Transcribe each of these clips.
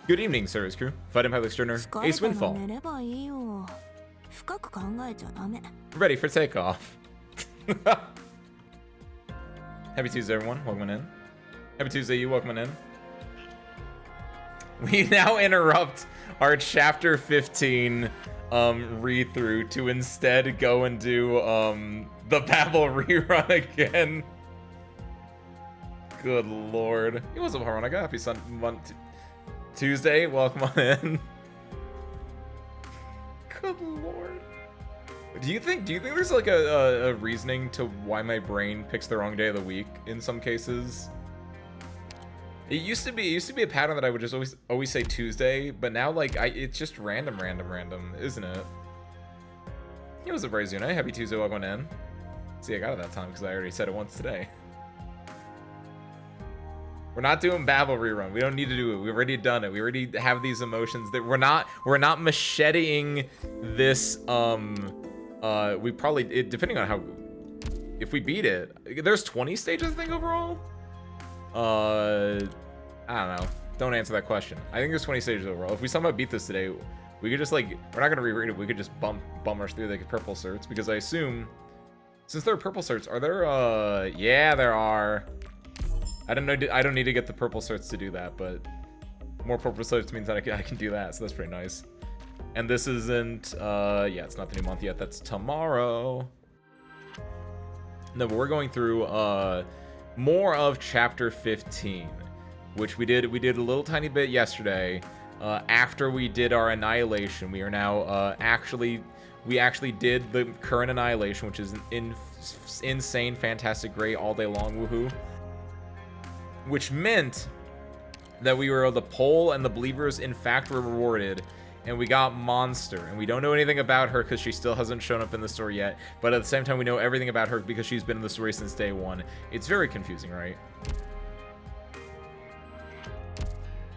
Good evening, service crew. Fighting Pilot Sterner, Ace Windfall. 寝ればいいよ。深く考えちゃダメ。 Ready for takeoff. Happy Tuesday, everyone. Welcome in. Happy Tuesday, you. Welcome in. We now interrupt our Chapter 15 read-through to instead go and do the Babel rerun again. Good lord. Hey, what's up, Harmonica? Happy Tuesday. Welcome on in. Good lord. Do you think there's like a reasoning to why my brain picks the wrong day of the week in some cases? It used to be a pattern that I would just always say Tuesday, but now like it's just random, isn't it? Hey, what's up, Brazuna? Happy Tuesday, welcome in. See, I got it that time because I already said it once today. We're not doing Babel rerun. We don't need to do it. We've already done it. We already have these emotions that we're not macheting this. We probably, depending on how, if we beat it, there's 20 stages I think overall. I don't know. Don't answer that question. I think there's 20 stages overall. If we somehow beat this today, we could just like, we're not gonna reread it. We could just bum rush through like purple certs because I assume, since there are purple certs, are there? Yeah, there are. I don't know. I don't need to get the purple certs to do that, but more purple certs means that I can do that. So that's pretty nice. And this isn't. Yeah, it's not the new month yet. That's tomorrow. No, but we're going through more of chapter 15, which we did a little tiny bit yesterday. After we did our annihilation, we are now we actually did the current annihilation, which is insane, fantastic, great, all day long, woohoo. Which meant that we were able to poll, and the believers in fact were rewarded, and we got Monster, and we don't know anything about her because she still hasn't shown up in the story yet, but at the same time we know everything about her because she's been in the story since day one. It's very confusing, right?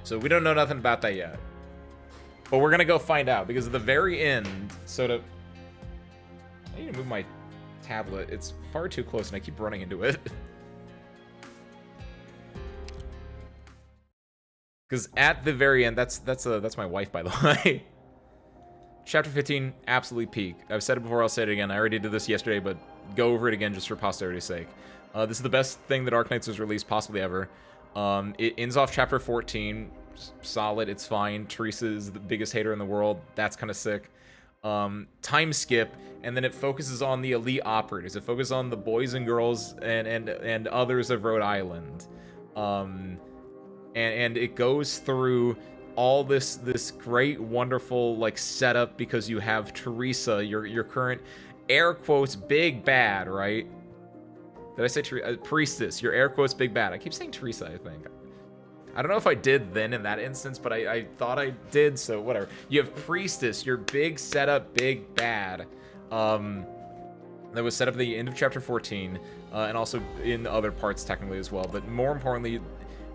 So we don't know nothing about that yet, but we're gonna go find out, because at the very end, I need to move my tablet. It's far too close and I keep running into it. Because at the very end, that's my wife, by the way. Chapter 15, absolutely peak. I've said it before, I'll say it again. I already did this yesterday, but go over it again just for posterity's sake. This is the best thing that Arknights has released possibly ever. It ends off chapter 14, solid, it's fine. Teresa is the biggest hater in the world. That's kind of sick. Time skip, and then it focuses on the elite operators. It focuses on the boys and girls and others of Rhode Island. And it goes through all this great, wonderful like setup, because you have Teresa, your current air quotes big bad, right? Did I say priestess? Your air quotes big bad. I keep saying Teresa, I think. I don't know if I did then in that instance, but I thought I did, so whatever. You have priestess, your big setup big bad. That was set up at the end of chapter 14, and also in other parts technically as well. But more importantly,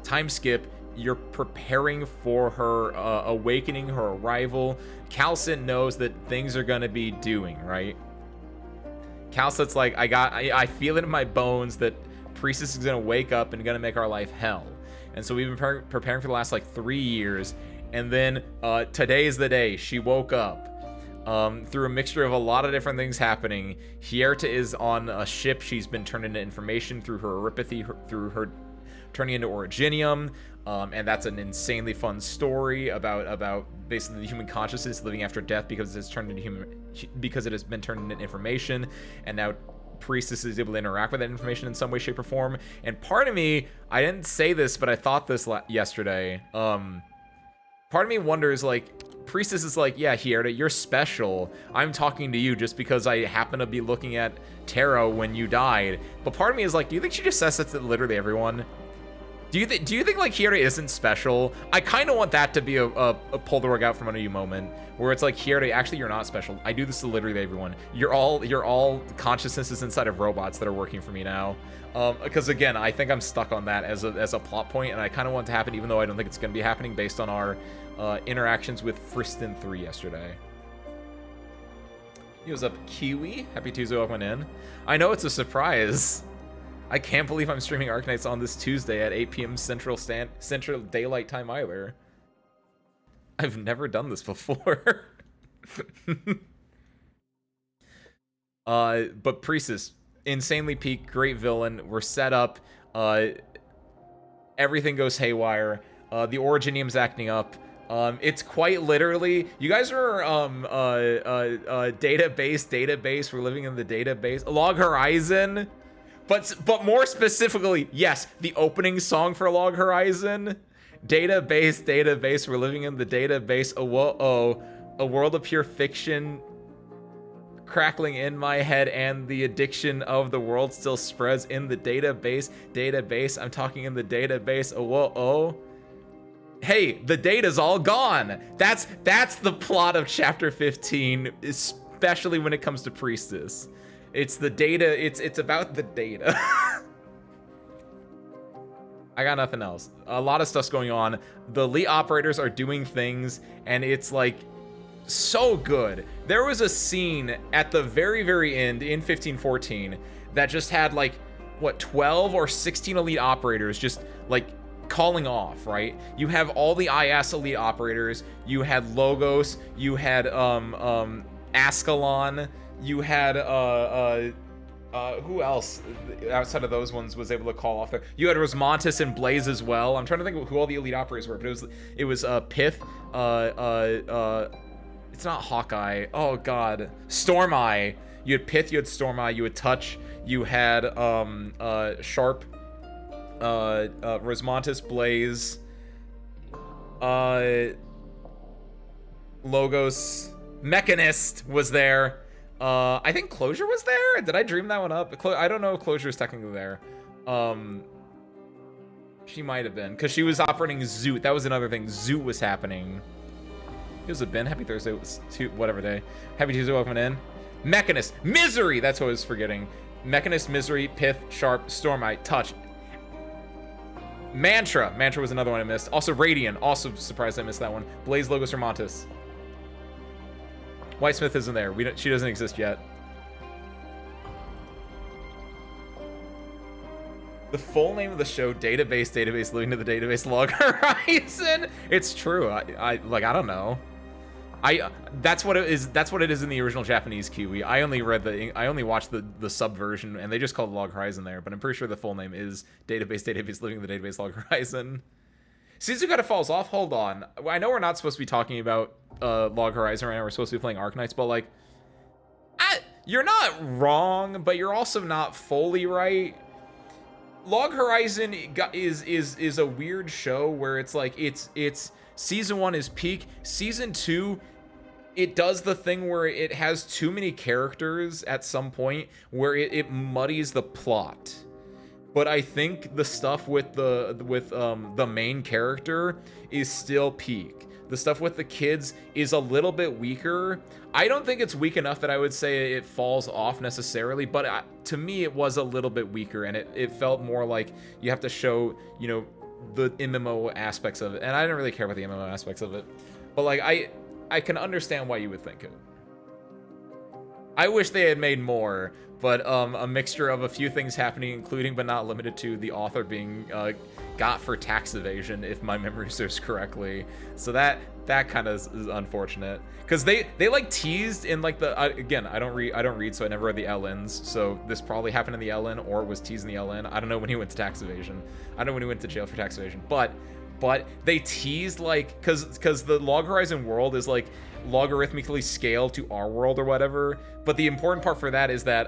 time skip, you're preparing for her awakening, her arrival. Calcit knows that things are gonna be doing, right? Calcit's like, I feel it in my bones that Priestess is gonna wake up and gonna make our life hell. And so we've been preparing for the last like 3 years, and then today is the day she woke up. Through a mixture of a lot of different things happening. Hierta is on a ship. She's been turned into information through her eripathy, through her turning into Originium, and that's an insanely fun story about basically the human consciousness living after death because it's turned into because it has been turned into information, and now Priestess is able to interact with that information in some way, shape, or form. And part of me, I didn't say this, but I thought this yesterday. Part of me wonders, like, Priestess is like, yeah, Hierta, you're special. I'm talking to you just because I happen to be looking at tarot when you died. But part of me is like, do you think she just says that to literally everyone? Do you think like Hierta isn't special? I kind of want that to be a pull the rug out from under you moment, where it's like, Hierta, actually you're not special. I do this to literally everyone. You're all consciousnesses inside of robots that are working for me now. Because again, I think I'm stuck on that as a plot point, and I kind of want it to happen, even though I don't think it's going to be happening based on our interactions with Friston 3 yesterday. He was up, Kiwi. Happy Tuesday, welcome in. I know it's a surprise. I can't believe I'm streaming Arknights on this Tuesday at 8 p.m. Central Daylight Time either. I've never done this before. But Priestess, insanely peak, great villain. We're set up. Everything goes haywire. The Originium's acting up. It's quite literally, you guys are database. We're living in the database. Log Horizon, but more specifically, yes, the opening song for Log Horizon. Database. We're living in the database. Oh, whoa, a world of pure fiction crackling in my head, and the addiction of the world still spreads in the database. I'm talking in the database. Oh, whoa. Hey, the data's all gone. That's the plot of chapter 15, especially when it comes to Priestess. It's the data. It's about the data. I got nothing else. A lot of stuff's going on. The elite operators are doing things, and it's like so good. There was a scene at the very end in 1514 that just had like, what, 12 or 16 elite operators just like calling off, right? You have all the IS elite operators, you had Logos, you had Ascalon, you had who else outside of those ones was able to call off there? You had Rosmontis and Blaze as well. I'm trying to think of who all the elite operators were, but it was Pith, it's not Hawkeye. Oh god, Stormeye. You had Pith, you had Stormeye, you had Touch, you had Sharp, Rosmontis, Blaze, Logos, Mechanist was there. I think Closure was there. Did I dream that one up? I don't know if Closure is technically there. She might have been, because she was operating Zoot. That was another thing. Zoot was happening. It was a bin. Happy Thursday. It was whatever day. Happy Tuesday. Welcome in. Mechanist. Misery. That's what I was forgetting. Mechanist, Misery, Pith, Sharp, Stormite, Touch. Mantra. Mantra was another one I missed. Also Radiant. Also surprised I missed that one. Blaze, Logos, Hermontis. Whitesmith isn't there. She doesn't exist yet. The full name of the show, database, living to the database, Log Horizon. It's true. I don't know. That's what it is. That's what it is in the original Japanese Kiwi. I only watched the sub version, and they just called Log Horizon there. But I'm pretty sure the full name is database, living in the database, Log Horizon. Suzuka falls off. Hold on. I know we're not supposed to be talking about Log Horizon right now. We're supposed to be playing Arknights, but like, you're not wrong, but you're also not fully right. Log Horizon is a weird show where it's like it's season 1 is peak, season 2 it does the thing where it has too many characters at some point where it muddies the plot. But I think the stuff with the main character is still peak. The stuff with the kids is a little bit weaker. I don't think it's weak enough that I would say it falls off necessarily, but to me it was a little bit weaker, and it felt more like you have to show, you know, the MMO aspects of it. And I didn't really care about the MMO aspects of it. But like I can understand why you would think it. I wish they had made more, but a mixture of a few things happening, including but not limited to the author being got for tax evasion, if my memory serves correctly. So that kind of is unfortunate, because they like teased in like the again, I don't read, so I never read the LNs. So this probably happened in the LN or was teased in the LN. I don't know when he went to tax evasion. I don't know when he went to jail for tax evasion, but they teased like because the Log Horizon world is like logarithmically scaled to our world or whatever. But the important part for that is that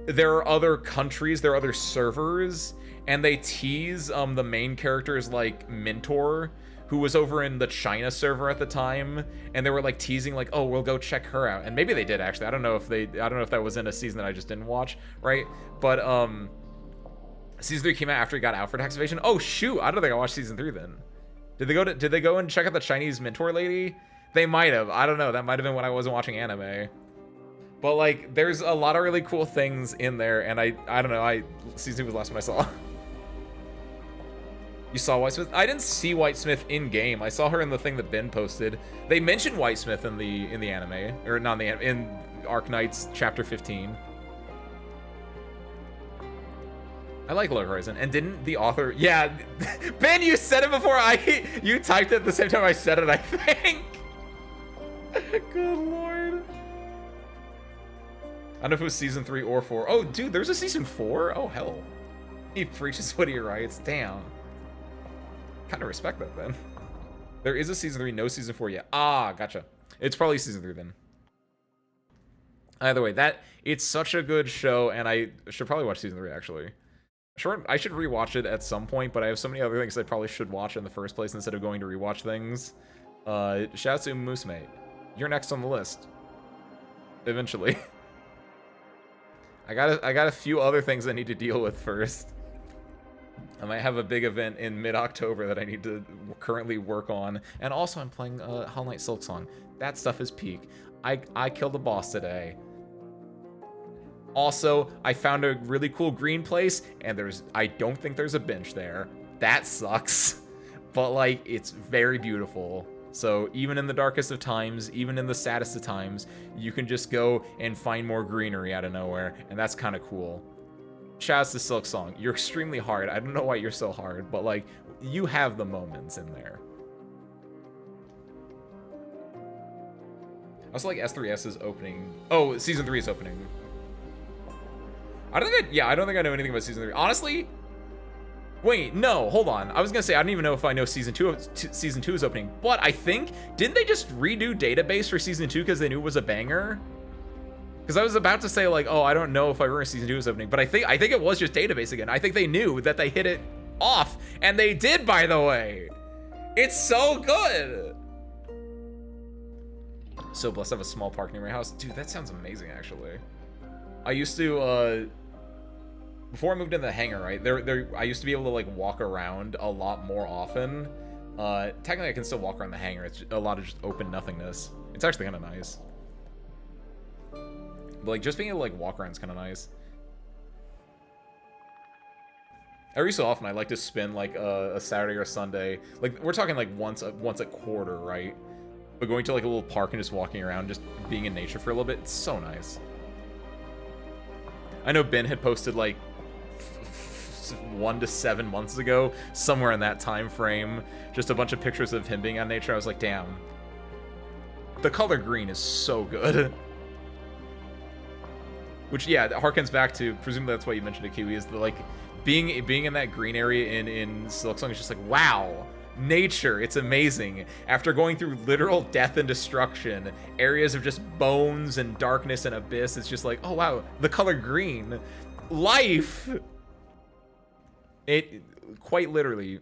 there are other countries, there are other servers, and they tease the main character's like mentor, who was over in the China server at the time, and they were like teasing like, oh, we'll go check her out. And maybe they did actually. I don't know if that was in a season that I just didn't watch, right? But season 3 came out after he got out for tax evasion. Oh shoot, I don't think I watched season 3 then. Did they go and check out the Chinese mentor lady? They might have. I don't know. That might have been when I wasn't watching anime. But like, there's a lot of really cool things in there, and I don't know. Season 2 was the last one I saw. You saw Whitesmith? I didn't see Whitesmith in game. I saw her in the thing that Ben posted. They mentioned Whitesmith in the anime, or not in the anime, in Arknights chapter 15. I like Log Horizon. And didn't the author... Yeah, Ben, you said it before you typed it at the same time I said it, I think. Good lord. I don't know if it was season 3 or 4. Oh, dude, there's a season 4? Oh, hell. He preaches what he writes. Damn. Kind of respect that, then. There is a season 3, no season 4 yet. Ah, gotcha. It's probably season 3, then. Either way, it's such a good show, and I should probably watch season 3, actually. Sure, I should rewatch it at some point, but I have so many other things I probably should watch in the first place instead of going to rewatch things. Shouts to Moosemate. You're next on the list. Eventually. I got a few other things I need to deal with first. I might have a big event in mid-October that I need to currently work on. And also I'm playing Hollow Knight Silksong. That stuff is peak. I killed a boss today. Also, I found a really cool green place, and I don't think there's a bench there. That sucks. But, like, it's very beautiful. So even in the darkest of times, even in the saddest of times, you can just go and find more greenery out of nowhere, and that's kind of cool. Shouts to Silksong. You're extremely hard. I don't know why you're so hard, but, like, you have the moments in there. I also like S3S is opening. Oh, season 3 is opening. I don't think I know anything about season 3. Honestly, wait, no, hold on. I was gonna say I don't even know if I know season 2 is opening, but I think didn't they just redo database for season 2 because they knew it was a banger? Because I was about to say like, oh, I don't know if I remember season 2 is opening, but I think it was just database again. I think they knew that they hit it off, and they did, by the way. It's so good. So blessed to have a small park near my house. Dude, that sounds amazing, actually. I used to, before I moved into the hangar, right, I used to be able to, like, walk around a lot more often. Technically, I can still walk around the hangar. It's a lot of just open nothingness. It's actually kind of nice. But, like, just being able to, like, walk around is kind of nice. Every so often, I like to spend, like, a Saturday or a Sunday. Like, we're talking, like, once a quarter, right? But going to, like, a little park and just walking around, just being in nature for a little bit, it's so nice. I know Ben had posted, like, 1 to 7 months ago, somewhere in that time frame, just a bunch of pictures of him being out in nature. I was like, damn. The color green is so good. Which, yeah, harkens back to, presumably that's why you mentioned it, Kiwi, is the, like, being in that green area in Silksong is just like, wow. Nature, it's amazing. After going through literal death and destruction, areas of just bones and darkness and abyss, it's just like, oh wow, the color green. Life! It quite literally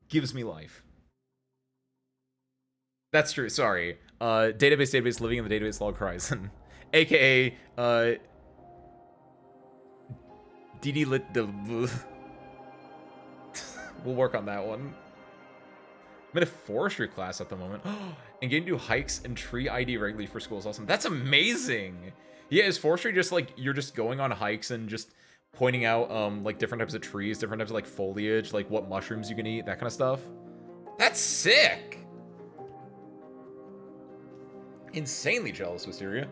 gives me life. That's true, sorry. Database, living in the database log horizon. AKA, DD lit the... We'll work on that one. I'm in a forestry class at the moment. And getting to do hikes and tree ID regularly for school is awesome. That's amazing. Yeah, is forestry just like you're just going on hikes and just pointing out like different types of trees, different types of like foliage, like what mushrooms you can eat, that kind of stuff? That's sick. Insanely jealous, Wisteria.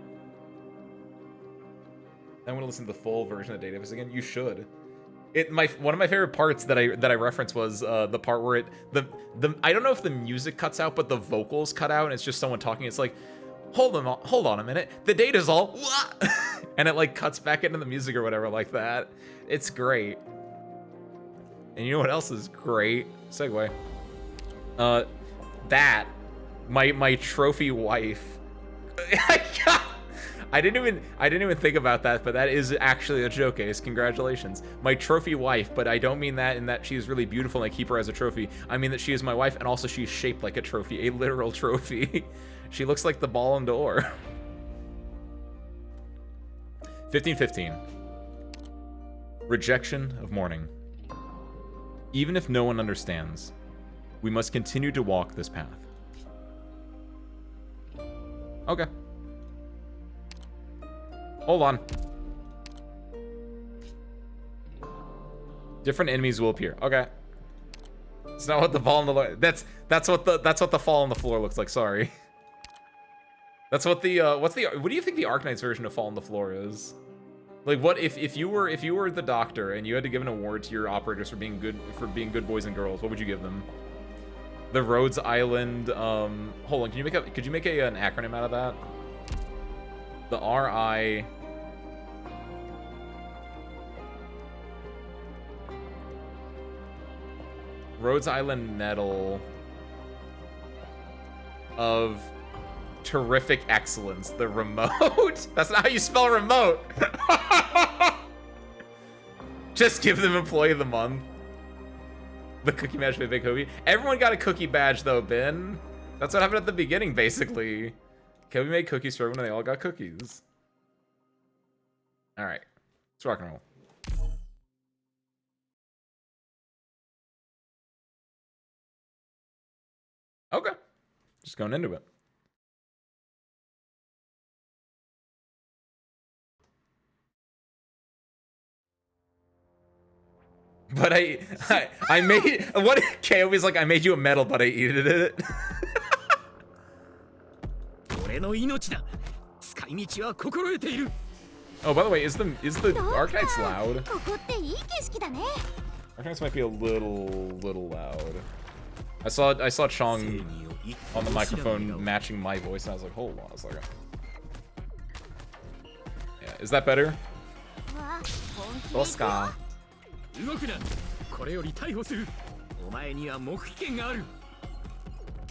I want to listen to the full version of Database again. You should. One of my favorite parts that I referenced was the part where I don't know if the music cuts out, but the vocals cut out, and it's just someone talking. It's like, hold on a minute, the data's all, and it like cuts back into the music or whatever like that. It's great. And you know what else is great? Segue. My trophy wife. I didn't even think about that, but that is actually a joke, Ace. Congratulations. My trophy wife, but I don't mean that in that she is really beautiful and I keep her as a trophy. I mean that she is my wife, and also she is shaped like a trophy, a literal trophy. She looks like the Ballon d'Or. 1515. Rejection of mourning. Even if no one understands, we must continue to walk this path. Okay. Hold on. Different enemies will appear. Okay. It's not what the fall on the that's what the fall on the floor looks like. Sorry. That's what the what do you think the Arknights version of fall on the floor is? Like, what if you were the doctor and you had to give an award to your operators for being good boys and girls? What would you give them? The Rhodes Island. Hold on. Could you make an acronym out of that? The RI. Rhodes Island Medal of Terrific Excellence. The remote? That's not how you spell remote. Just give them Employee of the Month. The cookie badge by Big Hobie. Everyone got a cookie badge though, Ben. That's what happened at the beginning, basically. Kobe made cookies for everyone and they all got cookies. Alright. Let's rock and roll. Okay. Just going into it. But I made what Kobe's like, I made you a medal, but I eated it. Oh, by the way, is the Arknights loud? Arknights might be a little loud. I saw Chong on the microphone matching my voice, and I was like, hold on a second. Yeah, is that better? Oscar.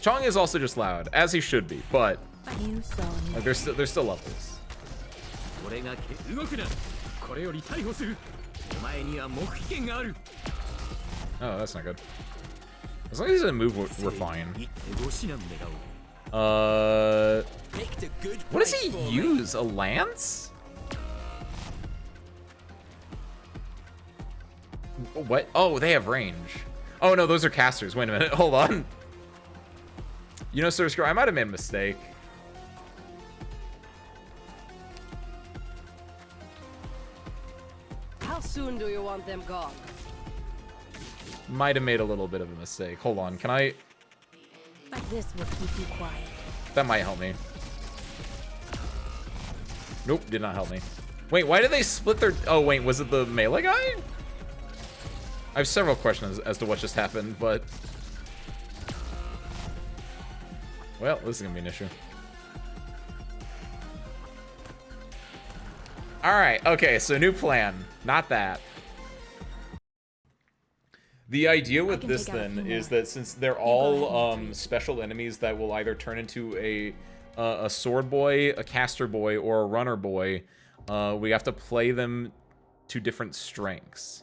Chong is also just loud, as he should be, but like, there's still levels. Oh, that's not good. As long as he doesn't move, we're fine. What does he use? A lance? What? Oh, they have range. Oh no, those are casters. Wait a minute. Hold on. You know, Sir Screw, I might have made a mistake. How soon do you want them gone? Might have made a little bit of a mistake. Hold on, can I? But this will keep you quiet. That might help me. Nope, did not help me. Wait, why did they split their? Oh wait, was it the melee guy? I have several questions as to what just happened, but well, this is gonna be an issue. All right, okay, so new plan, not that. The idea with this then is that since they're all special enemies that will either turn into a sword boy, a caster boy, or a runner boy, we have to play them to different strengths.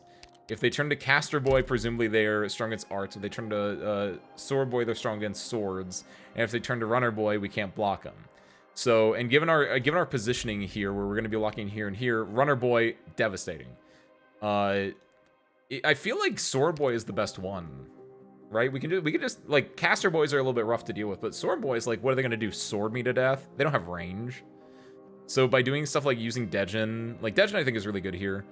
If they turn to caster boy, presumably they're strong against arts. If they turn to sword boy, they're strong against swords. And if they turn to runner boy, we can't block them. So, and given our positioning here, where we're going to be locking here and here, runner boy, devastating. I feel like sword boy is the best one, right? We can just like caster boys are a little bit rough to deal with, but sword boys, like, what are they going to do? Sword me to death? They don't have range. So by doing stuff like using Dejin, like Dejin, I think is really good here.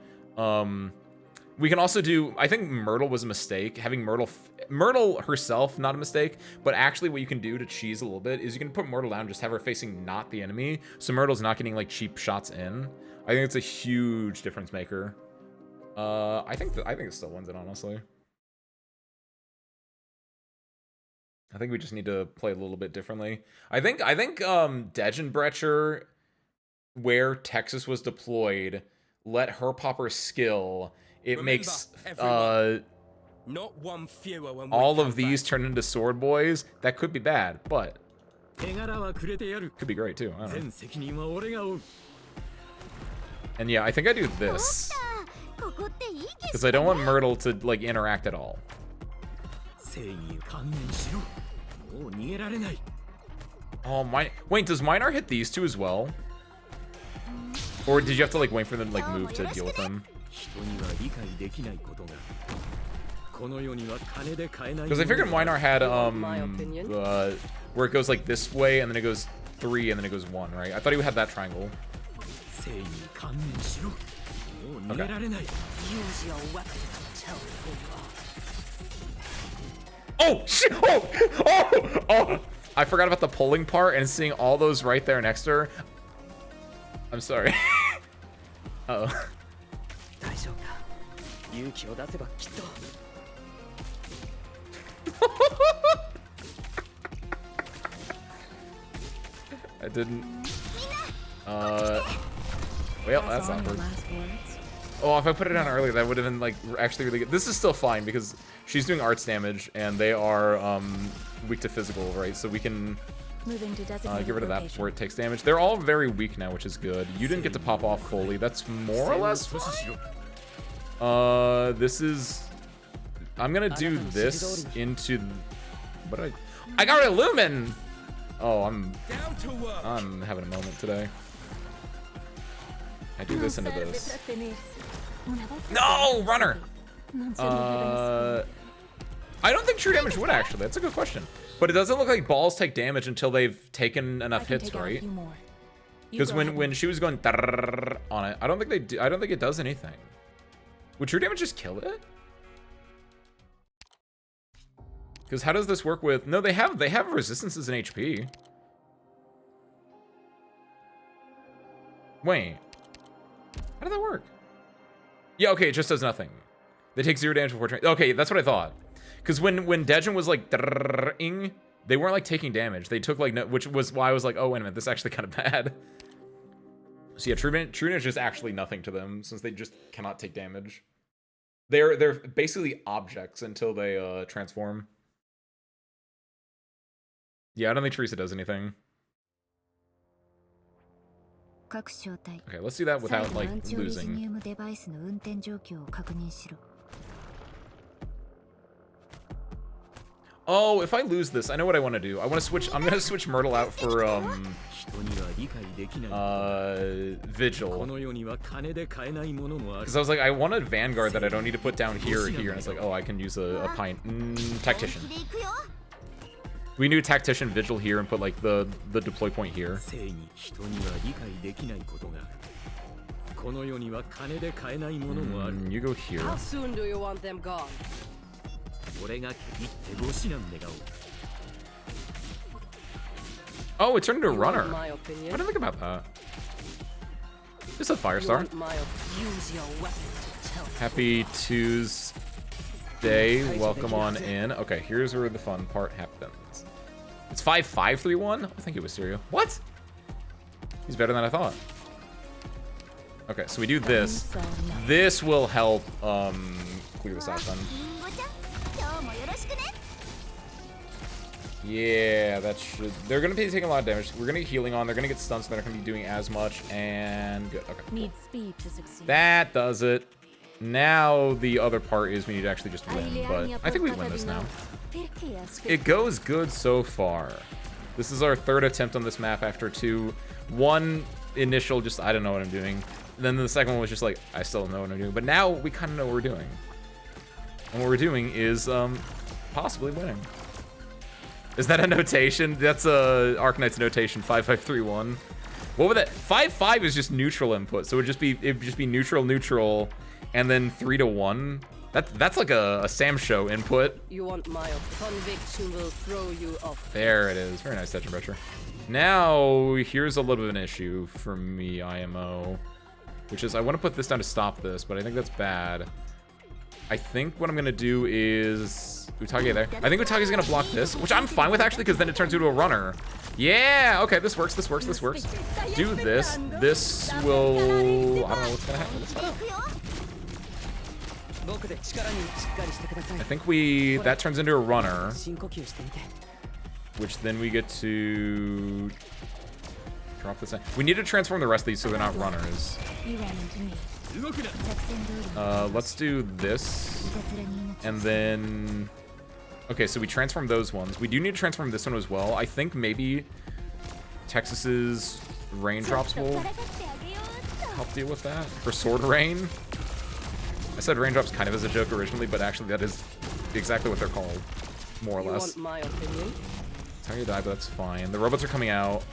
We can also do, I think Myrtle was a mistake. Having Myrtle herself, not a mistake, but actually what you can do to cheese a little bit is you can put Myrtle down, just have her facing not the enemy, so Myrtle's not getting like cheap shots in. I think it's a huge difference maker. I think it still wins it, honestly. I think we just need to play a little bit differently. I think Degenbrecher, where Texas was deployed, let her pop her skill. It remember, makes not one fewer when all of these turn into sword boys. That could be bad, but could be great too. I don't know. And yeah, I think I do this because I don't want Myrtle to like interact at all. Oh my! Wait, does Minar hit these two as well? Or did you have to like wait for them to like move to deal with them? Because I figured Minar had where it goes like this way and then it goes 3 and then it goes 1, right? I thought he had that triangle. Okay. Oh shit! Oh! I forgot about the pulling part and seeing all those right there next to her. I'm sorry. Uh-oh. I didn't. Well, that's awkward. Oh, if I put it on earlier, that would have been like actually really good. This is still fine because she's doing arts damage and they are weak to physical, right? So we can get rid of that before it takes damage. They're all very weak now, which is good. You didn't get to pop off fully. That's more or less fine. This is. I'm gonna do this into. What did I got rid of Lumen. Oh, I'm having a moment today. I do this into this. No, runner. I don't think true damage would actually. That's a good question. But it doesn't look like balls take damage until they've taken enough hits, right? Because when she was going on it, I don't think they do, I don't think it does anything. Would true damage just kill it? Because how does this work with? No, they have resistances in HP. Wait, how did that work? Yeah, okay, it just does nothing. They take 0 damage before. Okay, that's what I thought. Because when Dejin was like, they weren't like taking damage. They took like, no, which was why I was like, oh wait a minute, this is actually kind of bad. So yeah, true damage is actually nothing to them since they just cannot take damage. They're basically objects until they transform. Yeah, I don't think Teresa does anything. Okay, let's do that without like losing. Oh, if I lose this, I know what I want to do. I want to switch. I'm gonna switch Myrtle out for Vigil. Because I was like, I want a Vanguard that I don't need to put down here or here, and it's like, oh, I can use a Tactician. We do Tactician Vigil here and put like the deploy point here. You go here. How soon do you want them gone? Oh, it turned into a runner. I didn't think about that. This is a Firestar. Happy Tuesday. Welcome on in. Okay, here's where the fun part happens. It's 5-5-3-1? I think it was Serial. What? He's better than I thought. Okay, so we do this. This will help clear this out then. Yeah, that should. They're gonna be taking a lot of damage. We're gonna get healing on. They're gonna get stuns, so they're not gonna be doing as much. And good. Okay. Need speed to succeed. That does it. Now the other part is we need to actually just win, but I think we win this now. It goes good so far. This is our third attempt on this map after two. One initial, just I don't know what I'm doing. And then the second one was just like I still don't know what I'm doing. But now we kind of know what we're doing. And what we're doing is possibly winning. Is that a notation? That's a Arknights notation, 5-5-3-1. What would that? 5-5 is just neutral input, so it'd just be neutral, and then 3-1. That's like a Sam Show input. You want my conviction will throw you off. There it is. Very nice touch pressure. Now here's a little bit of an issue for me, IMO, which is I want to put this down to stop this, but I think that's bad. I think what I'm gonna do is Utage there. I think Utage's gonna block this, which I'm fine with actually, because then it turns into a runner. Yeah, okay, this works. Do this. This will. I don't know what's gonna happen. I think that turns into a runner, which then we get to drop this in. We need to transform the rest of these so they're not runners. Let's do this, and then okay, so we transform those ones. We do need to transform this one as well. I think maybe Texas's raindrops will help deal with that, or sword rain. I said raindrops kind of as a joke originally, but actually that is exactly what they're called, more or less. My opinion? It's how you die, but that's fine. The robots are coming out.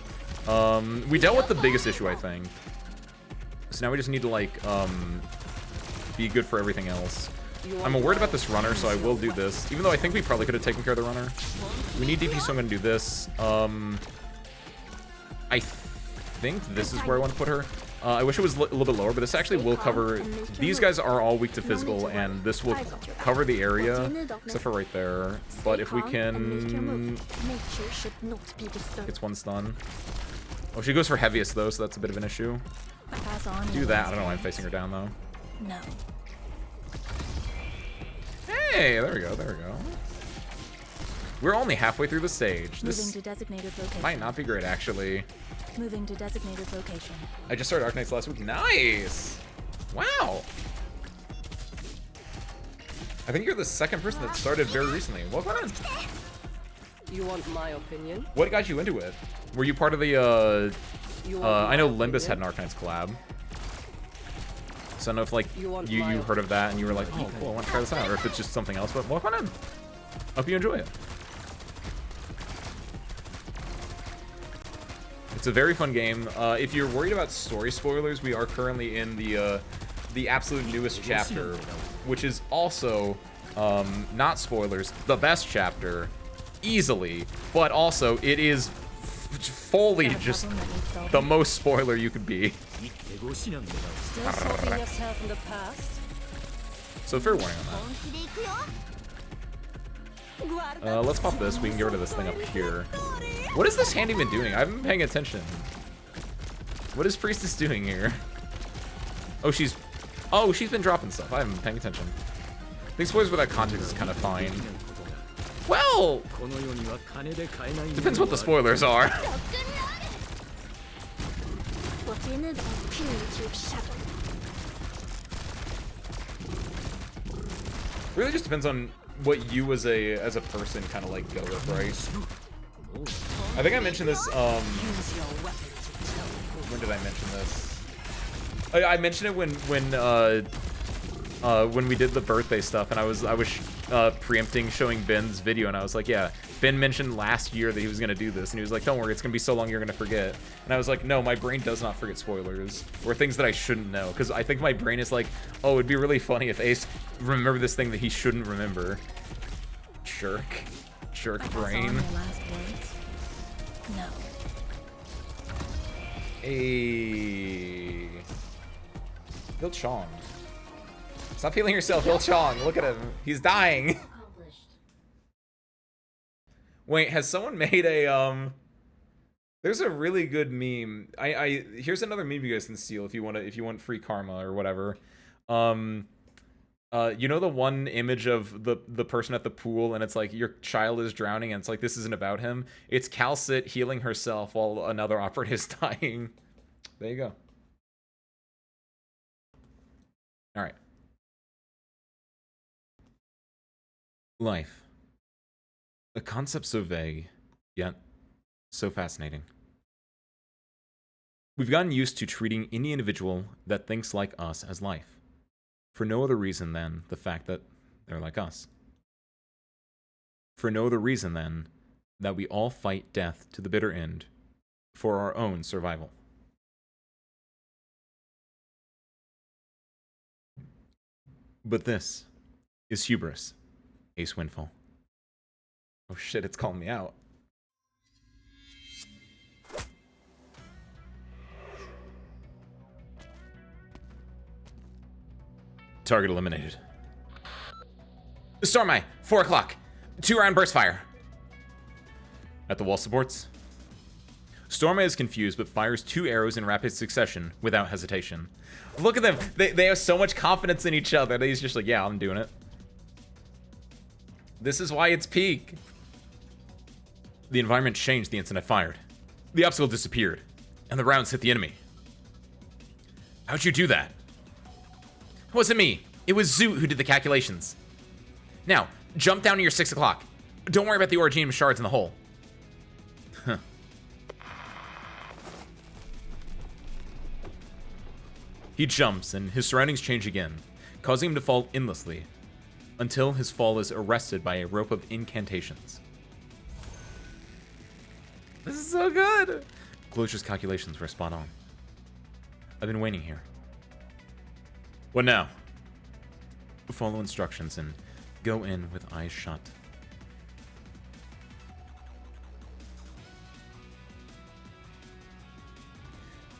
We dealt with the biggest issue, I think. So now we just need to, like, be good for everything else. I'm worried about this runner, so I will do this. Even though I think we probably could have taken care of the runner. We need DP, so I'm going to do this. I think this is where I want to put her. I wish it was a little bit lower, but this actually will cover... These guys are all weak to physical, and this will cover the area, except for right there. But if we can... Gets one stun. Oh, she goes for heaviest, though, so that's a bit of an issue. Do that. I don't know why I'm facing her down, though. No. Hey, there we go, there we go. We're only halfway through the stage. This might not be great, actually. Moving to designated location. I just started Arknights last week. Nice! Wow! I think you're the second person that started very recently. Welcome on. You want my opinion? What got you into it? Were you part of the, I know Limbus had an Arknights collab. So I don't know if, like, you heard of that and you were like, oh, cool, I want to try this out. Or if it's just something else, but welcome in. Hope you enjoy it. It's a very fun game. If you're worried about story spoilers, we are currently in the absolute newest chapter, which is also, not spoilers, the best chapter, easily, but also it is fully just the most spoiler you could be. Still sorting yourself in the past? So fair warning on that. Let's pop this. We can get rid of this thing up here. What is this hand even doing? I haven't been paying attention. What is Priestess doing here? Oh, she's been dropping stuff. I haven't been paying attention. I think spoilers without context is kind of fine. Well, depends what the spoilers are. Really just depends on what you as a person kind of like go with, right? I think I mentioned this, when did I mention this? I mentioned it when we did the birthday stuff, and I was preempting showing Ben's video, and I was like, yeah, Ben mentioned last year that he was gonna do this, and he was like, don't worry, it's gonna be so long you're gonna forget. And I was like, no, my brain does not forget spoilers or things that I shouldn't know, because I think my brain is like, oh, it'd be really funny if Ace remembered this thing that he shouldn't remember. Jerk brain. No. Hey. Bill Chong. Stop healing yourself, Bill Chong. Look at him. He's dying. Wait, has someone made a there's a really good meme. Here's another meme you guys can steal if you want free karma or whatever. You know the one image of the person at the pool, and it's like your child is drowning, and it's like this isn't about him. It's Calcit healing herself while another operative is dying. There you go. All right. Life. A concept so vague, yet so fascinating. We've gotten used to treating any individual that thinks like us as life, for no other reason than the fact that they're like us. For no other reason than that we all fight death to the bitter end for our own survival. But this is hubris, Ace Windfall. Oh shit, it's calling me out. Target eliminated. Stormeye, 4 o'clock. 2-round burst fire. At the wall supports. Stormeye is confused but fires 2 arrows in rapid succession without hesitation. Look at them. They have so much confidence in each other. He's just like, yeah, I'm doing it. This is why it's peak. The environment changed the instant I fired. The obstacle disappeared, and the rounds hit the enemy. How'd you do that? It wasn't me. It was Zoot who did the calculations. Now, jump down to your 6 o'clock. Don't worry about the Originium shards in the hole. Huh. He jumps, and his surroundings change again, causing him to fall endlessly, until his fall is arrested by a rope of incantations. This is so good! Glosier's calculations were spot on. I've been waiting here. What now? Follow instructions and go in with eyes shut.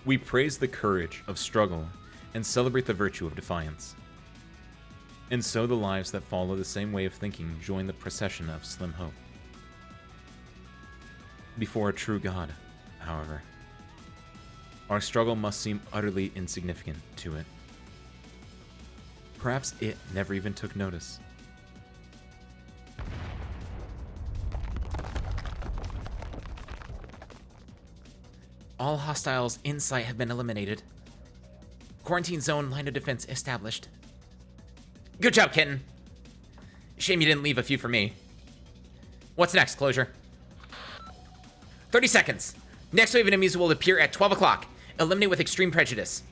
We praise the courage of struggle and celebrate the virtue of defiance. And so the lives that follow the same way of thinking join the procession of slim hope. Before a true God, however, our struggle must seem utterly insignificant to it. Perhaps it never even took notice. All hostiles in sight have been eliminated. Quarantine zone line of defense established. Good job, Kitten. Shame you didn't leave a few for me. What's next, Closure? 30 seconds. Next wave of enemies will appear at 12 o'clock. Eliminate with extreme prejudice.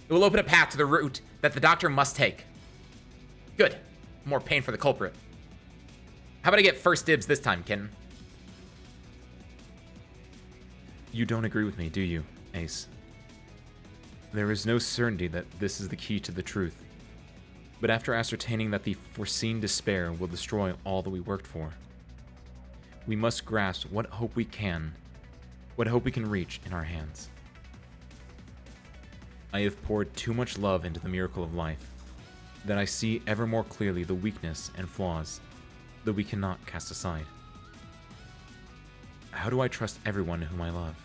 It will open a path to the route that the doctor must take. Good. More pain for the culprit. How about I get first dibs this time, Kitten? You don't agree with me, do you, Ace? There is no certainty that this is the key to the truth. But after ascertaining that the foreseen despair will destroy all that we worked for, we must grasp what hope we can reach in our hands. I have poured too much love into the miracle of life, that I see ever more clearly the weakness and flaws that we cannot cast aside. How do I trust everyone whom I love?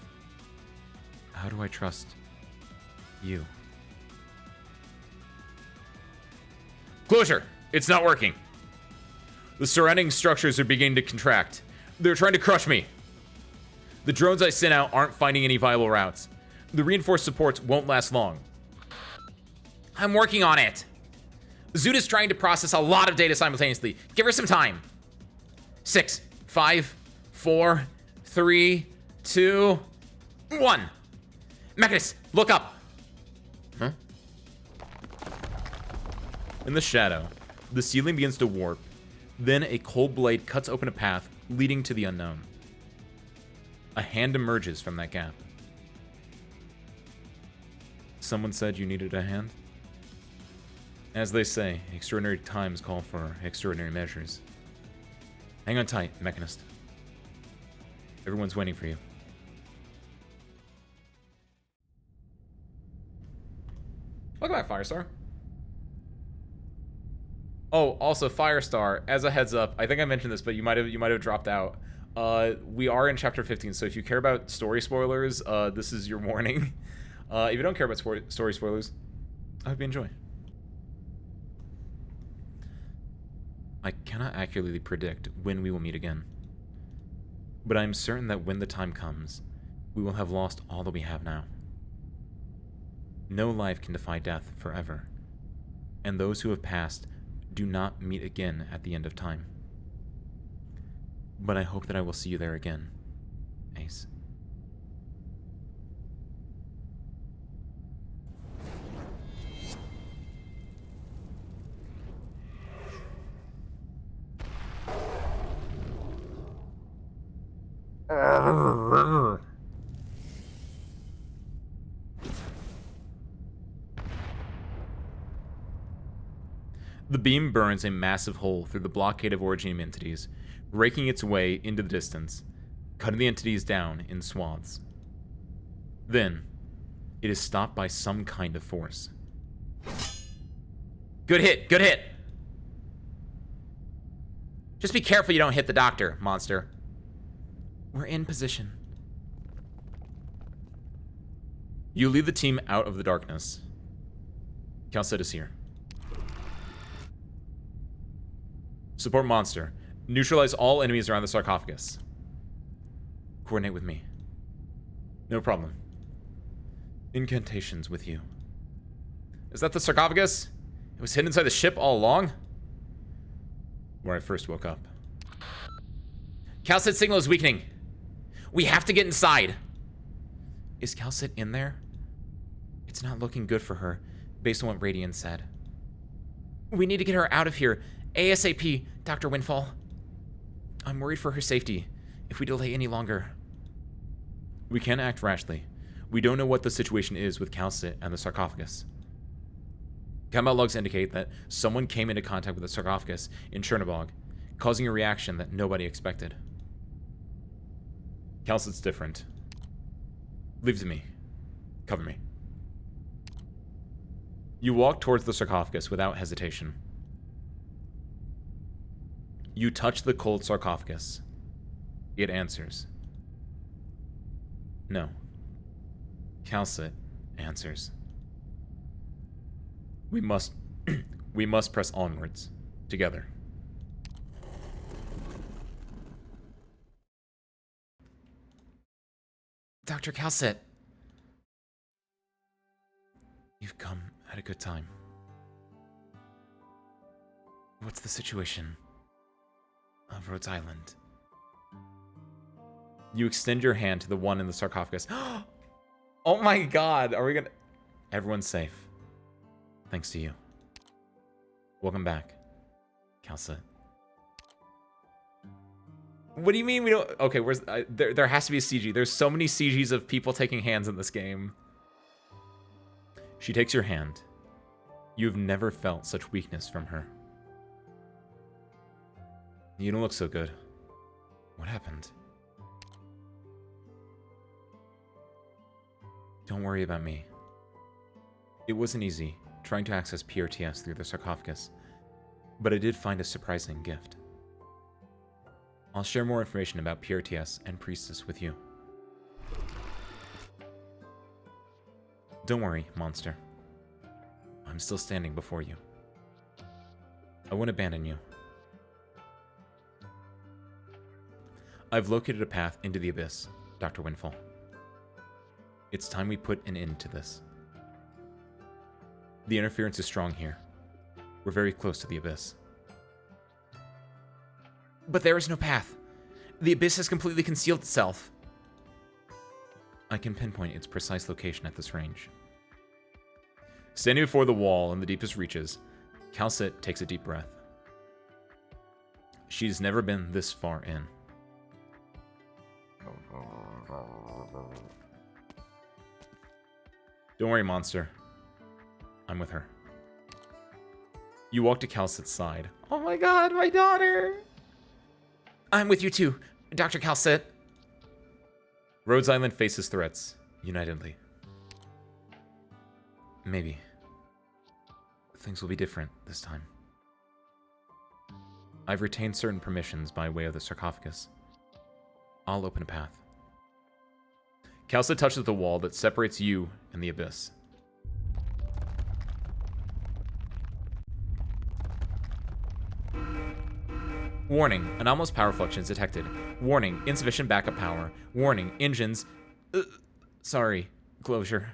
How do I trust you? Closure! It's not working. The surrounding structures are beginning to contract. They're trying to crush me. The drones I sent out aren't finding any viable routes. The reinforced supports won't last long. I'm working on it. Zoot is trying to process a lot of data simultaneously. Give her some time. 6, 5, 4, 3, 2, 1. Mechanist, look up. Huh? In the shadow, the ceiling begins to warp. Then a cold blade cuts open a path leading to the unknown. A hand emerges from that gap. Someone said you needed a hand? As they say, extraordinary times call for extraordinary measures. Hang on tight, Mechanist. Everyone's waiting for you. Welcome back, Firestar. Oh, also Firestar, as a heads up, I think I mentioned this, but you might have dropped out. We are in chapter 15, so if you care about story spoilers, this is your warning. If you don't care about story spoilers, I hope you enjoy. I cannot accurately predict when we will meet again. But I am certain that when the time comes, we will have lost all that we have now. No life can defy death forever, and those who have passed do not meet again at the end of time. But I hope that I will see you there again, Ace. The beam burns a massive hole through the blockade of originium entities, raking its way into the distance, cutting the entities down in swaths. Then, it is stopped by some kind of force. Good hit, good hit. Just be careful you don't hit the doctor, monster. We're in position. You lead the team out of the darkness. Calcet is here. Support monster. Neutralize all enemies around the sarcophagus. Coordinate with me. No problem. Incantations with you. Is that the sarcophagus? It was hidden inside the ship all along? Where I first woke up. Calcit signal is weakening. We have to get inside. Is Calcit in there? It's not looking good for her, based on what Radiant said. We need to get her out of here. ASAP, Dr. Windfall. I'm worried for her safety, if we delay any longer. We can't act rashly. We don't know what the situation is with Calcit and the sarcophagus. Combat logs indicate that someone came into contact with the sarcophagus in Chernobog, causing a reaction that nobody expected. Calcit's different. Leave it to me. Cover me. You walk towards the sarcophagus without hesitation. You touch the cold sarcophagus. It answers. No. Calcit answers. We must we must press onwards together. Dr. Calcit. You've come at a good time. What's the situation of Rhodes Island? You extend your hand to the one in the sarcophagus. Oh my god, are we gonna... Everyone's safe. Thanks to you. Welcome back, Calcit. What do you mean we don't... Okay, where's... there has to be a CG. There's so many CGs of people taking hands in this game. She takes your hand. You've never felt such weakness from her. You don't look so good. What happened? Don't worry about me. It wasn't easy trying to access PRTS through the sarcophagus, but I did find a surprising gift. I'll share more information about PRTS and Priestess with you. Don't worry, monster. I'm still standing before you. I won't abandon you. I've located a path into the abyss, Dr. Windfall. It's time we put an end to this. The interference is strong here. We're very close to the abyss. But there is no path. The abyss has completely concealed itself. I can pinpoint its precise location at this range. Standing before the wall in the deepest reaches, Calcit takes a deep breath. She's never been this far in. Don't worry, monster. I'm with her. You walk to Calcit's side. Oh my god, my daughter! I'm with you too, Dr. Calcit. Rhodes Island faces threats, unitedly. Maybe. Things will be different this time. I've retained certain permissions by way of the sarcophagus. I'll open a path. Calcit touches the wall that separates you and the abyss. Warning, anomalous power fluctuations detected. Warning, insufficient backup power. Warning, engines... sorry, closure.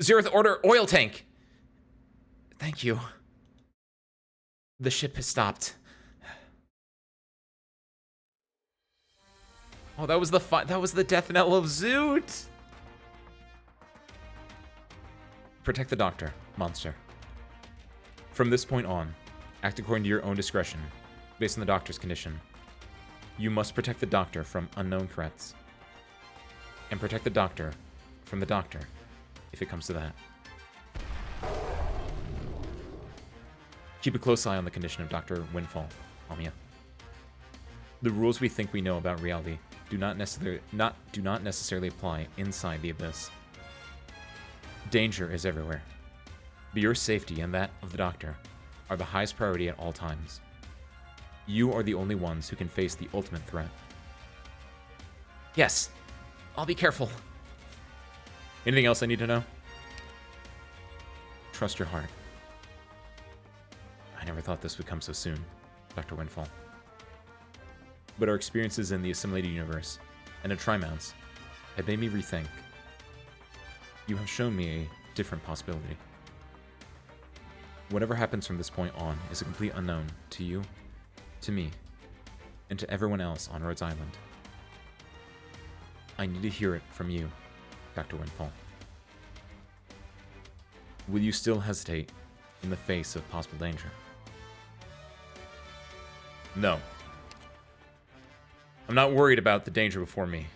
Zeroth Order oil tank! Thank you. The ship has stopped. Oh, that was the death knell of Zoot! Protect the doctor, monster. From this point on, act according to your own discretion, based on the doctor's condition. You must protect the doctor from unknown threats. And protect the doctor from the doctor, if it comes to that. Keep a close eye on the condition of Dr. Windfall, Amiya. The rules we think we know about reality do not necessarily apply inside the abyss. Danger is everywhere. But your safety and that of the doctor are the highest priority at all times. You are the only ones who can face the ultimate threat. Yes, I'll be careful. Anything else I need to know? Trust your heart. I never thought this would come so soon, Dr. Windfall. But our experiences in the assimilated universe and at Trimounts have made me rethink. You have shown me a different possibility. Whatever happens from this point on is a complete unknown to you, to me, and to everyone else on Rhodes Island. I need to hear it from you, Dr. Windfall. Will you still hesitate in the face of possible danger? No. I'm not worried about the danger before me,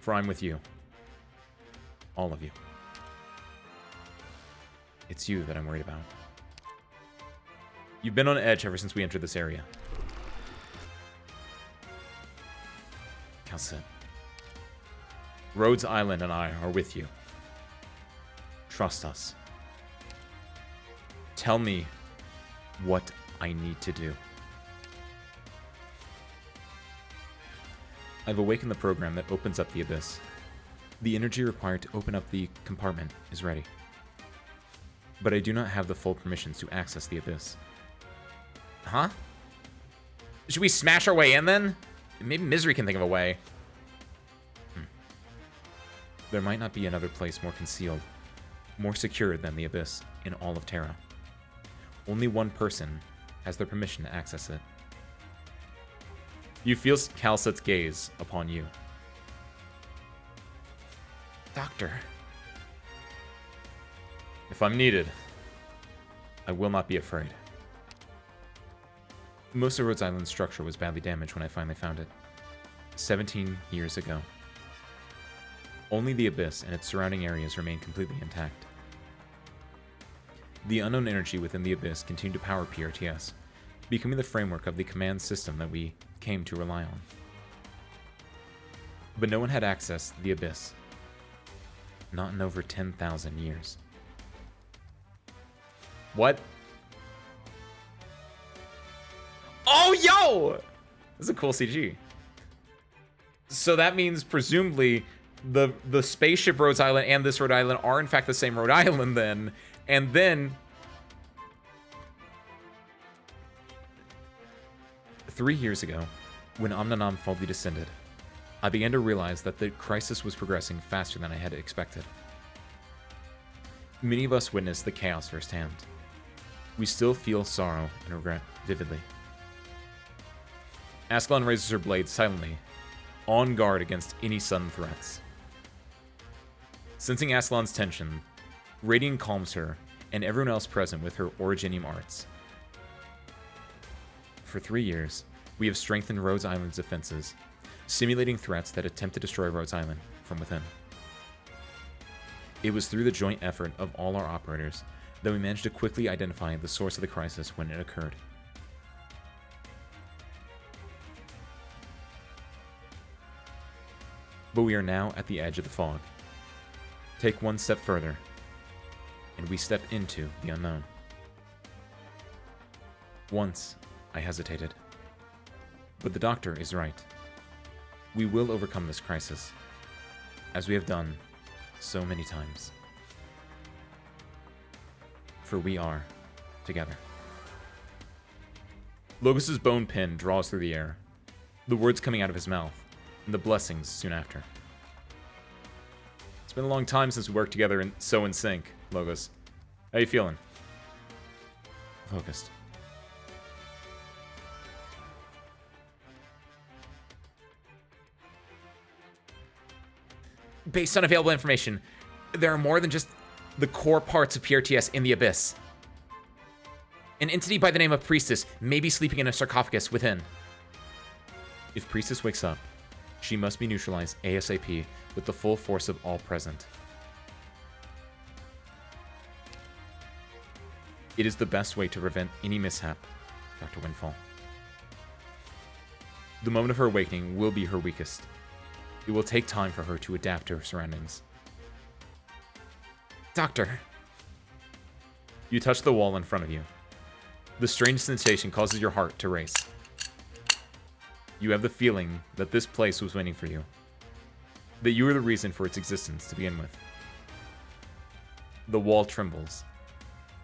for I'm with you. All of you. It's you that I'm worried about. You've been on edge ever since we entered this area. Calcit. Rhodes Island and I are with you. Trust us. Tell me what I need to do. I've awakened the program that opens up the abyss. The energy required to open up the compartment is ready. But I do not have the full permissions to access the abyss. Huh? Should we smash our way in then? Maybe Misery can think of a way. There might not be another place more concealed, more secure than the abyss in all of Terra. Only one person has the permission to access it. You feel Calcit's gaze upon you. Doctor. If I'm needed, I will not be afraid. Most of Rhodes Island's structure was badly damaged when I finally found it. 17 years ago. Only the abyss and its surrounding areas remain completely intact. The unknown energy within the abyss continued to power PRTS, becoming the framework of the command system that we came to rely on. But no one had access to the abyss. Not in over 10,000 years. What? Oh, yo! This is a cool CG. So that means, presumably, the spaceship Rhodes Island and this Rhode Island are, in fact, the same Rhode Island, then. And then... 3 years ago, when Omnanam fully descended, I began to realize that the crisis was progressing faster than I had expected. Many of us witnessed the chaos firsthand. We still feel sorrow and regret vividly. Ascalon raises her blade silently, on guard against any sudden threats. Sensing Ascalon's tension, Radiant calms her and everyone else present with her Originium arts. For 3 years, we have strengthened Rhodes Island's defenses, simulating threats that attempt to destroy Rhodes Island from within. It was through the joint effort of all our operators that we managed to quickly identify the source of the crisis when it occurred. But we are now at the edge of the fog. Take one step further, and we step into the unknown. Once, I hesitated. But the doctor is right. We will overcome this crisis, as we have done so many times. For we are together. Logos's bone pin draws through the air, the words coming out of his mouth, and the blessings soon after. It's been a long time since we worked together and so in sync, Logos. How you feeling? Focused. Based on available information, there are more than just the core parts of PRTS in the Abyss. An entity by the name of Priestess may be sleeping in a sarcophagus within. If Priestess wakes up, she must be neutralized ASAP with the full force of all present. It is the best way to prevent any mishap, Dr. Windfall. The moment of her awakening will be her weakest. It will take time for her to adapt to her surroundings. Doctor. You touch the wall in front of you. The strange sensation causes your heart to race. You have the feeling that this place was waiting for you. That you are the reason for its existence to begin with. The wall trembles.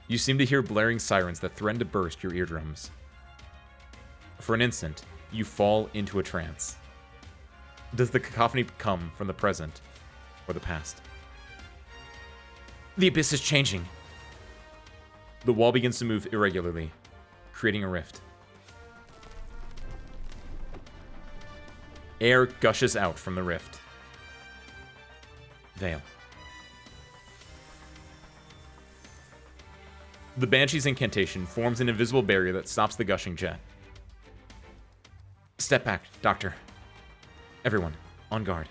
You seem to hear blaring sirens that threaten to burst your eardrums. For an instant, you fall into a trance. Does the cacophony come from the present or the past? The Abyss is changing. The wall begins to move irregularly, creating a rift. Air gushes out from the rift. Veil. The Banshee's incantation forms an invisible barrier that stops the gushing jet. Step back, Doctor. Everyone, on guard.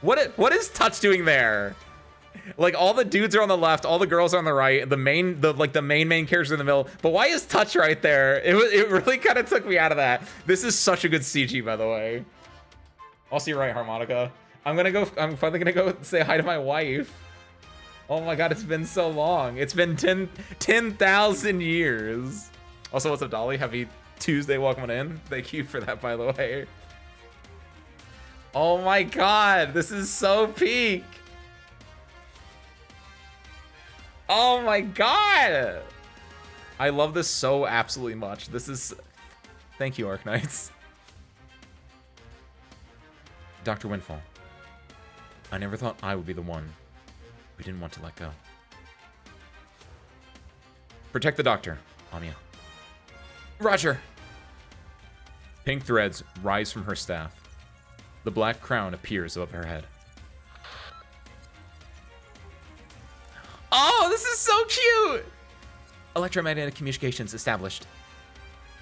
What is Touch doing there? Like, all the dudes are on the left, all the girls are on the right, the main characters in the middle. But why is Touch right there? It really kind of took me out of that. This is such a good CG, by the way. I'll see you right, Harmonica. I'm finally gonna go say hi to my wife. Oh my god, it's been so long. It's been 10,000 years. Also, what's up, Dolly? Happy Tuesday, welcome in. Thank you for that, by the way. Oh my god, this is so peak. Oh my god. I love this so absolutely much. This is... Thank you, Arknights. Dr. Windfall. I never thought I would be the one we didn't want to let go. Protect the doctor, Amiya. Roger. Pink threads rise from her staff. The black crown appears above her head. Oh, this is so cute! Electromagnetic communications established.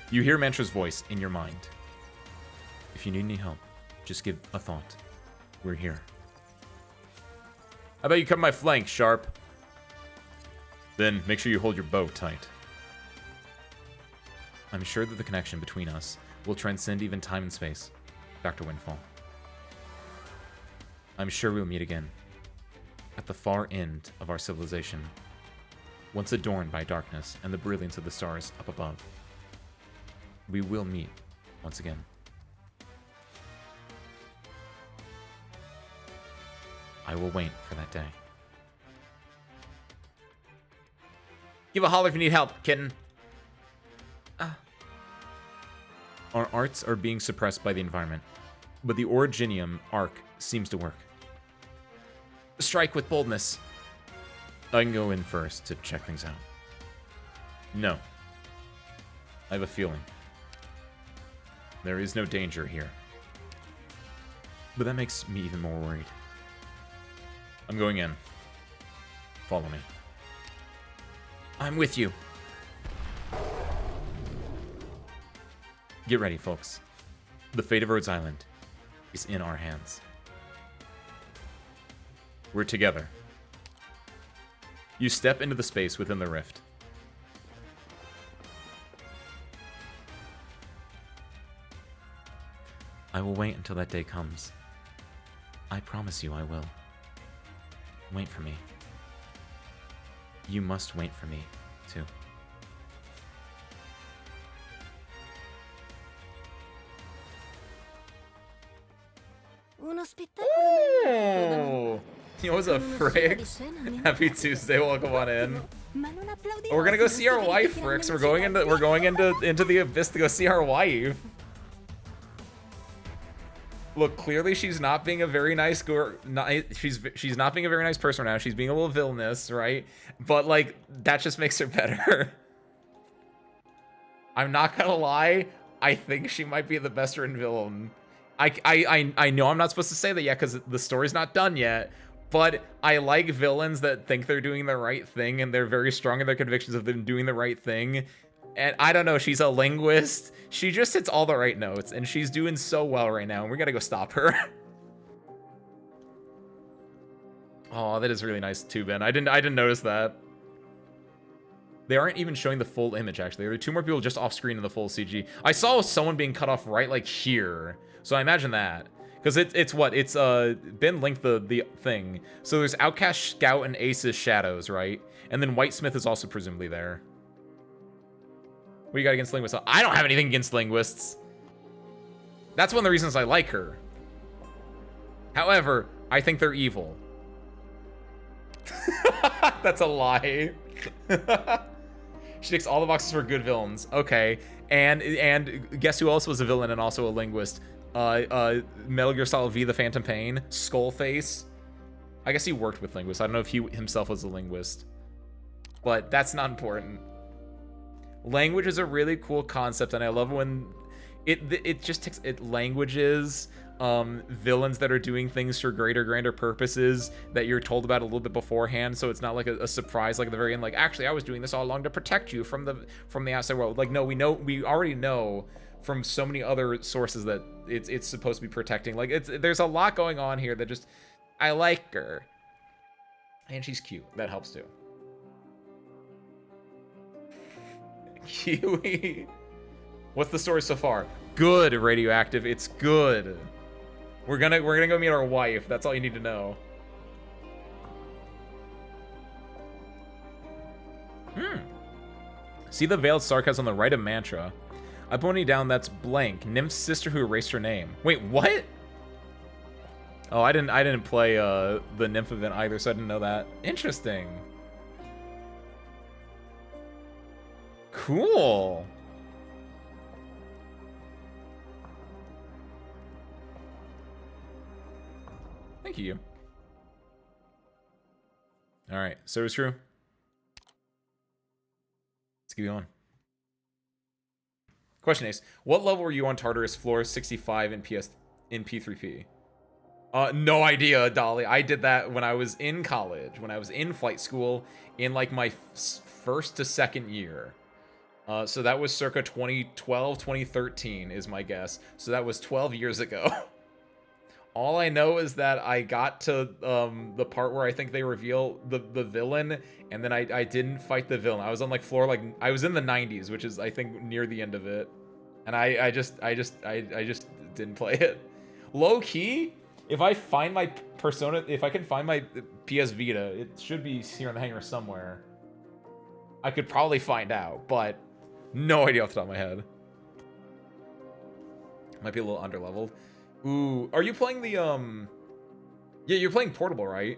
You hear Mantra's voice in your mind. If you need any help, just give a thought. We're here. How about you cover my flank, Sharp? Then make sure you hold your bow tight. I'm sure that the connection between us will transcend even time and space, Dr. Windfall. I'm sure we'll meet again, at the far end of our civilization, once adorned by darkness and the brilliance of the stars up above. We will meet once again. I will wait for that day. Give a holler if you need help, kitten. Our arts are being suppressed by the environment, but the Originium arc seems to work. Strike with boldness. I can go in first to check things out. No. I have a feeling. There is no danger here. But that makes me even more worried. I'm going in. Follow me. I'm with you. Get ready, folks. The fate of Rhodes Island is in our hands. We're together. You step into the space within the rift. I will wait until that day comes. I promise you I will. Wait for me. You must wait for me, too. Oh, what was a frick? Happy Tuesday, welcome on in. We're gonna go see our wife, Fricks. We're going into the abyss to go see our wife. Look, clearly she's not being a very nice girl. She's not being a very nice person right now. She's being a little villainous, right? But like that just makes her better. I'm not gonna lie. I think she might be the best written villain. I know I'm not supposed to say that yet because the story's not done yet. But I like villains that think they're doing the right thing and they're very strong in their convictions of them doing the right thing. And I don't know, she's a linguist. She just hits all the right notes, and she's doing so well right now, and we gotta go stop her. Oh, that is really nice too, Ben. I didn't notice that. They aren't even showing the full image, actually. There are 2 more people just off screen in the full CG. I saw someone being cut off right, like, here. So I imagine that. Because it's what? It's, Ben linked the thing. So there's Outcast, Scout, and Ace's shadows, right? And then Whitesmith is also presumably there. What do you got against linguists? I don't have anything against linguists. That's one of the reasons I like her. However, I think they're evil. That's a lie. She ticks all the boxes for good villains. Okay. And guess who else was a villain and also a linguist? Metal Gear Solid V, the Phantom Pain, Skullface. I guess he worked with linguists. I don't know if he himself was a linguist. But that's not important. Language is a really cool concept, and I love when it just takes languages, villains that are doing things for grander purposes that you're told about a little bit beforehand, so it's not like a surprise like at the very end, like, actually I was doing this all along to protect you from the outside world. Like, no, we already know from so many other sources that it's supposed to be protecting. Like, there's a lot going on here that just, I like her. And she's cute. That helps too. Kiwi. What's the story so far? Good, Radioactive. It's good. We're gonna go meet our wife. That's all you need to know. See the veiled sarcasm on the right of Mantra. I pointed down, that's blank. Nymph's sister who erased her name. Wait, what? Oh, I didn't play the Nymph event either, so I didn't know that. Interesting. Cool. Thank you. All right, so it's true. Let's keep going. Question Ace, what level were you on Tartarus floor 65 in P3P? No idea, Dolly. I did that when I was in college, when I was in flight school, in like my first to second year. So that was circa 2012, 2013 is my guess. So that was 12 years ago. All I know is that I got to the part where I think they reveal the villain, and then I didn't fight the villain. I was on like floor like I was in the 90s, which is I think near the end of it, and I just didn't play it. Low key, if I find my Persona, if I can find my PS Vita, it should be here in the hangar somewhere. I could probably find out, but no idea off the top of my head. Might be a little underleveled. Ooh, are you playing the, yeah, you're playing Portable, right?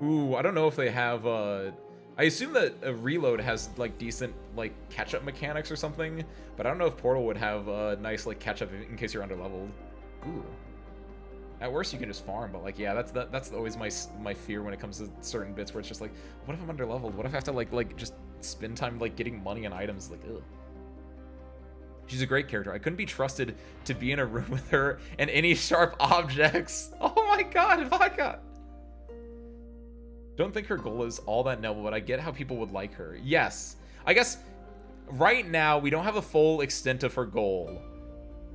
Ooh, I don't know if they have, I assume that a Reload has, like, decent, like, catch-up mechanics or something, but I don't know if Portal would have a nice, like, catch-up in case you're underleveled. Ooh. At worst, you can just farm, but, like, yeah, that's always my fear when it comes to certain bits where it's just like, what if I'm underleveled? What if I have to, like, just spend time, like, getting money and items? Like, ugh. She's a great character. I couldn't be trusted to be in a room with her and any sharp objects. Oh my god, Vodka! Don't think her goal is all that noble, but I get how people would like her. Yes. I guess right now we don't have the full extent of her goal.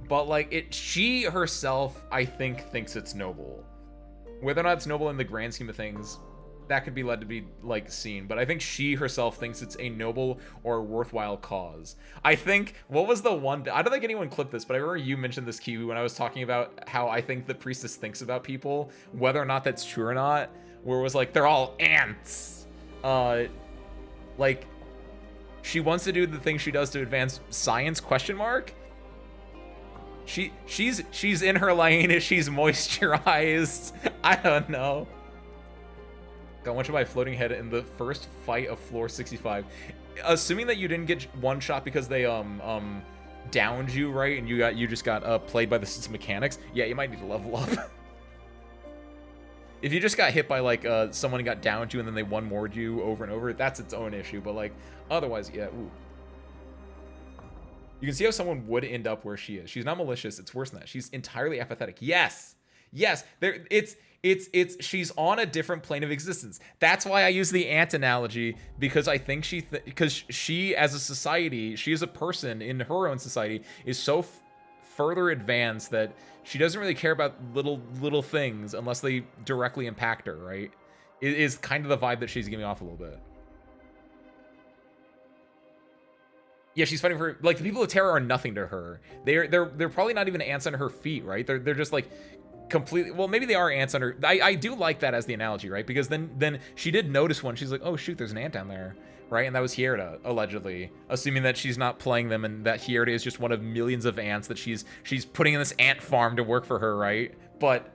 But like she herself, I think, thinks it's noble. Whether or not it's noble in the grand scheme of things, that could be led to be like seen, but I think she herself thinks it's a noble or worthwhile cause. I think, what was the one, I don't think anyone clipped this, but I remember you mentioned this, Kiwi, when I was talking about how I think the priestess thinks about people, whether or not that's true or not, where it was like, they're all ants. Like, she wants to do the thing she does to advance science, question mark? She's in her lane, she's moisturized. I don't know. Got one shot by a floating head in the first fight of floor 65. Assuming that you didn't get one shot because they downed you, right? And you just got played by the system mechanics. Yeah, you might need to level up. If you just got hit by like someone got downed you and then they one-mored you over and over, that's its own issue. But like otherwise, yeah. Ooh. You can see how someone would end up where she is. She's not malicious. It's worse than that. She's entirely apathetic. Yes. Yes. She's on a different plane of existence. That's why I use the ant analogy, because I think because she as a society, she as a person in her own society is so further advanced that she doesn't really care about little things unless they directly impact her, right? It is kind of the vibe that she's giving off a little bit. Yeah, she's fighting for, like, the people of Terra are nothing to her. They're probably not even ants under her feet, right? They're just like completely, well, maybe they are ants under. I do like that as the analogy, right? Because then she did notice one. She's like, oh shoot, there's an ant down there, right? And that was Hierda, allegedly, assuming that she's not playing them and that Hierda is just one of millions of ants that she's putting in this ant farm to work for her, right? But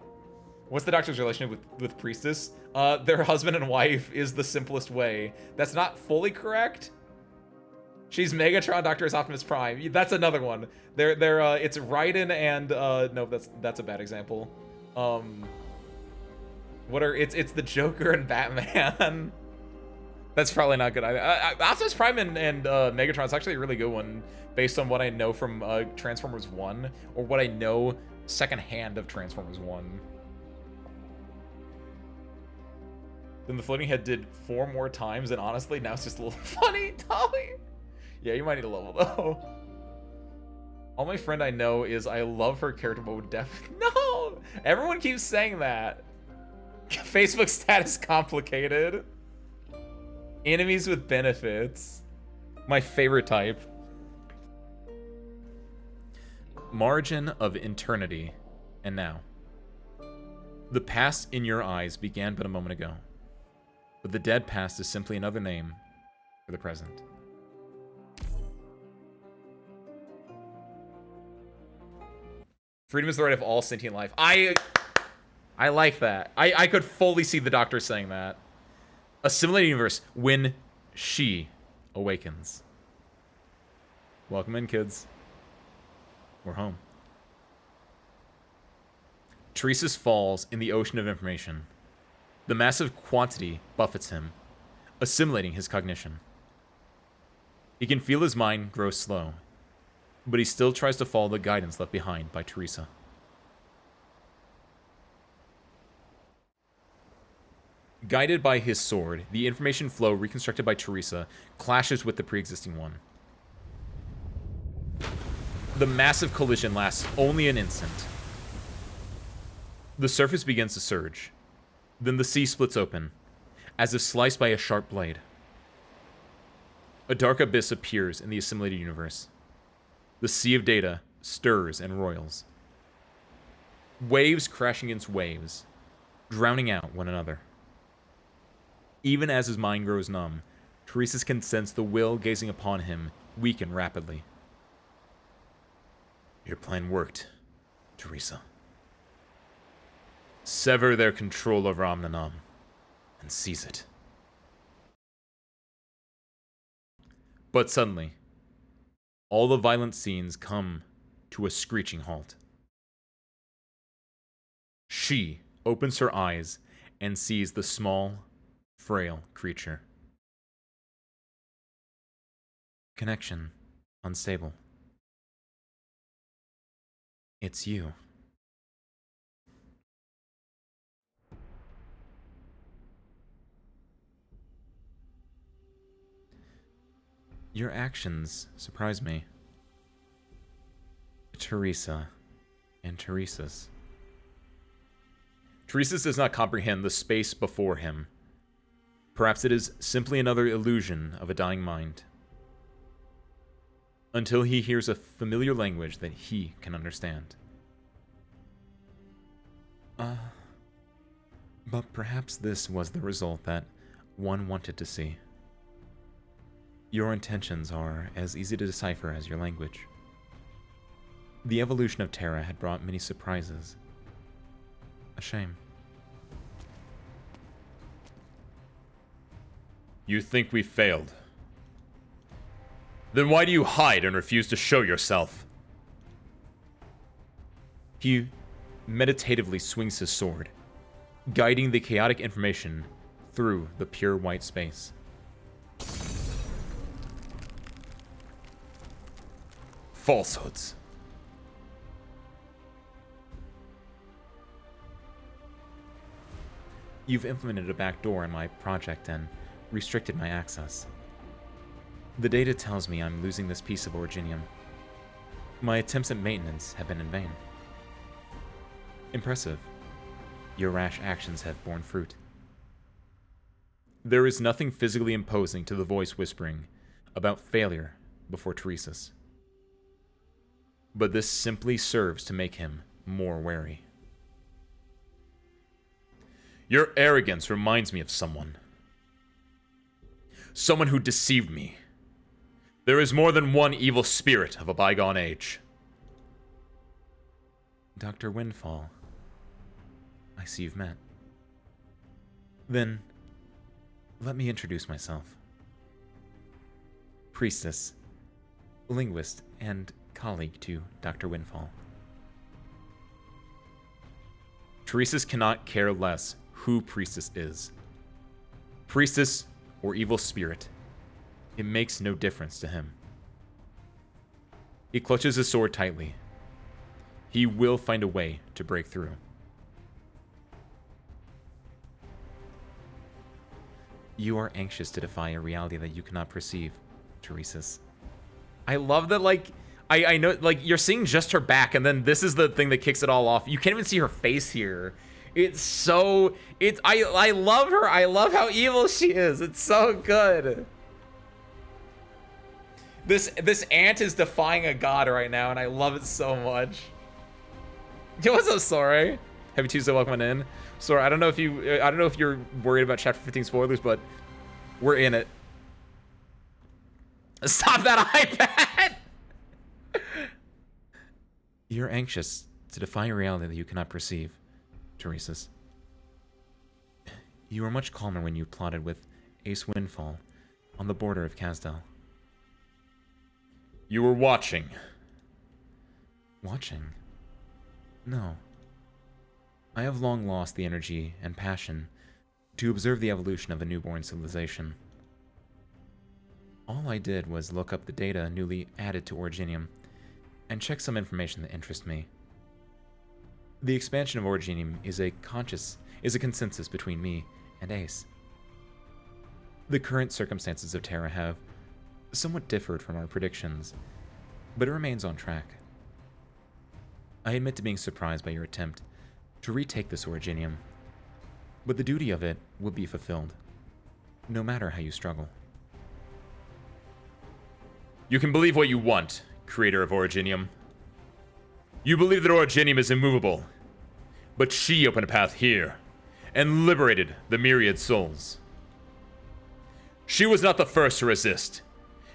what's the Doctor's relationship with Priestess? Their husband and wife is the simplest way. That's not fully correct. She's Megatron, Doctor is Optimus Prime. That's another one. It's Raiden and no, that's a bad example. It's the Joker and Batman. That's probably not good either. Optimus Prime and Megatron's actually a really good one, based on what I know from Transformers 1, or what I know secondhand of Transformers 1. Then the floating head did 4 more times, and honestly, now it's just a little funny, Dolly. Yeah, you might need a level, though. All my friend I know is I love her character, but would definitely... No! Everyone keeps saying that. Facebook status complicated. Enemies with benefits. My favorite type. Margin of eternity. And now. The past in your eyes began but a moment ago. But the dead past is simply another name for the present. Freedom is the right of all sentient life. I like that. I could fully see the Doctor saying that. Assimilated universe when she awakens. Welcome in, kids. We're home. Teresa's falls in the ocean of information. The massive quantity buffets him, assimilating his cognition. He can feel his mind grow slow, but he still tries to follow the guidance left behind by Teresa. Guided by his sword, the information flow reconstructed by Teresa clashes with the pre-existing one. The massive collision lasts only an instant. The surface begins to surge. Then the sea splits open, as if sliced by a sharp blade. A dark abyss appears in the assimilated universe. The sea of data stirs and roils. Waves crashing against waves, drowning out one another. Even as his mind grows numb, Teresa can sense the will gazing upon him weaken rapidly. Your plan worked, Teresa. Sever their control over Omninam and seize it. But suddenly, all the violent scenes come to a screeching halt. She opens her eyes and sees the small, frail creature. Connection unstable. It's you. Your actions surprise me. Teresa and Teresa's. Teresa's does not comprehend the space before him. Perhaps it is simply another illusion of a dying mind. Until he hears a familiar language that he can understand. But perhaps this was the result that one wanted to see. Your intentions are as easy to decipher as your language. The evolution of Terra had brought many surprises. A shame. You think we failed? Then why do you hide and refuse to show yourself? He meditatively swings his sword, guiding the chaotic information through the pure white space. Falsehoods. You've implemented a backdoor in my project and restricted my access. The data tells me I'm losing this piece of Originium. My attempts at maintenance have been in vain. Impressive. Your rash actions have borne fruit. There is nothing physically imposing to the voice whispering about failure before Teresa's. But this simply serves to make him more wary. Your arrogance reminds me of someone. Someone who deceived me. There is more than one evil spirit of a bygone age. Dr. Windfall. I see you've met. Then, let me introduce myself. Priestess, linguist, and colleague to Dr. Windfall. Teresa's cannot care less who Priestess is. Priestess or evil spirit, it makes no difference to him. He clutches his sword tightly. He will find a way to break through. You are anxious to defy a reality that you cannot perceive, Teresa's. I love that, like, I know, like, you're seeing just her back, and then this is the thing that kicks it all off. You can't even see her face here. It's so... I love her. I love how evil she is. It's so good. This ant is defying a god right now, and I love it so much. Yo, what's up, Sore? Happy Tuesday, welcome in. Sore, I don't know if you're worried about chapter 15 spoilers, but we're in it. Stop that iPad! You're anxious to defy a reality that you cannot perceive, Teresa's. You were much calmer when you plotted with Ace Windfall on the border of Kasdal. You were watching. Watching? No. I have long lost the energy and passion to observe the evolution of a newborn civilization. All I did was look up the data newly added to Originium and check some information that interests me. The expansion of Originium is a consensus between me and Ace. The current circumstances of Terra have somewhat differed from our predictions, but it remains on track. I admit to being surprised by your attempt to retake this Originium, but the duty of it will be fulfilled, no matter how you struggle. You can believe what you want, creator of Originium. You believe that Originium is immovable, but she opened a path here and liberated the myriad souls. She was not the first to resist,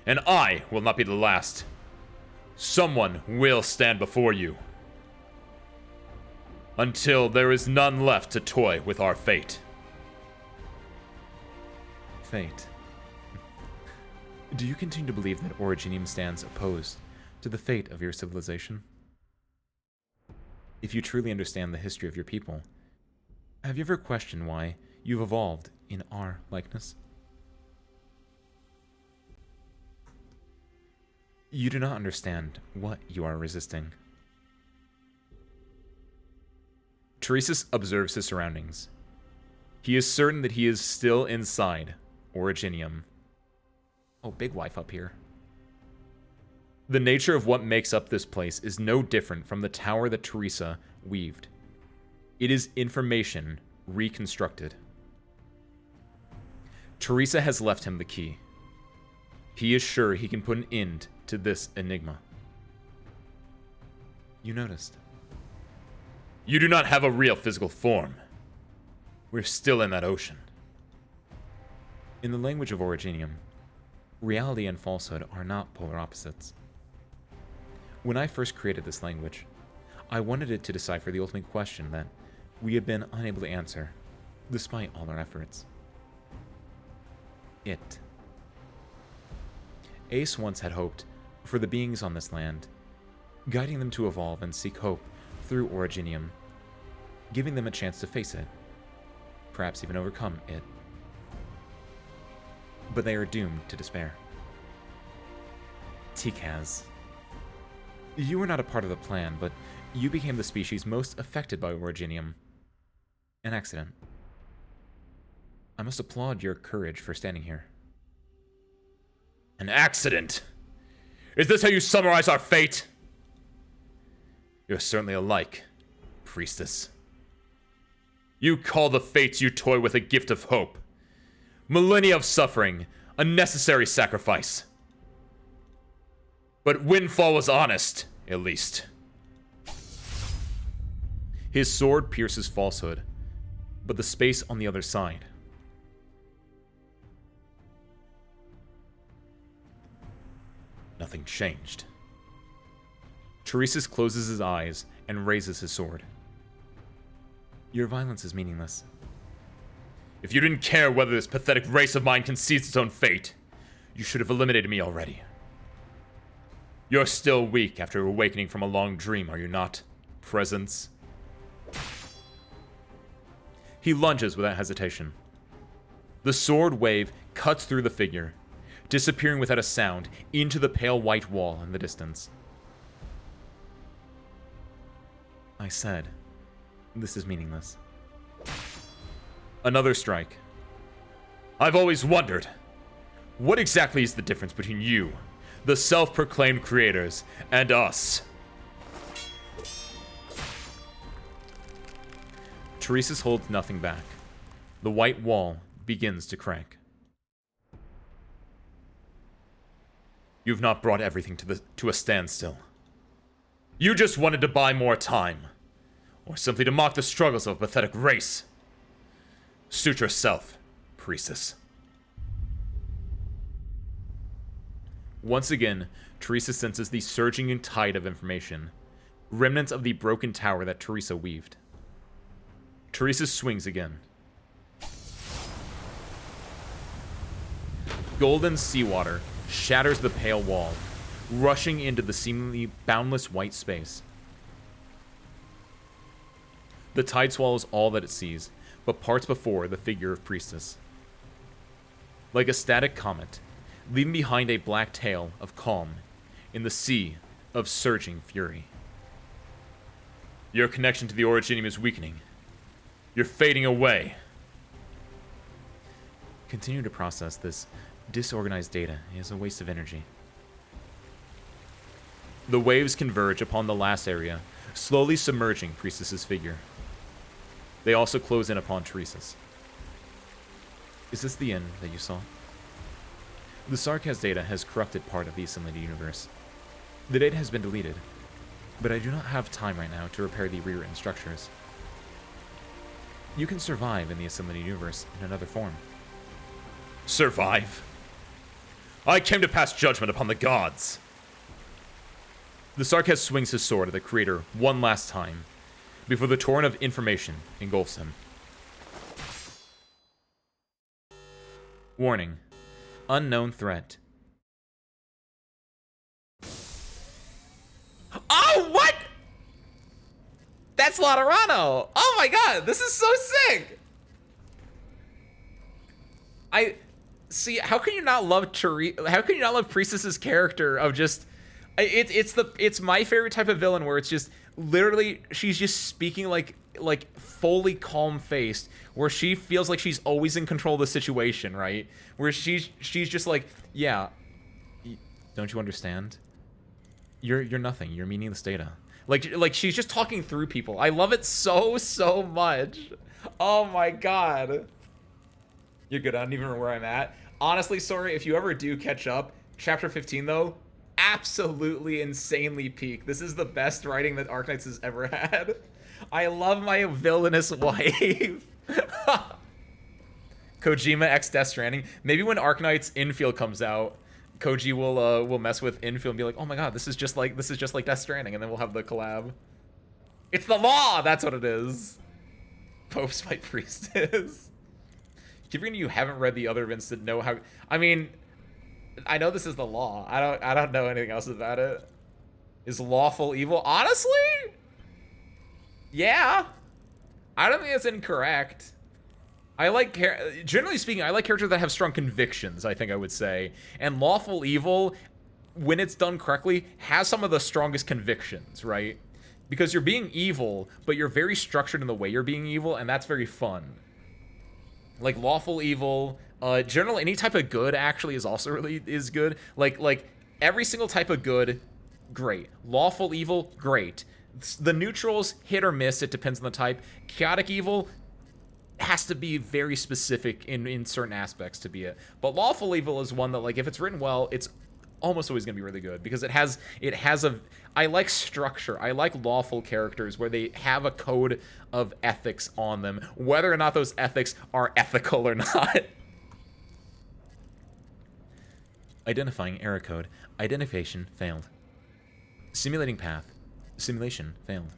and I will not be the last. Someone will stand before you. Until there is none left to toy with our fate. Fate. Do you continue to believe that Originium stands opposed to the fate of your civilization? If you truly understand the history of your people, have you ever questioned why you've evolved in our likeness? You do not understand what you are resisting. Teresus observes his surroundings. He is certain that he is still inside Originium. Oh, big wife up here. The nature of what makes up this place is no different from the tower that Teresa weaved. It is information reconstructed. Teresa has left him the key. He is sure he can put an end to this enigma. You noticed. You do not have a real physical form. We're still in that ocean. In the language of Originium, reality and falsehood are not polar opposites. When I first created this language, I wanted it to decipher the ultimate question that we have been unable to answer, despite all our efforts. It. Ace once had hoped for the beings on this land, guiding them to evolve and seek hope through Originium, giving them a chance to face it, perhaps even overcome it. But they are doomed to despair. Tikaz. You were not a part of the plan, but you became the species most affected by Originium. An accident. I must applaud your courage for standing here. An accident? Is this how you summarize our fate? You're certainly alike, priestess. You call the fates you toy with a gift of hope. Millennia of suffering, a necessary sacrifice. But Windfall was honest, at least. His sword pierces falsehood, but the space on the other side. Nothing changed. Teresus closes his eyes and raises his sword. Your violence is meaningless. If you didn't care whether this pathetic race of mine concedes its own fate, you should have eliminated me already. You're still weak after awakening from a long dream, are you not, Presence? He lunges without hesitation. The sword wave cuts through the figure, disappearing without a sound into the pale white wall in the distance. I said, this is meaningless. Another strike. I've always wondered, what exactly is the difference between you, the self-proclaimed creators, and us? Teresa's holds nothing back. The white wall begins to crack. You've not brought everything to a standstill. You just wanted to buy more time. Or simply to mock the struggles of a pathetic race. Suit yourself, priestess. Once again, Teresa senses the surging tide of information. Remnants of the broken tower that Teresa weaved. Teresa swings again. Golden seawater shatters the pale wall, rushing into the seemingly boundless white space. The tide swallows all that it sees, but parts before the figure of Priestess. Like a static comet, leaving behind a black tail of calm in the sea of surging fury. Your connection to the Originium is weakening. You're fading away. Continue to process this disorganized data is a waste of energy. The waves converge upon the last area, slowly submerging Priestess's figure. They also close in upon Teresa's. Is this the end that you saw? The Sarkaz data has corrupted part of the assimilated universe. The data has been deleted, but I do not have time right now to repair the rewritten structures. You can survive in the assimilated universe in another form. Survive? I came to pass judgment upon the gods! The Sarkaz swings his sword at the Creator one last time, before the torrent of information engulfs him. Warning. Unknown threat. Oh, what?! That's Laterano! Oh my god, this is so sick! See, how can you not love how can you not love Priestess's character of just... It's my favorite type of villain where it's just literally she's just speaking like fully calm-faced, where she feels like she's always in control of the situation, right? Where she's just like, yeah, don't you understand? You're nothing. You're meaningless data. Like she's just talking through people. I love it so much. Oh my god. You're good. I don't even know where I'm at. Honestly, sorry if you ever do catch up. Chapter 15 though, absolutely insanely peak. This is the best writing that Arknights has ever had. I love my villainous wife. Kojima x Death Stranding. Maybe when Arknights Infield comes out, Koji will mess with Infield and be like, oh my god, this is just like Death Stranding, and then we'll have the collab. It's the law. That's what it is. Pope's my priestess. Given you haven't read the other events to know how. I mean, I know this is the law. I don't know anything else about it. Is lawful evil? Honestly, yeah. I don't think that's incorrect. I like, generally speaking, I like characters that have strong convictions, I think I would say. And lawful evil, when it's done correctly, has some of the strongest convictions, right? Because you're being evil, but you're very structured in the way you're being evil, and that's very fun. Like lawful evil, generally any type of good actually is also really good. Like every single type of good, great. Lawful evil, great. The neutrals, hit or miss, it depends on the type. Chaotic evil has to be very specific in certain aspects to be it. But lawful evil is one that, like, if it's written well, it's almost always gonna be really good because it has a. I like structure. I like lawful characters where they have a code of ethics on them, whether or not those ethics are ethical or not. Identifying error code. Identification failed. Simulating path. Simulation failed.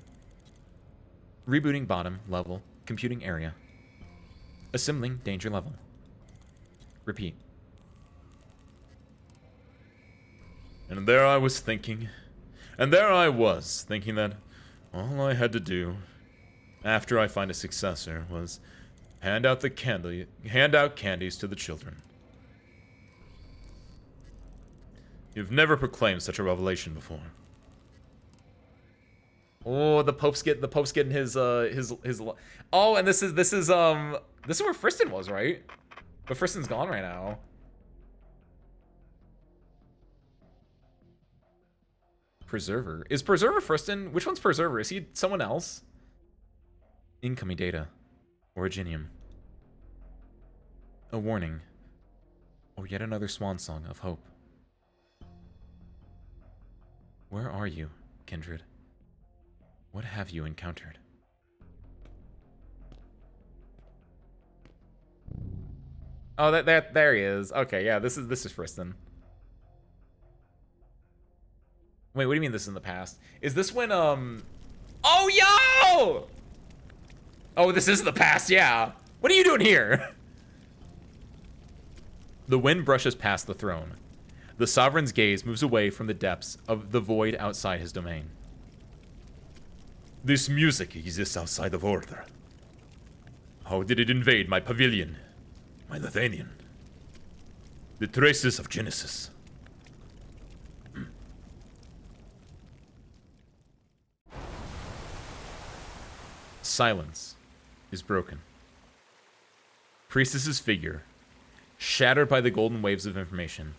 Rebooting bottom level. Computing area. Assembling danger level. Repeat. And there I was thinking. And there I was thinking that all I had to do after I find a successor was hand out candies to the children. You've never proclaimed such a revelation before. Oh, the Pope's getting his. Oh, and this is where Friston was, right? But Friston's gone right now. Preserver. Is Preserver Friston? Which one's Preserver? Is he someone else? Incoming data. Originium. A warning. Or yet another swan song of hope. Where are you, kindred? What have you encountered? Oh, there he is. Okay, yeah, this is Friston. Wait, what do you mean this is in the past? Is this when Oh yo! Oh, this is the past, yeah. What are you doing here? The wind brushes past the throne. The sovereign's gaze moves away from the depths of the void outside his domain. This music exists outside of order. How did it invade my pavilion? My Lithanian? The traces of Genesis. Silence is broken. Priestess's figure, shattered by the golden waves of information,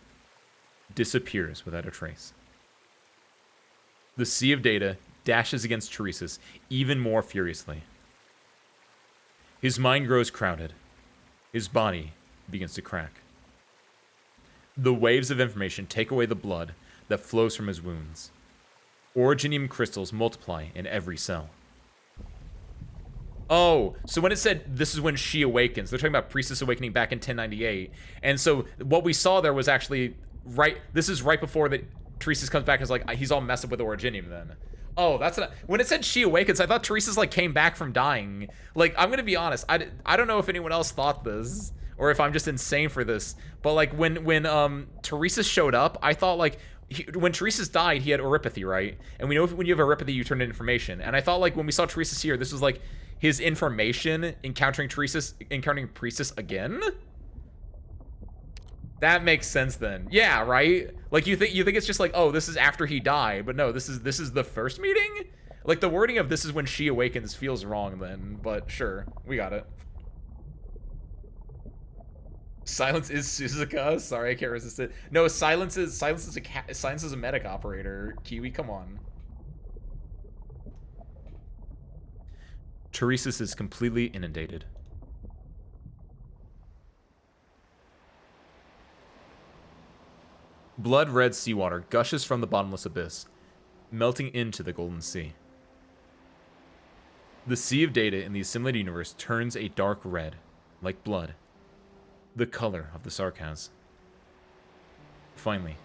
disappears without a trace. The sea of data dashes against Teresa's even more furiously. His mind grows crowded. His body begins to crack. The waves of information take away the blood that flows from his wounds. Originium crystals multiply in every cell. Oh, so when it said this is when she awakens, they're talking about Priestess awakening back in 1098. And so what we saw there was actually this is right before that Teresa's comes back and is like, he's all messed up with Originium then. Oh, that's when it said she awakens, I thought Teresa's like came back from dying. Like, I'm gonna be honest, I don't know if anyone else thought this, or if I'm just insane for this, but like when Teresa showed up, I thought like, when Teresa's died, he had Oripathy, right? And we know when you have Oripathy, you turn into information. And I thought like when we saw Teresa's here, this was like his information encountering Priestess again? That makes sense then. Yeah, right? Like you think it's just like, oh, this is after he died, but no, this is the first meeting? Like the wording of this is when she awakens feels wrong then, but sure, we got it. Silence is Suzuka. Sorry, I can't resist it. No, Silence is a medic operator. Kiwi, come on. Teresa's is completely inundated. Blood-red seawater gushes from the bottomless abyss, melting into the golden sea. The sea of data in the assimilated universe turns a dark red, like blood, the color of the Sarkaz. Finally,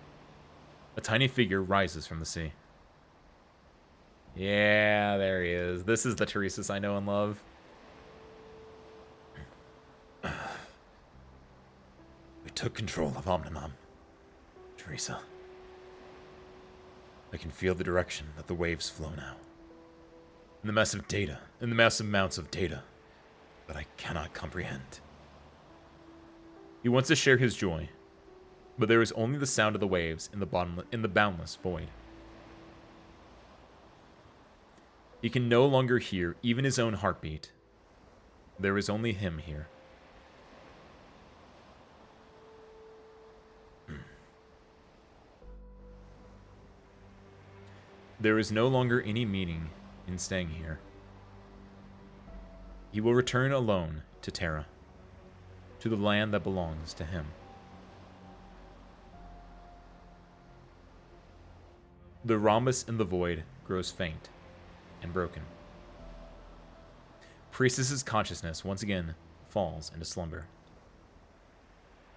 a tiny figure rises from the sea. Yeah, there he is. This is the Teresa's I know and love. We took control of Omniman. Teresa. I can feel the direction that the waves flow now. In the massive amounts of data that I cannot comprehend. He wants to share his joy, but there is only the sound of the waves in the boundless void. He can no longer hear even his own heartbeat. There is only him here. There is no longer any meaning in staying here. He will return alone to Terra, to the land that belongs to him. The rhombus in the void grows faint and broken. Priestess's consciousness once again falls into slumber.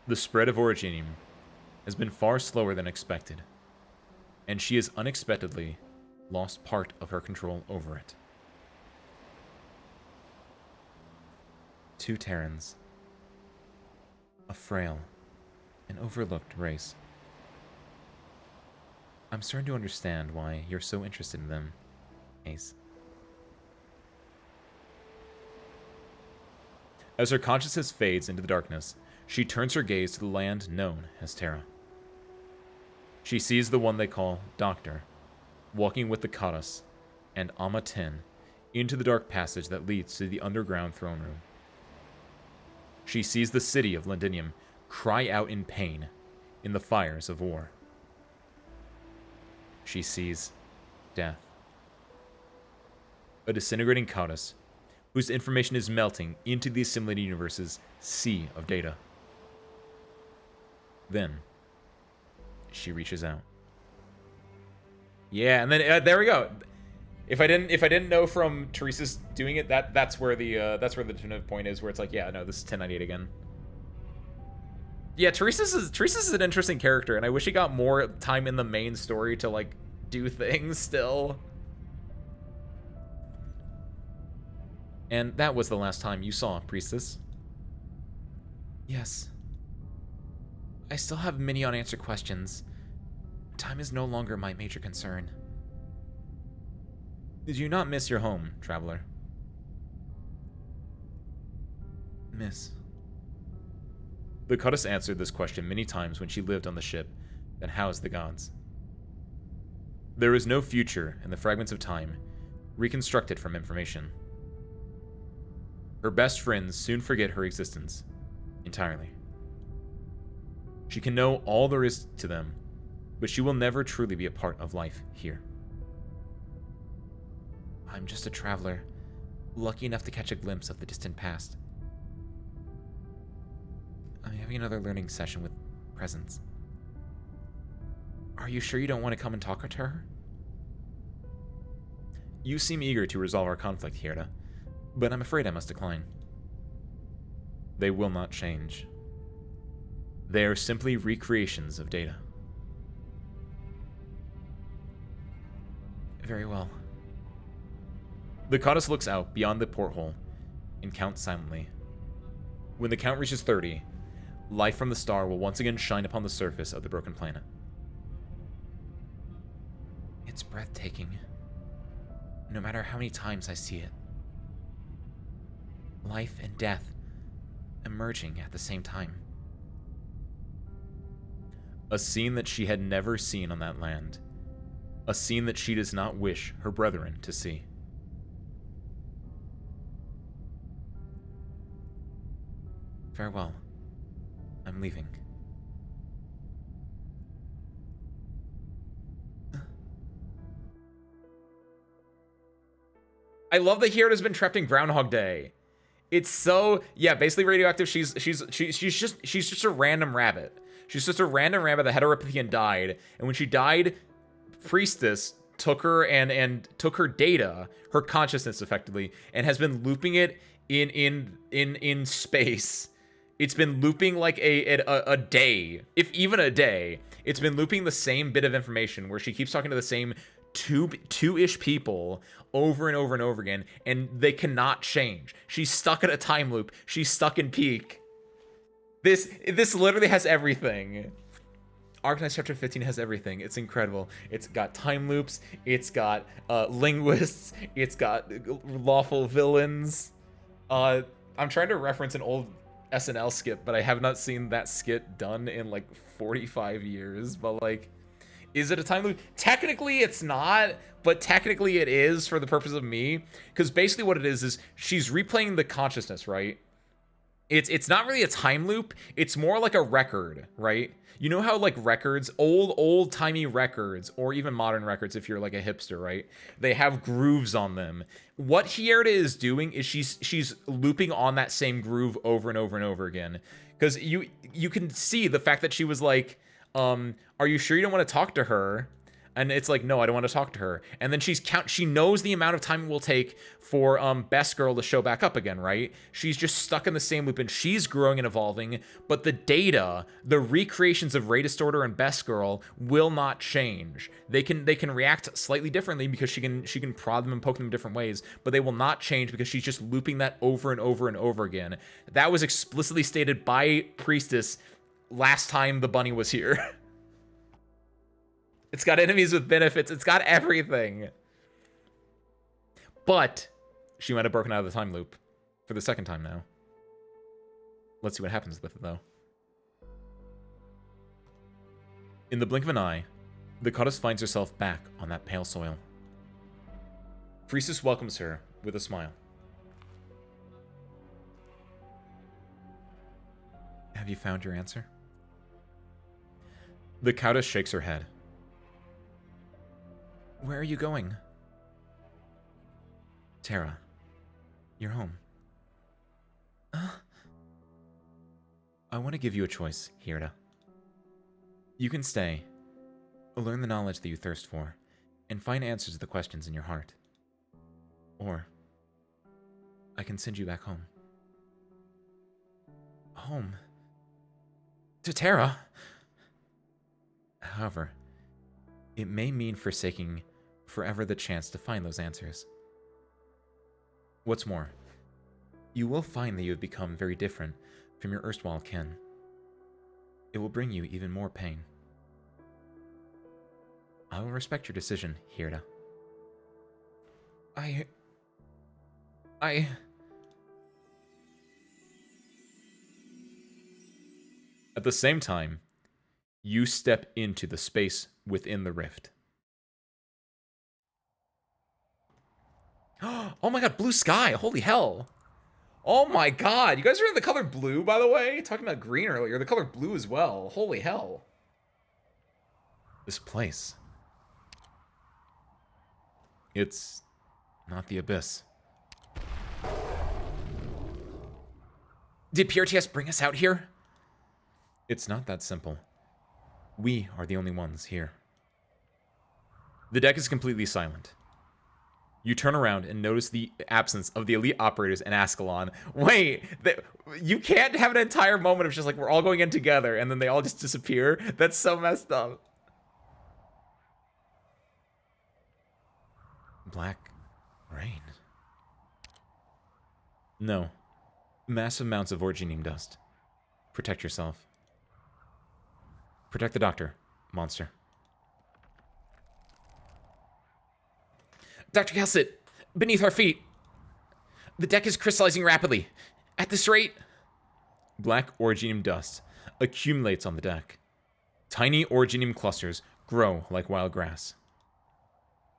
The spread of Originium has been far slower than expected, and she has unexpectedly lost part of her control over it. Two Terrans. A frail and overlooked race. I'm starting to understand why you're so interested in them, Ace. As her consciousness fades into the darkness, she turns her gaze to the land known as Terra. She sees the one they call Doctor, walking with the Kadas and Amma 10 into the dark passage that leads to the underground throne room. She sees the city of Londinium cry out in pain in the fires of war. She sees death. A disintegrating Kadas whose information is melting into the assimilated universe's sea of data. Then, she reaches out. Yeah, and then there we go. If I didn't know from Teresa's doing it, that's where the definitive point is, where it's like, yeah, no, this is 1098 again. Yeah, Teresa's an interesting character, and I wish he got more time in the main story to like do things still. And that was the last time you saw Priestess. Yes. I still have many unanswered questions. Time is no longer my major concern. Did you not miss your home, traveler? Miss. The goddess answered this question many times when she lived on the ship that housed the gods. There is no future in the fragments of time, reconstructed from information. Her best friends soon forget her existence entirely. She can know all there is to them, but she will never truly be a part of life here. I'm just a traveler, lucky enough to catch a glimpse of the distant past. I'm having another learning session with Presence. Are you sure you don't want to come and talk to her? You seem eager to resolve our conflict, Hierda, but I'm afraid I must decline. They will not change. They are simply recreations of data. Very well. The goddess looks out beyond the porthole and counts silently. When the count reaches 30, light from the star will once again shine upon the surface of the broken planet. It's breathtaking, no matter how many times I see it. Life and death emerging at the same time. A scene that she had never seen on that land. A scene that she does not wish her brethren to see. Farewell. I'm leaving. I love that Hierda's been trapped in Groundhog Day. It's so, yeah, basically radioactive. She's just a random rabbit. She's just a random rabbit that had a reptilian and died. And when she died, Priestess took her and took her data, her consciousness effectively, and has been looping it in space. It's been looping like a day, if even a day. It's been looping the same bit of information where she keeps talking to the same two-ish people over and over and over again, and they cannot change. She's stuck in a time loop. She's stuck in peak. This literally has everything. Arknights Chapter 15 has everything. It's incredible. It's got time loops. It's got linguists. It's got lawful villains. I'm trying to reference an old SNL skit, but I have not seen that skit done in like 45 years. But like, is it a time loop? Technically, it's not, but technically it is for the purpose of me. Because basically what it is she's replaying the consciousness, right? It's not really a time loop. It's more like a record, right? You know how like records, old-timey records, or even modern records if you're like a hipster, right? They have grooves on them. What Hierda is doing is she's looping on that same groove over and over and over again. Because you can see the fact that she was like, are you sure you don't want to talk to her? And it's like, no, I don't want to talk to her. And then she knows the amount of time it will take for Best Girl to show back up again, right? She's just stuck in the same loop, and she's growing and evolving, but the data, the recreations of Ray Distorter and Best Girl will not change. They can react slightly differently because she can prod them and poke them in different ways, but they will not change because she's just looping that over and over and over again. That was explicitly stated by Priestess last time the bunny was here. It's got enemies with benefits. It's got everything. But she might have broken out of the time loop for the second time now. Let's see what happens with it, though. In the blink of an eye, the goddess finds herself back on that pale soil. Priestess welcomes her with a smile. Have you found your answer? The goddess shakes her head. Where are you going? Terra, You're home. I want to give you a choice, Hirda. You can stay, learn the knowledge that you thirst for, and find answers to the questions in your heart. Or, I can send you back home. Home? To Terra? However, it may mean forsaking forever the chance to find those answers. What's more, you will find that you have become very different from your erstwhile kin. It will bring you even more pain. I will respect your decision, Hirda. I... At the same time, you step into the space within the rift. Oh my god, blue sky! Holy hell! Oh my god, you guys are in the color blue, by the way? Talking about green earlier, the color blue as well. Holy hell. This place. It's not the Abyss. Did PRTS bring us out here? It's not that simple. We are the only ones here. The deck is completely silent. You turn around and notice the absence of the elite operators and Ascalon. Wait, you can't have an entire moment of just like, we're all going in together, and then they all just disappear? That's so messed up. Black rain. No. Massive amounts of orgenium dust. Protect yourself. Protect the doctor, monster. Dr. Kelsit, beneath our feet. The deck is crystallizing rapidly. At this rate... Black orgenium dust accumulates on the deck. Tiny orgenium clusters grow like wild grass.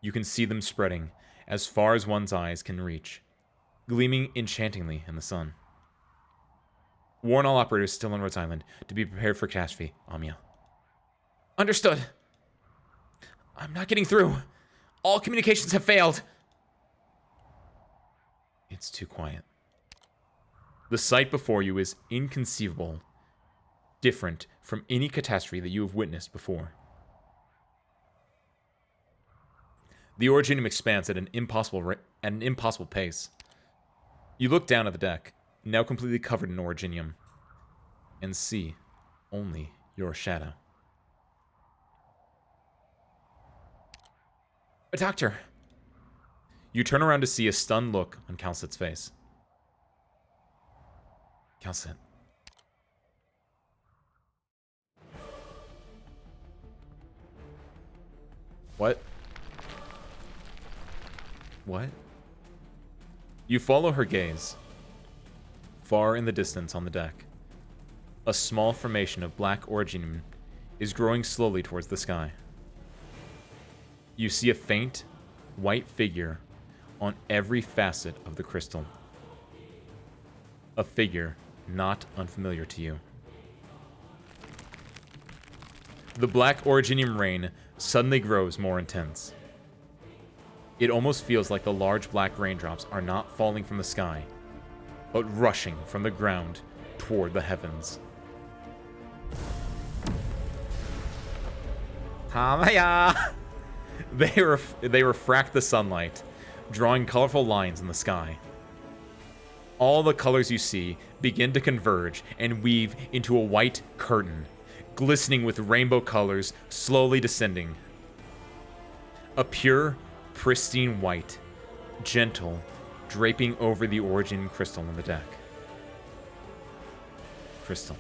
You can see them spreading as far as one's eyes can reach, gleaming enchantingly in the sun. Warn all operators still on Rhodes Island to be prepared for catastrophe, Amiya. Understood. I'm not getting through. All communications have failed. It's too quiet. The sight before you is inconceivable, different from any catastrophe that you have witnessed before. The originium expands at an impossible pace. You look down at the deck, now completely covered in originium, and see only your shadow. Doctor. You turn around to see a stunned look on Calcit's face. Calcit. What? What? You follow her gaze. Far in the distance on the deck, a small formation of black originium is growing slowly towards the sky. You see a faint, white figure on every facet of the crystal. A figure not unfamiliar to you. The black originium rain suddenly grows more intense. It almost feels like the large black raindrops are not falling from the sky, but rushing from the ground toward the heavens. Tamaya! They refract the sunlight, drawing colorful lines in the sky. All the colors you see begin to converge and weave into a white curtain, glistening with rainbow colors slowly descending. A pure, pristine white, gentle, draping over the origin crystal on the deck. Crystal.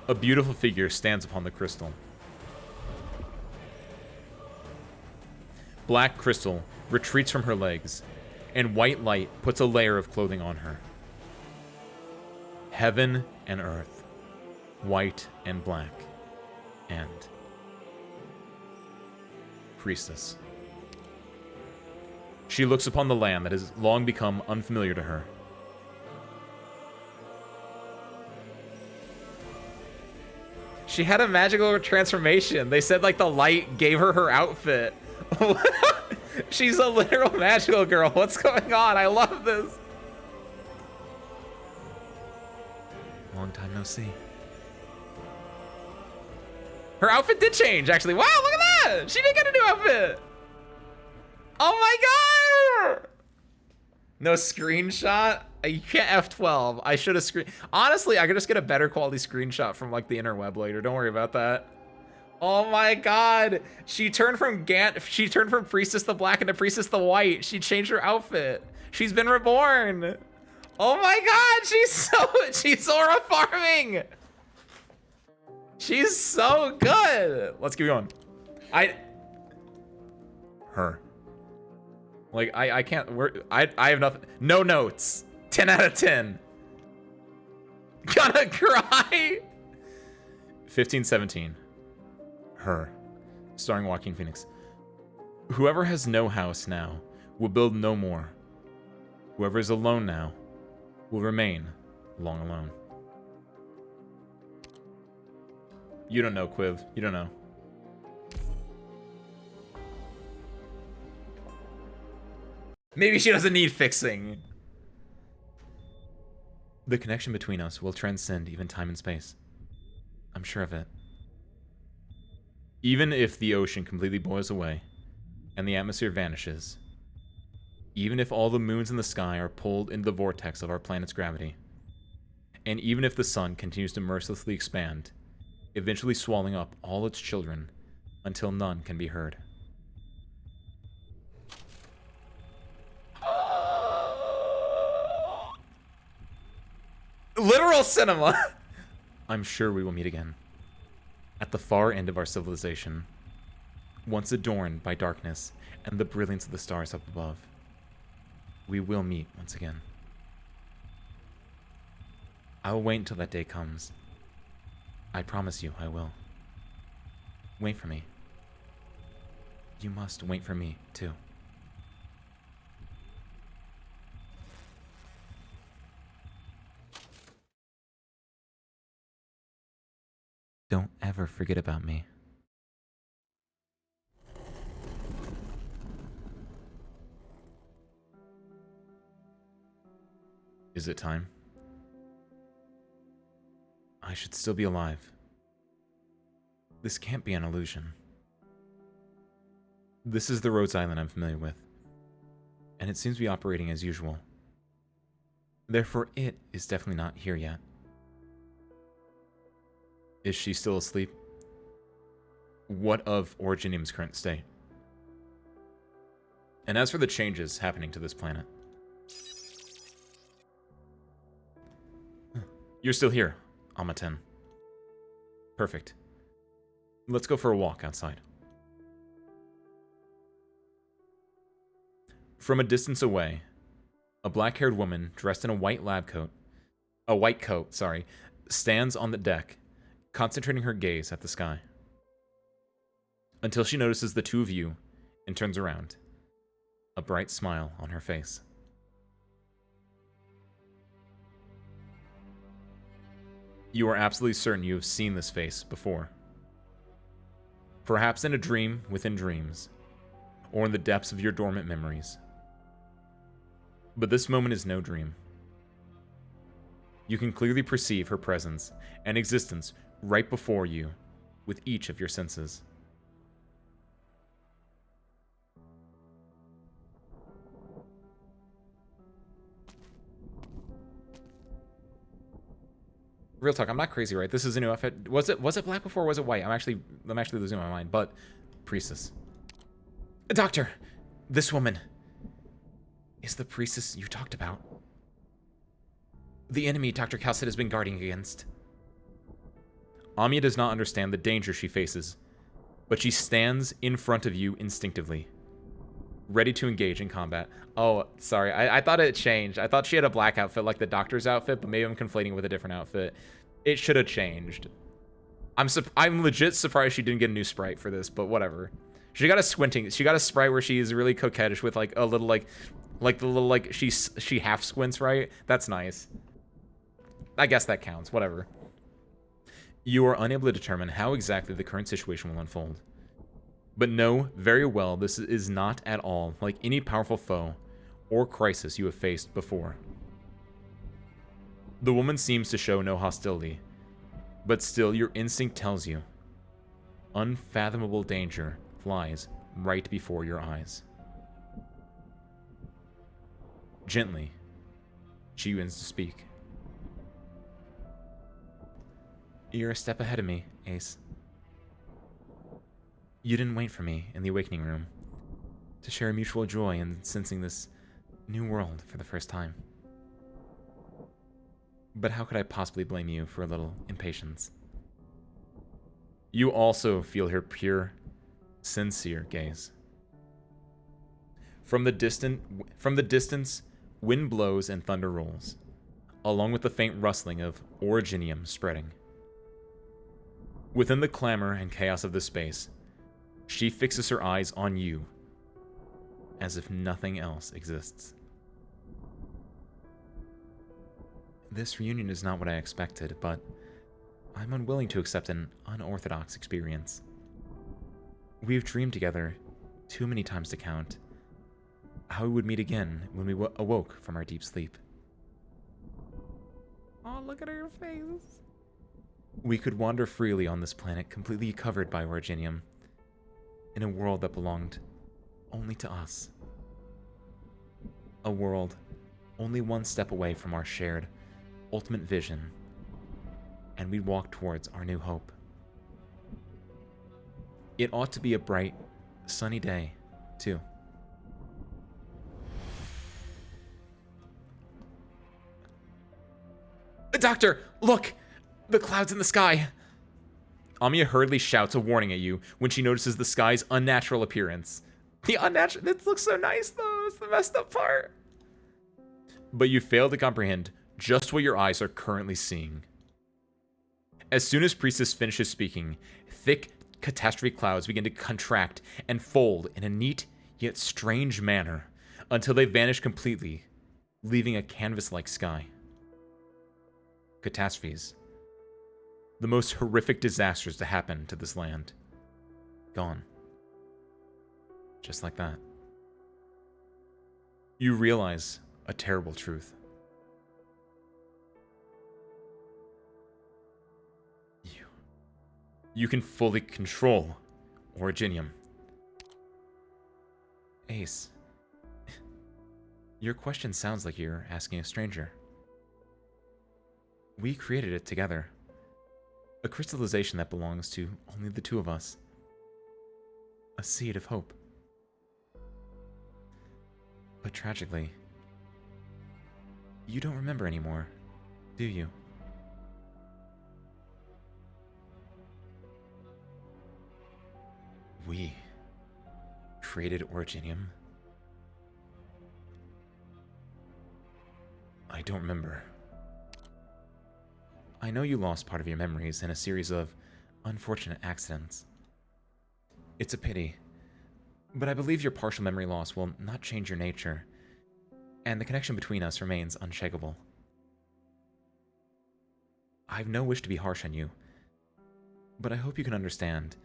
A beautiful figure stands upon the crystal. Black crystal retreats from her legs, and white light puts a layer of clothing on her. Heaven and earth, white and black, and priestess. She looks upon the land that has long become unfamiliar to her. She had a magical transformation. They said, like, the light gave her her outfit. She's a literal magical girl. What's going on? I love this. Long time no see. Her outfit did change, actually. Wow, look at that! She did get a new outfit! Oh my god! No screenshot? You can't F12. I should have Honestly, I could just get a better quality screenshot from like the interweb later. Don't worry about that. Oh my god! She turned from Priestess the Black into Priestess the White. She changed her outfit. She's been reborn. Oh my god, she's aura farming! She's so good! Let's keep going. Her. Like, I can't, I have nothing, no notes. 10 out of 10. Gonna cry! 1517. Her. Starring Joaquin Phoenix. Whoever has no house now will build no more. Whoever is alone now will remain long alone. You don't know, Quiv. You don't know. Maybe she doesn't need fixing. The connection between us will transcend even time and space. I'm sure of it. Even if the ocean completely boils away and the atmosphere vanishes, even if all the moons in the sky are pulled into the vortex of our planet's gravity, and even if the sun continues to mercilessly expand, eventually swallowing up all its children until none can be heard. Literal cinema! I'm sure we will meet again. At the far end of our civilization, once adorned by darkness and the brilliance of the stars up above, we will meet once again. I will wait until that day comes. I promise you I will. Wait for me. You must wait for me, too. Don't ever forget about me. Is it time? I should still be alive. This can't be an illusion. This is the Rhodes Island I'm familiar with, and it seems to be operating as usual. Therefore, it is definitely not here yet. Is she still asleep? What of Originium's current state? And as for the changes happening to this planet, you're still here, Amaten. Perfect. Let's go for a walk outside. From a distance away, a black-haired woman dressed in a white coat, stands on the deck, concentrating her gaze at the sky. Until she notices the two of you and turns around, a bright smile on her face. You are absolutely certain you have seen this face before. Perhaps in a dream within dreams, or in the depths of your dormant memories. But this moment is no dream. You can clearly perceive her presence and existence right before you with each of your senses. Real talk, I'm not crazy, right? This is a new outfit. Was it black before or was it white? I'm actually losing my mind, but priestess. Doctor, this woman is the priestess you talked about. The enemy Dr. Calcid has been guarding against. Amiya does not understand the danger she faces, but she stands in front of you instinctively, ready to engage in combat. Oh, sorry. I thought it changed. I thought she had a black outfit like the doctor's outfit, but maybe I'm conflating with a different outfit. It should have changed. I'm legit surprised she didn't get a new sprite for this, but whatever. She got a sprite where she is really coquettish with like a little like she half squints, right? That's nice. I guess that counts. Whatever. You are unable to determine how exactly the current situation will unfold. But know very well this is not at all like any powerful foe or crisis you have faced before. The woman seems to show no hostility, but still your instinct tells you unfathomable danger lies right before your eyes. Gently, she begins to speak. You're a step ahead of me, Ace. You didn't wait for me in the awakening room to share mutual joy in sensing this new world for the first time. But how could I possibly blame you for a little impatience? You also feel her pure, sincere gaze. From the distance, wind blows and thunder rolls, along with the faint rustling of originium spreading. Within the clamor and chaos of the space, she fixes her eyes on you, as if nothing else exists. This reunion is not what I expected, but I'm unwilling to accept an unorthodox experience. We've dreamed together too many times to count how we would meet again when we awoke from our deep sleep. Oh, look at her face. We could wander freely on this planet completely covered by originium, in a world that belonged only to us. A world only one step away from our shared ultimate vision, and we'd walk towards our new hope. It ought to be a bright, sunny day, too. Doctor, look! The clouds in the sky! Amiya hurriedly shouts a warning at you when she notices the sky's unnatural appearance. This looks so nice, though. It's the messed up part. But you fail to comprehend just what your eyes are currently seeing. As soon as Priestess finishes speaking, thick catastrophe clouds begin to contract and fold in a neat yet strange manner until they vanish completely, leaving a canvas-like sky. Catastrophes. The most horrific disasters to happen to this land. Gone. Just like that. You realize a terrible truth. You can fully control Originium. Ace, your question sounds like you're asking a stranger. We created it together. A crystallization that belongs to only the two of us. A seed of hope. But tragically, you don't remember anymore, do you? We created Originium? I don't remember. I know you lost part of your memories in a series of unfortunate accidents. It's a pity, but I believe your partial memory loss will not change your nature, and the connection between us remains unshakable. I have no wish to be harsh on you, but I hope you can understand.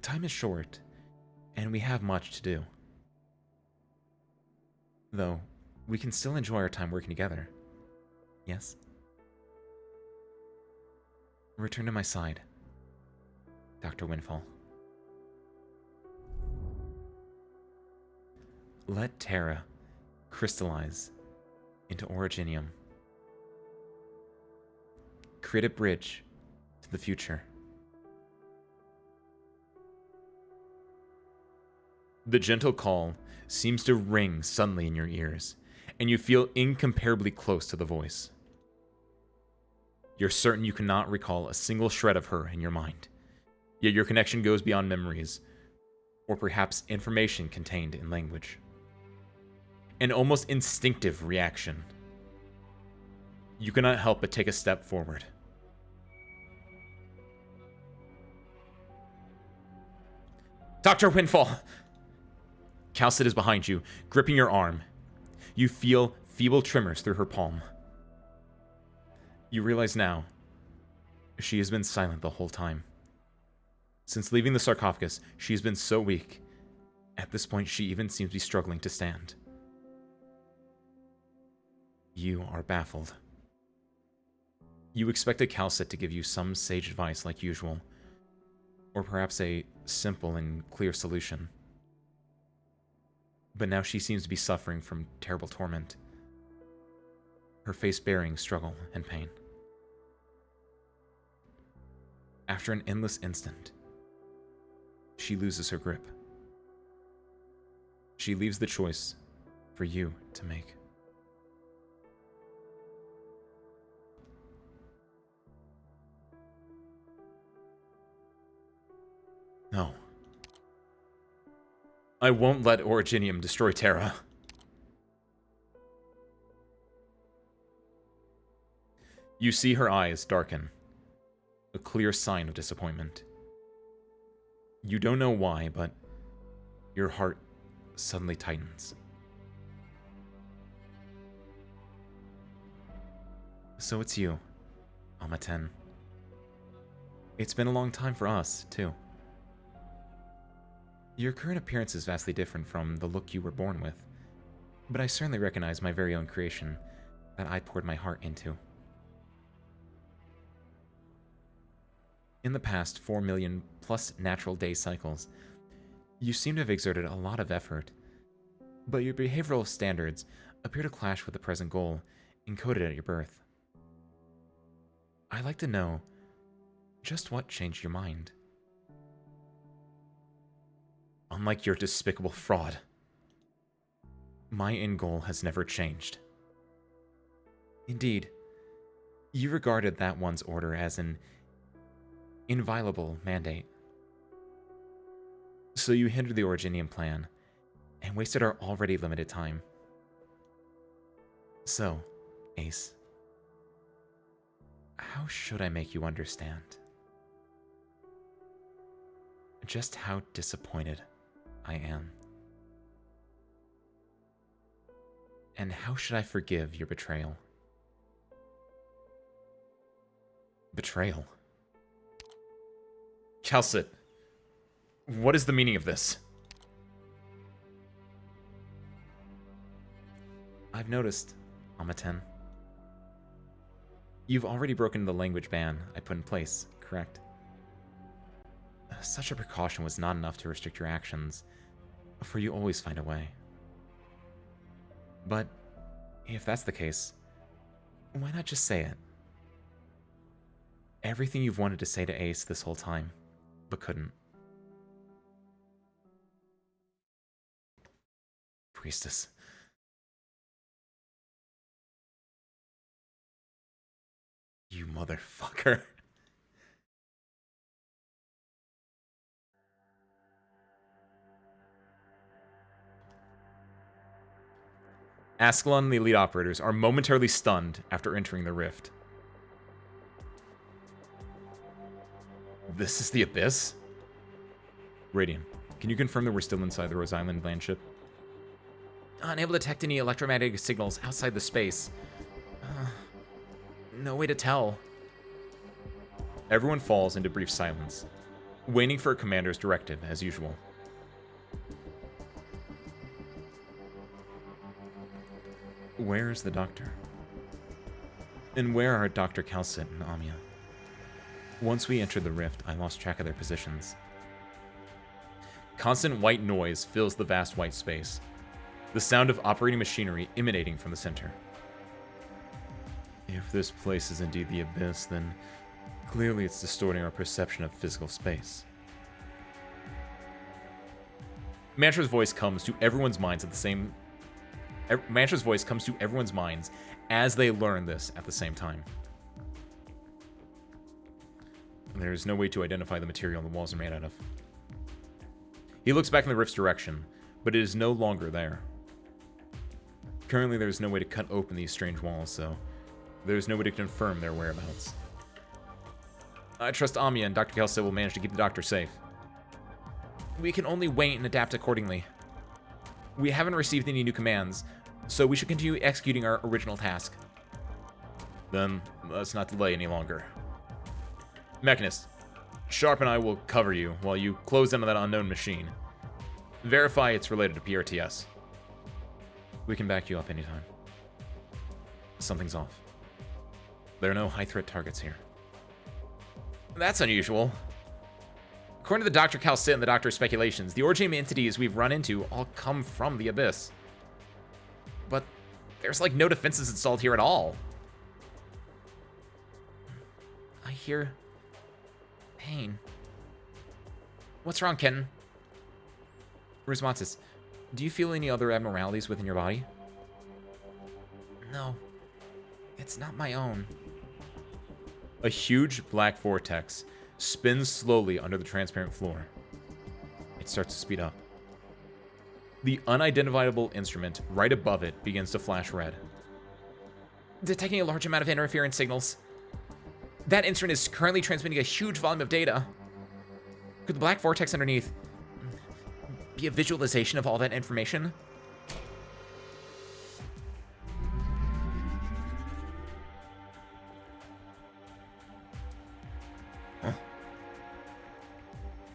Time is short, and we have much to do. Though, we can still enjoy our time working together. Yes? Return to my side, Dr. Windfall. Let Terra crystallize into Originium. Create a bridge to the future. The gentle call seems to ring suddenly in your ears, and you feel incomparably close to the voice. You're certain you cannot recall a single shred of her in your mind, yet your connection goes beyond memories, or perhaps information contained in language. An almost instinctive reaction. You cannot help but take a step forward. Dr. Windfall! Calcid is behind you, gripping your arm. You feel feeble tremors through her palm. You realize now, she has been silent the whole time. Since leaving the sarcophagus, she's been so weak. At this point, she even seems to be struggling to stand. You are baffled. You expected Calcit to give you some sage advice like usual, or perhaps a simple and clear solution. But now she seems to be suffering from terrible torment, her face bearing struggle and pain. After an endless instant, she loses her grip. She leaves the choice for you to make. No. I won't let Originium destroy Terra. You see her eyes darken, a clear sign of disappointment. You don't know why, but your heart suddenly tightens. So it's you, Amaten. It's been a long time for us, too. Your current appearance is vastly different from the look you were born with, but I certainly recognize my very own creation that I poured my heart into. In the past 4 million plus natural day cycles, you seem to have exerted a lot of effort, but your behavioral standards appear to clash with the present goal encoded at your birth. I'd like to know just what changed your mind. Unlike your despicable fraud, my end goal has never changed. Indeed, you regarded that one's order as an inviolable mandate. So you hindered the Originium plan and wasted our already limited time. So, Ace, how should I make you understand just how disappointed I am? And how should I forgive your betrayal? Betrayal? Calcit, what is the meaning of this? I've noticed, Amaten. You've already broken the language ban I put in place, correct? Such a precaution was not enough to restrict your actions, for you always find a way. But if that's the case, why not just say it? Everything you've wanted to say to Ace this whole time, but couldn't. Priestess. You motherfucker. Ascalon and the elite operators are momentarily stunned after entering the rift. This is the Abyss? Radiant, can you confirm that we're still inside the Rose Island land ship? Unable to detect any electromagnetic signals outside the space. No way to tell. Everyone falls into brief silence, waiting for a commander's directive, as usual. Where is the doctor? And where are Dr. Calcit and Amia? Once we entered the rift, I lost track of their positions. Constant white noise fills the vast white space, the sound of operating machinery emanating from the center. If this place is indeed the Abyss, then clearly it's distorting our perception of physical space. Mantra's voice comes to everyone's minds at the same... Mantra's voice comes to everyone's minds as they learn this at the same time. There is no way to identify the material the walls are made out of. He looks back in the rift's direction, but it is no longer there. Currently, there is no way to cut open these strange walls, so there is no way to confirm their whereabouts. I trust Amia and Dr. Calcit will manage to keep the doctor safe. We can only wait and adapt accordingly. We haven't received any new commands, so we should continue executing our original task. Then, let's not delay any longer. Mechanist, Sharp and I will cover you while you close in on that unknown machine. Verify it's related to PRTS. We can back you up anytime. Something's off. There are no high-threat targets here. That's unusual. According to the Dr. Calcit and the Doctor's speculations, the Originium entities we've run into all come from the Abyss. But there's like no defenses installed here at all. I hear pain. What's wrong, Kenton? Responses. Do you feel any other abnormalities within your body? No. It's not my own. A huge black vortex spins slowly under the transparent floor. It starts to speed up. The unidentifiable instrument right above it begins to flash red. Detecting a large amount of interference signals. That instrument is currently transmitting a huge volume of data. Could the black vortex underneath be a visualization of all that information?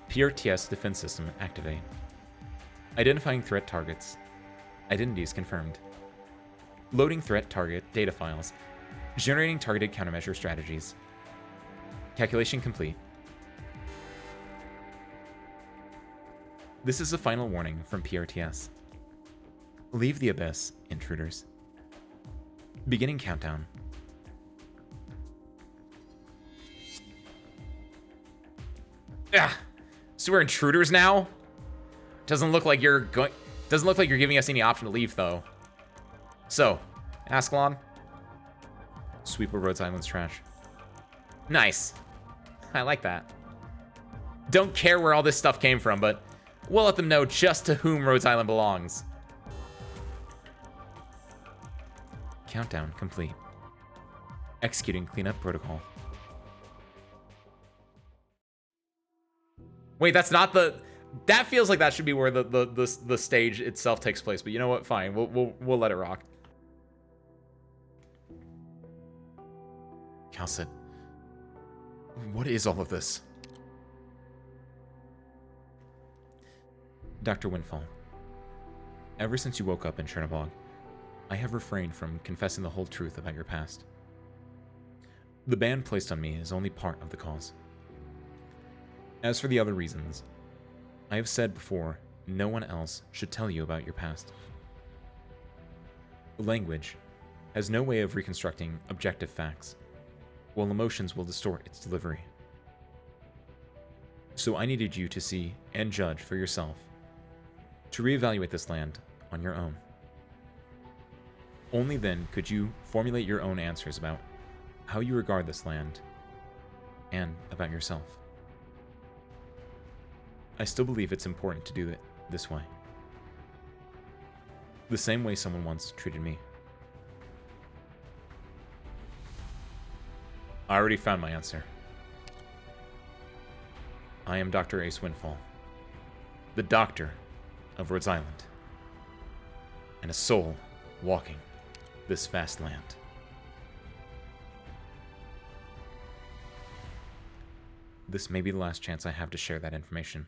PRTS defense system activate. Identifying threat targets. Identities confirmed. Loading threat target data files. Generating targeted countermeasure strategies. Calculation complete. This is a final warning from PRTS. Leave the Abyss, intruders. Beginning countdown. Ah, so we're intruders now? Doesn't look like you're giving us any option to leave, though. So, Ascalon? Sweep of Rhodes Island's trash. Nice. I like that. Don't care where all this stuff came from, but we'll let them know just to whom Rhodes Island belongs. Countdown complete. Executing cleanup protocol. Wait, that's not the... That feels like that should be where the stage itself takes place, but you know what? Fine, we'll let it rock. Calcit, what is all of this? Dr. Windfall, ever since you woke up in Chernobog, I have refrained from confessing the whole truth about your past. The ban placed on me is only part of the cause. As for the other reasons, I have said before, no one else should tell you about your past. Language has no way of reconstructing objective facts, while emotions will distort its delivery. So I needed you to see and judge for yourself, to reevaluate this land on your own. Only then could you formulate your own answers about how you regard this land and about yourself. I still believe it's important to do it this way. The same way someone once treated me. I already found my answer. I am Dr. Ace Windfall, the doctor of Rhodes Island, and a soul walking this vast land. This may be the last chance I have to share that information,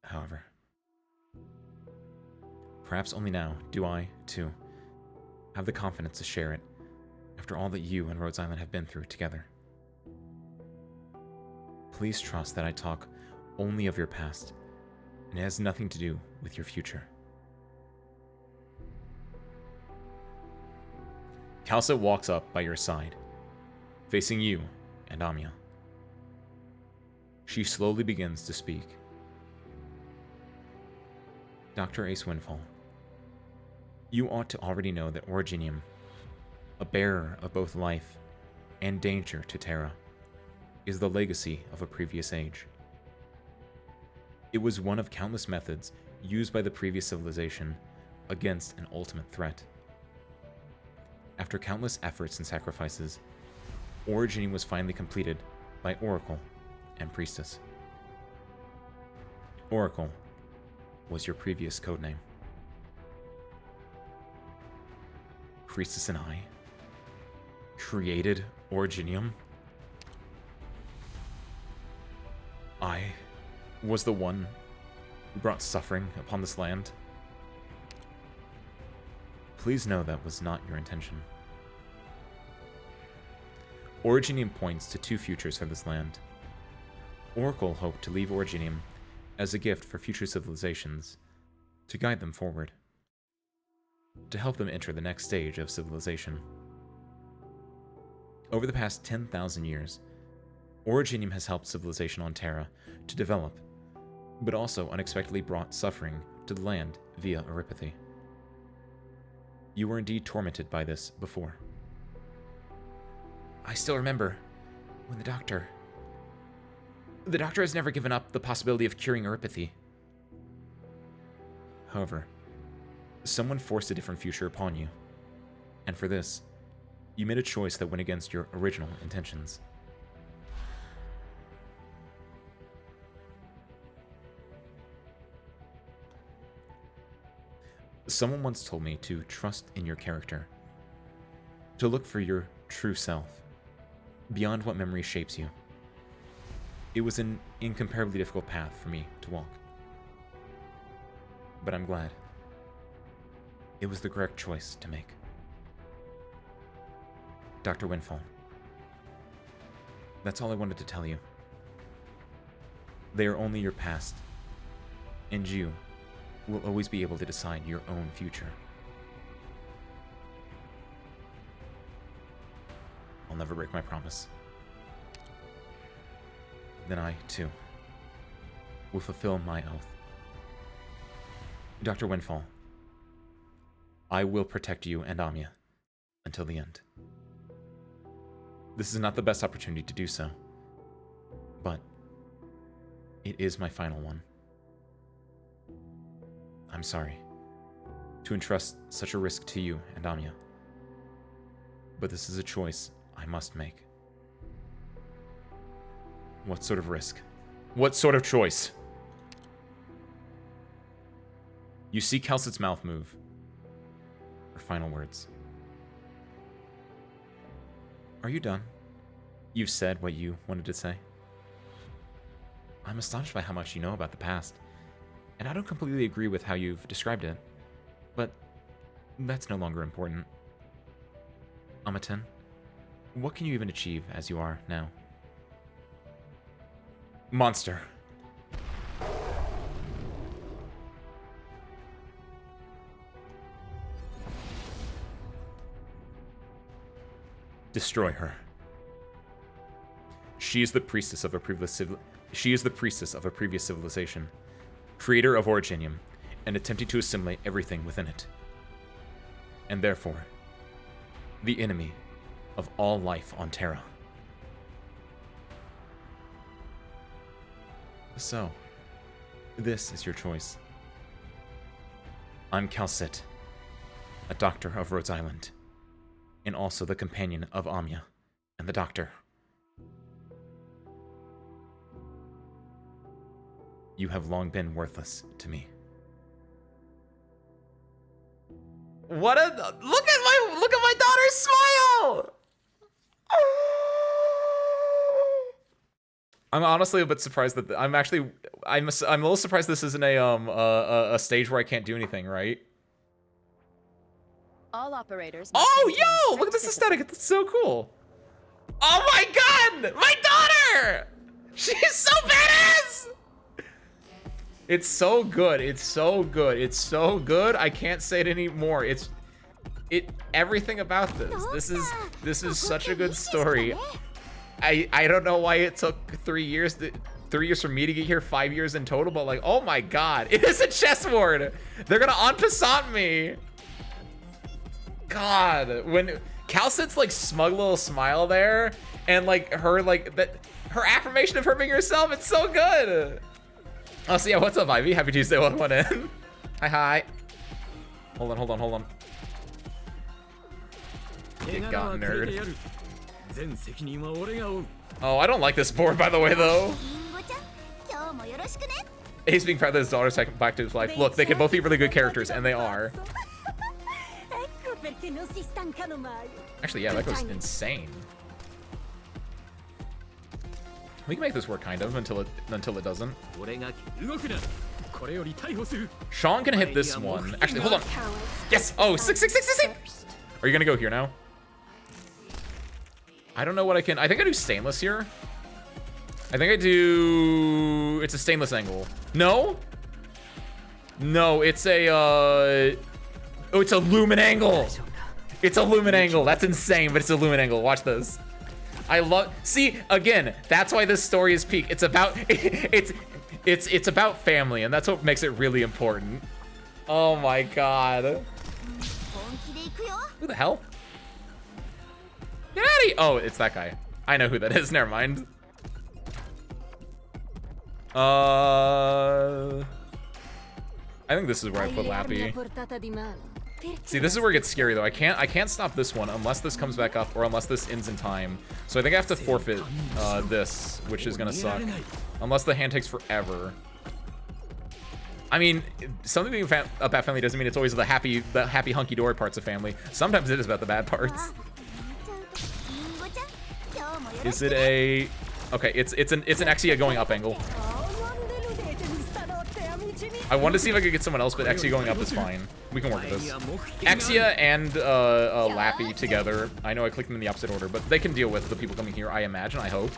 however. Perhaps only now do I, too, have the confidence to share it after all that you and Rhodes Island have been through together. Please trust that I talk only of your past, and it has nothing to do with your future. Calcit walks up by your side, facing you and Amia. She slowly begins to speak. Dr. Ace Windfall, you ought to already know that Originium, a bearer of both life and danger to Terra, is the legacy of a previous age. It was one of countless methods used by the previous civilization against an ultimate threat. After countless efforts and sacrifices, Originium was finally completed by Oracle and Priestess. Oracle was your previous codename. Priestess and I created Originium? was the one who brought suffering upon this land. Please know that was not your intention. Originium points to two futures for this land. Oracle hoped to leave Originium as a gift for future civilizations, to guide them forward, to help them enter the next stage of civilization. Over the past 10,000 years, Originium has helped civilization on Terra to develop, but also unexpectedly brought suffering to the land via Oripathy. You were indeed tormented by this before. I still remember when the doctor has never given up the possibility of curing Oripathy. However, someone forced a different future upon you, and for this, you made a choice that went against your original intentions. Someone once told me to trust in your character, to look for your true self, beyond what memory shapes you. It was an incomparably difficult path for me to walk. But I'm glad. It was the correct choice to make. Dr. Windfall. That's all I wanted to tell you. They are only your past, and you will always be able to decide your own future. I'll never break my promise. Then I, too, will fulfill my oath. Dr. Windfall, I will protect you and Amya until the end. This is not the best opportunity to do so, but it is my final one. I'm sorry to entrust such a risk to you and Amya, but this is a choice I must make. What sort of risk? What sort of choice? You see Kal'tsid's mouth move. Her final words. Are you done? You've said what you wanted to say. I'm astonished by how much you know about the past, and I don't completely agree with how you've described it, but that's no longer important. Amaten, what can you even achieve as you are now? Monster. Destroy her. She is the priestess of a previous civilization, creator of Originium, and attempting to assimilate everything within it. And therefore, the enemy of all life on Terra. So, this is your choice. I'm Kal'tsid, a doctor of Rhodes Island, and also the companion of Amya and the doctor. You have long been worthless to me. Look at my daughter's smile! I'm honestly a bit surprised that I'm a little surprised this isn't a stage where I can't do anything, right? All operators. Oh, yo! Look at this aesthetic. It's so cool. Oh my god! My daughter! She's so badass! It's so good. It's so good. It's so good. I can't say it anymore. Everything about this. This is such a good story. I don't know why it took 3 years. 3 years for me to get here, 5 years in total, but like, oh my god. It is a chessboard! They're gonna en passant me! God, when Kal'tsid's like smug little smile there, and like her affirmation of her being herself, it's so good. Oh, so yeah, what's up, Ivy? Happy Tuesday, welcome on in. Hi. Hold on. Get got, nerd. Oh, I don't like this board, by the way, though. Ace being proud that his daughter's back to his life. Look, they can both be really good characters, and they are. Actually, yeah, that goes insane. We can make this work kind of until it doesn't. Sean can hit this one. Actually, hold on. Yes! Oh, 6. Are you gonna go here now? I don't know what I can. I think I do stainless here. I think I do. It's a stainless angle. No? No, it's a. Oh, it's a lumen angle. It's a lumen angle. That's insane, but it's a lumen angle. Watch this. I love. See, again, that's why this story is peak. It's about. It's about family, and that's what makes it really important. Oh my god. Who the hell? Get out of here! Oh, it's that guy. I know who that is. Never mind. I think this is where I put Lappy. See, this is where it gets scary though. I can't stop this one unless this comes back up or unless this ends in time. So I think I have to forfeit this, which is gonna suck. Unless the hand takes forever. I mean, something being about family doesn't mean it's always the happy hunky-dory parts of family. Sometimes it is about the bad parts. Is it a... Okay, it's an Exia going up angle. I wanted to see if I could get someone else, but Exia going up is fine. We can work with this. Exia and Lappy together. I know I clicked them in the opposite order, but they can deal with the people coming here, I imagine, I hope.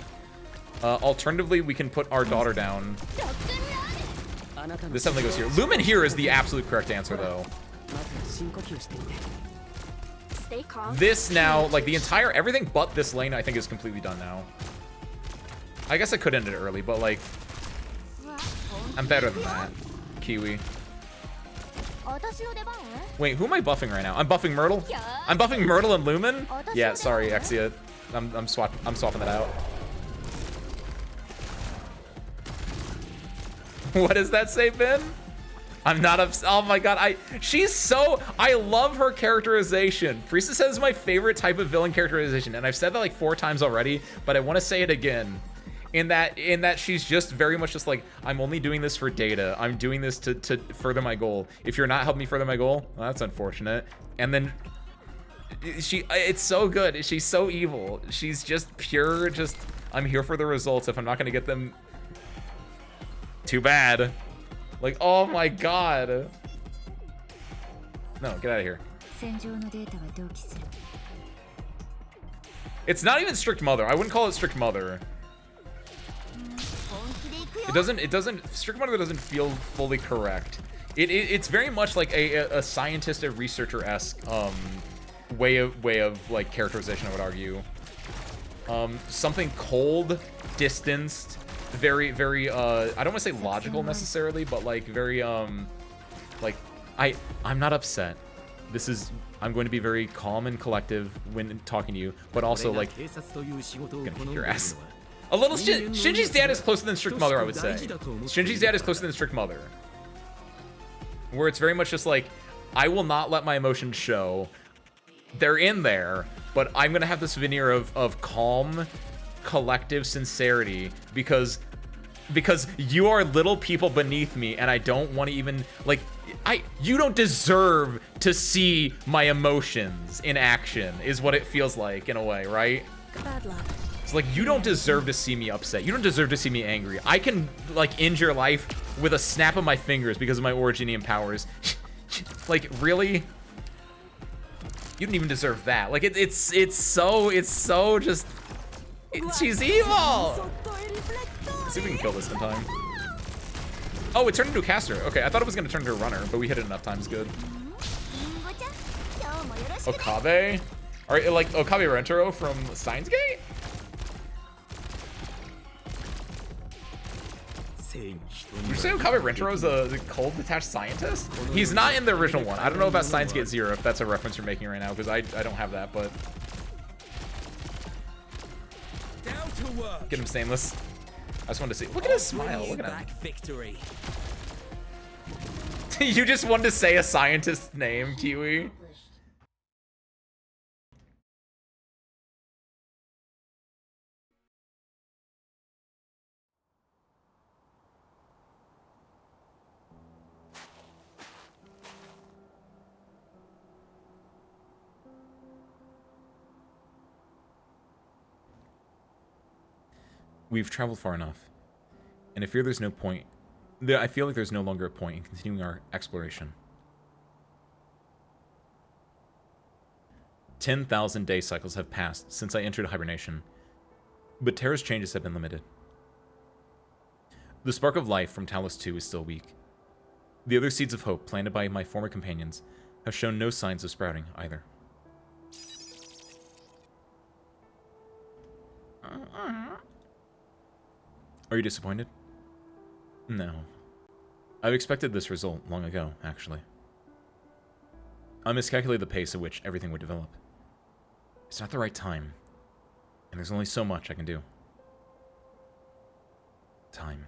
Alternatively, we can put our daughter down. This definitely goes here. Lumen here is the absolute correct answer, though. This now, like the entire, everything but this lane, I think is completely done now. I guess I could end it early, but like, I'm better than that. Kiwi. Wait, who am I buffing right now? I'm buffing Myrtle? I'm buffing Myrtle and Lumen? Yeah, sorry, Exia. I'm swapping that out. What does that say, Ben? I'm not upset. Oh my god, I love her characterization. Priestess is my favorite type of villain characterization, and I've said that like 4 times already, but I want to say it again. In that she's just very much just like, I'm only doing this for data. I'm doing this to further my goal. If you're not helping me further my goal, well, that's unfortunate. And then it's so good. She's so evil. She's just pure, just, I'm here for the results. If I'm not gonna get them, too bad. Like, oh my god. No, get out of here. It's not even strict mother. I wouldn't call it strict mother. Strict mother doesn't feel fully correct. It's very much like a scientist, a researcher-esque way of like characterization, I would argue. Something cold, distanced, very I don't want to say logical necessarily, but like very like I'm not upset. I'm going to be very calm and collective when talking to you, but also like gonna kick your ass. A little Shinji's dad is closer than strict mother, I would say. Shinji's dad is closer than strict mother. Where it's very much just like, I will not let my emotions show. They're in there, but I'm gonna have this veneer of calm, collective sincerity because you are little people beneath me, and I don't want to even like you don't deserve to see my emotions in action, is what it feels like in a way, right? Bad luck. It's like, you don't deserve to see me upset. You don't deserve to see me angry. I can like end your life with a snap of my fingers because of my Originian powers. Like, really? You don't even deserve that. Like, it's so just. She's evil! Let's see if we can kill this in time. Oh, it turned into a caster. Okay, I thought it was gonna turn into a runner, but we hit it enough times. Good. Okabe? Alright, like Okabe Rentaro from Steins Gate? Would you say Okabe Rentaro is a cold detached scientist? He's not in the original one. I don't know about Steins Gate 0 if that's a reference you're making right now, because I don't have that, but. Get him stainless. I just wanted to see. Look at his smile. Look at him. You just wanted to say a scientist's name, Kiwi. We've traveled far enough, and I fear there's no point. I feel like there's no longer a point in continuing our exploration. 10,000 day cycles have passed since I entered hibernation, but Terra's changes have been limited. The spark of life from Talos 2 is still weak. The other seeds of hope planted by my former companions have shown no signs of sprouting either. Are you disappointed? No. I've expected this result long ago, actually. I miscalculated the pace at which everything would develop. It's not the right time, and there's only so much I can do. Time.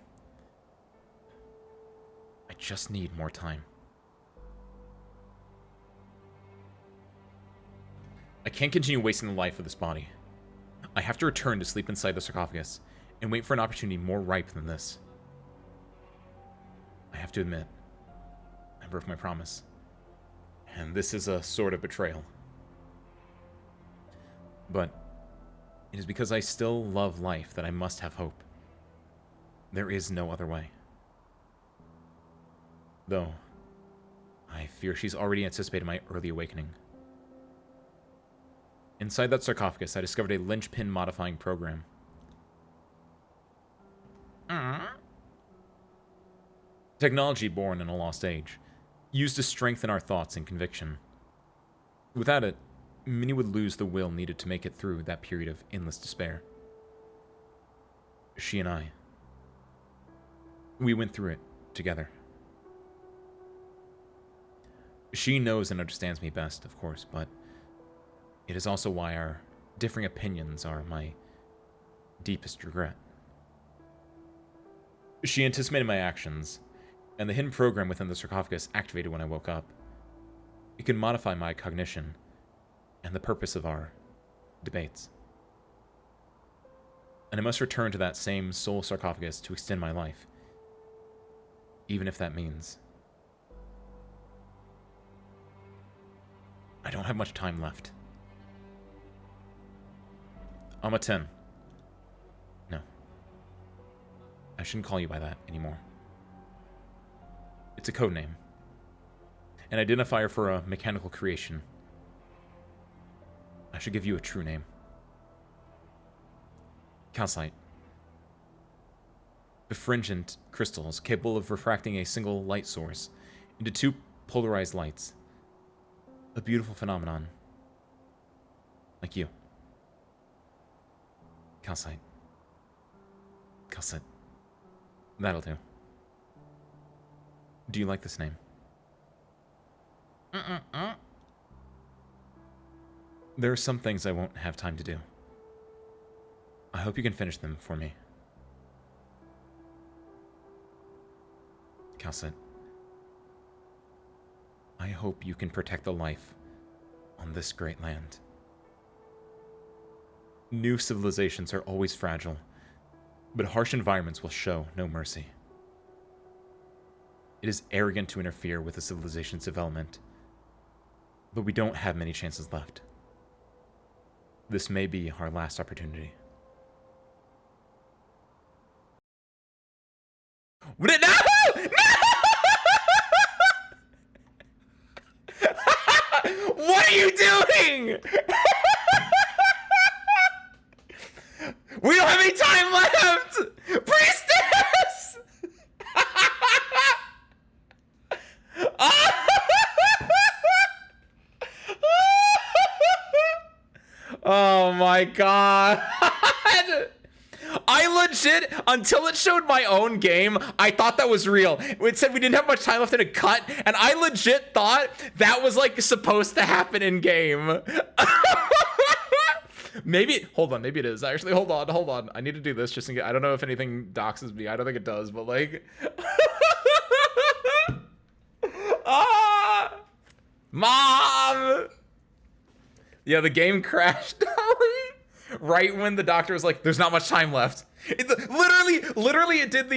I just need more time. I can't continue wasting the life of this body. I have to return to sleep inside the sarcophagus and wait for an opportunity more ripe than this. I have to admit, I broke my promise. And this is a sort of betrayal. But it is because I still love life that I must have hope. There is no other way. Though, I fear she's already anticipated my early awakening. Inside that sarcophagus, I discovered a linchpin modifying program. Technology born in a lost age, used to strengthen our thoughts and conviction. Without it, many would lose the will needed to make it through that period of endless despair. She and I, we went through it together. She knows and understands me best, of course, but it is also why our differing opinions are my deepest regret. She anticipated my actions, and the hidden program within the sarcophagus activated when I woke up. It could modify my cognition and the purpose of our debates. And I must return to that same soul sarcophagus to extend my life, even if that means I don't have much time left. I'm a 10. No. I shouldn't call you by that anymore. It's a code name. An identifier for a mechanical creation. I should give you a true name. Calcite. Effringent crystals capable of refracting a single light source into two polarized lights. A beautiful phenomenon. Like you. Calcite. Calcite. That'll do. Do you like this name? There are some things I won't have time to do. I hope you can finish them for me. Calcite. I hope you can protect the life on this great land. New civilizations are always fragile, but harsh environments will show no mercy. It is arrogant to interfere with a civilization's development, but we don't have many chances left. This may be our last opportunity. No! No! What are you doing? We don't have any time left! Priestess! Oh my god. I legit, until it showed my own game, I thought that was real. It said we didn't have much time left in a cut, and I legit thought that was like supposed to happen in game. Maybe, hold on, maybe it is. Actually, hold on. I need to do this just in case. I don't know if anything doxes me. I don't think it does, but like... ah! Mom! Yeah, the game crashed. Right when the doctor was like, there's not much time left. It, literally it did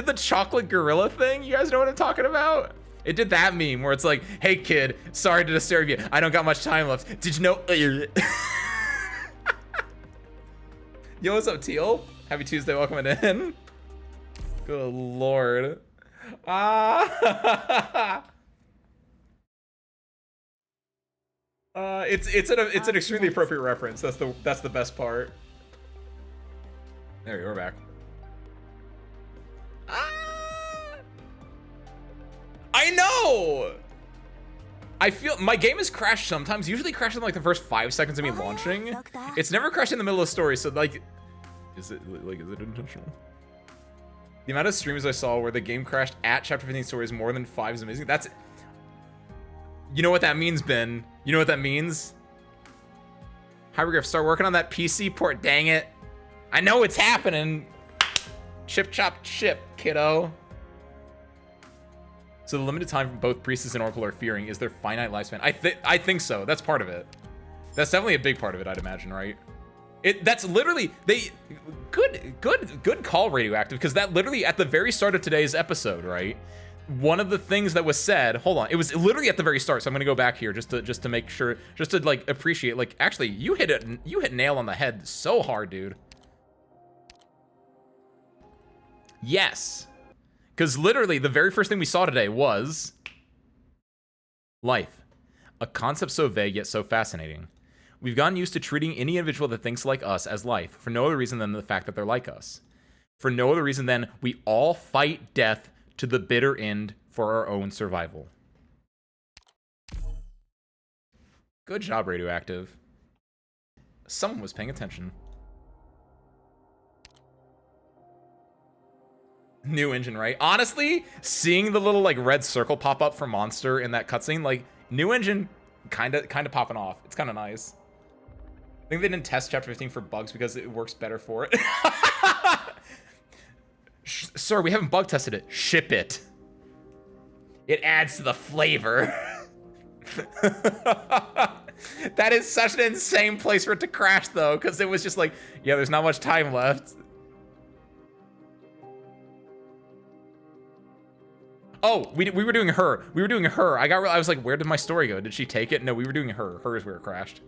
the chocolate gorilla thing. You guys know what I'm talking about? It did that meme where it's like, hey kid, sorry to disturb you. I don't got much time left. Did you know? Yo, what's up, Teal? Happy Tuesday, welcome in. Good lord. It's an extremely appropriate reference. That's the best part. There we go, we're back. I know! I feel my game has crashed sometimes, usually crashes in like the first 5 seconds of me launching. It's never crashed in the middle of the story, so like, is it intentional? The amount of streams I saw where the game crashed at chapter 15 story is more than 5 is amazing. That's, you know what that means, Ben? You know what that means? Hypergriff, start working on that PC port, dang it. I know it's happening. Chip chop chip, kiddo. So the limited time from both Priestess and Oracle are fearing is their finite lifespan. I think so. That's part of it. That's definitely a big part of it, I'd imagine, right? That's literally good call, Radioactive, because that literally at the very start of today's episode, right? One of the things that was said, hold on, it was literally at the very start, so I'm gonna go back here just to make sure, just to like appreciate, like, actually you hit nail on the head so hard, dude. Yes. Because literally, the very first thing we saw today was life. A concept so vague yet so fascinating. We've gotten used to treating any individual that thinks like us as life, for no other reason than the fact that they're like us. For no other reason than we all fight death to the bitter end for our own survival. Good job, Radioactive. Someone was paying attention. New engine, right? Honestly, seeing the little like red circle pop up for Monster in that cutscene, like new engine, kind of popping off. It's kind of nice. I think they didn't test chapter 15 for bugs because it works better for it. Sir, we haven't bug tested it. Ship it. It adds to the flavor. That is such an insane place for it to crash though, because it was just like, yeah, there's not much time left. Oh, we were doing her. We were doing her. I was like, where did my story go? Did she take it? No, we were doing her. Her is where it crashed.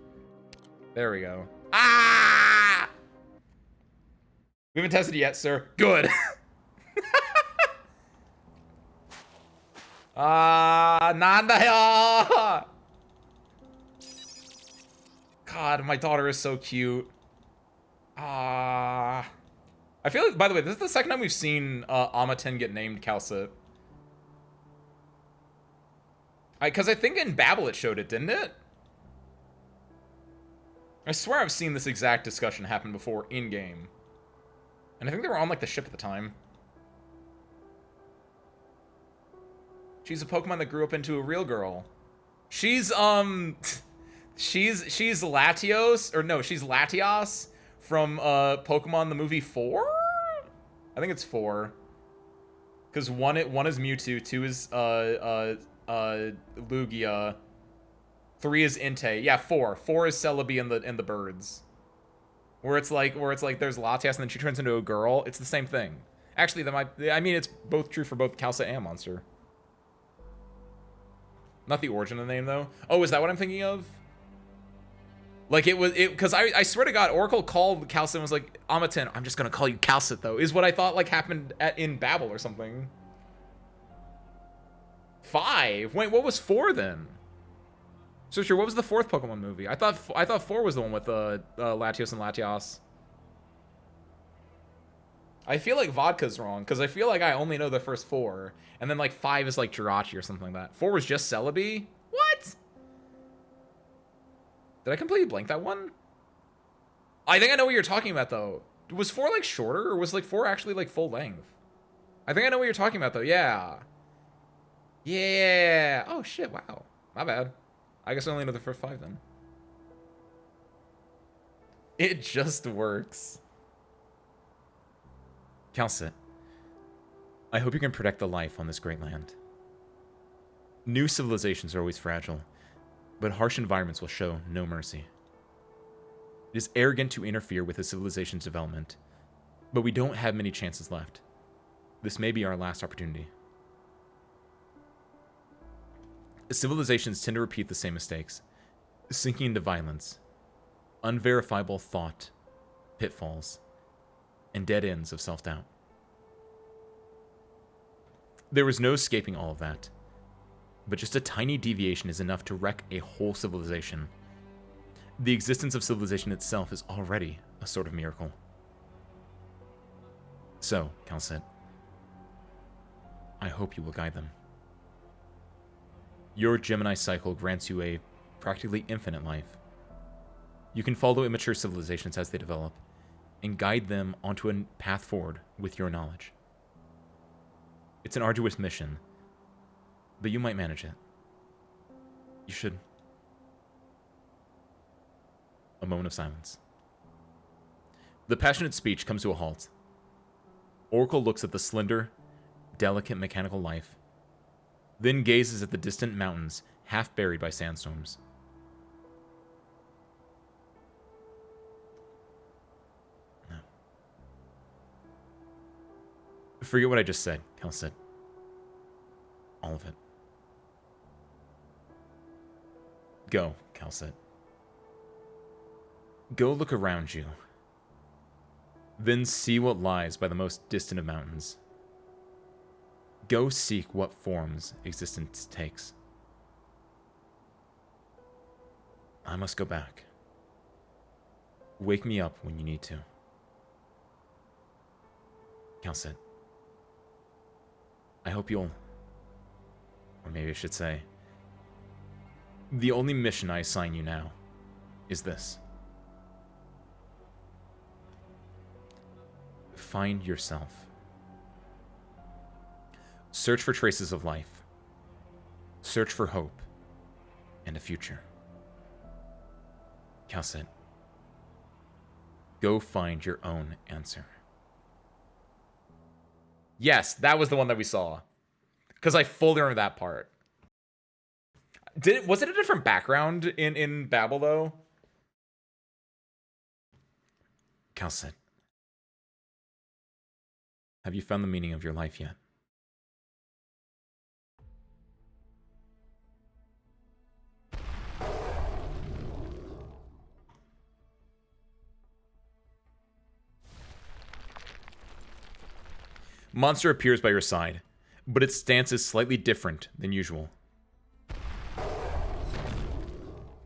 There we go. Ah! We haven't tested it yet, sir. Good. Nanda. God, my daughter is so cute. I feel like, by the way, this is the second time we've seen Amaten get named Calcit. Because I think in Babel it showed it, didn't it? I swear I've seen this exact discussion happen before in-game. And I think they were on, like, the ship at the time. She's a Pokemon that grew up into a real girl. She's, she's Latios, or no, she's Latios from, Pokemon the movie 4? I think it's 4. Because one is Mewtwo, 2 is, Lugia, 3 is Entei. Yeah, 4 is Celebi and the birds. Where it's like there's Latias and then she turns into a girl. It's the same thing. Actually, I mean it's both true for both Calcit and Monster. Not the origin of the name though. Oh, is that what I'm thinking of? Like because I swear to God, Oracle called Calcit and was like, Amaten, I'm just gonna call you Calcit though, is what I thought like happened in Babel or something. 5? Wait, what was 4 then? So sure, what was the 4th Pokemon movie? I thought 4 was the one with Latios and Latias. I feel like Vodka's wrong, because I feel like I only know the first 4. And then like 5 is like Jirachi or something like that. 4 was just Celebi? What? Did I completely blank that one? I think I know what you're talking about though. Was 4 like shorter, or was like 4 actually like full length? I think I know what you're talking about though, yeah. Yeah. Oh shit, wow. My bad. I guess I only know the first 5 then. It just works. Calcit, I hope you can protect the life on this great land. New civilizations are always fragile, but harsh environments will show no mercy. It is arrogant to interfere with a civilization's development, but we don't have many chances left. This may be our last opportunity. Civilizations tend to repeat the same mistakes, sinking into violence, unverifiable thought, pitfalls, and dead ends of self-doubt. There was no escaping all of that, but just a tiny deviation is enough to wreck a whole civilization. The existence of civilization itself is already a sort of miracle. So, Calcet, I hope you will guide them. Your Gemini cycle grants you a practically infinite life. You can follow immature civilizations as they develop, and guide them onto a path forward with your knowledge. It's an arduous mission, but you might manage it. You should. A moment of silence. The passionate speech comes to a halt. Oracle looks at the slender, delicate mechanical life, then gazes at the distant mountains half buried by sandstorms. No. Forget what I just said, Calcet. All of it. Go, Calcet. Go look around you. Then see what lies by the most distant of mountains. Go seek what forms existence takes. I must go back. Wake me up when you need to. Calcet. I hope you'll... Or maybe I should say... The only mission I assign you now is this. Find yourself. Search for traces of life. Search for hope and a future. Calcet, go find your own answer. Yes, that was the one that we saw. Because I fully remember that part. Was it a different background in Babel, though? Calcet, have you found the meaning of your life yet? Monster appears by your side, but its stance is slightly different than usual.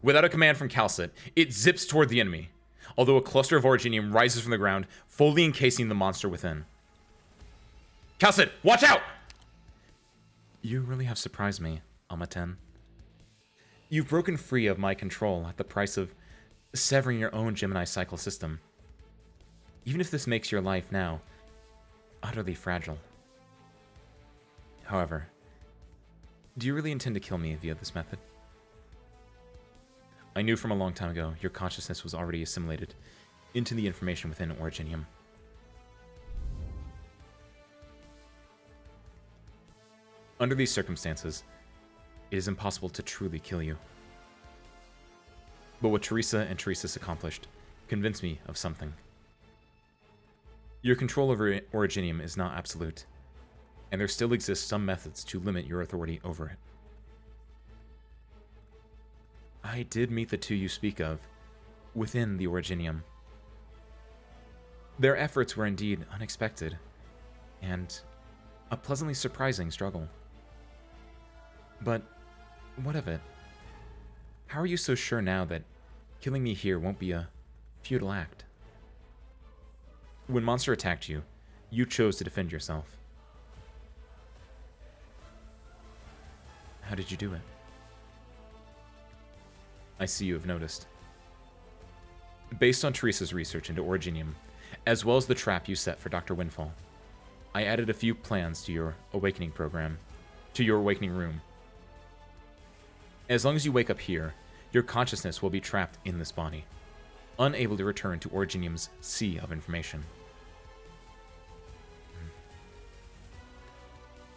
Without a command from Calcet, it zips toward the enemy, although a cluster of originium rises from the ground, fully encasing the monster within. Calcet, watch out! You really have surprised me, Alma-Ten. You've broken free of my control at the price of severing your own Gemini cycle system. Even if this makes your life now utterly fragile. However, do you really intend to kill me via this method? I knew from a long time ago your consciousness was already assimilated into the information within Originium. Under these circumstances, it is impossible to truly kill you. But what Teresa and Teresa's accomplished convinced me of something. Your control over Originium is not absolute, and there still exist some methods to limit your authority over it. I did meet the two you speak of within the Originium. Their efforts were indeed unexpected, and a pleasantly surprising struggle. But what of it? How are you so sure now that killing me here won't be a futile act? When Monster attacked you, you chose to defend yourself. How did you do it? I see you have noticed. Based on Teresa's research into Originium, as well as the trap you set for Dr. Windfall, I added a few plans to your awakening program, to your awakening room. As long as you wake up here, your consciousness will be trapped in this body, unable to return to Originium's sea of information.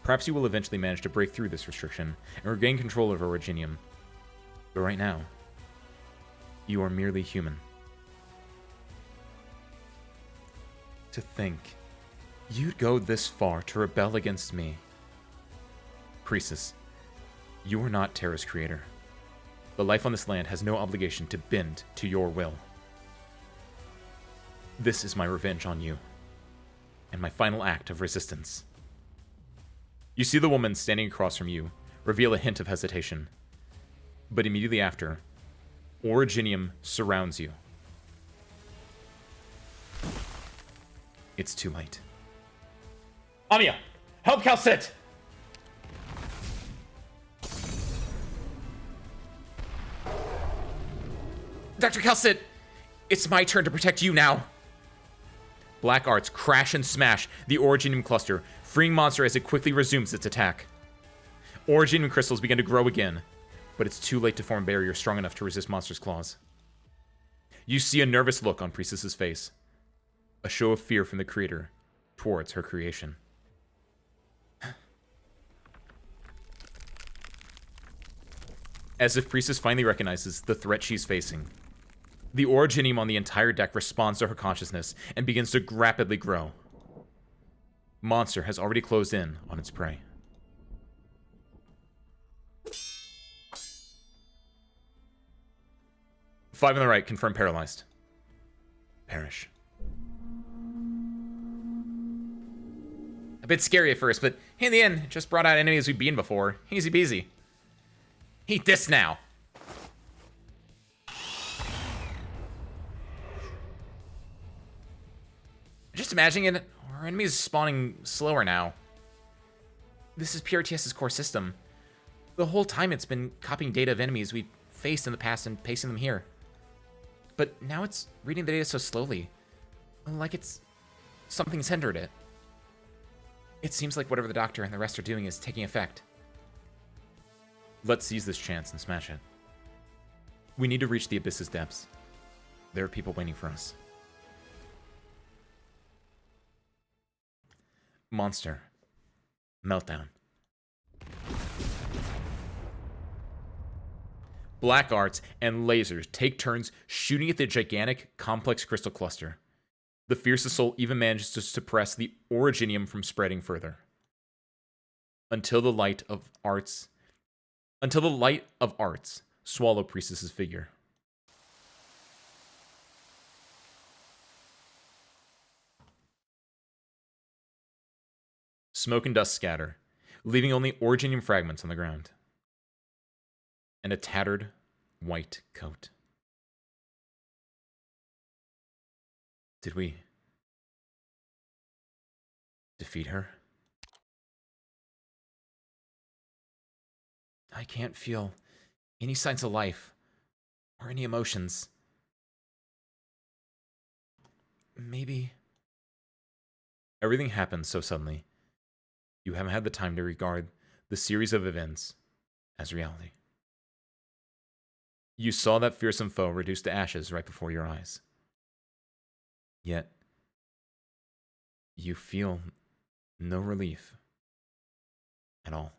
Perhaps you will eventually manage to break through this restriction and regain control over Originium. But right now, you are merely human. To think, you'd go this far to rebel against me. Croesus, You are not Terra's creator. The life on this land has no obligation to bend to your will. This is my revenge on you, and my final act of resistance. You see the woman standing across from you reveal a hint of hesitation, but immediately after, Originium surrounds you. It's too late. Amiya, help Calcit! Dr. Calcit, it's my turn to protect you now. Black arts crash and smash the Originium cluster, freeing Monster as it quickly resumes its attack. Originium crystals begin to grow again, but it's too late to form a barrier strong enough to resist Monster's claws. You see a nervous look on Priestess's face, a show of fear from the creator towards her creation. As if Priestess finally recognizes the threat she's facing, the Originium on the entire deck responds to her consciousness and begins to rapidly grow. Monster has already closed in on its prey. Five on the right, confirm paralyzed. Perish. A bit scary at first, but in the end, it just brought out enemies we've beaten before. Easy peasy. Eat this now. Just imagining it, our enemies spawning slower now. This is PRTS's core system. The whole time it's been copying data of enemies we've faced in the past and pasting them here. But now it's reading the data so slowly, like it's something's hindered it. It seems like whatever the doctor and the rest are doing is taking effect. Let's seize this chance and smash it. We need to reach the Abyss's depths. There are people waiting for us. Monster. Meltdown. Black arts and lasers take turns shooting at the gigantic, complex crystal cluster. The fierce assault even manages to suppress the Originium from spreading further. Until the light of arts swallow Priestess's figure. Smoke and dust scatter, leaving only Originium fragments on the ground. And a tattered white coat. Did we defeat her? I can't feel any signs of life or any emotions. Maybe. Everything happened so suddenly. You haven't had the time to regard the series of events as reality. You saw that fearsome foe reduced to ashes right before your eyes. Yet, you feel no relief at all.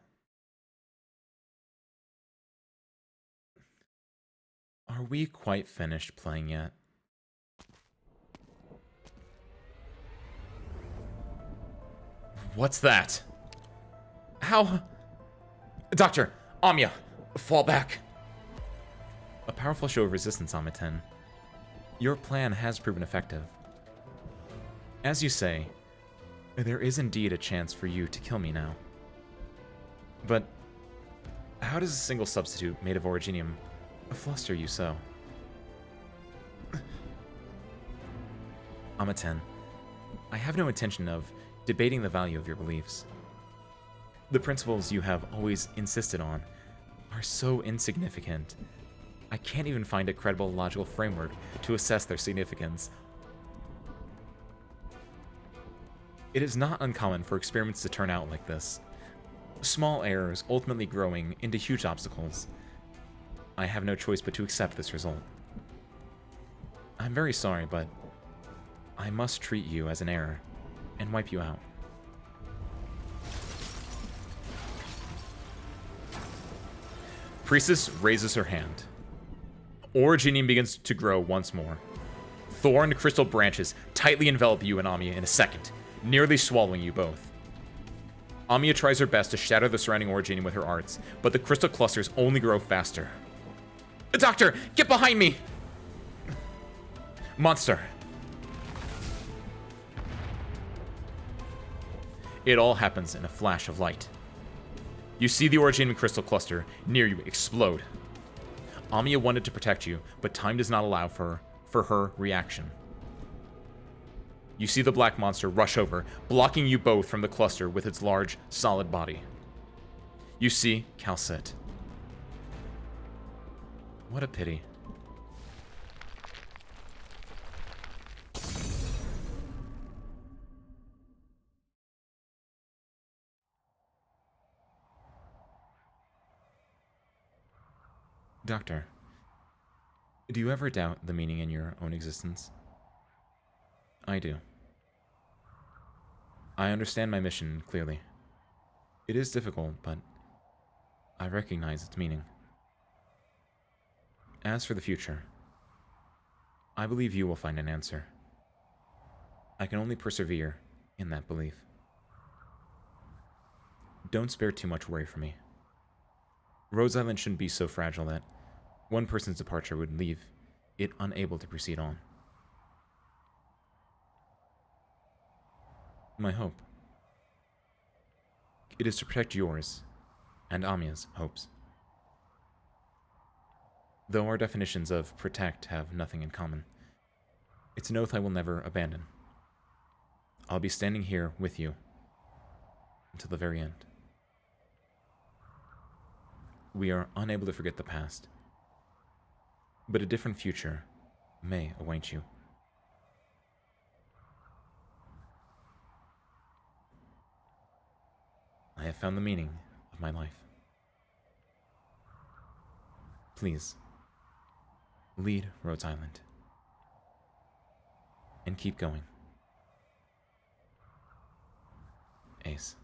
Are we quite finished playing yet? What's that? How? Doctor, Amiya, fall back. A powerful show of resistance, Amiten. Your plan has proven effective. As you say, there is indeed a chance for you to kill me now. But how does a single substitute made of Originium fluster you so? Amiten, I have no intention of debating the value of your beliefs. The principles you have always insisted on are so insignificant, I can't even find a credible logical framework to assess their significance. It is not uncommon for experiments to turn out like this. Small errors ultimately growing into huge obstacles. I have no choice but to accept this result. I'm very sorry, but I must treat you as an error and wipe you out. Priestess raises her hand. Originium begins to grow once more. Thorned crystal branches tightly envelop you and Amiya in a second, nearly swallowing you both. Amiya tries her best to shatter the surrounding orogenium with her arts, but the crystal clusters only grow faster. Doctor, get behind me! Monster. It all happens in a flash of light. You see the orogenium crystal cluster near you explode. Amiya wanted to protect you, but time does not allow for her reaction. You see the black monster rush over, blocking you both from the cluster with its large, solid body. You see Calcit. What a pity. Doctor, do you ever doubt the meaning in your own existence? I do. I understand my mission clearly. It is difficult, but I recognize its meaning. As for the future, I believe you will find an answer. I can only persevere in that belief. Don't spare too much worry for me. Rhodes Island shouldn't be so fragile that one person's departure would leave it unable to proceed on. My hope. It is to protect yours and Amiya's hopes. Though our definitions of protect have nothing in common, it's an oath I will never abandon. I'll be standing here with you until the very end. We are unable to forget the past, but a different future may await you. I have found the meaning of my life. Please, lead Rhodes Island. And keep going. Ace.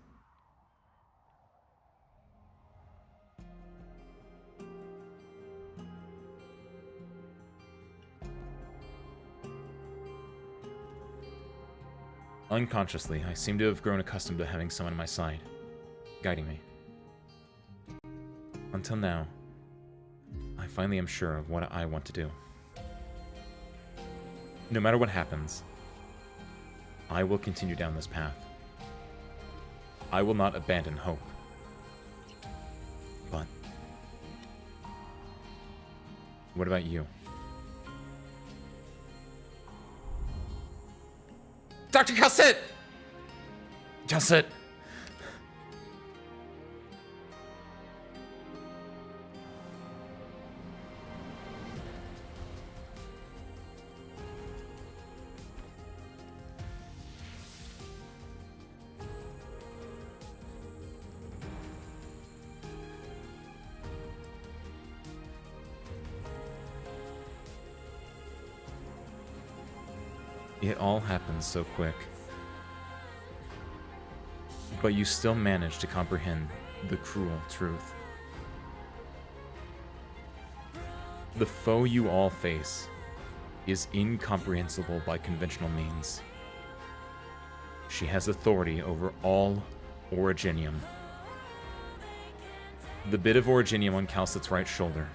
Unconsciously, I seem to have grown accustomed to having someone at my side, guiding me. Until now, I finally am sure of what I want to do. No matter what happens, I will continue down this path. I will not abandon hope. But what about you? Dr. Calcit! Calcit! It all happens so quick. But you still manage to comprehend the cruel truth. The foe you all face is incomprehensible by conventional means. She has authority over all orogenium. The bit of orogenium on Calcit's right shoulder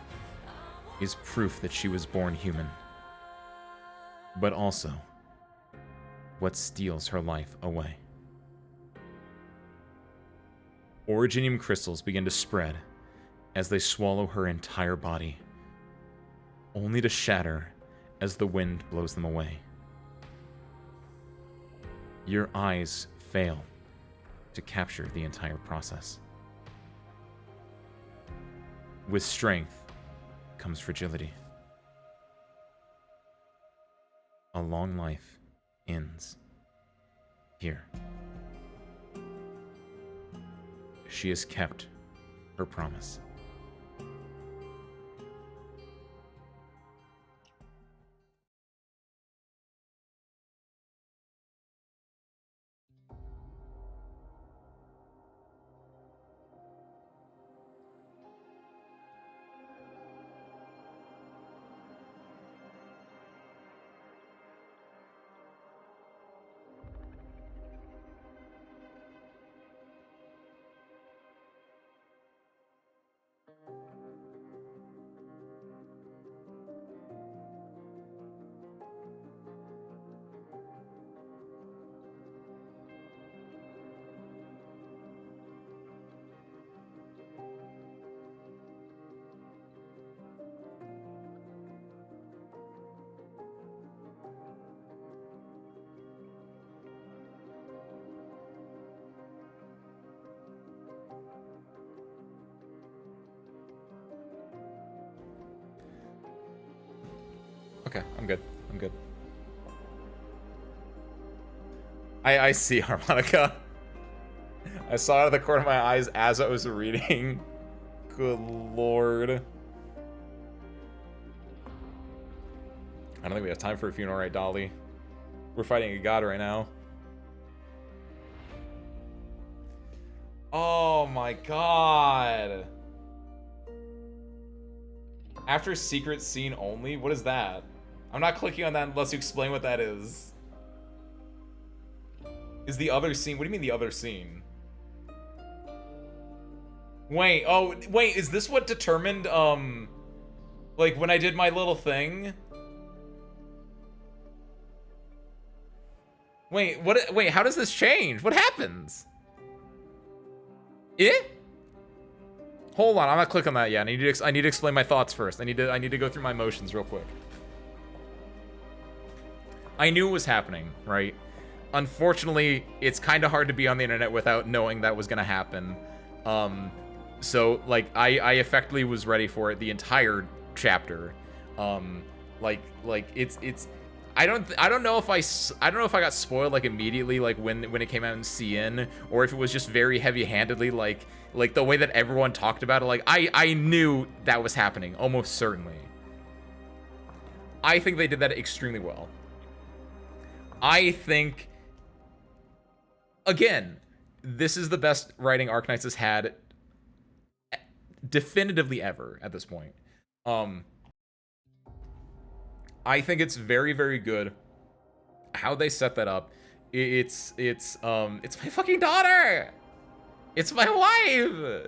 is proof that she was born human, but also what steals her life away. Orogenium crystals begin to spread as they swallow her entire body, only to shatter as the wind blows them away. Your eyes fail to capture the entire process. With strength comes fragility. A long life ends here. She has kept her promise. Okay, I'm good. I'm good. I see, Harmonica. I saw it out of the corner of my eyes as I was reading. Good lord. I don't think we have time for a funeral, right, Dolly? We're fighting a god right now. Oh my god. After secret scene only? What is that? I'm not clicking on that unless you explain what that is. Is the other scene? What do you mean the other scene? Wait, oh, wait, is this what determined, like, when I did my little thing? Wait, wait, how does this change? What happens? Hold on, I'm not clicking on that yet. I need to explain my thoughts first. I need to go through my emotions real quick. I knew it was happening, right? Unfortunately, it's kind of hard to be on the internet without knowing that was gonna happen. So like I effectively was ready for it the entire chapter. Like it's I don't know if I got spoiled like immediately like when it came out in CN, or if it was just very heavy-handedly like the way that everyone talked about it. Like I knew that was happening almost certainly. I think they did that extremely well. I think, again, this is the best writing Arknights has had definitively ever at this point. I think it's very, very good how they set that up. It's my fucking daughter. It's my wife.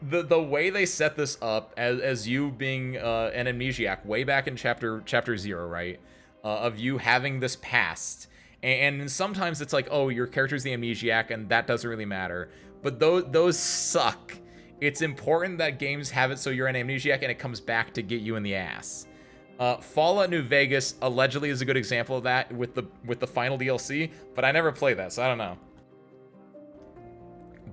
The way they set this up as you being an amnesiac way back in chapter 0, right? Of you having this past, and sometimes it's like, oh, your character's the amnesiac, and that doesn't really matter. But those suck. It's important that games have it so you're an amnesiac and it comes back to get you in the ass. Fallout New Vegas allegedly is a good example of that with the final DLC, but I never played that, so I don't know.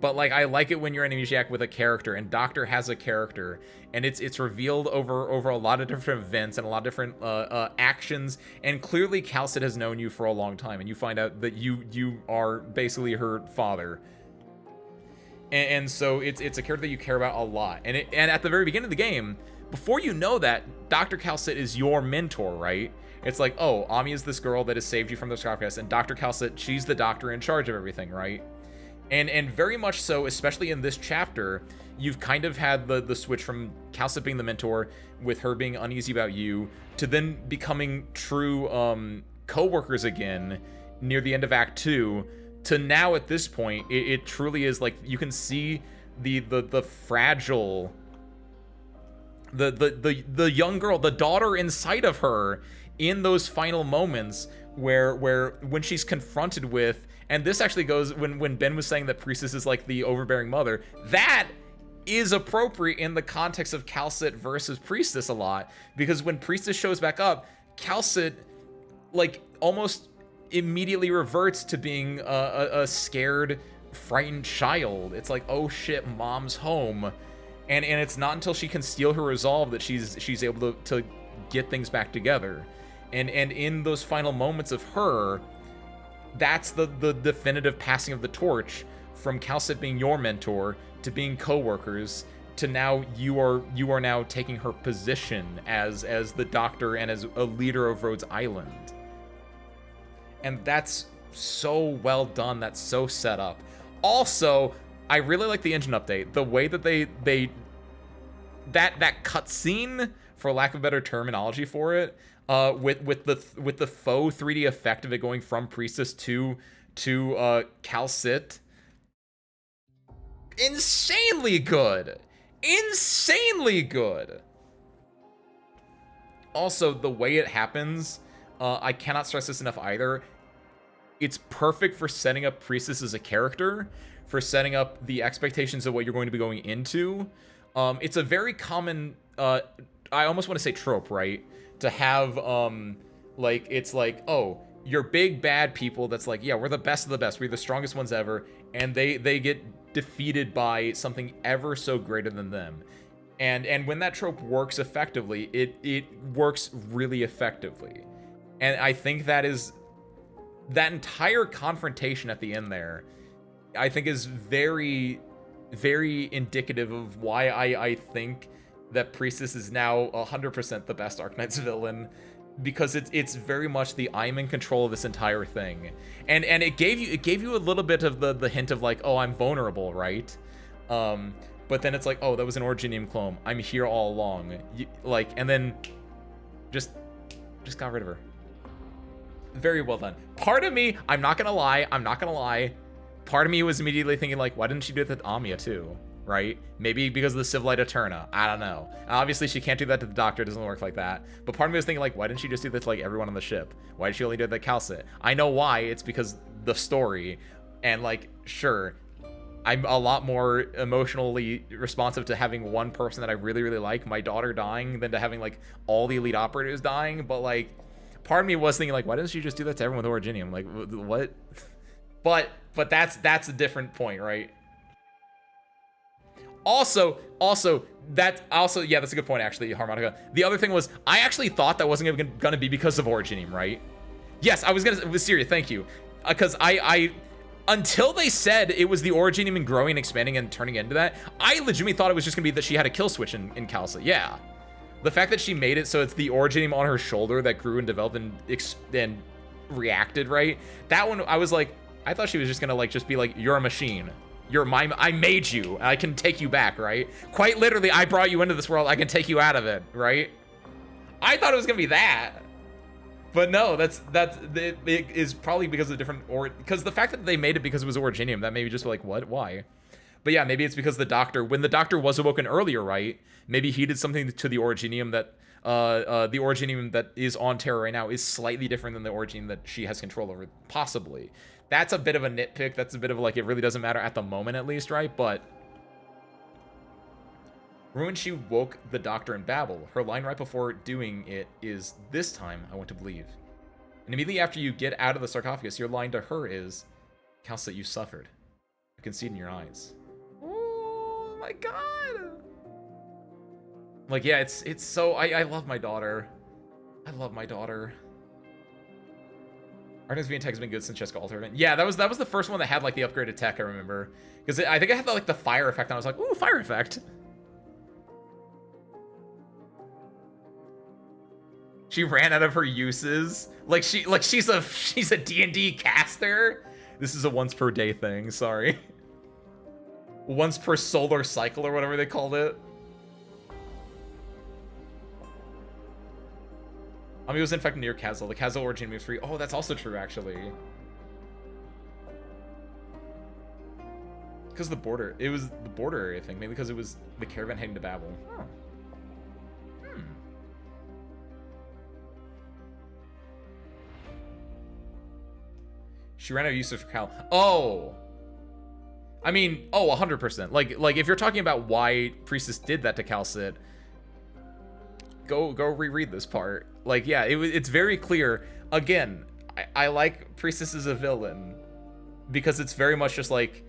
But like, I like it when you're an amnesiac with a character, and Doctor has a character, and it's revealed over a lot of different events and a lot of different actions, and clearly Calcid has known you for a long time, and you find out that you are basically her father. And so it's a character that you care about a lot, and at the very beginning of the game, before you know that, Dr. Calcid is your mentor, right? It's like, oh, Ami is this girl that has saved you from the sarcophagus, and Dr. Calcid, she's the doctor in charge of everything, right? And very much so, especially in this chapter, you've kind of had the switch from Calcid being the mentor, with her being uneasy about you, to then becoming true co-workers again near the end of Act 2, to now at this point, it truly is like, you can see the fragile, the young girl, the daughter inside of her in those final moments where when she's confronted with, and this actually goes when Ben was saying that Priestess is like the overbearing mother, that is appropriate in the context of Calcid versus Priestess a lot, because when Priestess shows back up, Calcid like almost immediately reverts to being a scared, frightened child. It's like, oh shit, mom's home. And it's not until she can steal her resolve that she's able to get things back together. And in those final moments of her, that's the definitive passing of the torch from Calcid being your mentor to being co-workers to now you are now taking her position as the doctor and as a leader of Rhodes Island. And that's so well done. That's so set up. Also, I really like the engine update. The way that that cutscene, for lack of better terminology for it, with the faux 3D effect of it going from Priestess to Calcid, insanely good. Insanely good. Also, the way it happens, I cannot stress this enough either. It's perfect for setting up Priestess as a character, for setting up the expectations of what you're going to be going into. It's a very common, I almost want to say trope, right? To have, like, it's like, oh, you're big bad people that's like, yeah, we're the best of the best, we're the strongest ones ever, and they get defeated by something ever so greater than them. And when that trope works effectively, it works really effectively. And I think that entire confrontation at the end there, I think is very, very indicative of why I think that Priestess is now 100% the best Arknights villain, because it's very much the I'm in control of this entire thing. And it gave you a little bit of the hint of like, oh, I'm vulnerable, right? But then it's like, oh, that was an Originium clone. I'm here all along. And then just got rid of her. Very well done. Part of me, I'm not gonna lie, part of me was immediately thinking like, why didn't she do it with Amiya too? Right? Maybe because of the Civilite Eterna. I don't know. Obviously, she can't do that to the Doctor. It doesn't work like that. But part of me was thinking like, why didn't she just do that to like everyone on the ship? Why did she only do that to Calcit? I know why. It's because the story. And like, sure, I'm a lot more emotionally responsive to having one person that I really, really like, my daughter, dying, than to having like all the elite operators dying. But like, part of me was thinking like, why doesn't she just do that to everyone with Originium? Like, what? But that's a different point, right? Also, yeah, that's a good point, actually, Harmonica. The other thing was, I actually thought that wasn't gonna be because of Originium, right? Yes, I was serious, thank you. Because I until they said it was the Originium and growing, expanding, and turning into that, I legitimately thought it was just gonna be that she had a kill switch in Calcit, yeah. The fact that she made it so it's the Originium on her shoulder that grew and developed and reacted, right? That one, I was like, I thought she was just gonna like just be like, you're a machine. I made you. I can take you back, right? Quite literally, I brought you into this world. I can take you out of it, right? I thought it was gonna be that, but no. It is probably because of different because the fact that they made it because it was Originium, that made me just be like, what? Why? But yeah, maybe it's because the Doctor, when the Doctor was awoken earlier, right? Maybe he did something to the Originium that the Originium that is on Terra right now is slightly different than the Originium that she has control over, possibly. That's a bit of a nitpick. That's a bit of like, it really doesn't matter at the moment, at least, right? But when she woke the Doctor in Babel, her line right before doing it is, "This time I want to believe." And immediately after you get out of the sarcophagus, your line to her is, "Calcit, you suffered. I can see it in your eyes." Oh my god. Like, yeah, it's so, I love my daughter. I love my daughter. Arknights V and Tech has been good since Jessica altered it. Yeah, that was the first one that had like the upgraded tech, I remember. Because I think it had like the fire effect, and I was like, ooh, fire effect. She ran out of her uses. She's a D&D caster. This is a once per day thing, sorry. Once per solar cycle or whatever they called it. He was infected near Kazal. The Kazal origin moves free. Oh, that's also true, actually. Because the border. It was the border area thing. Maybe because it was the caravan heading to Babel. Oh. She ran out of uses for Cal. Oh. I mean, 100%. Like if you're talking about why Priestess did that to Calcit, go reread this part. Like, yeah, it's very clear. Again, I like Priestess as a villain because it's very much just like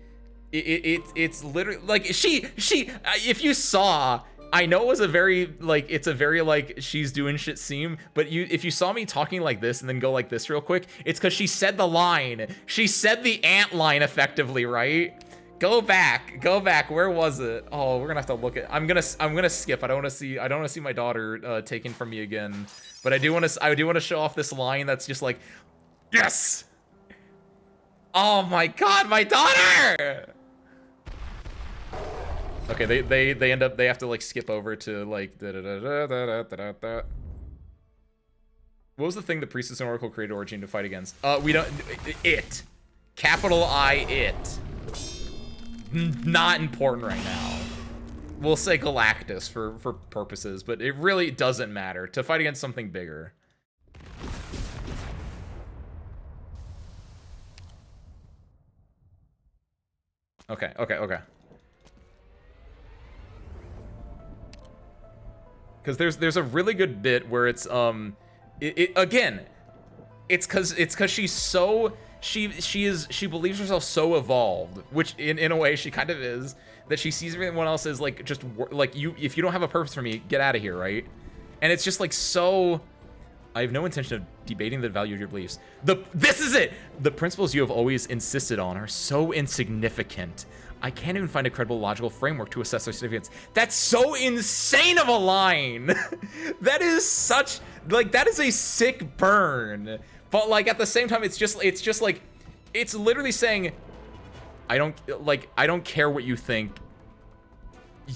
it's literally like she if you saw, I know it was a very like, it's a very like she's doing shit scene, but if you saw me talking like this and then go like this real quick, it's because she said the line. She said the ant line effectively, right? Go back. Where was it? Oh, we're gonna have to look at. I'm gonna skip. I don't want to see my daughter taken from me again. But I do want to show off this line that's just like, yes. Oh my god, my daughter. Okay, they have to like skip over to like da da da da da da da. What was the thing the Priestess and Oracle created Origin to fight against? We don't. It. Capital I. It. Not important right now. We'll say Galactus for purposes, but it really doesn't matter to fight against something bigger. Okay. Because there's a really good bit where it's again, it's cause she's so she believes herself so evolved, which in a way she kind of is, that she sees everyone else as like just like if you don't have a purpose for me, get out of here, right? And it's just like so. I have no intention of debating the value of your beliefs. This is it. The principles you have always insisted on are so insignificant. I can't even find a credible logical framework to assess their significance. That's so insane of a line. That is such like that is a sick burn. But like at the same time, it's just like it's literally saying, I don't care what you think.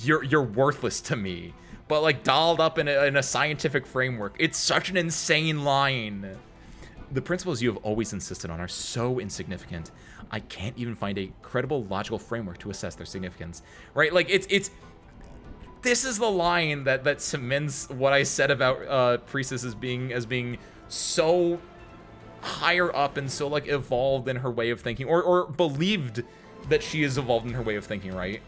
You're worthless to me. But like dolled up in a scientific framework. It's such an insane line. The principles you have always insisted on are so insignificant. I can't even find a credible logical framework to assess their significance. Right? Like it's this is the line that cements what I said about Priestess as being so higher up and so like evolved in her way of thinking, or believed that she is evolved in her way of thinking, right?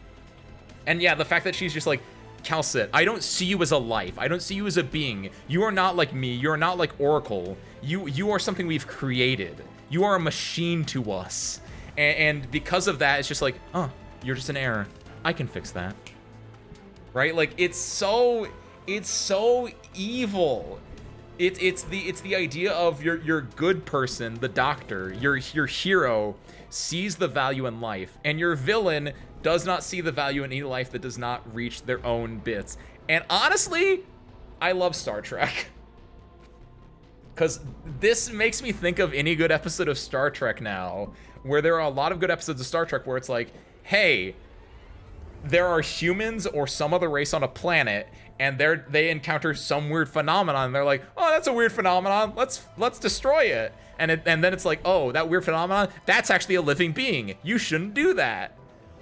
And yeah, the fact that she's just like, Calcit, I don't see you as a life. I don't see you as a being. You are not like me. You are not like Oracle. You are something we've created. You are a machine to us. And because of that, it's just like, oh, you're just an error. I can fix that. Right? Like it's so evil. It's the idea of your good person, the doctor, your hero sees the value in life, and your villain does not see the value in any life that does not reach their own bits. And honestly, I love Star Trek. Because this makes me think of any good episode of Star Trek now, where there are a lot of good episodes of Star Trek where it's like, hey, there are humans or some other race on a planet, and they encounter some weird phenomenon, and they're like, oh, that's a weird phenomenon, let's destroy it. And then it's like, oh, that weird phenomenon, that's actually a living being. You shouldn't do that.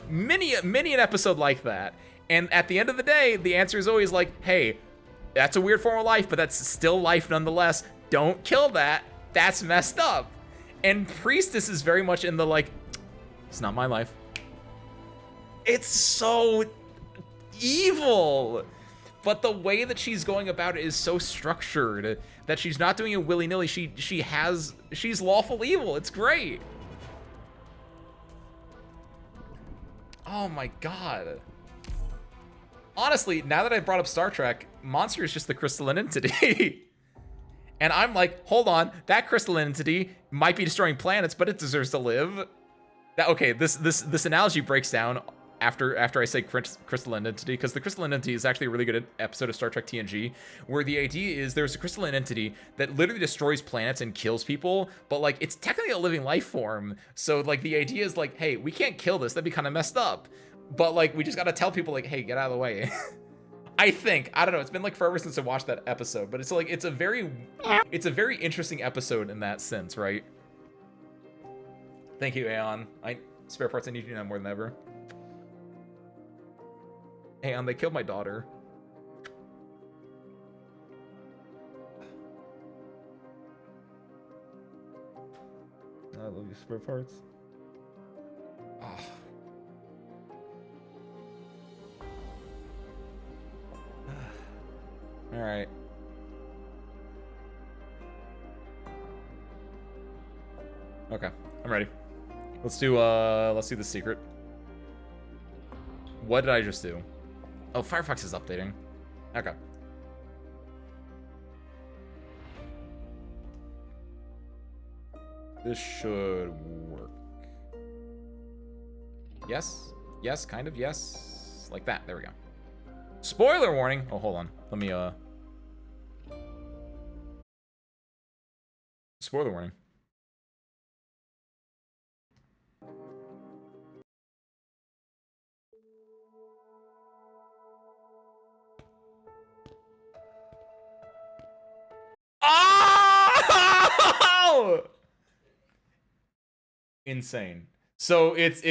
Many an episode like that. And at the end of the day, the answer is always like, hey, that's a weird form of life, but that's still life nonetheless. Don't kill that. That's messed up. And Priestess is very much in the like, it's not my life. It's so evil. But the way that she's going about it is so structured that she's not doing it willy-nilly. She's lawful evil. It's great. Oh my god. Honestly, now that I brought up Star Trek, Monster is just the crystalline entity. And I'm like, hold on, that crystalline entity might be destroying planets, but it deserves to live. Okay, this analogy breaks down after I say crystalline entity, because the crystalline entity is actually a really good episode of Star Trek TNG, where the idea is there's a crystalline entity that literally destroys planets and kills people, but like it's technically a living life form. So like the idea is like, hey, we can't kill this, that'd be kind of messed up. But like we just gotta tell people like, hey, get out of the way. I don't know, it's been like forever since I watched that episode, but it's like it's a very interesting episode in that sense, right? Thank you, Aeon. Spare parts, I need you now more than ever. Aeon, they killed my daughter. I love you, spare parts. Oh. All right. Okay, I'm ready. Let's do the secret. What did I just do? Oh, Firefox is updating. Okay. This should work. Yes? Yes, kind of, yes. Like that, there we go. Spoiler warning! Oh, hold on. Let me, Spoiler warning. Oh! Insane. So it's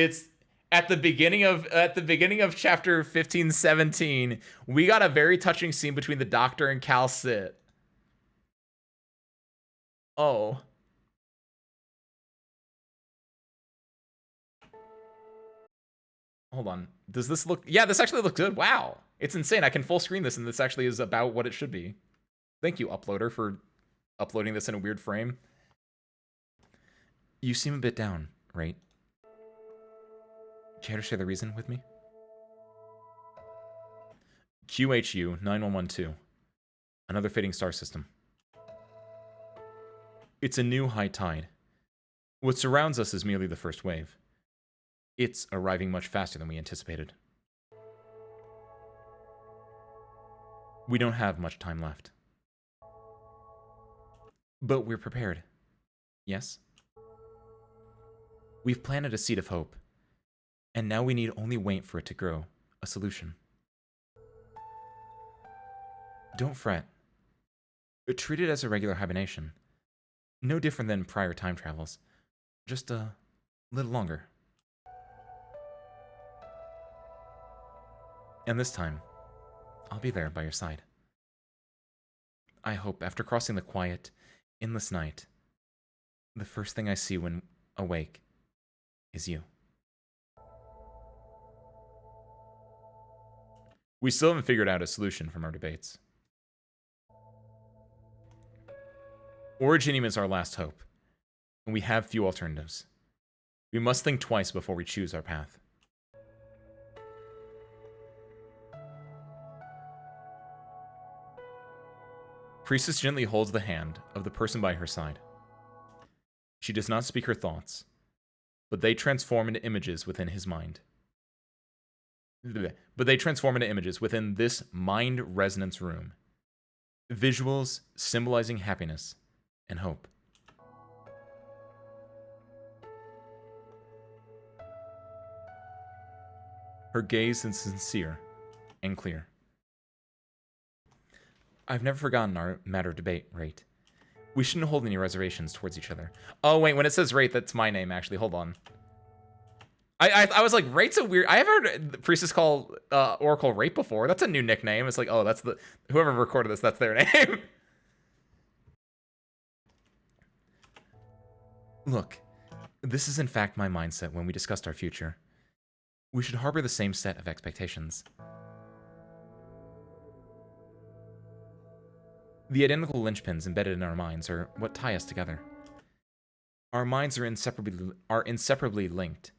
at the beginning of chapter 15-17, we got a very touching scene between the Doctor and Calcit. Oh. Hold on. Does this look... Yeah, this actually looks good. Wow. It's insane. I can full screen this, and this actually is about what it should be. Thank you, uploader, for uploading this in a weird frame. You seem a bit down, right? Care to share the reason with me? QHU 9112. Another fading star system. It's a new high tide. What surrounds us is merely the first wave. It's arriving much faster than we anticipated. We don't have much time left. But we're prepared. Yes? We've planted a seed of hope, and now we need only wait for it to grow, a solution. Don't fret. Treat it as a regular hibernation. No different than prior time travels. Just a little longer. And this time, I'll be there by your side. I hope after crossing the quiet, endless night, the first thing I see when awake is you. We still haven't figured out a solution from our debates. Originium is our last hope, and we have few alternatives. We must think twice before we choose our path. Priestess gently holds the hand of the person by her side. She does not speak her thoughts, but they transform into images within his mind. But they transform into images within this mind resonance room. Visuals symbolizing happiness and hope. Her gaze is sincere and clear. I've never forgotten our matter of debate, Rate. We shouldn't hold any reservations towards each other. Oh, wait, when it says Rate, that's my name, actually. Hold on. I was like, Rate's a weird... I have heard Priestess call Oracle Rate before. That's a new nickname. It's like, oh, that's the... Whoever recorded this, that's their name. Look, this is in fact my mindset when we discussed our future. We should harbor the same set of expectations. The identical linchpins embedded in our minds are what tie us together. Our minds are inseparably linked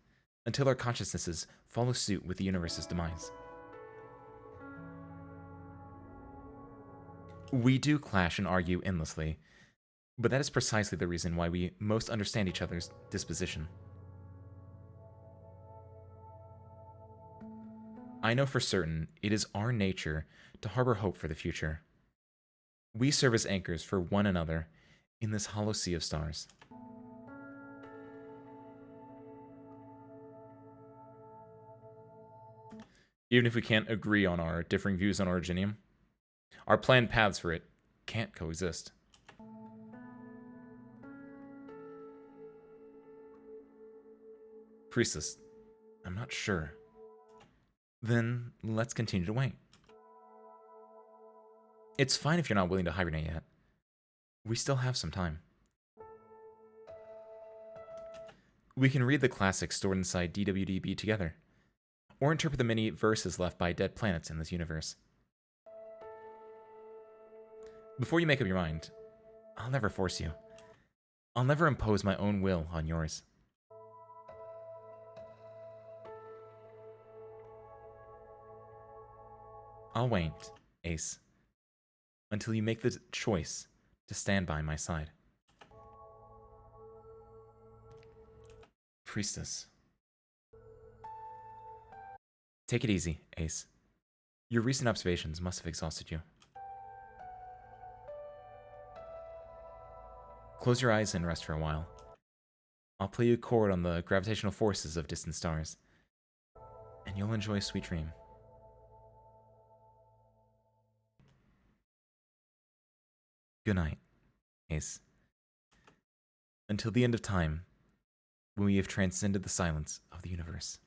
until our consciousnesses follow suit with the universe's demise. We do clash and argue endlessly, but that is precisely the reason why we most understand each other's disposition. I know for certain it is our nature to harbor hope for the future. We serve as anchors for one another in this hollow sea of stars. Even if we can't agree on our differing views on Originium, our planned paths for it can't coexist. Priestess, I'm not sure. Then let's continue to wait. It's fine if you're not willing to hibernate yet. We still have some time. We can read the classics stored inside DWDB together, or interpret the many verses left by dead planets in this universe. Before you make up your mind, I'll never force you. I'll never impose my own will on yours. I'll wait, Ace, until you make the choice to stand by my side. Priestess. Take it easy, Ace. Your recent observations must have exhausted you. Close your eyes and rest for a while. I'll play you a chord on the gravitational forces of distant stars, and you'll enjoy a sweet dream. Good night, Ace. Until the end of time, when we have transcended the silence of the universe.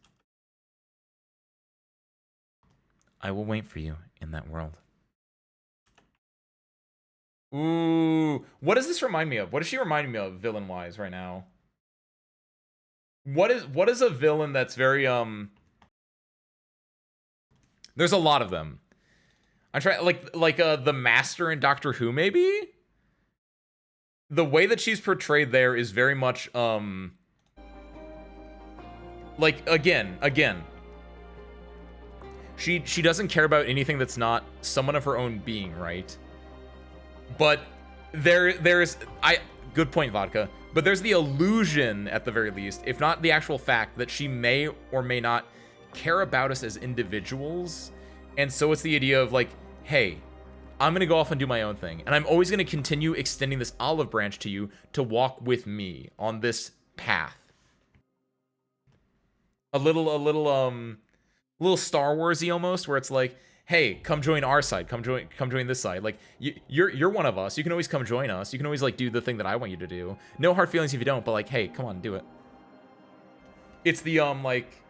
I will wait for you in that world. Ooh, what does this remind me of? What does she remind me of villain-wise right now? What is a villain that's very There's a lot of them. I'm trying like the Master in Doctor Who maybe? the way that she's portrayed there is very much, like, again, she doesn't care about anything that's not someone of her own being, right? But there's good point, Vodka. But there's the illusion, at the very least, if not the actual fact, that she may or may not care about us as individuals. And so it's the idea of like, hey, I'm going to go off and do my own thing. And I'm always going to continue extending this olive branch to you to walk with me on this path. A little Star Wars-y almost, where it's like, hey, come join our side. Come join this side. Like, you're one of us. You can always come join us. You can always, like, do the thing that I want you to do. No hard feelings if you don't, but, like, hey, come on, do it. It's the, like...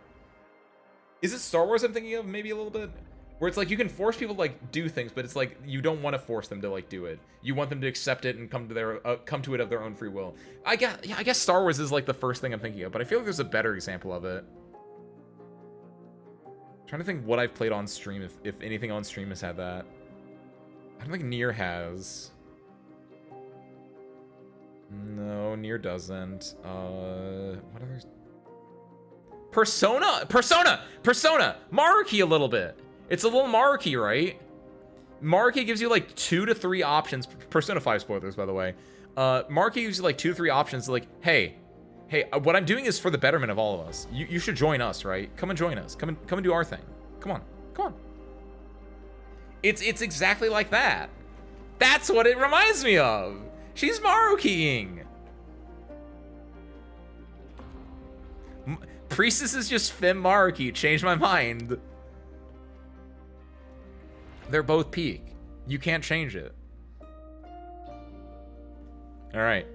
Is it Star Wars I'm thinking of? Maybe a little bit? Where it's like, you can force people to, like, do things, but it's like, you don't want to force them to, like, do it. You want them to accept it and come to it of their own free will. I guess Star Wars is, like, the first thing I'm thinking of, but I feel like there's a better example of it. Trying to think what I've played on stream, if anything on stream has had that. I don't think Nier has. No, Nier doesn't. What others? Persona! Maruki a little bit. It's a little Maruki, right? Maruki gives you like 2 to 3 options. Persona 5 spoilers, by the way. Maruki gives you like 2 to 3 options like, hey, what I'm doing is for the betterment of all of us. You should join us, right? Come and join us. Come and do our thing. Come on. It's exactly like that. That's what it reminds me of. She's Marukiing. Priestess is just Fem Maruki. Changed my mind. They're both peak. You can't change it. All right.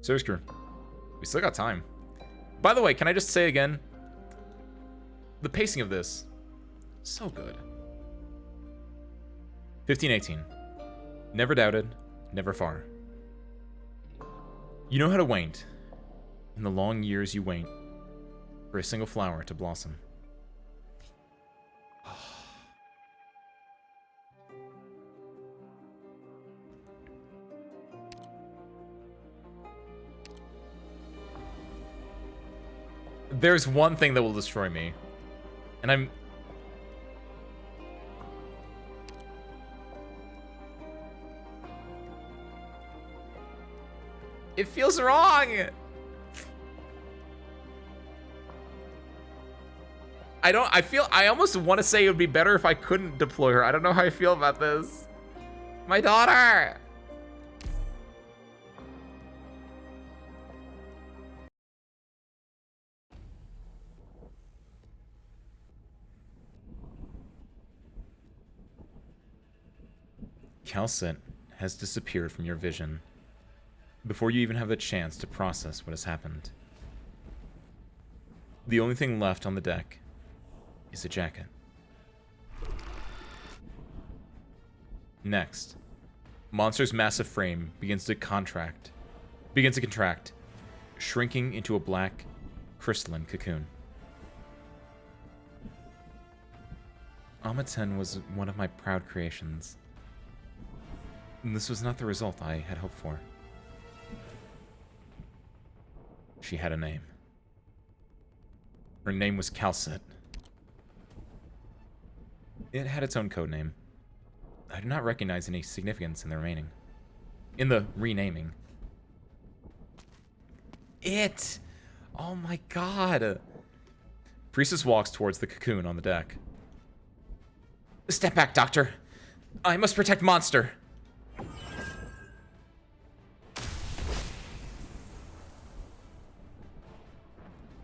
Service crew. We still got time. By the way, can I just say again? The pacing of this, so good. 1518. Never doubted, never far. You know how to wait. In the long years you wait for a single flower to blossom. There's one thing that will destroy me. And I'm... It feels wrong! I almost want to say it would be better if I couldn't deploy her. I don't know how I feel about this. My daughter! Calcet has disappeared from your vision before you even have the chance to process what has happened. The only thing left on the deck is a jacket. Next, Monster's massive frame begins to contract, shrinking into a black, crystalline cocoon. Amaten was one of my proud creations. And this was not the result I had hoped for. She had a name. Her name was Calcet. It had its own codename. I do not recognize any significance in the renaming. Oh my god! Priestess walks towards the cocoon on the deck. Step back, Doctor. I must protect Monster.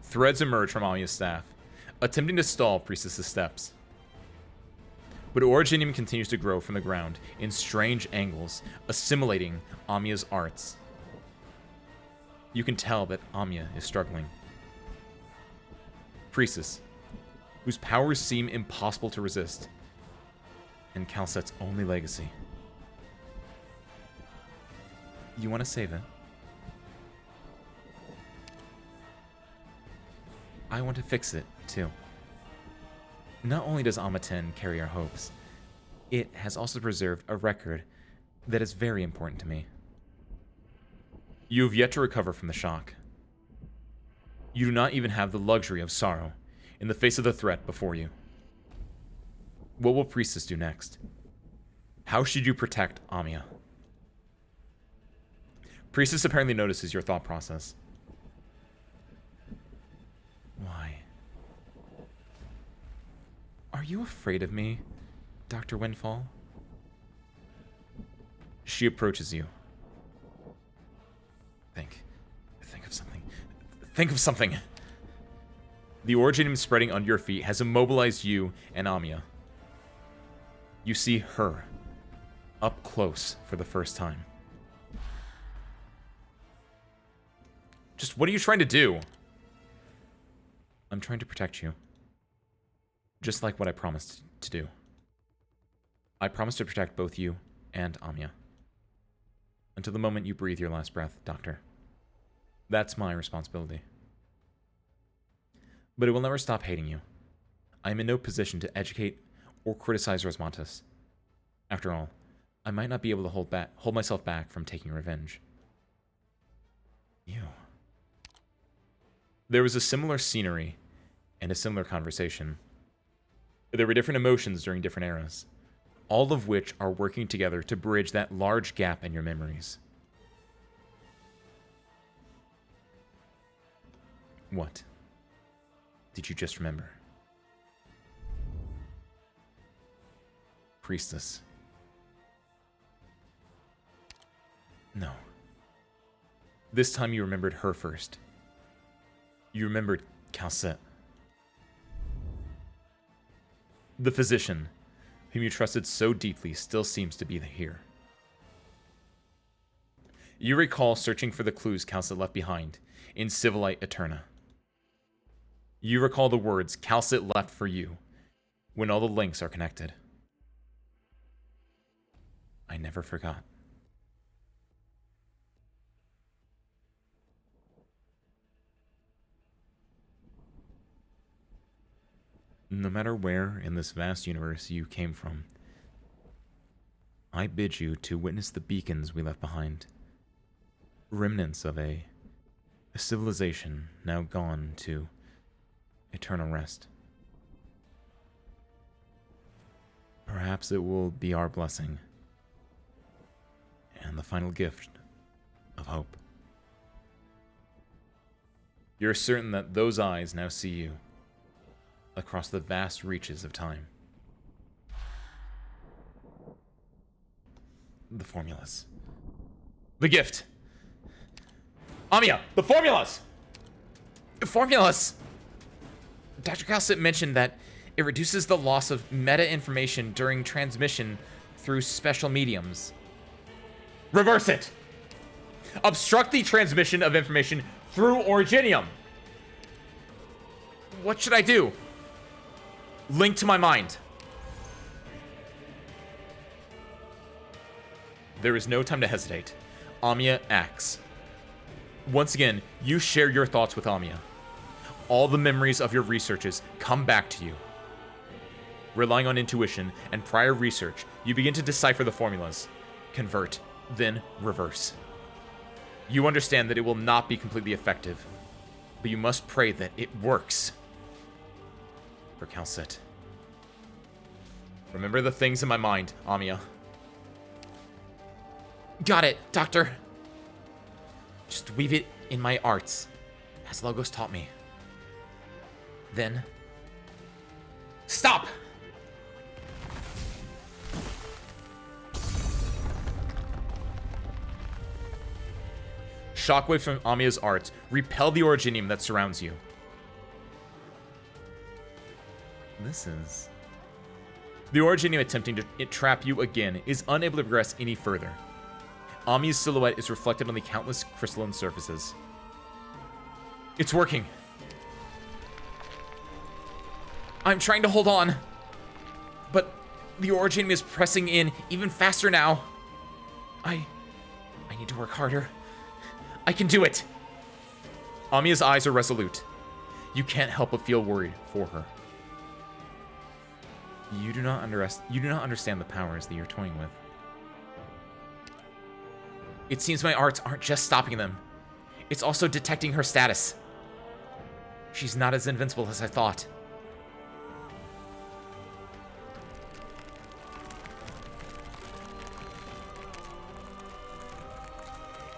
Threads emerge from Amiya's staff, attempting to stall Priestess's steps. But Originium continues to grow from the ground in strange angles, assimilating Amiya's arts. You can tell that Amiya is struggling. Priestess, whose powers seem impossible to resist, and Calcet's only legacy. You want to save it? I want to fix it, too. Not only does Amaten carry our hopes, it has also preserved a record that is very important to me. You have yet to recover from the shock. You do not even have the luxury of sorrow in the face of the threat before you. What will Priestess do next? How should you protect Amiya? Priestess apparently notices your thought process. Why? Are you afraid of me, Dr. Windfall? She approaches you. Think of something. Think of something. The originium spreading under your feet has immobilized you and Amiya. You see her up close for the first time. Just what are you trying to do? I'm trying to protect you. Just like what I promised to do. I promised to protect both you and Amiya. Until the moment you breathe your last breath, Doctor. That's my responsibility. But it will never stop hating you. I am in no position to educate or criticize Rosmantis. After all, I might not be able to hold myself back from taking revenge. You. There was a similar scenery and a similar conversation. There were different emotions during different eras, all of which are working together to bridge that large gap in your memories. What did you just remember? Priestess. No. This time you remembered her first. You remembered Calcette. The physician, whom you trusted so deeply, still seems to be here. You recall searching for the clues Calcette left behind in Civilite Eterna. You recall the words Calcette left for you when all the links are connected. I never forgot. No matter where in this vast universe you came from, I bid you to witness the beacons we left behind. Remnants of a civilization now gone to eternal rest. Perhaps it will be our blessing and the final gift of hope. You're certain that those eyes now see you across the vast reaches of time. The formulas. The gift. Amiya, the formulas! The formulas! Dr. Calcette mentioned that it reduces the loss of meta-information during transmission through special mediums. Reverse it! Obstruct the transmission of information through Originium! What should I do? Link to my mind. There is no time to hesitate. Amiya acts. Once again, you share your thoughts with Amiya. All the memories of your researches come back to you. Relying on intuition and prior research, you begin to decipher the formulas. Convert, then reverse. You understand that it will not be completely effective, but you must pray that it works. For Calcette. Remember the things in my mind, Amiya. Got it, Doctor. Just weave it in my arts, as Logos taught me. Then... Stop! Shockwaves from Amiya's arts repel the originium that surrounds you. This is... The originium attempting to trap you again is unable to progress any further. Amiya's silhouette is reflected on the countless crystalline surfaces. It's working. I'm trying to hold on. But the originium is pressing in even faster now. I need to work harder. I can do it. Amiya's eyes are resolute. You can't help but feel worried for her. You do not understand the powers that you're toying with. It seems my arts aren't just stopping them. It's also detecting her status. She's not as invincible as I thought.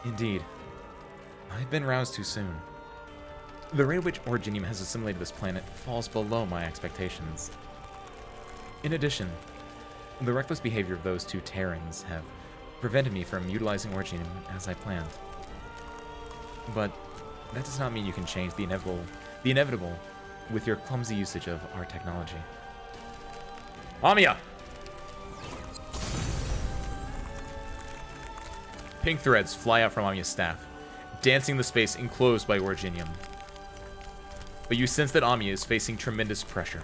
Indeed. I've been roused too soon. The rate at which Originium has assimilated this planet falls below my expectations. In addition, the reckless behavior of those two Terrans have prevented me from utilizing Originium as I planned. But that does not mean you can change the inevitable with your clumsy usage of our technology. Amiya! Pink threads fly out from Amiya's staff, dancing the space enclosed by Originium. But you sense that Amiya is facing tremendous pressure.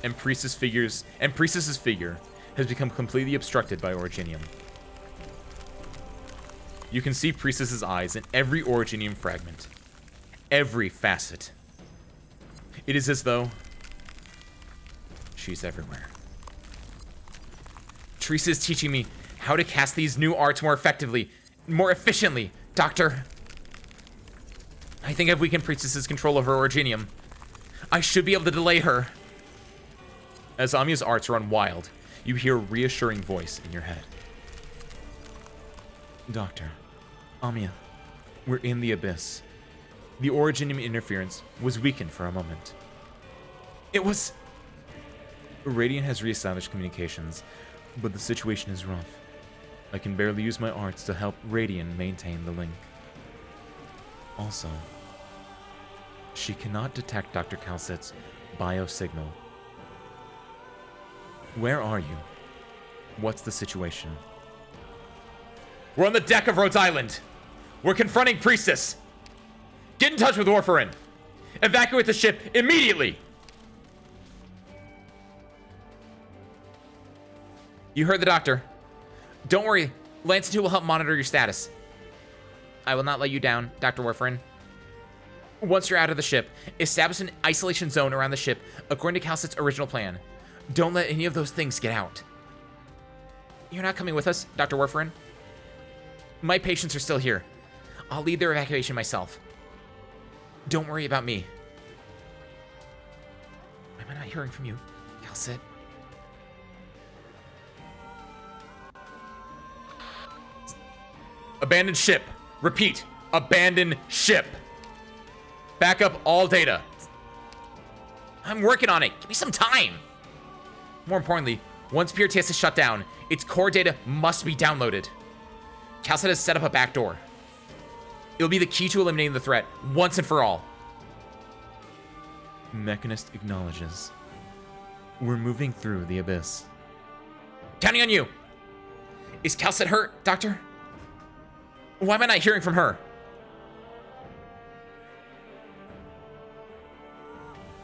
And Priestess's figure has become completely obstructed by Originium. You can see Priestess's eyes in every Originium fragment. Every facet. It is as though she's everywhere. Teresa is teaching me how to cast these new arts more effectively, more efficiently, Doctor. I think I've weakened Priestess's control over Originium. I should be able to delay her. As Amiya's arts run wild, you hear a reassuring voice in your head. Doctor, Amiya, we're in the abyss. The Originium interference was weakened for a moment. It was... Radiant has reestablished communications, but the situation is rough. I can barely use my arts to help Radiant maintain the link. Also, she cannot detect Dr. Calcet's biosignal. Where are you? What's the situation? We're on the deck of Rhodes Island. We're confronting Priestess. Get in touch with Warfarin. Evacuate the ship immediately. You heard the doctor. Don't worry. Lance 2 will help monitor your status. I will not let you down, Dr. Warfarin. Once you're out of the ship, establish an isolation zone around the ship according to Calcet's original plan. Don't let any of those things get out. You're not coming with us, Dr. Warfarin? My patients are still here. I'll lead their evacuation myself. Don't worry about me. Am I not hearing from you, Calcet? Abandon ship. Repeat. Abandon ship. Back up all data. I'm working on it. Give me some time. More importantly, once PRTS is shut down, its core data must be downloaded. Calcet has set up a backdoor. It'll be the key to eliminating the threat once and for all. Mechanist acknowledges. We're moving through the abyss. Counting on you. Is Calcet hurt, Doctor? Why am I not hearing from her?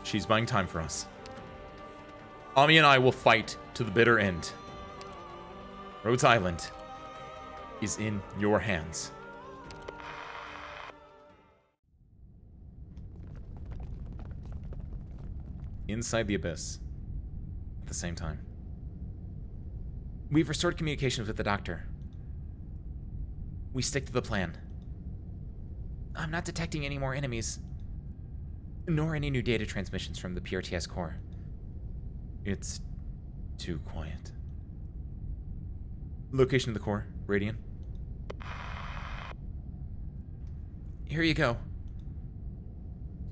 She's buying time for us. Ami and I will fight to the bitter end. Rhodes Island is in your hands. Inside the abyss, at the same time. We've restored communications with the doctor. We stick to the plan. I'm not detecting any more enemies, nor any new data transmissions from the PRTS core. It's too quiet. Location of the core, Radiant. Here you go.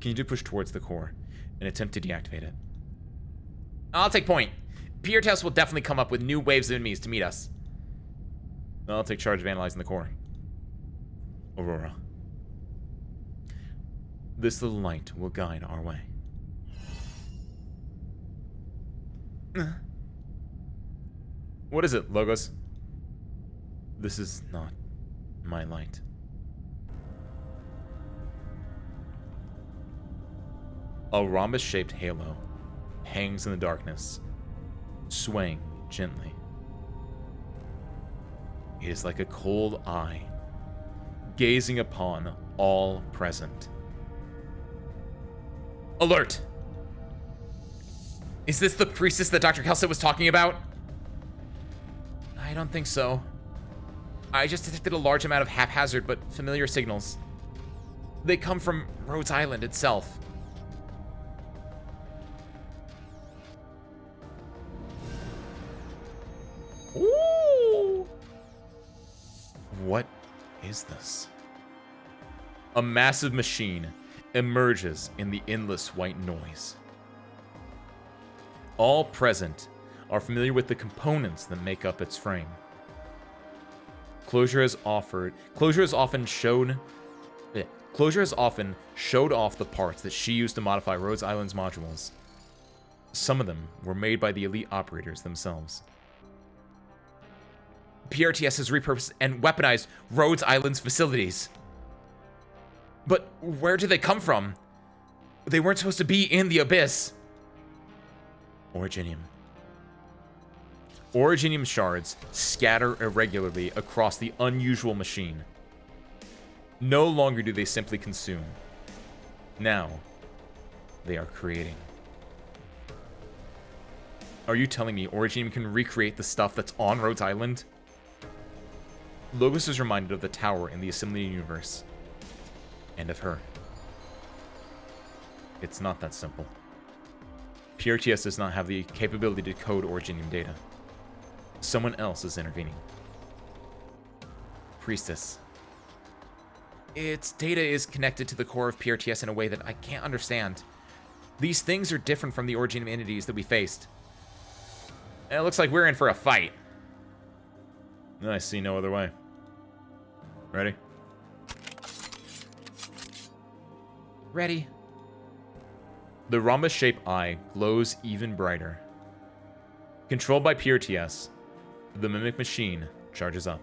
Can you do push towards the core and attempt to deactivate it? I'll take point. PRTS will definitely come up with new waves of enemies to meet us. I'll take charge of analyzing the core. Aurora. This little light will guide our way. What is it, Logos? This is not my light. A rhombus-shaped halo hangs in the darkness, swaying gently. It is like a cold eye, gazing upon all present. Alert! Is this the priestess that Dr. Calcet was talking about? I don't think so. I just detected a large amount of haphazard but familiar signals. They come from Rhodes Island itself. Ooh. What is this? A massive machine emerges in the endless white noise. All present are familiar with the components that make up its frame. Closure has often showed off the parts that she used to modify Rhodes Island's modules. Some of them were made by the elite operators themselves. PRTS has repurposed and weaponized Rhodes Island's facilities. But where did they come from? They weren't supposed to be in the abyss. Originium. Originium shards scatter irregularly across the unusual machine. No longer do they simply consume. Now, they are creating. Are you telling me Originium can recreate the stuff that's on Rhodes Island? Logos is reminded of the tower in the assimilated universe. And of her. It's not that simple. PRTS does not have the capability to code Originium data. Someone else is intervening. Priestess. Its data is connected to the core of PRTS in a way that I can't understand. These things are different from the Originium entities that we faced. It looks like we're in for a fight. I see no other way. Ready? Ready. The rhombus-shaped eye glows even brighter. Controlled by PRTS, the mimic machine charges up.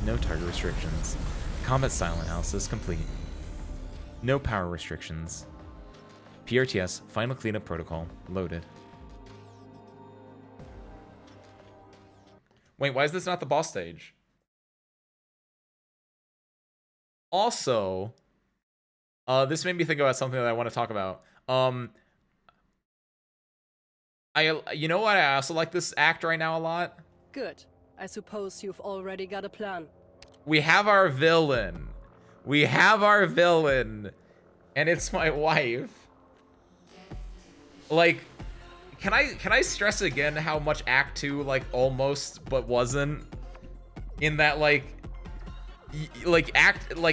No target restrictions. Combat style analysis complete. No power restrictions. PRTS final cleanup protocol loaded. Wait, why is this not the boss stage? Also, this made me think about something that I want to talk about. You know what? I also like this act right now a lot. Good. I suppose you've already got a plan. We have our villain. We have our villain. And it's my wife. Like, can I stress again how much Act 2, like, almost but wasn't? In that,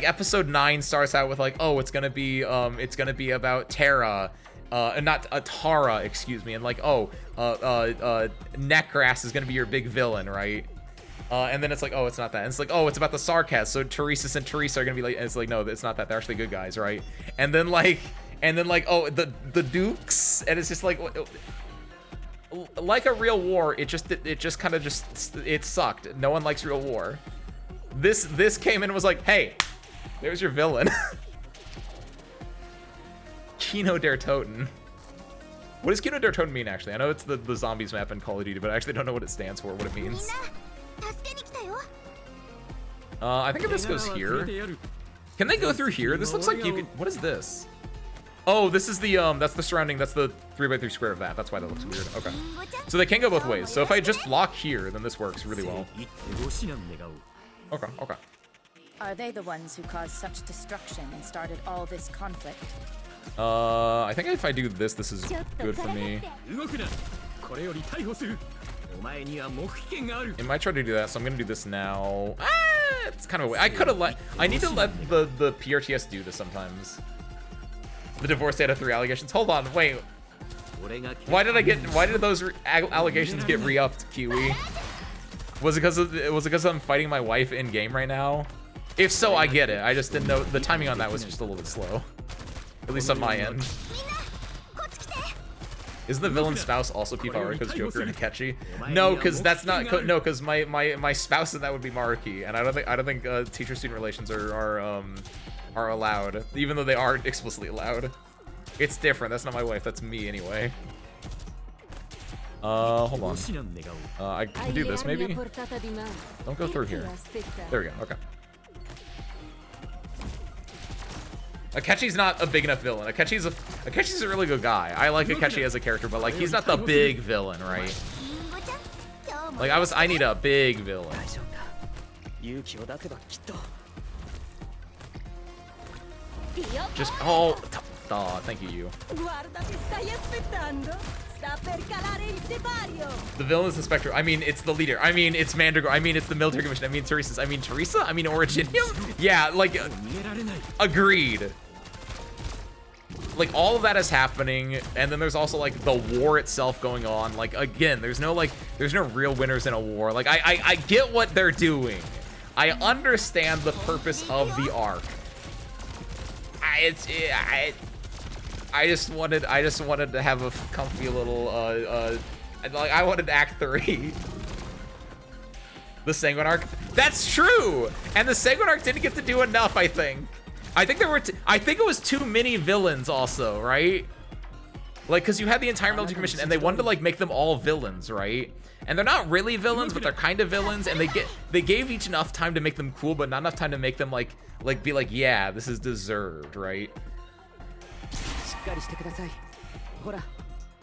episode 9 starts out with, like, oh, it's gonna be about Terra. Not Tara, excuse me. And, like, oh, Neckgrass is gonna be your big villain, right? And then it's like, oh, it's not that. And it's like, oh, it's about the Sarcast. So Teresis and Teresa are gonna be like, and it's like, no, it's not that. They're actually good guys, right? And then like, oh, the Dukes, and it's just like a real war. It just kind of it sucked. No one likes real war. This came in and was like, hey, there's your villain. Kino der Toten. What does Kino der Toten mean, actually? I know it's the zombies map in Call of Duty, but I actually don't know what it stands for, what it means. I think if this goes here. Can they go through here? This looks like you could. What is this? Oh, this is the that's the surrounding. That's the 3x3 square of that. That's why that looks weird. Okay. So they can go both ways. So if I just block here, then this works really well. Okay. Okay. Are they the ones who caused such destruction and started all this conflict? I think if I do this, this is good for me. It might try to do that, so I'm gonna do this now. It's kind of a way. I need to let the PRTS do this sometimes. The divorce data 3 allegations. Hold on, wait. Why did those allegations get re-upped, Kiwi? Was it because I'm fighting my wife in game right now? If so, I get it. I just didn't know the timing on that was just a little bit slow. At least on my end. Isn't the villain's spouse also P-Power because Joker and Akechi? No, because that's not. No, because my spouse in that would be Maruki, and I don't think teacher-student relations are allowed, even though they are explicitly allowed. It's different. That's not my wife. That's me anyway. Hold on. I can do this maybe. Don't go through here. There we go. Okay. Akechi's not a big enough villain. Akechi's a really good guy. I like Akechi as a character, but like he's not the big villain, right? Like, I need a big villain. 大丈夫だ勇気を出せばきっと Just, oh, thank you. Guarda che stai aspettando. Sta per calare il sipario. The villain is the Spectre. I mean, it's the leader. I mean, it's Mandragora. I mean, it's the military commission. I mean, Teresa. I mean, Originium? Yeah, like, agreed. Like, all of that is happening, and then there's also, like, the war itself going on. Like, again, there's no real winners in a war. Like, I get what they're doing. I understand the purpose of the arc. I just wanted to have a comfy little, like, I wanted Act 3. The Sanguine arc. That's true! And the Sanguine arc didn't get to do enough, I think. I think it was too many villains also, right? Like, because you had the entire military commission, and they wanted to, like, make them all villains, right? And they're not really villains, but they're kind of villains, and they gave each enough time to make them cool, but not enough time to make them, like, be like, yeah, this is deserved, right? しっかりしてくださいほら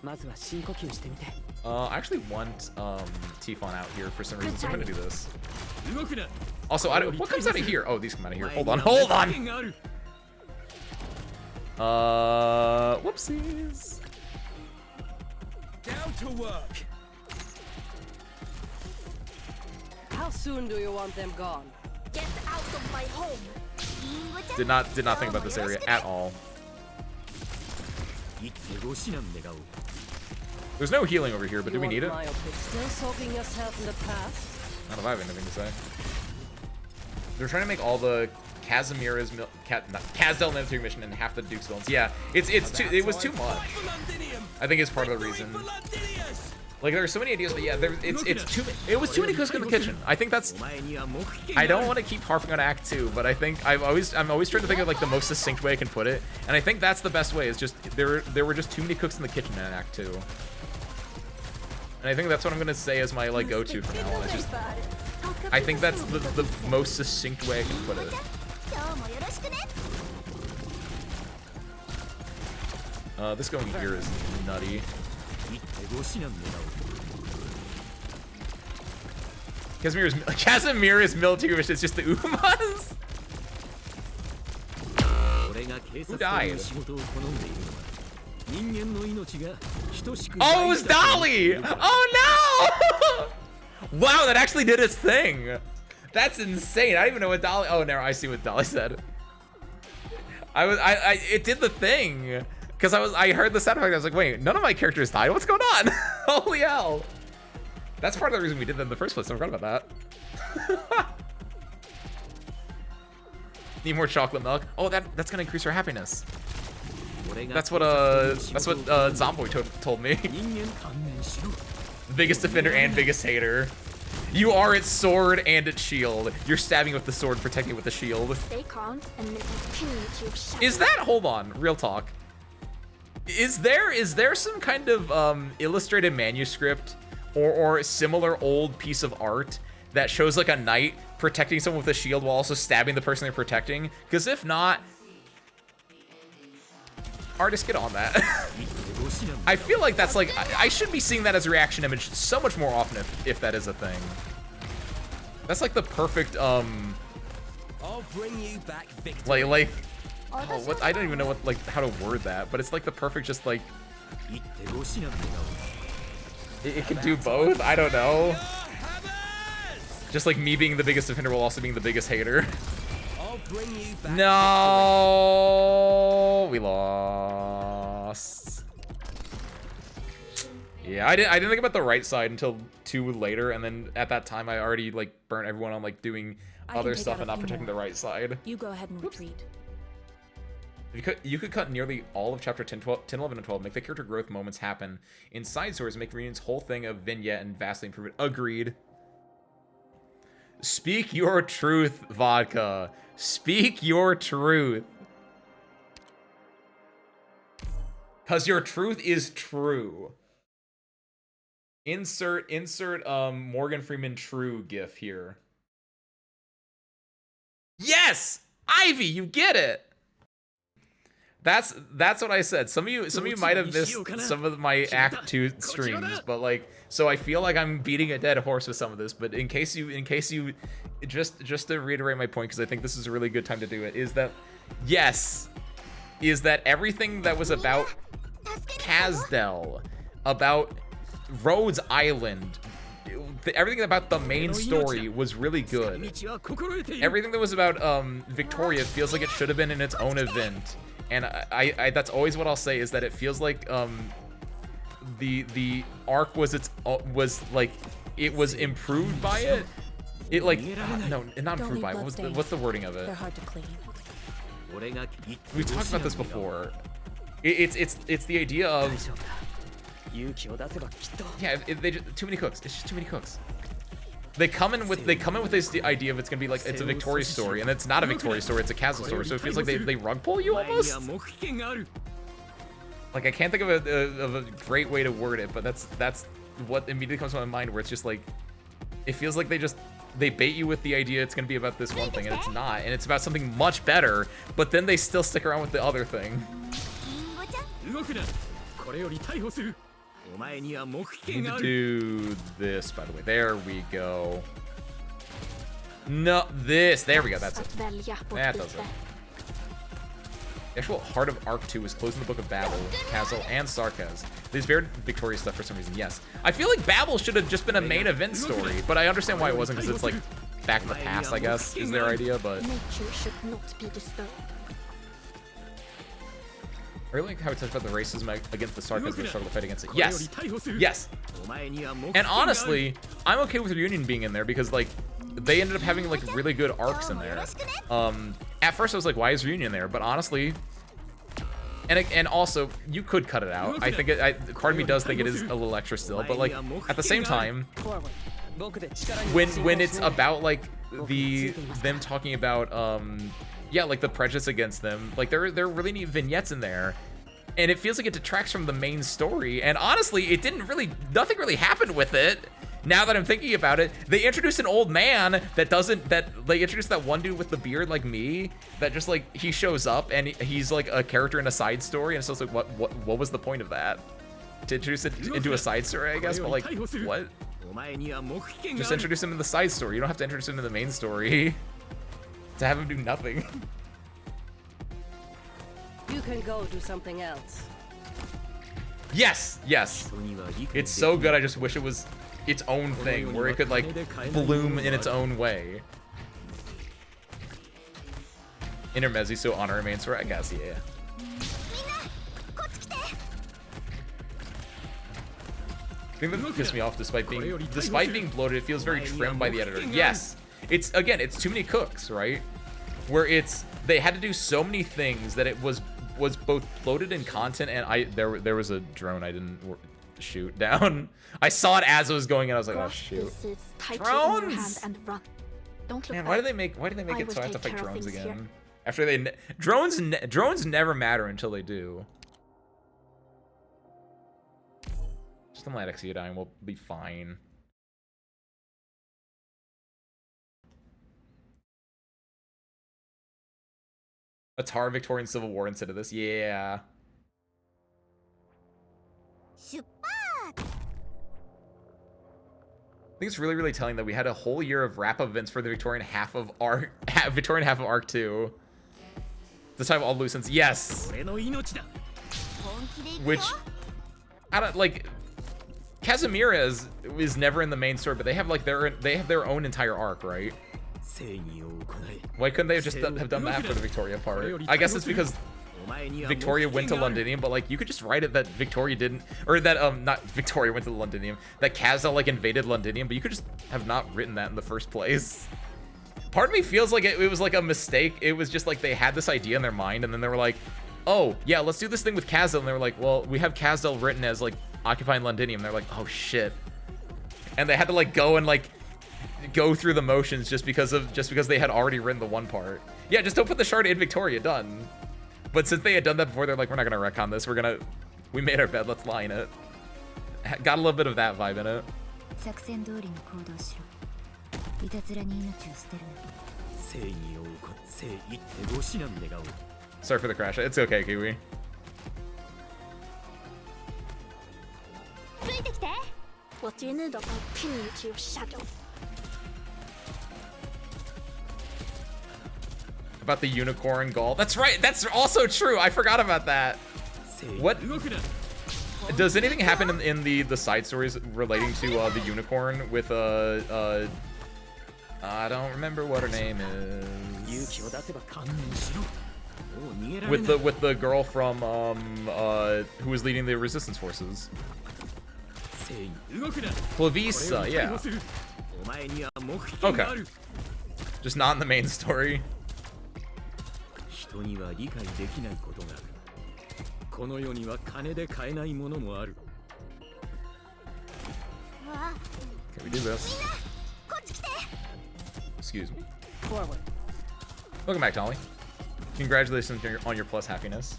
まずは深呼吸してみて I actually want Tifon out here for some reason, so I'm gonna do this. 動くな Also, what comes out of here? Oh, these come out of here. Hold on. Whoopsies. Down to work How soon do you want them gone? Get out of my home. Did not think about this area at all. There's no healing over here, but do we need it? I Still soaking yourself in the past? don't know if I have anything to say. They're trying to make all the Casimiras, Casdell military mission and half the Duke's villains. Yeah, it was too much. I think it's part of the reason. Like, there are so many ideas, but yeah, it was too many cooks in the kitchen. I think that's. I don't want to keep harping on Act 2, but I think I'm always trying to think of, like, the most succinct way I can put it, and I think that's the best way. Is just there were just too many cooks in the kitchen in Act 2, and I think that's what I'm gonna say as my, like, go-to from now on. It's just I think that's the most succinct way I can put it. This going here is nutty. Casimiras military mission is just the Umas? Who died? Oh, it was Dolly! Oh no! Wow, that actually did its thing. That's insane. I don't even know what Dolly. Oh, never. I see what Dolly said. It did the thing. Because I heard the sound effect, I was like, wait, none of my characters died. What's going on? Holy hell. That's part of the reason we did that in the first place. I forgot about that. Need more chocolate milk. Oh, that's gonna increase her happiness. That's what Zomboy told me. Biggest defender and biggest hater. You are its sword and its shield. You're stabbing with the sword, protecting with the shield. Stay calm and continue to Is that, hold on, real talk. Is there some kind of illustrated manuscript or similar old piece of art that shows, like, a knight protecting someone with a shield while also stabbing the person they're protecting? Because if not, artists, get on that. I feel like that's, like, I should be seeing that as a reaction image so much more often if that is a thing. That's like the perfect I'll bring you back victory. like oh, what, I don't even know what, like, how to word that, but it's like the perfect, just like it can do both. I don't know. Just like me being the biggest defender while also being the biggest hater. I'll bring you back No, we lost. Yeah, I didn't think about the right side until too later, and then at that time I already, like, burnt everyone on, like, doing other stuff and not protecting the right side. You go ahead and retreat. You could cut nearly all of chapter 10, 11, and 12, make the character growth moments happen in side stories, make Reunion's whole thing a vignette, and vastly improve it. Agreed. Speak your truth, Vodka. Speak your truth. Because your truth is true. Insert Morgan Freeman true gif here. Yes! Ivy, you get it! That's what I said. Some of you might have missed some of my Act 2 streams, but like, so I feel like I'm beating a dead horse with some of this. But in case you, just to reiterate my point, because I think this is a really good time to do it, is that everything that was about Kazdel, about Rhodes Island, everything about the main story was really good. Everything that was about Victoria feels like it should have been in its own event. And I that's always what I'll say, is that it feels like the arc was like it was improved by it. It like no, not improved by it. What's the wording of it? They're hard to clean. We've talked about this before. It's the idea of too many cooks. It's just too many cooks. They come in with this idea of it's gonna be like it's a Victoria story, and it's not a Victoria story, it's a Kazdel story. So it feels like they rug pull you almost. Like I can't think of a great way to word it, but that's what immediately comes to my mind. Where it's just like it feels like they bait you with the idea it's gonna be about this one thing, and it's not, and it's about something much better. But then they still stick around with the other thing. I need to do this, by the way. There we go. No, this. There we go. That's it. That does it. The actual heart of Arc 2 is closed in the Book of Babel, Kazdel, and Sarkaz. There's very Victoria stuff for some reason, yes. I feel like Babel should have just been a main event story, but I understand why it wasn't, because it's like back in the past, I guess, is their idea, but... Nature should not be disturbed. I really like how we talked about the racism against the Sarkaz and the struggle to fight against it. Yes! Yes! And honestly, I'm okay with Reunion being in there because, like, they ended up having, like, really good arcs in there. At first I was like, why is Reunion there? But honestly... And also, you could cut it out. I think part of me does think it is a little extra still, but, like, at the same time... When it's about, like, them talking about, yeah, like the prejudice against them, like there are really neat vignettes in there, and it feels like it detracts from the main story. And honestly, nothing really happened with it. Now that I'm thinking about it, they introduced an old man they introduced that one dude with the beard like me, that just like he shows up and he's like a character in a side story, and so it's like what was the point of that? To introduce it into a side story, I guess, but like what? Just introduce him in the side story. You don't have to introduce him in the main story. To have him do nothing. You can go do something else. Yes, yes. It's so good. I just wish it was its own thing where it could like bloom in its own way. Intermezzi, so honor remains for, I guess, yeah. The thing that pissed me off, despite being bloated, it feels very trimmed by the editor. Yes. It's too many cooks, right? Where they had to do so many things that it was both bloated in content, and there was a drone I didn't shoot down. I saw it as it was going in. I was like, oh shoot. Drones! Man, why do they make it so I have to fight drones again? After drones never matter until they do. Just don't let Exia die and we'll be fine. Atara Victorian Civil War instead of this. Yeah. I think it's really, really telling that we had a whole year of wrap-up events for the Victorian half of Arc 2. This time all loose ends. Yes. Which I don't like. Casimira is never in the main story, but they have like their own entire arc, right? Why couldn't they have done that for the Victoria part? I guess it's because Victoria went to Londinium, but like you could just write it that Victoria didn't, or that not Victoria went to Londinium, that Kazdel like invaded Londinium, but you could just have not written that in the first place. Part of me feels like it was like a mistake. It was just like they had this idea in their mind, and then they were like, oh yeah, let's do this thing with Kazdel, and they were like, well, we have Kazdel written as like occupying Londinium. They're like, oh shit, and they had to like go and like go through the motions just because they had already written the one part. Yeah, just don't put the shard in Victoria, done. But since they had done that before, they're like, we're not gonna retcon this. We made our bed, let's lie in it. Got a little bit of that vibe in it. Sorry for the crash. It's okay, Kiwi. About the unicorn gall. That's right. That's also true. I forgot about that. What? Does anything happen in the side stories relating to the unicorn with I don't remember what her name is. With the girl from who was leading the resistance forces. Clavisa, yeah. Okay. Just not in the main story. Can we do this? Excuse me. Forward. Welcome back, Tolly. Congratulations on your plus happiness.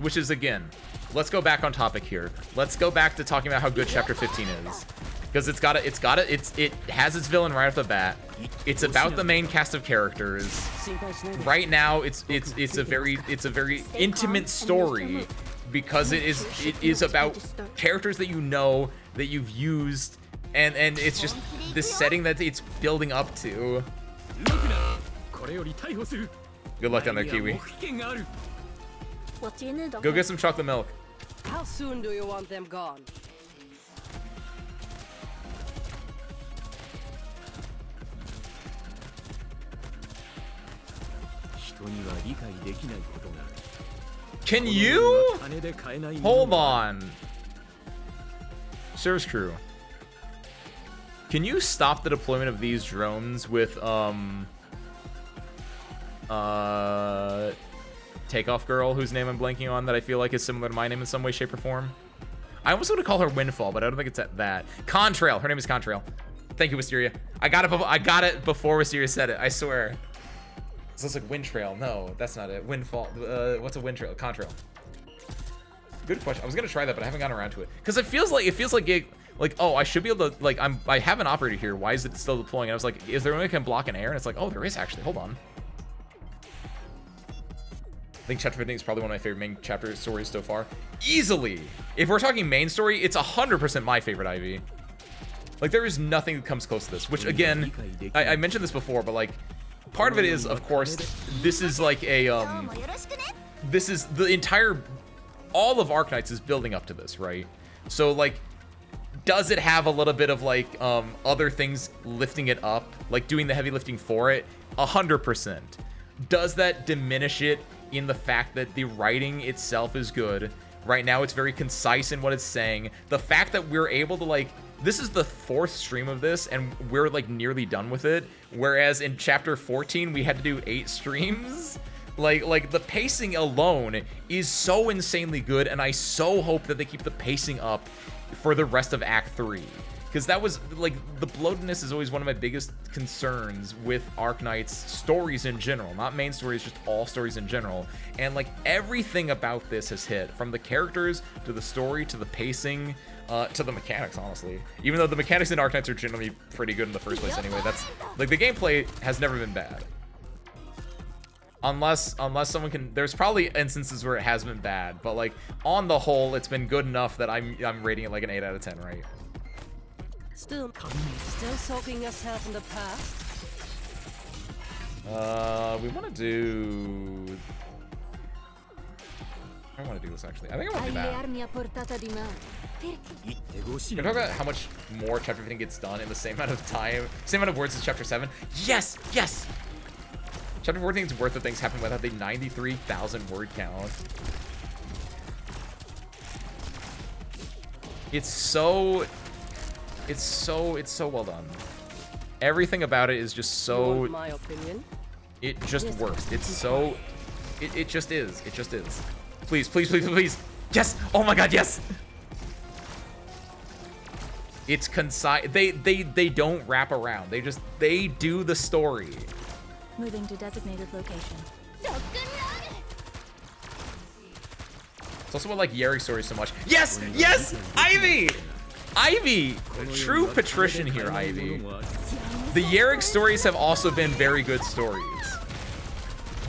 Which is, again, let's go back on topic here. Let's go back to talking about how good Chapter 15 is. Because it has its villain right off the bat. It's about the main cast of characters. Right now, it's a very intimate story because it is about characters that you know, that you've used, and it's just this setting that it's building up to. Good luck down there, Kiwi. Go get some chocolate milk. How soon do you want them gone? Can you? Hold on. Service crew. Can you stop the deployment of these drones with Takeoff Girl, whose name I'm blanking on, that I feel like is similar to my name in some way, shape, or form? I almost want to call her Windfall, but I don't think it's that. Contrail. Her name is Contrail. Thank you, Wisteria. I got it before Wisteria said it. I swear. So it's like Wind Trail. No, that's not it. Windfall. What's a Wind Trail? Contrail. Good question. I was gonna try that, but I haven't gotten around to it. Cause it feels like oh, I should be able to, like, I have an operator here. Why is it still deploying? And I was like, is there any way I can block an air? And it's like, oh, there is actually. Hold on. I think Chapter 15 is probably one of my favorite main chapter stories so far. Easily. If we're talking main story, it's 100% my favorite IV. Like, there is nothing that comes close to this. Which, again, I mentioned this before, but, like, part of it is, of course, this is like a, this is the entire, all of Arknights is building up to this, right? So, like, does it have a little bit of, like, other things lifting it up, like doing the heavy lifting for it? 100%. Does that diminish it in the fact that the writing itself is good? Right now, it's very concise in what it's saying. The fact that we're able to, like, this is the 4th stream of this, and we're, like, nearly done with it. Whereas in Chapter 14, we had to do 8 streams. Like the pacing alone is so insanely good, and I so hope that they keep the pacing up for the rest of Act 3. Because that was, like, the bloatedness is always one of my biggest concerns with Arknights stories in general. Not main stories, just all stories in general. And, like, everything about this has hit. From the characters, to the story, to the pacing, to the mechanics, honestly. Even though the mechanics in Arknights are generally pretty good in the first place anyway. That's, like, the gameplay has never been bad. Unless someone can, there's probably instances where it has been bad. But, like, on the whole, it's been good enough that I'm rating it like an 8 out of 10, right? Still soaking yourself in the past? We want to do... I want to do this, actually. I think I want to do that. Can we talk about how much more Chapter 15 gets done in the same amount of time, same amount of words as Chapter 7? Yes! Yes! Chapter 14's worth of things happen without the 93,000 word count. It's so well done. Everything about it is just so... My opinion? It just works. It's so... It just is. It just is. Please, please, please, please. Yes! Oh my god, yes! It's concise. They don't wrap around. They do the story. Moving to designated location. It's also what, like, Yeri stories so much. Yes! Yes! Ivy! Ivy, true patrician here, Ivy. The Yerrick stories have also been very good stories.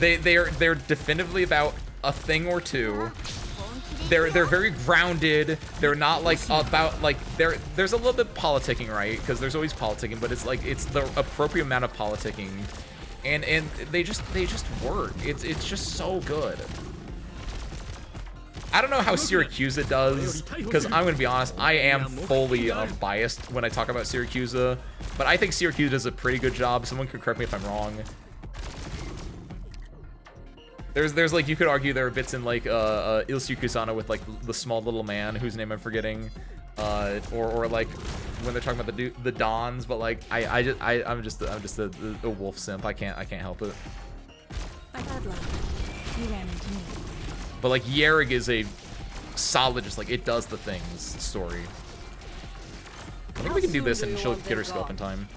They're definitively about a thing or two. They're very grounded. They're not like about like there's a little bit politicking, right? Because there's always politicking, but it's like it's the appropriate amount of politicking, and they just work. It's just so good. I don't know how Syracuse does, because I'm gonna be honest, I am fully biased when I talk about Syracuse, but I think Syracuse does a pretty good job. Someone could correct me if I'm wrong. There's like, you could argue there are bits in like Il Syrakusano with like the small little man whose name I'm forgetting, or like when they're talking about the Dons, but like I'm just a wolf simp. I can't help it. I had luck. You ran into me. But like Yerrig is a solid, just like it does the things story. I think we can do this and she'll get her skill up in time.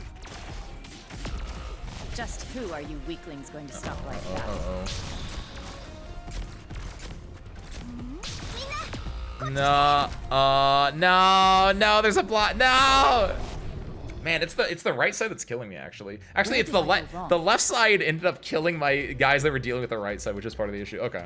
Just who are you weaklings going to stop like that? No, there's a block. No! Man, it's the right side that's killing me, actually. Actually, it's the left side ended up killing my guys that were dealing with the right side, which is part of the issue. Okay.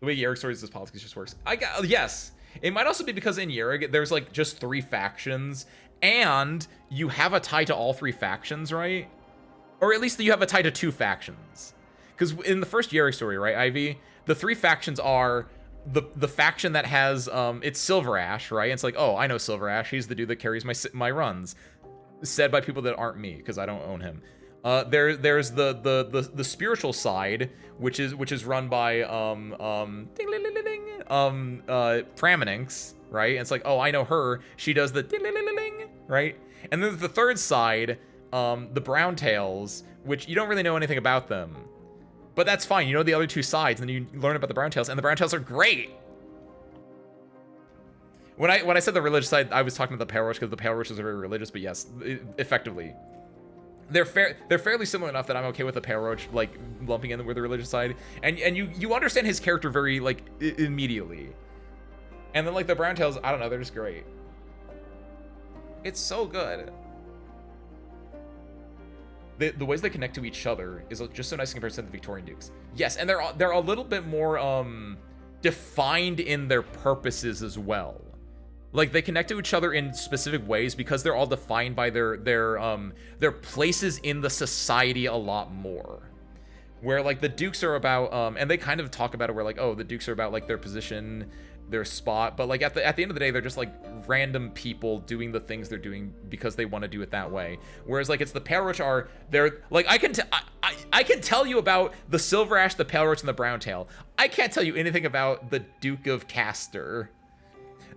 The way Yerrick stories does politics just works. Yes. It might also be because in Yerrick, there's like just 3 factions, and you have a tie to all 3 factions, right? Or at least you have a tie to 2 factions. Because in the first Yerrick story, right, Ivy, the 3 factions are the faction that has it's Silver Ash, right? It's like, oh, I know Silver Ash. He's the dude that carries my runs. Said by people that aren't me, because I don't own him. There's the spiritual side, which is run by Praminx, right? And it's like, oh, I know her. She does the right? And then the third side, the Browntails, which you don't really know anything about them. But that's fine. You know the other 2 sides, and then you learn about the Browntails, and the Browntails are great. When I said the religious side, I was talking about the Pale Roach, because the Pale Roaches are very religious, but yes, effectively. They're fairly similar enough that I'm okay with the Pale Roach, like, lumping in with the religious side. And you understand his character very, like, immediately. And then, like, the Browntails, I don't know, they're just great. It's so good. The ways they connect to each other is just so nice in comparison to the Victorian Dukes. Yes, and they're a little bit more defined in their purposes as well. Like, they connect to each other in specific ways because they're all defined by their places in the society a lot more. Where, like, the Dukes are about, and they kind of talk about it where, like, oh, the Dukes are about, like, their position, their spot, but, like, at the end of the day, they're just, like, random people doing the things they're doing because they want to do it that way. Whereas, like, it's the Pale Roach they're, like, I can tell you about the Silver Ash, the Pale Roach, and the Browntail. I can't tell you anything about the Duke of Castor.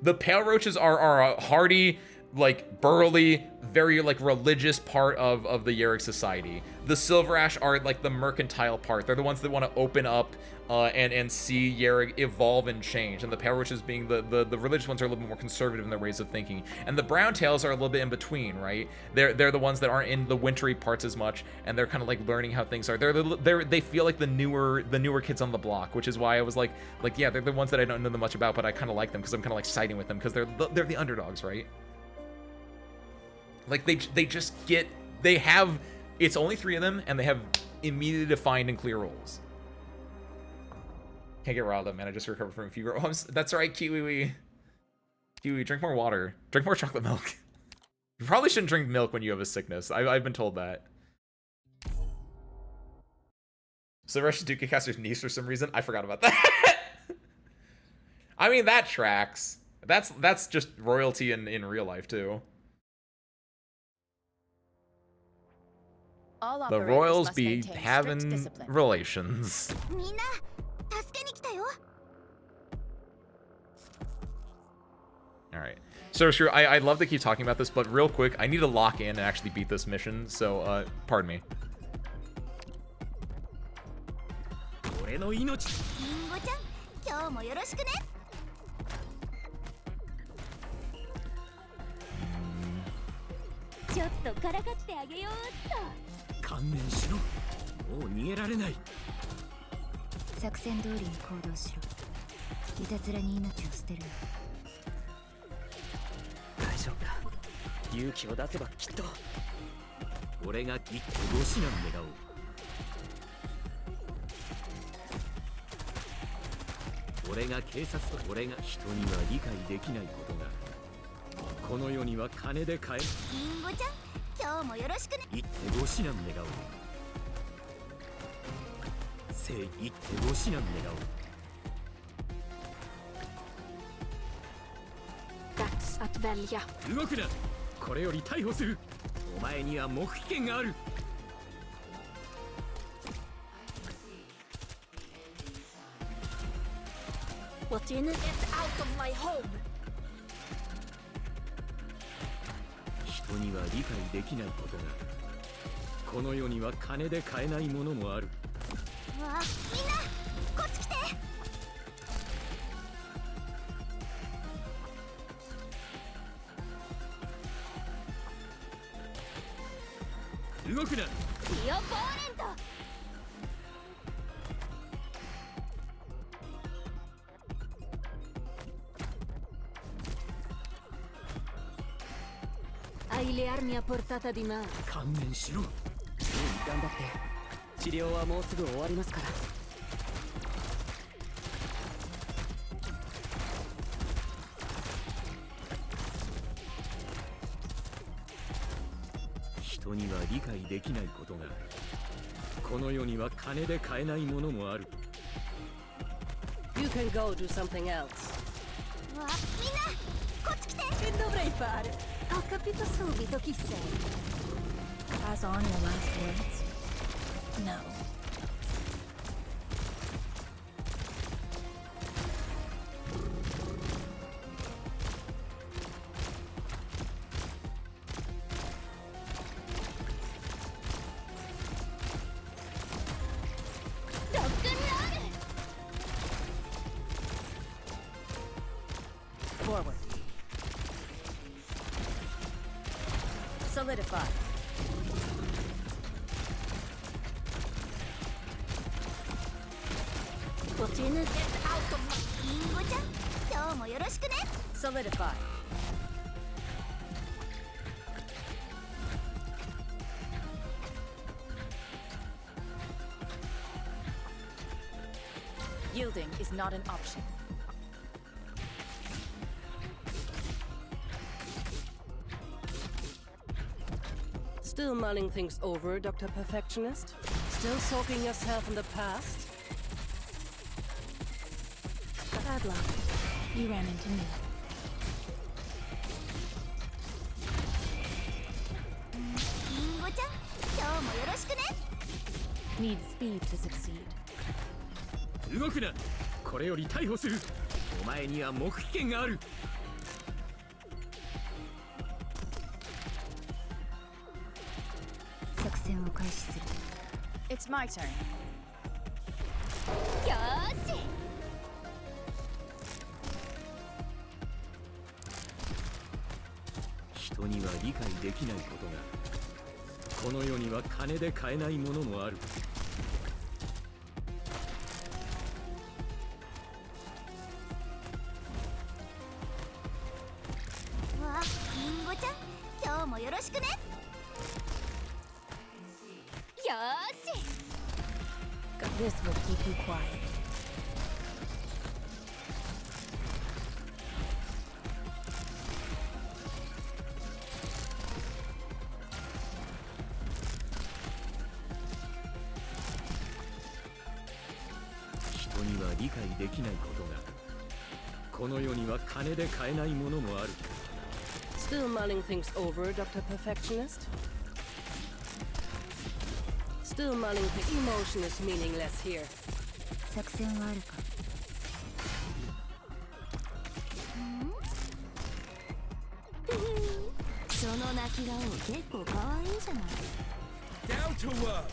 The Pale Roaches are a hardy, like, burly, very, like, religious part of the Yerrick society. The Silver Ash are, like, the mercantile part. They're the ones that want to open up and see Yerrick evolve and change. And the Pale Roaches being the religious ones are a little bit more conservative in their ways of thinking. And the Browntails are a little bit in between, right? They're the ones that aren't in the wintry parts as much, and they're kind of, like, learning how things are. They feel like the newer kids on the block, which is why I was like, yeah, they're the ones that I don't know them much about, but I kind of like them because I'm kind of, like, siding with them because they're the underdogs, right? Like, they have, it's only 3 of them, and they have immediately defined and clear roles. Can't get riled up, man. I just recovered from a fever. Oh, that's right, Kiwi. Kiwi, drink more water. Drink more chocolate milk. You probably shouldn't drink milk when you have a sickness. I've been told that. So Rush is Duke Caster's niece for some reason. I forgot about that. I mean, that tracks. That's just royalty in real life, too. All The operators royals must be maintain strict having discipline. relations. Alright. So, sure, I'd love to keep talking about this, but real quick, I need to lock in and actually beat this mission, so, pardon me. いたずらに命を捨てる。大丈夫だ。勇気を出せばきっと。俺がきっとご指南願おう。俺が警察と俺が人には理解できないことがこの世には金で買える。リンゴちゃん、今日もよろしくね。言ってご指南願おう。正義言ってご指南願おう。 Dags att välja. 動くな。これより逮捕する。お前には黙秘権がある。 What do you need? Get out of my home. 人には理解できないことがこの世には金で買えないものもある。わあ、みんなこっち来て。動くな。ディオボーレント。Hai le armi a portata di mano. 観念しろ。頑張って治療はもうすぐ終わりますから。人には理解できないことがこの世には金で買えないものもある。 You can go do something else. わあ、みんなこっち来て。Che dovrei fare? Ho capito subito chi sei. Pass on your last words. No. Forward. Solidify. What do you need? Get out of my... リンゴちゃん、今日もよろしくね。 Solidify. Yielding is not an option. Still mulling things over, Dr. Perfectionist? Still soaking yourself in the past? Bad luck. You ran into me. Ringoちゃん、今日もよろしくね。Need speed to succeed. 動くな。これより逮捕する。お前には黙秘権がある。作戦を開始する。It's my turn. よーし。人には理解できないことがこの世には金で買えないものもある。わあ、リンゴちゃん、今日もよろしくね。よーし。This will keep you quiet. 人には理解できないことがこの世には金で買えないものもある。 Still mulling things over, Dr. Perfectionist? Still mulling the emotion is meaningless here. 作戦はあるか。その泣き顔結構可愛いじゃない。Down to work.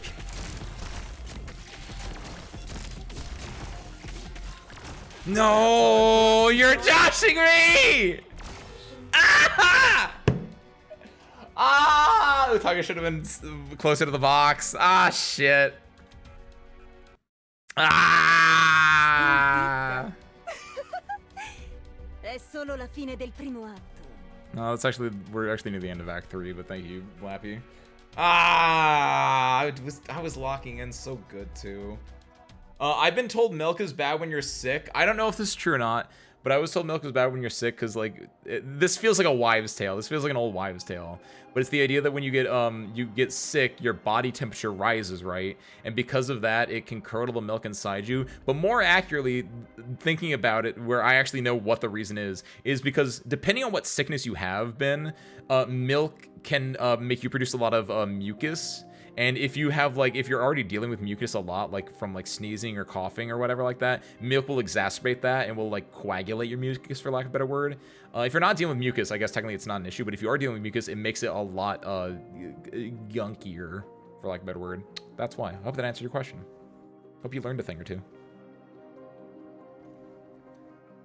No, you're joshing me! Ah! Ah! Utaga should have been closer to the box. Ah, shit. Ah! solo la fine del primo atto. No, that's actually, we're actually near the end of Act 3, but thank you, Lappy. Ah, I was locking in so good too. I've been told milk is bad when you're sick. I don't know if this is true or not, but I was told milk is bad when you're sick because like this feels like a wives' tale. This feels like an old wives' tale. But it's the idea that when you get sick, your body temperature rises, right? And because of that, it can curdle the milk inside you. But more accurately, thinking about it, where I actually know what the reason is because depending on what sickness you have been, milk can make you produce a lot of mucus. And if you have like, if you're already dealing with mucus a lot, like from like sneezing or coughing or whatever like that, milk will exacerbate that and will like coagulate your mucus, for lack of a better word. If you're not dealing with mucus, I guess technically it's not an issue, but if you are dealing with mucus, it makes it a lot gunkier, for lack of a better word. That's why. I hope that answered your question. Hope you learned a thing or two.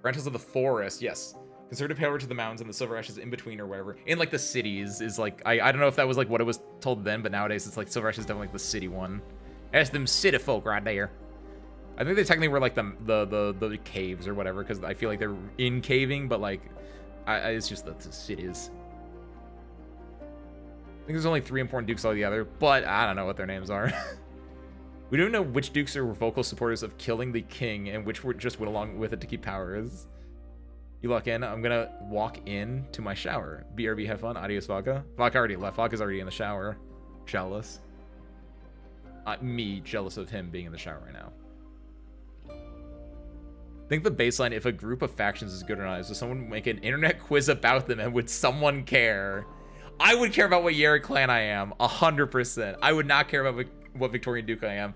Branches of the forest, yes. Conservative power to the mountains and the silver ash is in between or wherever. In like the cities is like, I don't know if that was like what it was told then, but nowadays it's like silver ash is definitely like the city one. That's them city folk right there. I think they technically were like the caves or whatever, because I feel like they're in caving, but like, it's just the cities. I think there's only 3 important dukes altogether, but I don't know what their names are. We don't know which dukes are vocal supporters of killing the king and which were just went along with it to keep powers. You lock in. I'm gonna walk in to my shower. BRB, have fun. Adios, Vodka. Vodka already left. Vodka's already in the shower. Jealous. Me jealous of him being in the shower right now. Think the baseline, if a group of factions is good or not, is does someone make an internet quiz about them and would someone care? I would care about what Yeri clan I am, 100%. I would not care about what Victorian Duke I am.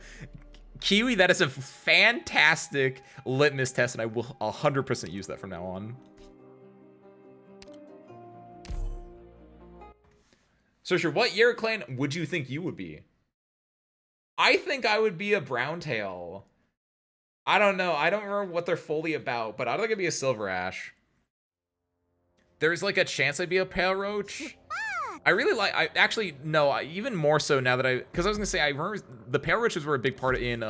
Kiwi, that is a fantastic litmus test, and I will 100% use that from now on. Searcher, what Yeri clan would you think you would be? I think I would be a Browntail. I don't know. I don't remember what they're fully about, but I don't think I'd be a Silver Ash. There's like a chance I'd be a Pale Roach. I really like, actually, no, even more so now that because I was gonna say, I remember the Pale Roaches were a big part in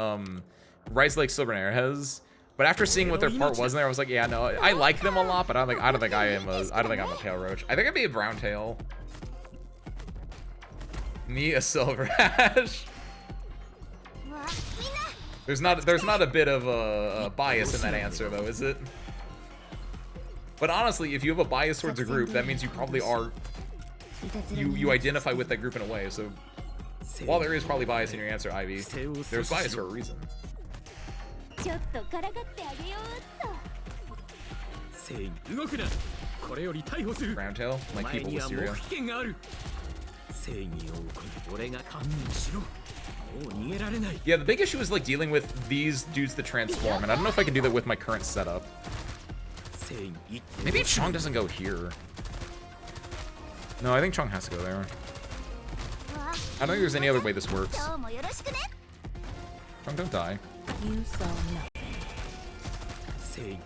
Rise Like Silver and Airheads, but after seeing what their part was in there, I was like, yeah, no, I like them a lot, but I don't think I'm a Pale Roach. I think I'd be a Browntail. Me, a Silver Ash. There's not a bit of a bias in that answer though, is it? But honestly, if you have a bias towards a group, that means you probably are, you identify with that group in a way. So while there is probably bias in your answer, Ivy, there's bias for a reason. Browntail, like people with cereal. Yeah, the big issue is like dealing with these dudes that transform, and I don't know if I can do that with my current setup. Maybe Chong doesn't go here. No, I think Chong has to go there. I don't think there's any other way this works. Chong, don't die. You saw nothing.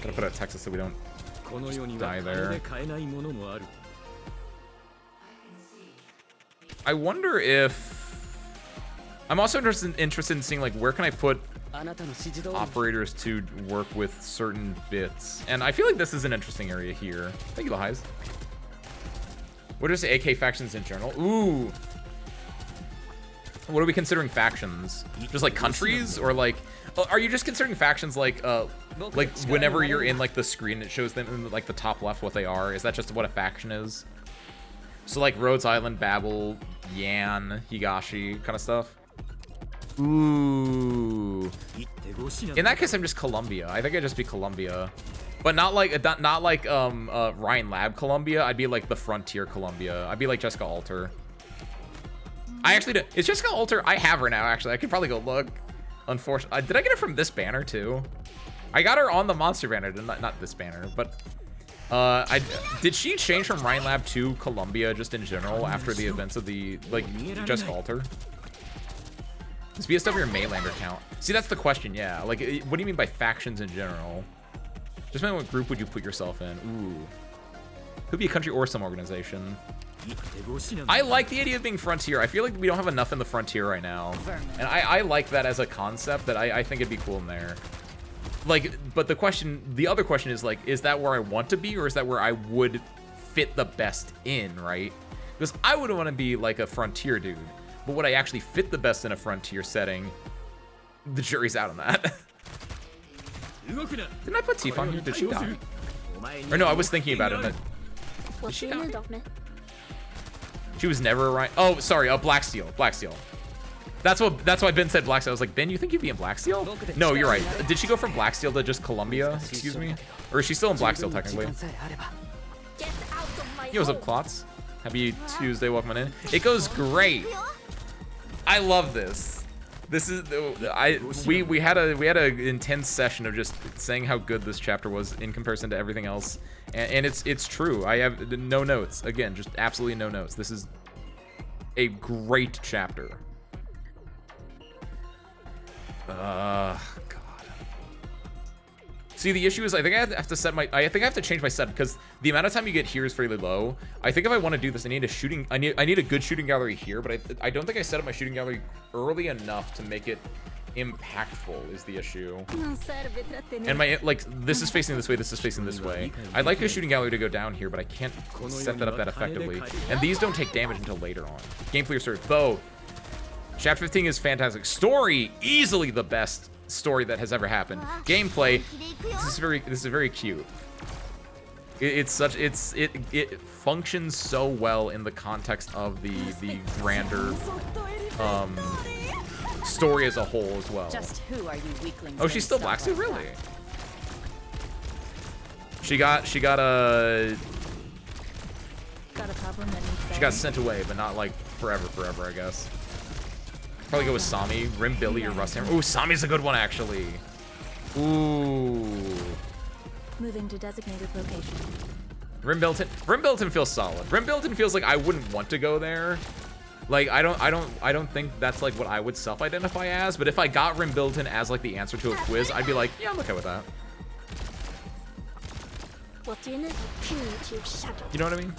Gotta put out Texas so we don't just die there. I wonder if... I'm also interested in seeing, like, where can I put operators to work with certain bits. And I feel like this is an interesting area here. Thank you, Lahighs. What are just AK factions in general? Ooh. What are we considering factions? Just like countries, or like, are you just considering factions like whenever you're in like the screen, it shows them in like the top left what they are? Is that just what a faction is? So like Rhodes Island, Babel, Yan, Higashi, kind of stuff. Ooh. In that case, I'm just Columbia. I think I'd just be Columbia, but not like Ryan Lab Columbia. I'd be like the Frontier Columbia. I'd be like Jessica Alter. I actually do. Is Jessica Alter? I have her now. Actually, I could probably go look. Unfortunately, did I get her from this banner too? I got her on the monster banner, not this banner, but did she change from Ryan Lab to Columbia just in general after the events of the Jessica Alter? Is BSW or Maylander count? See, that's the question. Yeah, like, what do you mean by factions in general? Just mean what group would you put yourself in? Ooh, could be a country or some organization. I like the idea of being Frontier. I feel like we don't have enough in the Frontier right now, and I like that as a concept. That I think it'd be cool in there. like, but the other question is like, is that where I want to be, or is that where I would fit the best in, right? Because I would want to be like a frontier dude, but would I actually fit the best in a frontier setting? The jury's out on that. Didn't I put Tifa on here? Did she die? Or no, I was thinking about it. Did she die? She was never right. Oh, sorry. Black Steel. Black Steel. That's why Ben said Black Steel. I was like, Ben, you think you'd be in Black Steel? No, you're right. Did she go from Black Steel to just Columbia? Excuse me? Or is she still in Black Steel technically? Yo, what's up, Klotz? Happy Tuesday. Welcome on in. It goes great. I love this. This is we had an intense session of just saying how good this chapter was in comparison to everything else, and it's true. I have no notes. Again, just absolutely no notes. This is a great chapter. God. See, the issue is I think I have to set my I think I have to change my set because the amount of time you get here is fairly low. I think if I want to do this, I need a good shooting gallery here, but I don't think I set up my shooting gallery early enough to make it impactful is the issue. And my like this is facing this way, this is facing this way. I'd like a shooting gallery to go down here, but I can't set that up that effectively. And these don't take damage until later on. Gameplay or story, both. Chapter 15 is fantastic. Story, easily the best story that has ever happened. Gameplay, this is very cute. It functions so well in the context of the grander story as a whole as well. Just who are you weaklings? Oh, she's still Black Steel, really? She got sent away, but not like forever, I guess. Probably go with Sami, Rim Billy, or Rust Hammer. Ooh, Sami's a good one, actually. Ooh. Moving to designated location. Rim Bilton feels solid. Rim Bilton feels like I wouldn't want to go there. Like I don't think that's like what I would self-identify as. But if I got Rim Bilton as like the answer to a quiz, I'd be like, yeah, I'm okay with that. You know what I mean?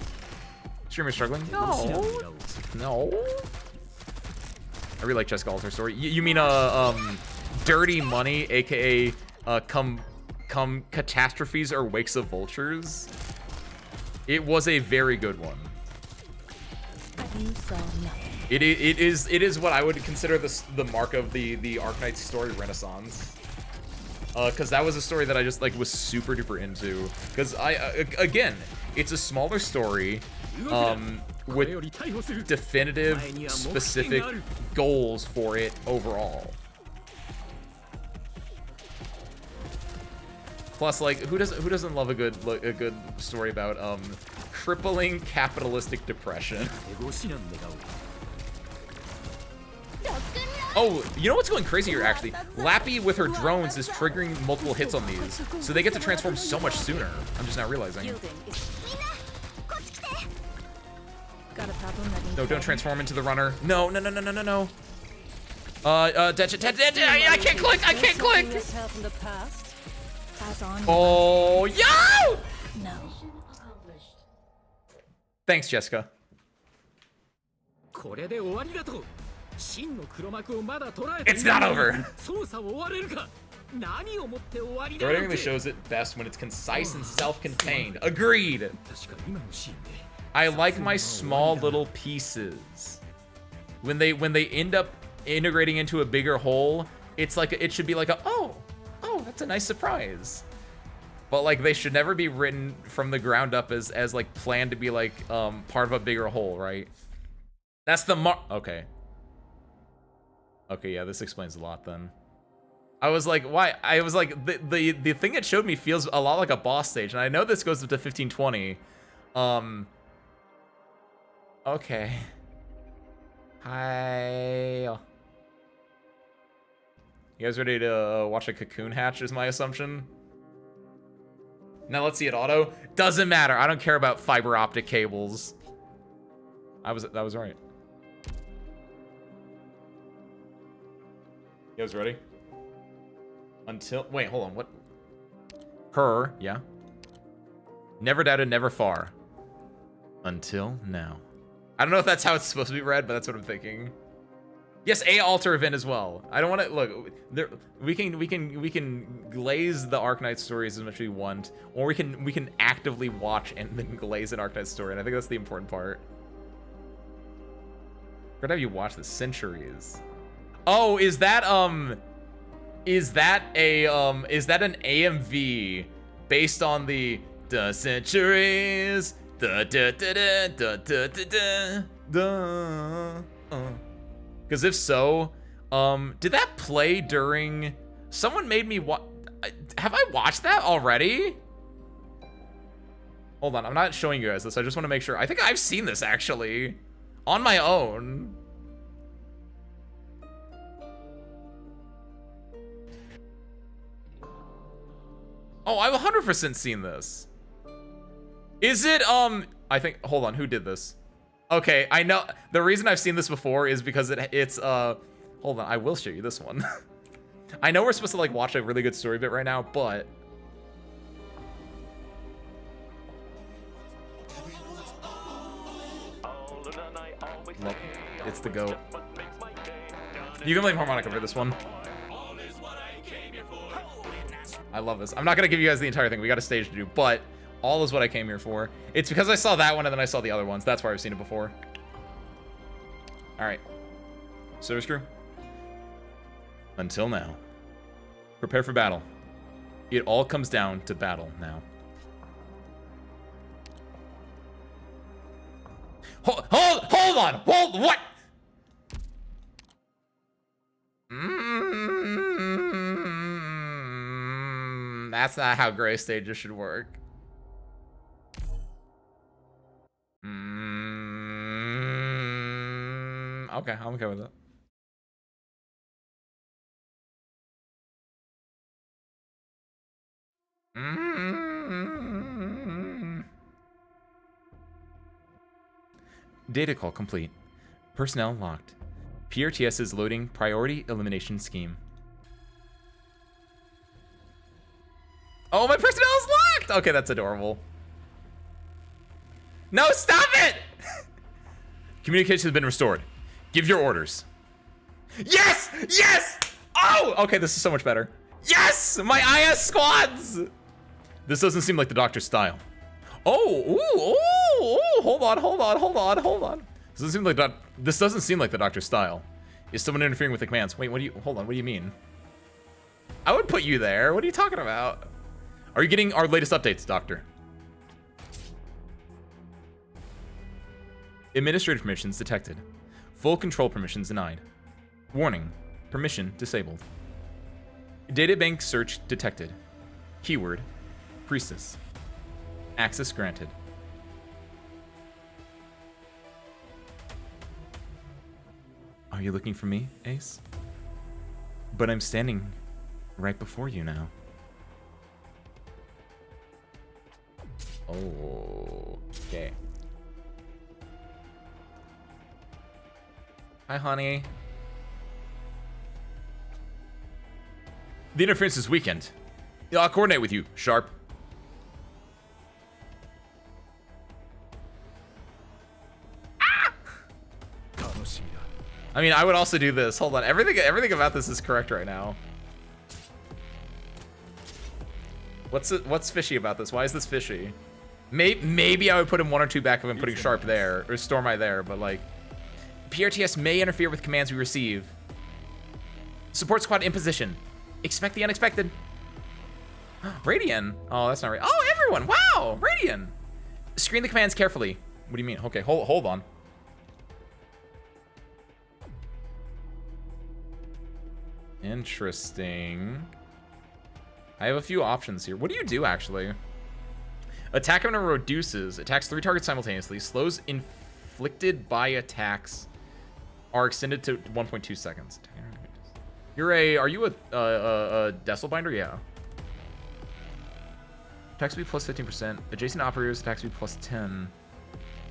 Streamer struggling? No. I really like Jessica Alter story. You mean Dirty Money, aka come catastrophes or wakes of vultures? It was a very good one. It is what I would consider the mark of the Arknights story renaissance. Because that was a story that I just like was super duper into. Because again, it's a smaller story. With definitive, specific goals for it overall. Plus, like, who doesn't love a good story about crippling capitalistic depression? Oh, you know what's going crazy here, actually? Lappy with her drones is triggering multiple hits on these, so they get to transform so much sooner. I'm just now realizing. No, don't transform into the runner. No. I can't click. Oh, yo! No. Thanks, Jessica. It's not over. The writing really shows it best when it's concise and self-contained. Agreed. I like my small little pieces. When they end up integrating into a bigger whole, it's like it should be like a oh, that's a nice surprise. But like they should never be written from the ground up as like planned to be like part of a bigger whole, right? That's the okay. Okay, yeah, this explains a lot then. I was like, why? I was like, the thing it showed me feels a lot like a boss stage, and I know this goes up to 1520. Okay. Hi. You guys ready to watch a cocoon hatch is my assumption? Now let's see it auto. Doesn't matter. I don't care about fiber optic cables. That was right. You guys ready? Wait, hold on. What? Her, yeah. Never doubted, never far. Until now. I don't know if that's how it's supposed to be read, but that's what I'm thinking. Yes, a altar event as well. I don't want to look. There, we can glaze the Arknights stories as much as we want, or we can actively watch and then glaze an Arknights story, and I think that's the important part. We're gonna have you watch the Centuries. Oh, is that an AMV based on the Centuries? Because if so, did that play during? Someone made me watch. Have I watched that already? Hold on, I'm not showing you guys this. I just want to make sure. I think I've seen this actually on my own. Oh, I've 100% seen this. Is it, I think, hold on, who did this? Okay, I know, the reason I've seen this before is because it's, hold on, I will show you this one. I know we're supposed to, like, watch a really good story bit right now, but... Look, it's the GOAT. You can blame harmonica for this one. I love this. I'm not gonna give you guys the entire thing. We got a stage to do, but all is what I came here for. It's because I saw that one and then I saw the other ones. That's where I've seen it before. All right. Service crew. Until now. Prepare for battle. It all comes down to battle now. Hold on. What? That's not how gray stages should work. Okay, I'm okay with it. Data call complete. Personnel locked. PRTS is loading priority elimination scheme. Oh, my personnel is locked! Okay, that's adorable. No, stop it! Communication has been restored. Give your orders. Yes! Yes! Oh! Okay, this is so much better. Yes! My IS squads! This doesn't seem like the doctor's style. Oh, ooh, hold on. This doesn't seem like the doctor's style. Is someone interfering with the commands? Wait, hold on, what do you mean? I would put you there. What are you talking about? Are you getting our latest updates, Doctor? Administrative permissions detected. Full control permissions denied. Warning, permission disabled. Databank search detected. Keyword, priestess. Access granted. Are you looking for me, Ace? But I'm standing right before you now. Okay. Hi, honey. The interference is weakened. I'll coordinate with you, Sharp. Ah! I mean, I would also do this. Hold on. Everything about this is correct right now. What's fishy about this? Why is this fishy? Maybe I would put him 1 or 2 back of him putting Sharp there, or Stormeye there, but like... PRTS may interfere with commands we receive. Support squad in position. Expect the unexpected. Radian. Oh, that's not right. Oh, everyone. Wow, Radian. Screen the commands carefully. What do you mean? Okay, hold on. Interesting. I have a few options here. What do you do, actually? Attack counter reduces. Attacks 3 targets simultaneously. Slows inflicted by attacks are extended to 1.2 seconds. Are you a Decil Binder? Yeah. Attack speed plus 15%. Adjacent operators attack speed plus 10.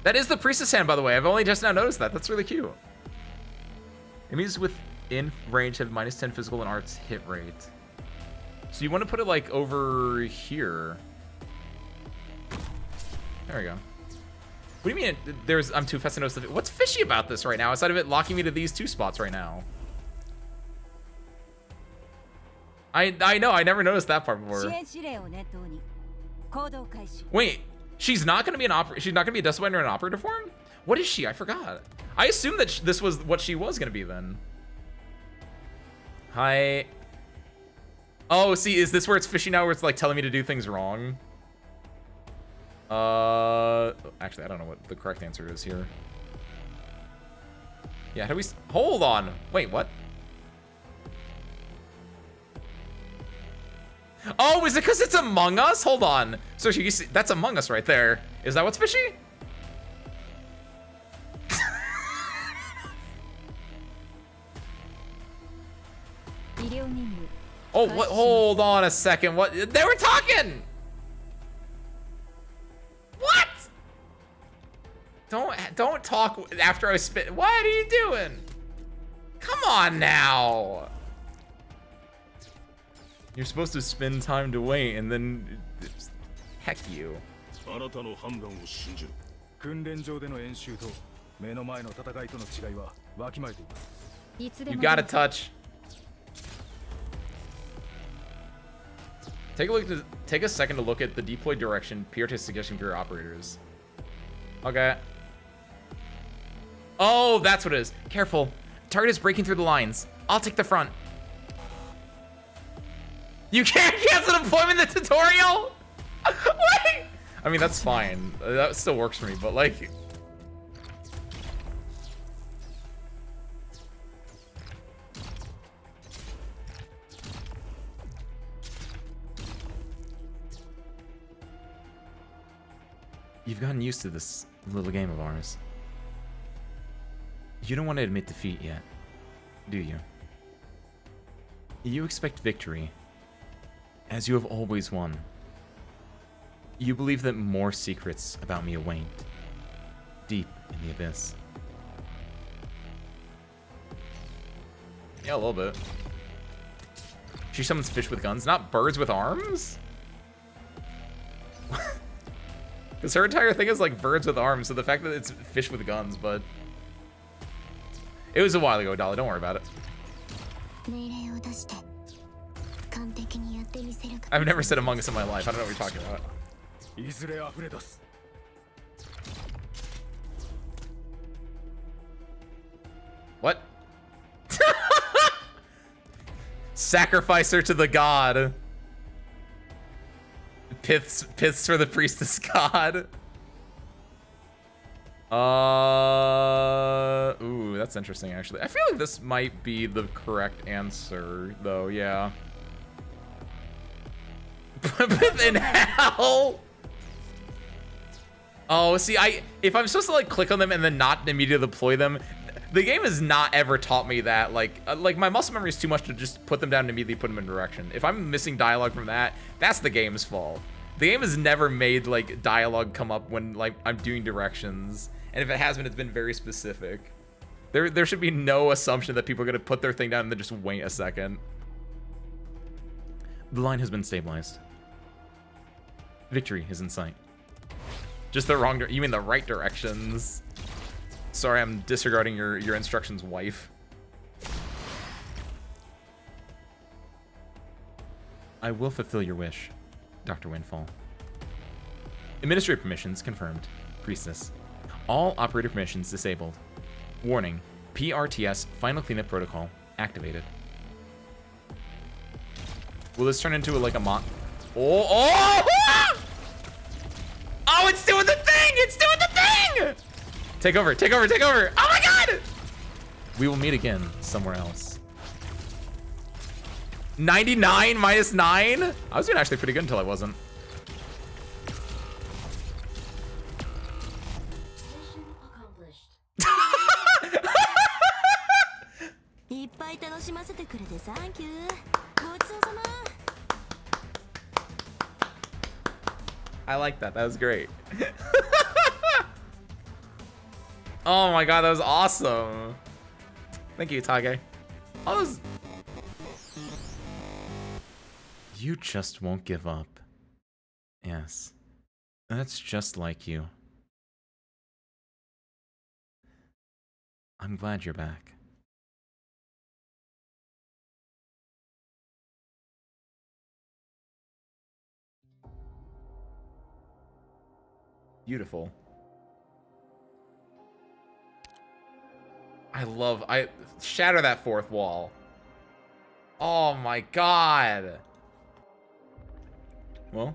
That is the Priestess hand, by the way. I've only just now noticed that. That's really cute. Enemies within range have minus 10 physical and arts hit rate. So you want to put it like over here. There we go. What do you mean I'm too fast to notice the... What's fishy about this right now, aside of it locking me to these 2 spots right now? I know, I never noticed that part before. Wait, she's not gonna be she's not gonna be a Dust Binder in operator form? What is she? I forgot. I assumed that this was what she was gonna be then. Hi. Oh, see, is this where it's fishy now, where it's like telling me to do things wrong? Actually, I don't know what the correct answer is here. Yeah, how do we... Hold on. Wait, what? Oh, is it because it's Among Us? Hold on. So you see, that's Among Us right there. Is that what's fishy? Oh, what? Hold on a second. What? They were talking. What? Don't talk after I spit. What are you doing? Come on now. You're supposed to spend time to wait, and then heck you. You gotta touch. Take a second to look at the deploy direction PRT suggestion for your operators. Okay. Oh, that's what it is. Careful. Target is breaking through the lines. I'll take the front. You can't cancel deployment in the tutorial? Wait. I mean, that's fine. That still works for me, but like... You've gotten used to this little game of ours. You don't want to admit defeat yet, do you? You expect victory, as you have always won. You believe that more secrets about me await, deep in the abyss. Yeah, a little bit. She summons fish with guns, not birds with arms? Because her entire thing is like birds with arms, so the fact that it's fish with guns, but... It was a while ago, Dolly, don't worry about it. I've never said Among Us in my life, I don't know what you're talking about. What? Sacrifice her to the god. Piths for the priestess god. Ooh, that's interesting actually. I feel like this might be the correct answer though, yeah. Pith in hell. Oh, see, if I'm supposed to like click on them and then not immediately deploy them, the game has not ever taught me that. Like my muscle memory is too much to just put them down and immediately put them in direction. If I'm missing dialogue from that, that's the game's fault. The game has never made like dialogue come up when like I'm doing directions, and if it has been, it's been very specific. There should be no assumption that people are gonna put their thing down and then just wait a second. The line has been stabilized. Victory is in sight. Just the wrong. You mean the right directions? Sorry, I'm disregarding your instructions, wife. I will fulfill your wish, Dr. Windfall. Administrative permissions confirmed. Priestess. All operator permissions disabled. Warning. PRTS Final Cleanup Protocol activated. Will this turn into like a Oh! Oh, it's doing the thing! It's doing the thing! Take over, take over, take over! Oh my god! We will meet again somewhere else. 99 minus 9? I was doing actually pretty good until I wasn't. Mission accomplished. I like that. That was great. Oh my god, that was awesome. Thank you, Tage. Oh, was... You just won't give up. Yes. That's just like you. I'm glad you're back. Beautiful. I shatter that fourth wall. Oh my god. Well,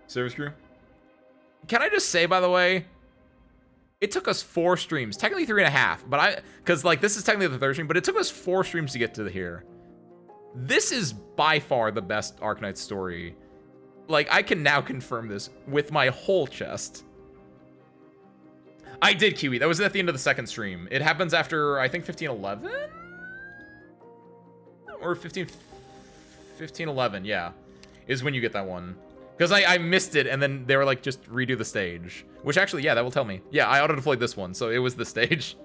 service crew. Can I just say, by the way, it took us 4 streams, technically 3.5, but because like this is technically the 3rd stream, but it took us 4 streams to get to here. This is by far the best Arknights story. Like, I can now confirm this with my whole chest. I did Kiwi. That was at the end of the 2nd stream. It happens after, I think, 1511? Or 1511, yeah. Is when you get that one. Because I missed it, and then they were like, just redo the stage. Which actually, yeah, that will tell me. Yeah, I auto-deployed this one, so it was the stage.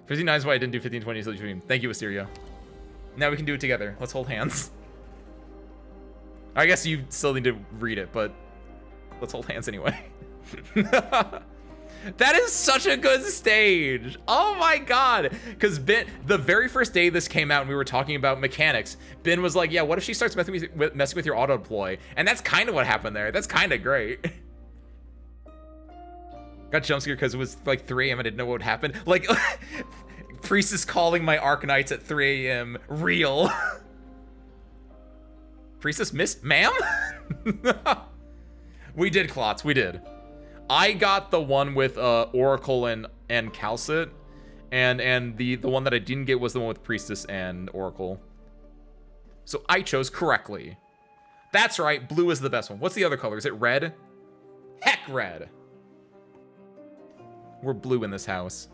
59 is why I didn't do 1520 until stream. Thank you, Asteria. Now we can do it together. Let's hold hands. I guess you still need to read it, but let's hold hands anyway. That is such a good stage. Oh my god. Because Ben, the very first day this came out and we were talking about mechanics, Ben was like, yeah, what if she starts messing with your auto deploy? And that's kind of what happened there. That's kind of great. Got jump scared because it was like 3 a.m. I didn't know what would happen. Like, Priestess calling my Arknights at 3 a.m. Real. Priestess miss, ma'am? We did, Klotz, we did. I got the one with Oracle and Calcit, and the one that I didn't get was the one with Priestess and Oracle. So I chose correctly. That's right, blue is the best one. What's the other color? Is it red? Heck, red. We're blue in this house.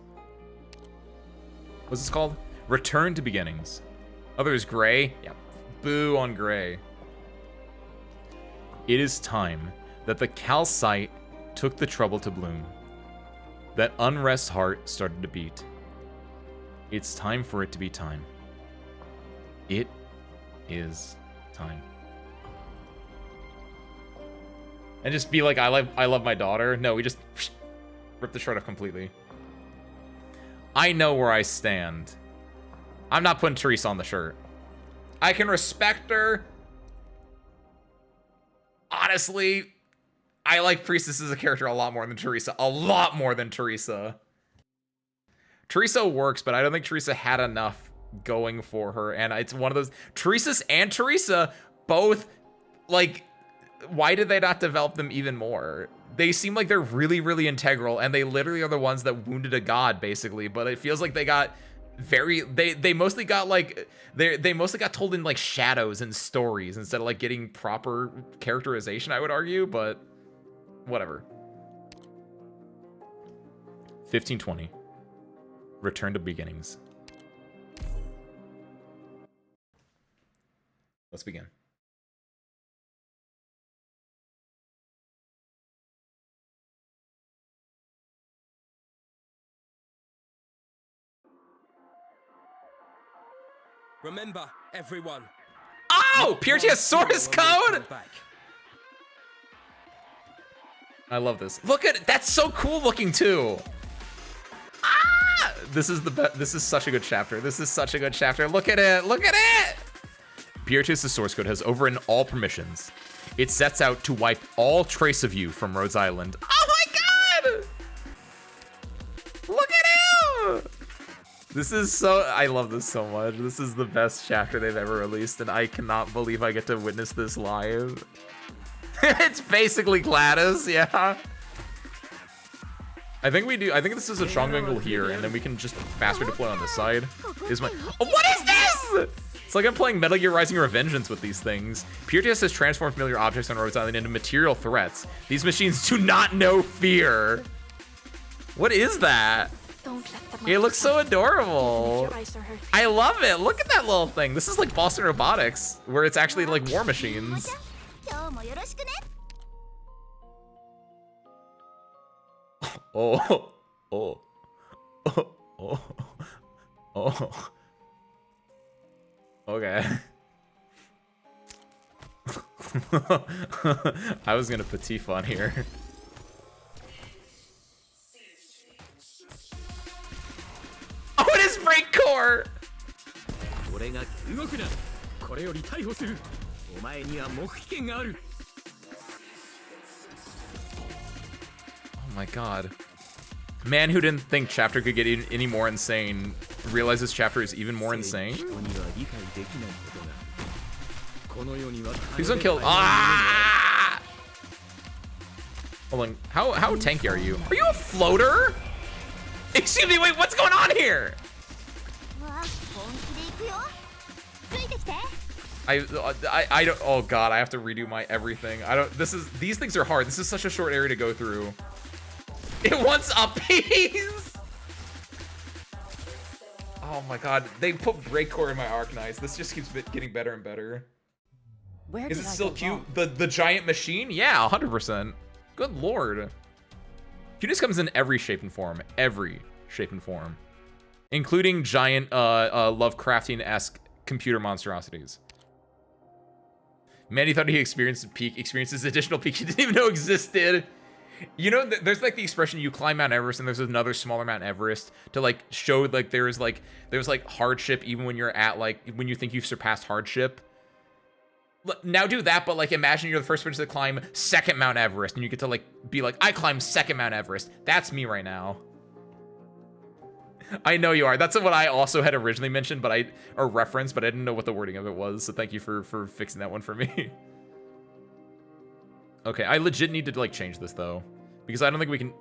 What's this called? Return to Beginnings. Other is gray. Yeah, boo on gray. It is time that the calcite took the trouble to bloom. That unrest heart started to beat. It's time for it to be time. It is time. And just be like, I love my daughter. No, we just rip the shirt off completely. I know where I stand. I'm not putting Teresa on the shirt. I can respect her. Honestly, I like Priestess as a character a lot more than Teresa. A lot more than Teresa. Teresa works, but I don't think Teresa had enough going for her. And it's one of those... Teresa's and Teresa both, like... Why did they not develop them even more? They seem like they're really, really integral, and they literally are the ones that wounded a god, basically. But it feels like they got very... They mostly got, like... They mostly got told in, like, shadows and stories instead of, like, getting proper characterization, I would argue, but... Whatever. 1520. Return to Beginnings. Let's begin. Remember, everyone. Oh! Purity has source code! I love this. Look at it. That's so cool looking too. Ah! This is this is such a good chapter. This is such a good chapter. Look at it. Look at it. Puritas' source code has overridden all permissions. It sets out to wipe all trace of you from Rhodes Island. Oh my god! Look at him! This is so... I love this so much. This is the best chapter they've ever released, and I cannot believe I get to witness this live. It's basically Gladys, yeah. I think this is a strong angle here, and then we can just faster deploy on this side. Oh, what is this? It's like I'm playing Metal Gear Rising Revengeance with these things. Puritas has transformed familiar objects on Rhodes Island into material threats. These machines do not know fear. What is that? It looks so adorable. I love it. Look at that little thing. This is like Boston Robotics, where it's actually like war machines. Oh, oh, oh, oh, oh. Okay. I was gonna petit fun here. 俺が動くな。これより逮捕する。お前には黙秘権がある。 Oh my god. Man who didn't think chapter could get any more insane realizes chapter is even more insane. Please don't kill. Ah! Hold on. How tanky are you? Are you a floater? Excuse me, wait, what's going on here? I don't, oh god, I have to redo my everything. I don't, these things are hard. This is such a short area to go through. It wants a piece! Oh my god, they put breakcore in my Arknights. This just keeps getting better and better. Where Is did it I still go cute? wrong? The giant machine? Yeah, 100%. Good lord. Cuteness comes in every shape and form. Every shape and form. Including giant Lovecraftian-esque computer monstrosities. Man, he thought he experienced a peak, experiences additional peak he didn't even know existed. You know, there's like the expression you climb Mount Everest and there's another smaller Mount Everest to like show like there's like hardship even when you're at like when you think you've surpassed hardship. Now do that, but like imagine you're the first person to climb second Mount Everest and you get to like be like, I climbed second Mount Everest. That's me right now. I know you are. That's what I also had originally mentioned, but or referenced, but I didn't know what the wording of it was. So thank you for fixing that one for me. Okay, I legit need to like change this though, because I don't think we can.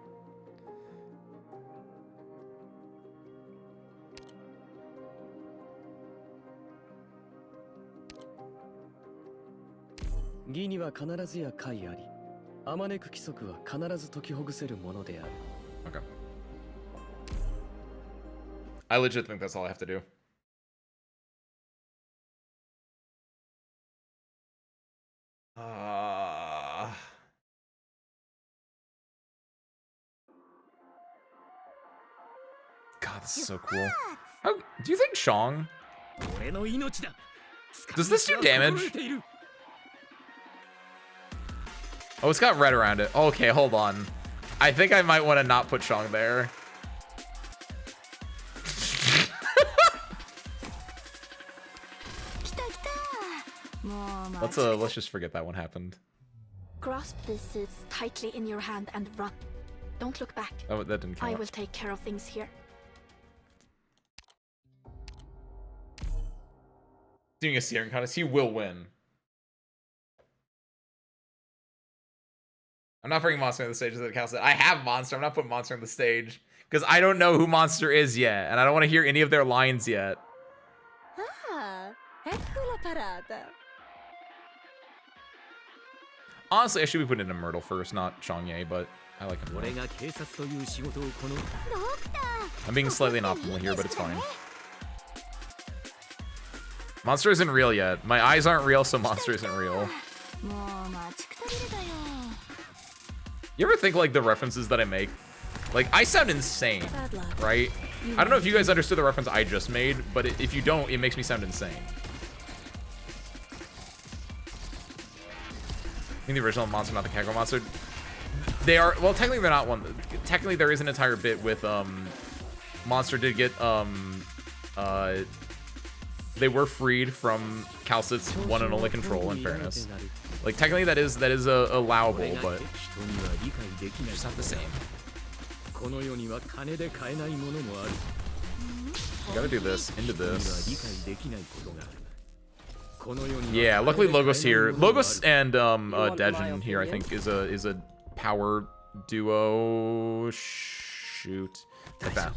Okay. I legit think that's all I have to do. God, this is so cool. How, do you think Shang? Does this do damage? Oh, it's got red around it. Okay, hold on. I think I might want to not put Shang there. Let's just forget that one happened. Grasp this tightly in your hand and run. Don't look back. Oh, that didn't count. I will take care of things here. Doing a searing contest, he will win. I'm not bringing Monster on the stage as it counts. I have Monster. I'm not putting Monster on the stage because I don't know who Monster is yet, and I don't want to hear any of their lines yet. Honestly, I should be putting in a Myrtle first, not Chang'e, but I like him. I'm being slightly inoptimal here, but it's fine. Monster isn't real yet. My eyes aren't real, so Monster isn't real. You ever think, like, the references that I make? Like, I sound insane, right? I don't know if you guys understood the reference I just made, but if you don't, it makes me sound insane. I think the original Monster, not the Kaggle Monster. They are, well, technically they're not one. Technically there is an entire bit with, Monster did get, they were freed from Calcit's one and only control, in fairness. Like, technically that is allowable, but it's not the same. Gotta do this, into this. Yeah, luckily Logos here. Logos and Dejin here, I think, is a power duo. Shoot. Like that.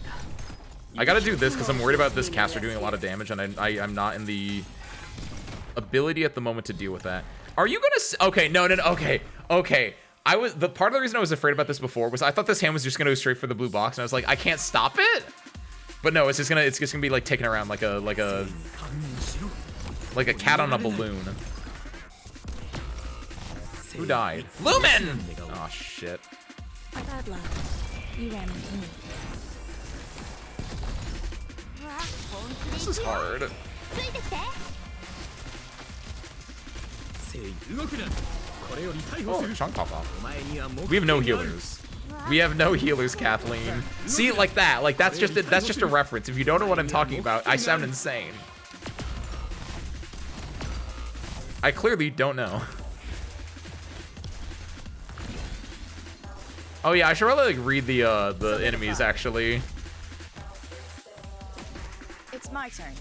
I gotta do this because I'm worried about this caster doing a lot of damage, and I'm not in the ability at the moment to deal with that. Are you gonna? Okay, no, okay. The part of the reason I was afraid about this before was I thought this hand was just gonna go straight for the blue box, and I was like, I can't stop it. But no, it's just gonna be like taken around like a cat on a balloon. Who died? Lumen! Oh shit. This is hard. Oh, chunk pop off. We have no healers. We have no healers, Kathleen. See, like that. Like that's just a reference. If you don't know what I'm talking about, I sound insane. I clearly don't know. Oh yeah, I should probably like read the enemies actually. It's my turn.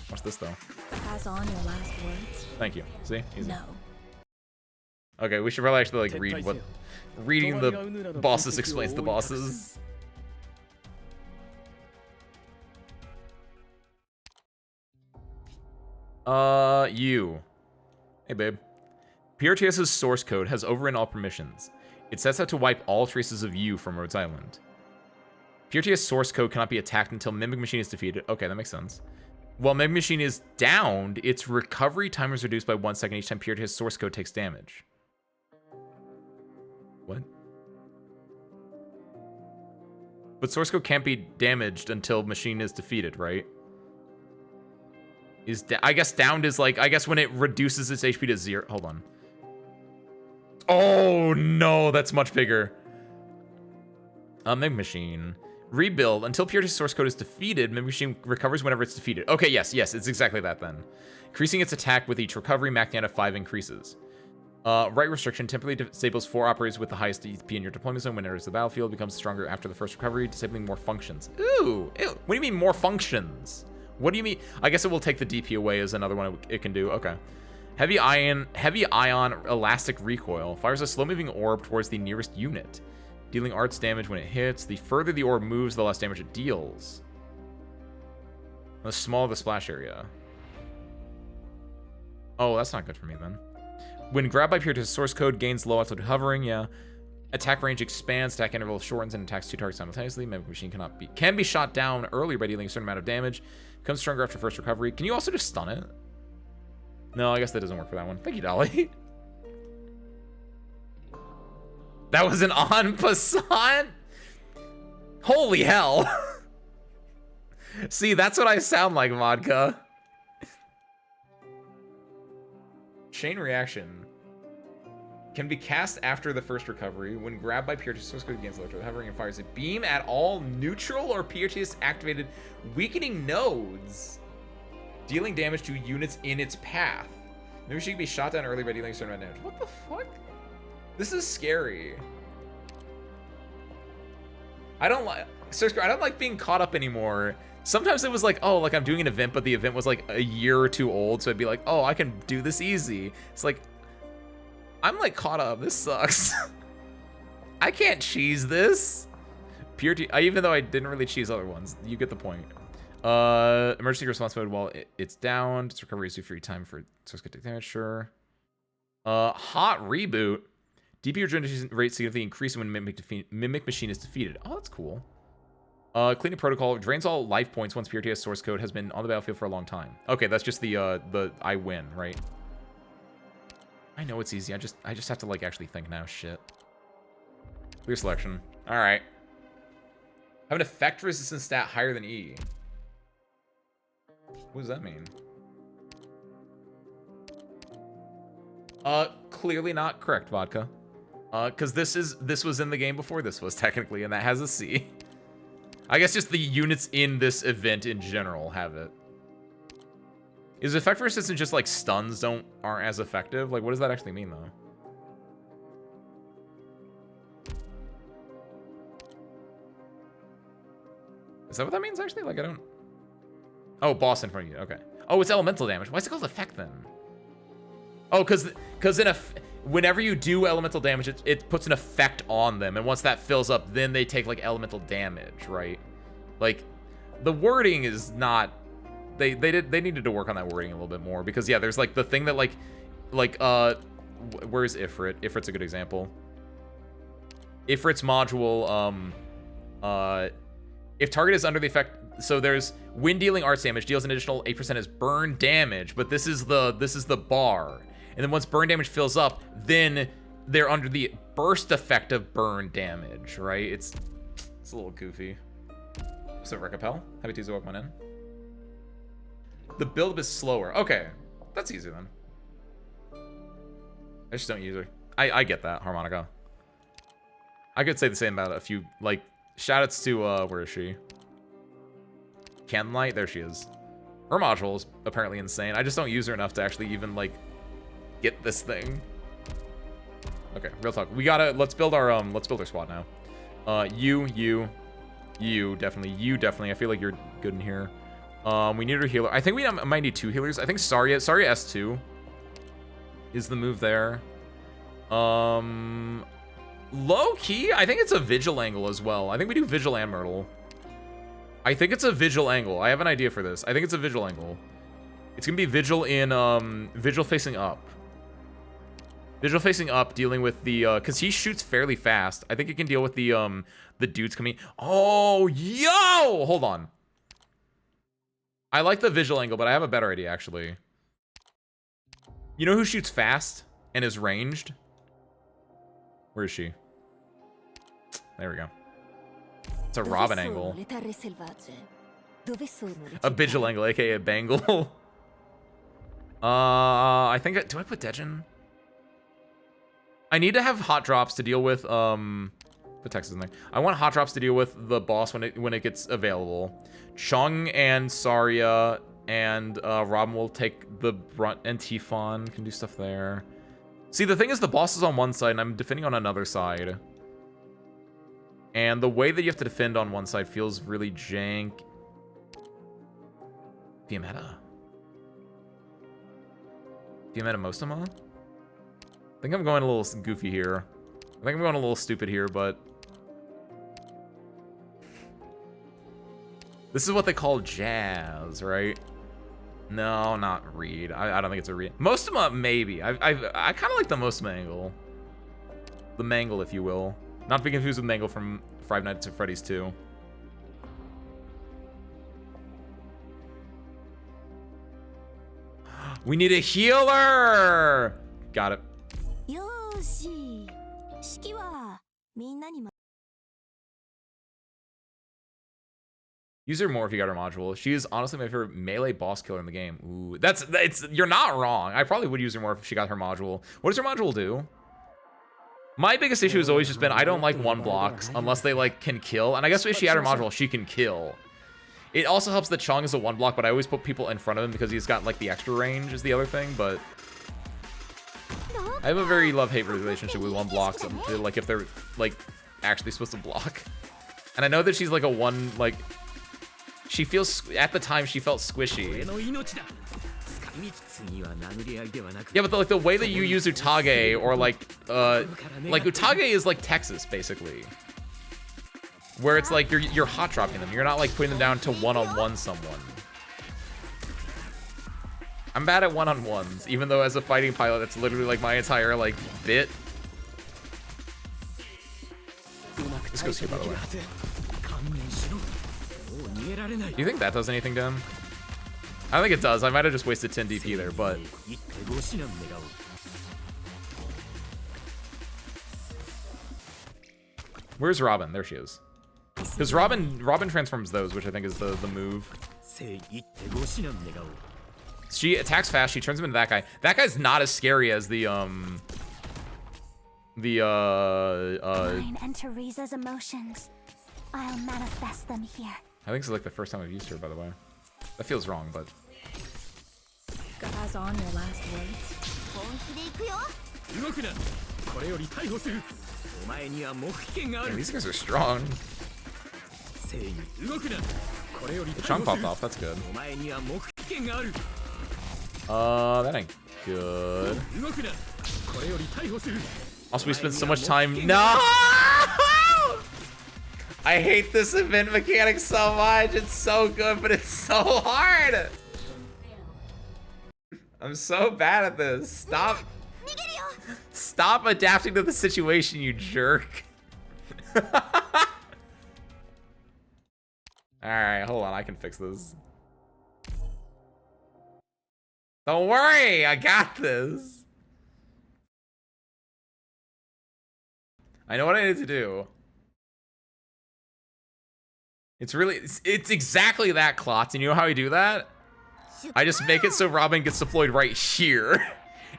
What's this though? Pass on your last words. Thank you. See? Easy. No. Okay, we should probably actually like read what reading the bosses explains the bosses. You. Hey, babe. PRTS's source code has overridden all permissions. It sets out to wipe all traces of you from Rhodes Island. PRTS source code cannot be attacked until Mimic Machine is defeated. Okay, that makes sense. While Mimic Machine is downed, its recovery time is reduced by 1 second each time PRTS source code takes damage. What? But source code can't be damaged until machine is defeated, right? I guess downed is like, I guess when it reduces its HP to 0. Hold on. Oh no, that's much bigger. Mimic Machine. Rebuild. Until PRTS source code is defeated, Mimic Machine recovers whenever it's defeated. Okay, yes, it's exactly that then. Increasing its attack with each recovery, max out of 5 increases. Right restriction temporarily disables 4 operators with the highest EP in your deployment zone when it enters the battlefield, becomes stronger after the first recovery, disabling more functions. Ooh, ew. What do you mean more functions? What do you mean? I guess it will take the DP away is another one it can do. Okay. Heavy ion elastic recoil fires a slow-moving orb towards the nearest unit, dealing arts damage when it hits. The further the orb moves, the less damage it deals. The smaller the splash area. Oh, that's not good for me then. When grabbed by PRTS source code, gains low altitude hovering. Yeah. Attack range expands, attack interval shortens, and attacks 2 targets simultaneously. Mimic Machine can be shot down earlier by dealing a certain amount of damage. Becomes stronger after first recovery. Can you also just stun it? No, I guess that doesn't work for that one. Thank you, Dolly. That was an en passant? Holy hell. See, that's what I sound like, Vodka. Chain reaction. Can be cast after the first recovery. When grabbed by PRTS source code, gains electro hovering and fires a beam at all neutral or PRTS activated weakening nodes, dealing damage to units in its path. Maybe she can be shot down early by dealing a certain amount of damage. What the fuck? This is scary. I don't like being caught up anymore. Sometimes it was like, oh, like I'm doing an event, but the event was like a year or 2 old, so I'd be like, oh, I can do this easy. It's like, I'm like caught up. This sucks. I can't cheese this. Even though I didn't really cheese other ones. You get the point. Emergency response mode while it's down. Its recovery is due free time for source code damage. Sure. Hot reboot. DP regeneration rate significantly increases when Mimic Machine is defeated. Oh, that's cool. Cleaning protocol drains all life points once PRTS source code has been on the battlefield for a long time. Okay, that's just the I win, right? I know it's easy. I just have to like actually think now. Shit. Clear selection. All right. Have an effect resistance stat higher than E. What does that mean? Clearly not correct, Vodka. Because this was in the game before this was technically, and that has a C. I guess just the units in this event in general have it. Is effect resistance just like stuns aren't as effective? Like, what does that actually mean though? Is that what that means actually? Like, I don't. Oh, boss in front of you. Okay. Oh, it's elemental damage. Why is it called effect then? Oh, because whenever you do elemental damage, it puts an effect on them, and once that fills up, then they take like elemental damage, right? Like, the wording is not. They needed to work on that wording a little bit more, because yeah, there's like the thing that where's Ifrit? Ifrit's a good example. Ifrit's module, if target is under the effect, so there's when dealing arts damage deals an additional 8% as burn damage, but this is the bar. And then once burn damage fills up, then they're under the burst effect of burn damage, right? It's a little goofy. So Recapel, happy Tuesday, welcome on in. The build is slower. Okay, that's easy then. I just don't use her. I get that, Harmonica. I could say the same about a few, like, Shoutouts to, where is she? Canlight? There she is. Her module is apparently insane. I just don't use her enough to actually even, like, get this thing. Okay, real talk. We gotta, let's build our squad now. You, definitely. I feel like you're good in here. We need a healer. I think we might need 2 healers. I think Saria S2 is the move there. Low key, I think it's a vigil angle as well. I think we do vigil and Myrtle. I think it's a vigil angle. I have an idea for this. I think it's a vigil angle. It's gonna be vigil in vigil facing up. Vigil facing up, dealing with the cause he shoots fairly fast. I think it can deal with the dudes coming. Oh, yo! Hold on. I like the vigil angle, but I have a better idea actually. You know who shoots fast and is ranged? Where is she? There we go. It's a Robin angle. A vigil angle, aka a bangle. I think do I put Dejin? I need to have hot drops to deal with put Texas in there. I want hot drops to deal with the boss when it gets available. Chung and Saria and Robin will take the brunt, and Tifon can do stuff there. See, the thing is, the boss is on one side, and I'm defending on another side. And the way that you have to defend on one side feels really jank. Fiametta Mostama? I think I'm going a little goofy here. I think I'm going a little stupid here, but... This is what they call jazz, right? No, not read. I don't think it's a read. Mostama, maybe. I kind of like the Mostama angle. The Mangle, if you will. Not to be confused with Mangle from Five Nights at Freddy's 2. We need a healer! Got it. Use her more if you got her module. She is honestly my favorite melee boss killer in the game. Ooh, you're not wrong. I probably would use her more if she got her module. What does her module do? My biggest issue has always just been I don't like 1-blocks unless they like can kill. And I guess if she had her module, she can kill. It also helps that Chung is a 1-block, but I always put people in front of him because he's got like the extra range is the other thing. But I have a very love-hate relationship with 1-blocks. Like if they're like actually supposed to block. And I know that she's like a one like. She feels, at the time, she felt squishy. Yeah, but like the way that you use Utage, or like Utage is like Texas, basically. Where it's like you're hot dropping them. You're not like putting them down to one-on-one someone. I'm bad at one-on-ones, even though as a fighting pilot, that's literally like my entire like bit. This goes here, by the way. Do you think that does anything to him? I don't think it does. I might have just wasted 10 DP there, but... Where's Robin? There she is. Because Robin transforms those, which I think is the move. She attacks fast. She turns him into that guy. That guy's not as scary as the Mine and Teresa's emotions. I'll manifest them here. I think this is like the first time I've used her, by the way. That feels wrong, but... Guys, on your last words. Man, these guys are strong. The chunk popped off, that's good. That ain't good. Also, we spent so much time... No! I hate this event mechanic so much. It's so good, but it's so hard. I'm so bad at this. Stop adapting to the situation, you jerk. Alright, hold on. I can fix this. Don't worry. I got this. I know what I need to do. It's exactly that, Klotz. And you know how I do that? I just make it so Robin gets deployed right here.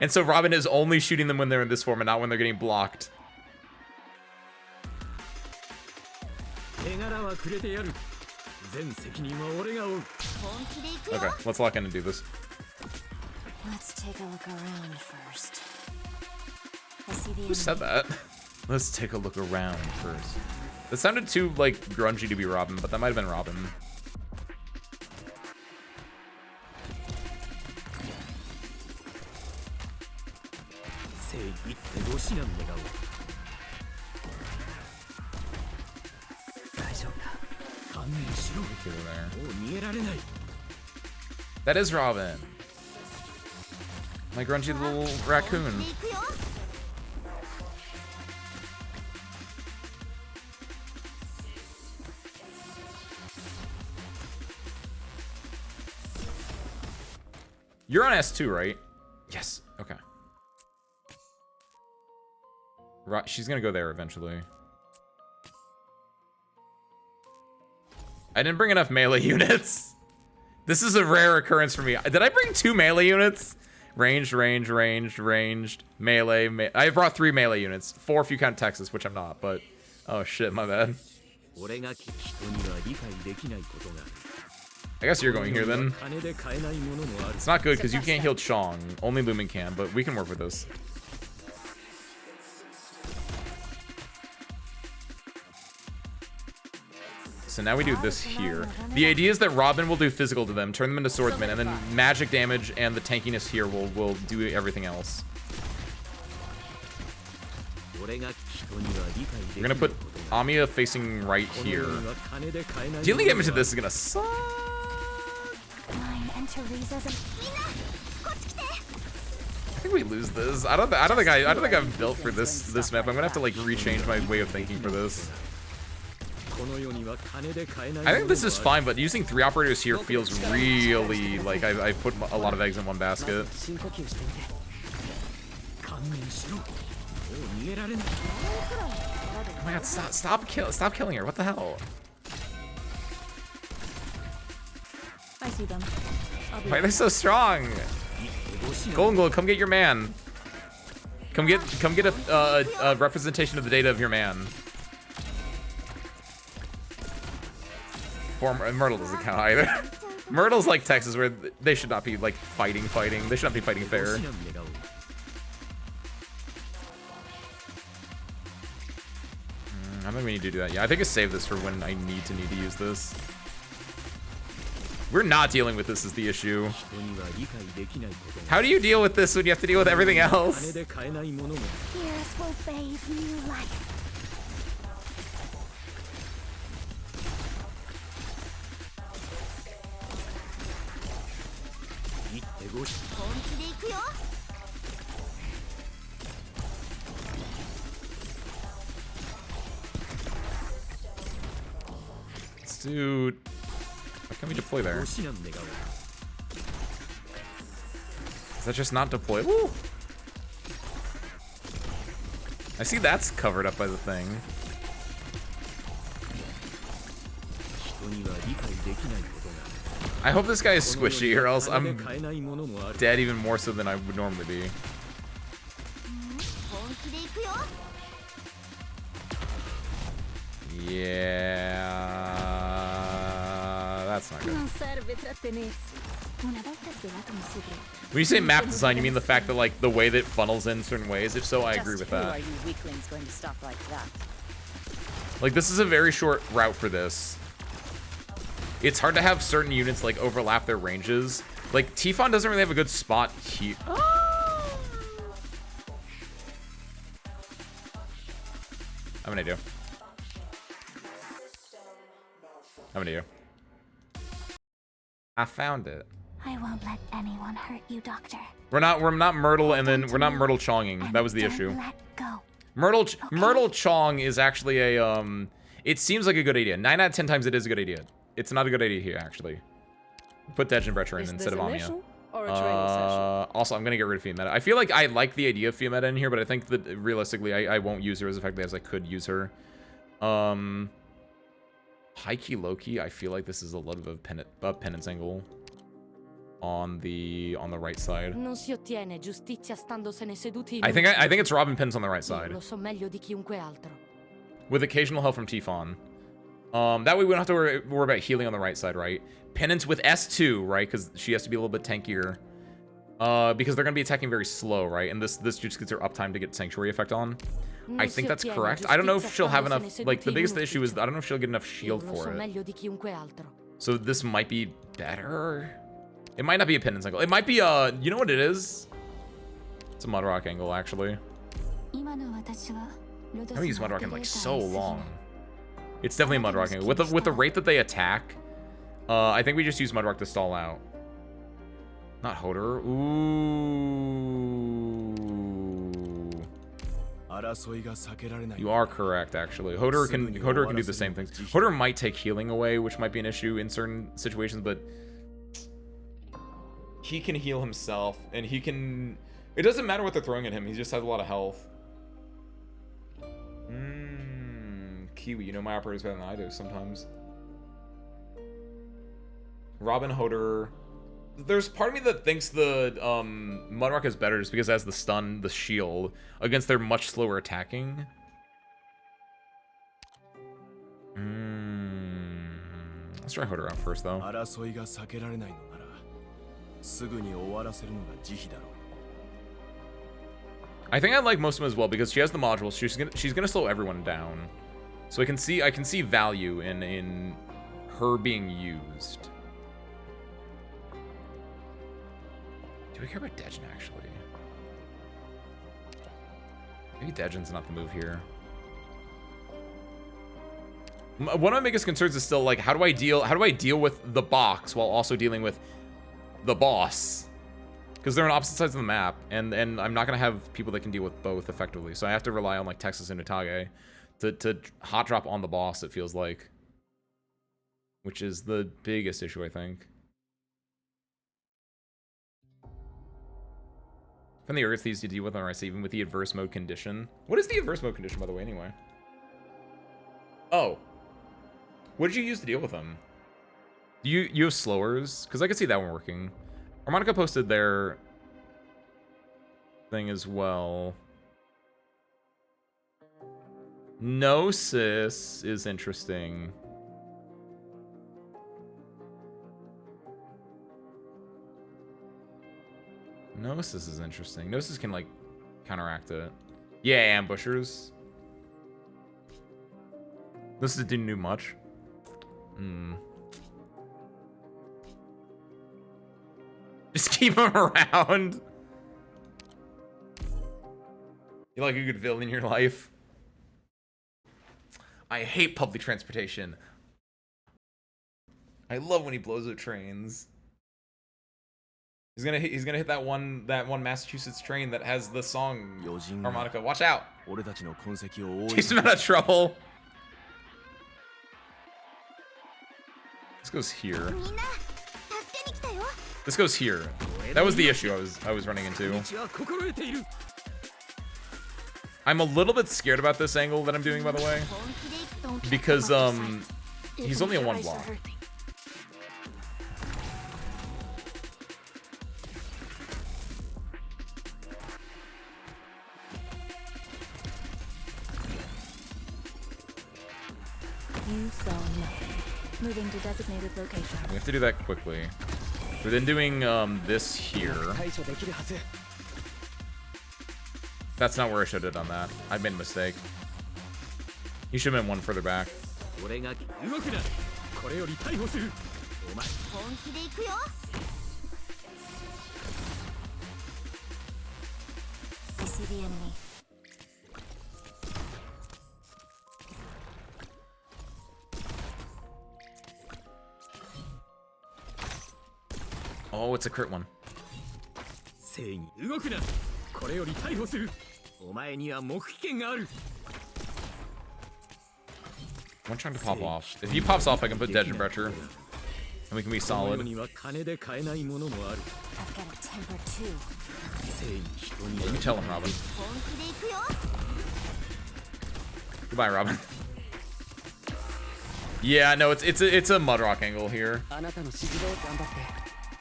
And so Robin is only shooting them when they're in this form and not when they're getting blocked. Okay, let's lock in and do this. Let's take a look around first. I see the Who said that? Let's take a look around first. That sounded too, like, grungy to be Robin, but that might have been Robin. That is Robin. My grungy little raccoon. You're on S2, right? Yes. Okay. Right, she's gonna go there eventually. I didn't bring enough melee units. This is a rare occurrence for me. Did I bring 2 melee units? Ranged, melee. I brought 3 melee units. 4 if you count Texas, which I'm not, but... Oh shit, my bad. I guess you're going here then. It's not good because you can't heal Chong. Only Lumen can, but we can work with this. So now we do this here. The idea is that Robin will do physical to them, turn them into swordsmen, and then magic damage and the tankiness here will do everything else. We're gonna put Amiya facing right here. Dealing damage to this is gonna suck. I think we lose this. I don't think I'm built for this map. I'm gonna have to like rechange my way of thinking for this. I think this is fine, but using 3 operators here feels really like I put a lot of eggs in one basket. Oh my god, stop killing her. What the hell? I see them. Why are they so strong? Golden Glow, come get your man. Come get a representation of the data of your man. Myrtle doesn't count either. Myrtle's like Texas, where they should not be like fighting. They should not be fighting fair. I think we need to do that. Yeah, I think I save this for when I need to use this. We're not dealing with this is the issue. How do you deal with this when you have to deal with everything else? Heroes will bathe new life. Dude, why can't we deploy there? Is that just not deploy? Woo! I see that's covered up by the thing. I hope this guy is squishy, or else I'm dead even more so than I would normally be. Yeah, that's not good. When you say map design, you mean the fact that like the way that it funnels in certain ways? If so, I agree with that. Like this is a very short route for this. It's hard to have certain units like overlap their ranges. Like Tifon doesn't really have a good spot here. I'm gonna do. I found it. I won't let anyone hurt you, Doctor. We're not Myrtle, and then we're not Myrtle Chonging. That was the issue. Let go. Myrtle Chong is actually a it seems like a good idea. 9 out of 10 times it is a good idea. It's not a good idea here actually. Put Degenbrecher in instead of Amiya. Also, I'm gonna get rid of Fiametta. I feel like I like the idea of Fiametta in here, but I think that realistically I won't use her as effectively as I could use her. High key, low key. I feel like this is a lot of a penance angle on the right side. I think it's Robin Pins on the right side with occasional help from Tifon. That way we don't have to worry about healing on the right side, right? Penance with S2, right? Because she has to be a little bit tankier. Because they're going to be attacking very slow, right? And this just gets her uptime to get Sanctuary effect on. I think that's correct. I don't know if she'll have enough... Like, the biggest issue is I don't know if she'll get enough shield for it. So this might be better. It might not be a Penance angle. It might be, you know what it is? It's a Mudrock angle, actually. I haven't used Mudrock in, like, so long. It's definitely a Mudrock angle. With the rate that they attack, I think we just use Mudrock to stall out. Not Hodor. Ooh. You are correct, actually. Hodor can do the same things. Hodor might take healing away, which might be an issue in certain situations, but he can heal himself, and he can... It doesn't matter what they're throwing at him. He just has a lot of health. Kiwi, you know my operators better than I do sometimes. Robin, Hodor. There's part of me that thinks the Mudrock is better just because it has the stun, the shield, against their much slower attacking. Let's try Hodor out first, though. I think I like most of them as well because she has the modules. She's gonna slow everyone down, so I can see value in her being used. Do we care about Dejin, actually? Maybe Dejin's not the move here. One of my biggest concerns is still like, how do I deal with the box while also dealing with the boss? Because they're on opposite sides of the map, and I'm not gonna have people that can deal with both effectively. So I have to rely on like Texas and Utage to hot drop on the boss. It feels like, which is the biggest issue, I think. From the Earth, these to deal with on RS, even with the adverse mode condition. What is the adverse mode condition, by the way, anyway? Oh. What did you use to deal with them? You have slowers? Because I could see that one working. Harmonica posted their thing as well. Gnosis is interesting. Gnosis is interesting. Gnosis can, like, counteract it. Yeah, ambushers. This didn't do much. Just keep him around. You like a good villain in your life? I hate public transportation. I love when he blows up trains. He's gonna hit that one Massachusetts train that has the song harmonica. Watch out! Chase him out of trouble. This goes here. This goes here. That was the issue I was running into. I'm a little bit scared about this angle that I'm doing, by the way, because he's only on one block. You saw nothing. Moving to designated location. We have to do that quickly. We're then doing this here. That's not where I should have done that. I made a mistake. You should have been one further back. I see the enemy. Oh, it's a crit one. One trying to pop off. If he pops off, I can put Dejin Brecher, and we can be solid. I've got a temper too. Yeah, you tell him, Robin. Goodbye, Robin. Yeah, no, it's a Mudrock angle here.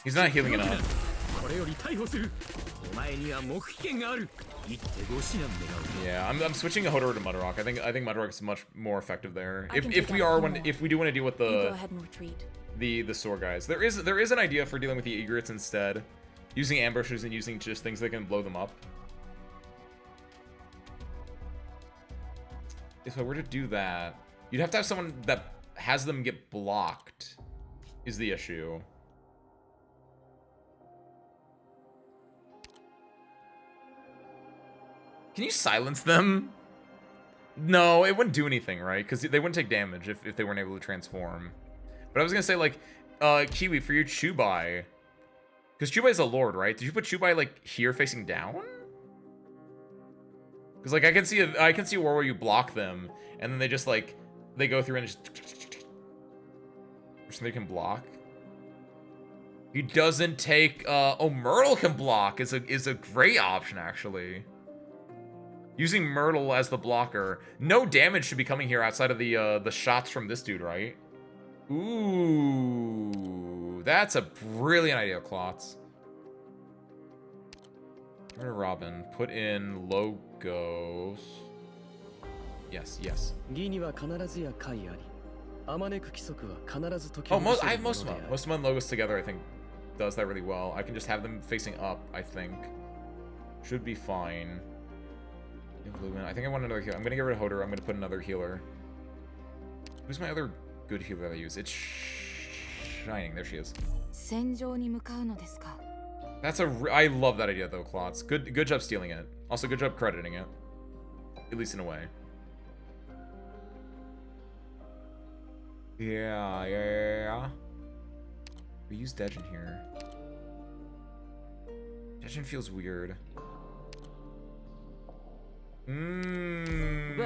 He's not healing enough. Yeah, I'm switching Hodor to Mudrock. I think Mudrock's much more effective there. If we do want to deal with You go ahead and retreat. the sword guys, there is an idea for dealing with the egrets instead, using ambushes and using just things that can blow them up. If I were to do that, you'd have to have someone that has them get blocked, is the issue. Can you silence them? No, it wouldn't do anything, right? Because they wouldn't take damage if they weren't able to transform. But I was gonna say, like, Kiwi, for your Chubai, because Chubai's a lord, right? Did you put Chubai, like, here facing down? Because, like, I can see a war where you block them, and then they just, like, they go through and just... So they can block. He doesn't take, oh, Myrtle can block is a great option, actually. Using Myrtle as the blocker. No damage should be coming here outside of the shots from this dude, right? Ooh, that's a brilliant idea, Klotz. Get rid of Robin. Put in Logos. Yes, yes. Oh, I have most of them. Most of them and Logos together, I think, does that really well. I can just have them facing up, I think. Should be fine. I think I want another healer. I'm gonna get rid of Hodor. I'm gonna put another healer. Who's my other good healer that I use? It's Shining. There she is. That's I love that idea though, Klotz. Good job stealing it. Also, good job crediting it. At least in a way. Yeah. We use Dejin here. Dejin feels weird. Bene,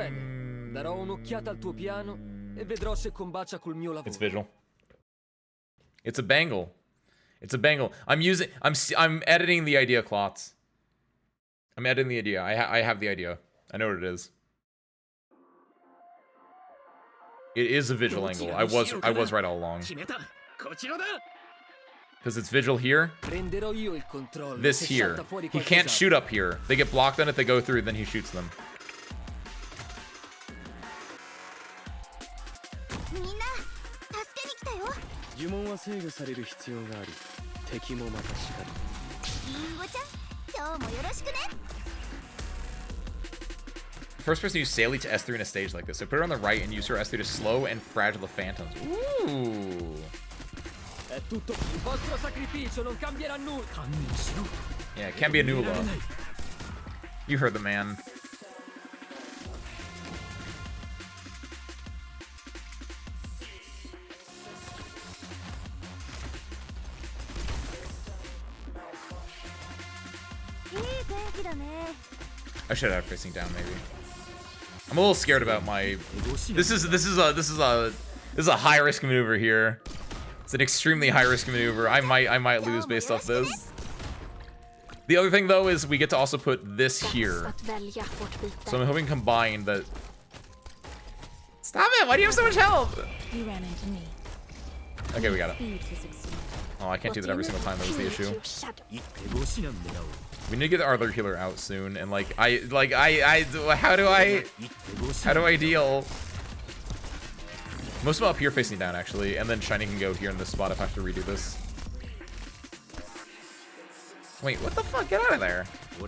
darò un'occhiata al tuo piano e vedrò se combacia col mio lavoro. It's Vigil. It's a bangle. It's a bangle. I'm editing the idea, Klotz. I'm editing the idea. I have the idea. I know what it is. It is a Vigil angle. I was right all along. Because it's Vigil here. This here. He can't shoot up here. They get blocked on it, they go through, then he shoots them. First person to use Sally to S3 in a stage like this. So put her on the right and use her S3 to slow and fragile the phantoms. Ooh. Yeah, it can't be a Nula. You heard the man. I should have facing down maybe. I'm a little scared about my. This is a high risk maneuver here. It's an extremely high risk maneuver. I might lose based off this. The other thing though is we get to also put this here. So I'm hoping combined that. Stop it! Why do you have so much health? You ran into me. Okay, we got it. Oh, I can't do that every single time. That was the issue. We need to get our other healer out soon, and how do I deal? Most of them up here facing down actually, and then Shiny can go here in this spot if I have to redo this. Wait, what the fuck? Get out of there! I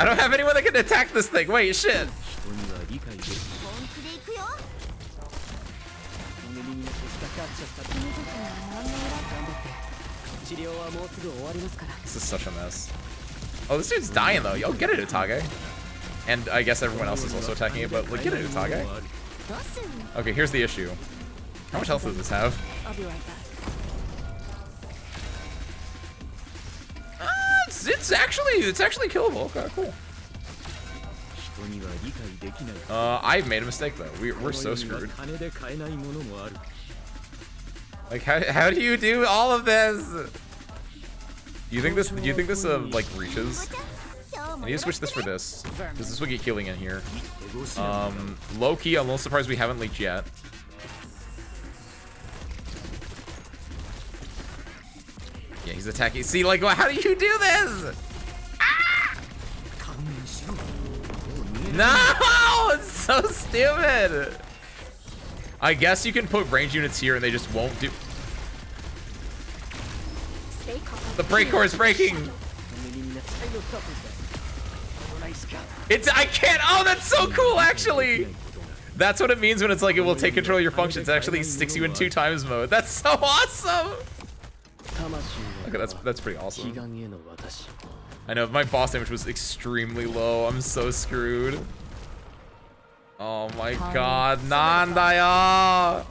don't have anyone that can attack this thing. Wait, shit! This is such a mess. Oh, this dude's dying though. Yo, get it, Utage. And I guess everyone else is also attacking it, but like, get it, Utage. Okay, here's the issue. How much health does this have? I'll be right back. It's actually killable. Okay, cool. I've made a mistake though. We're so screwed. Like, how do you do all of this? Do you think this like reaches? I need to switch this for this, because this will get healing in here. Low-key, I'm a little surprised we haven't leaked yet. Yeah, he's attacking. See, like, how do you do this? No! It's so stupid! I guess you can put range units here and they just won't do... Stay calm. The brake core is breaking! I can't... Oh, that's so cool, actually! That's what it means when it's like it will take control of your functions. It actually sticks you in 2x mode. That's so awesome! Okay, that's pretty awesome. I know, if my boss damage was extremely low, I'm so screwed. Oh my god, Nandayo!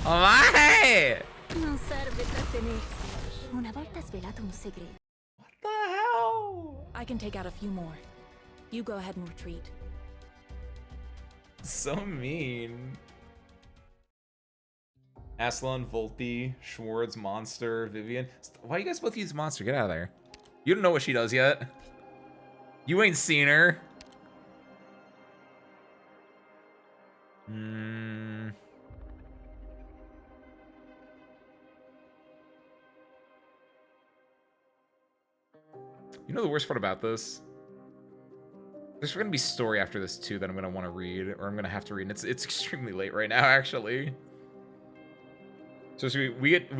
Oh my! Non serve trattenersi. Una volta svelato un segreto. What the hell? I can take out a few more. You go ahead and retreat. So mean. Aslan, Volpe, Schwartz, Monster, Vivian. Why you guys both use Monster? Get out of there. You don't know what she does yet. You ain't seen her. You know the worst part about this? There's gonna be story after this too that I'm gonna want to read, or I'm gonna have to read. And it's extremely late right now, actually. So we get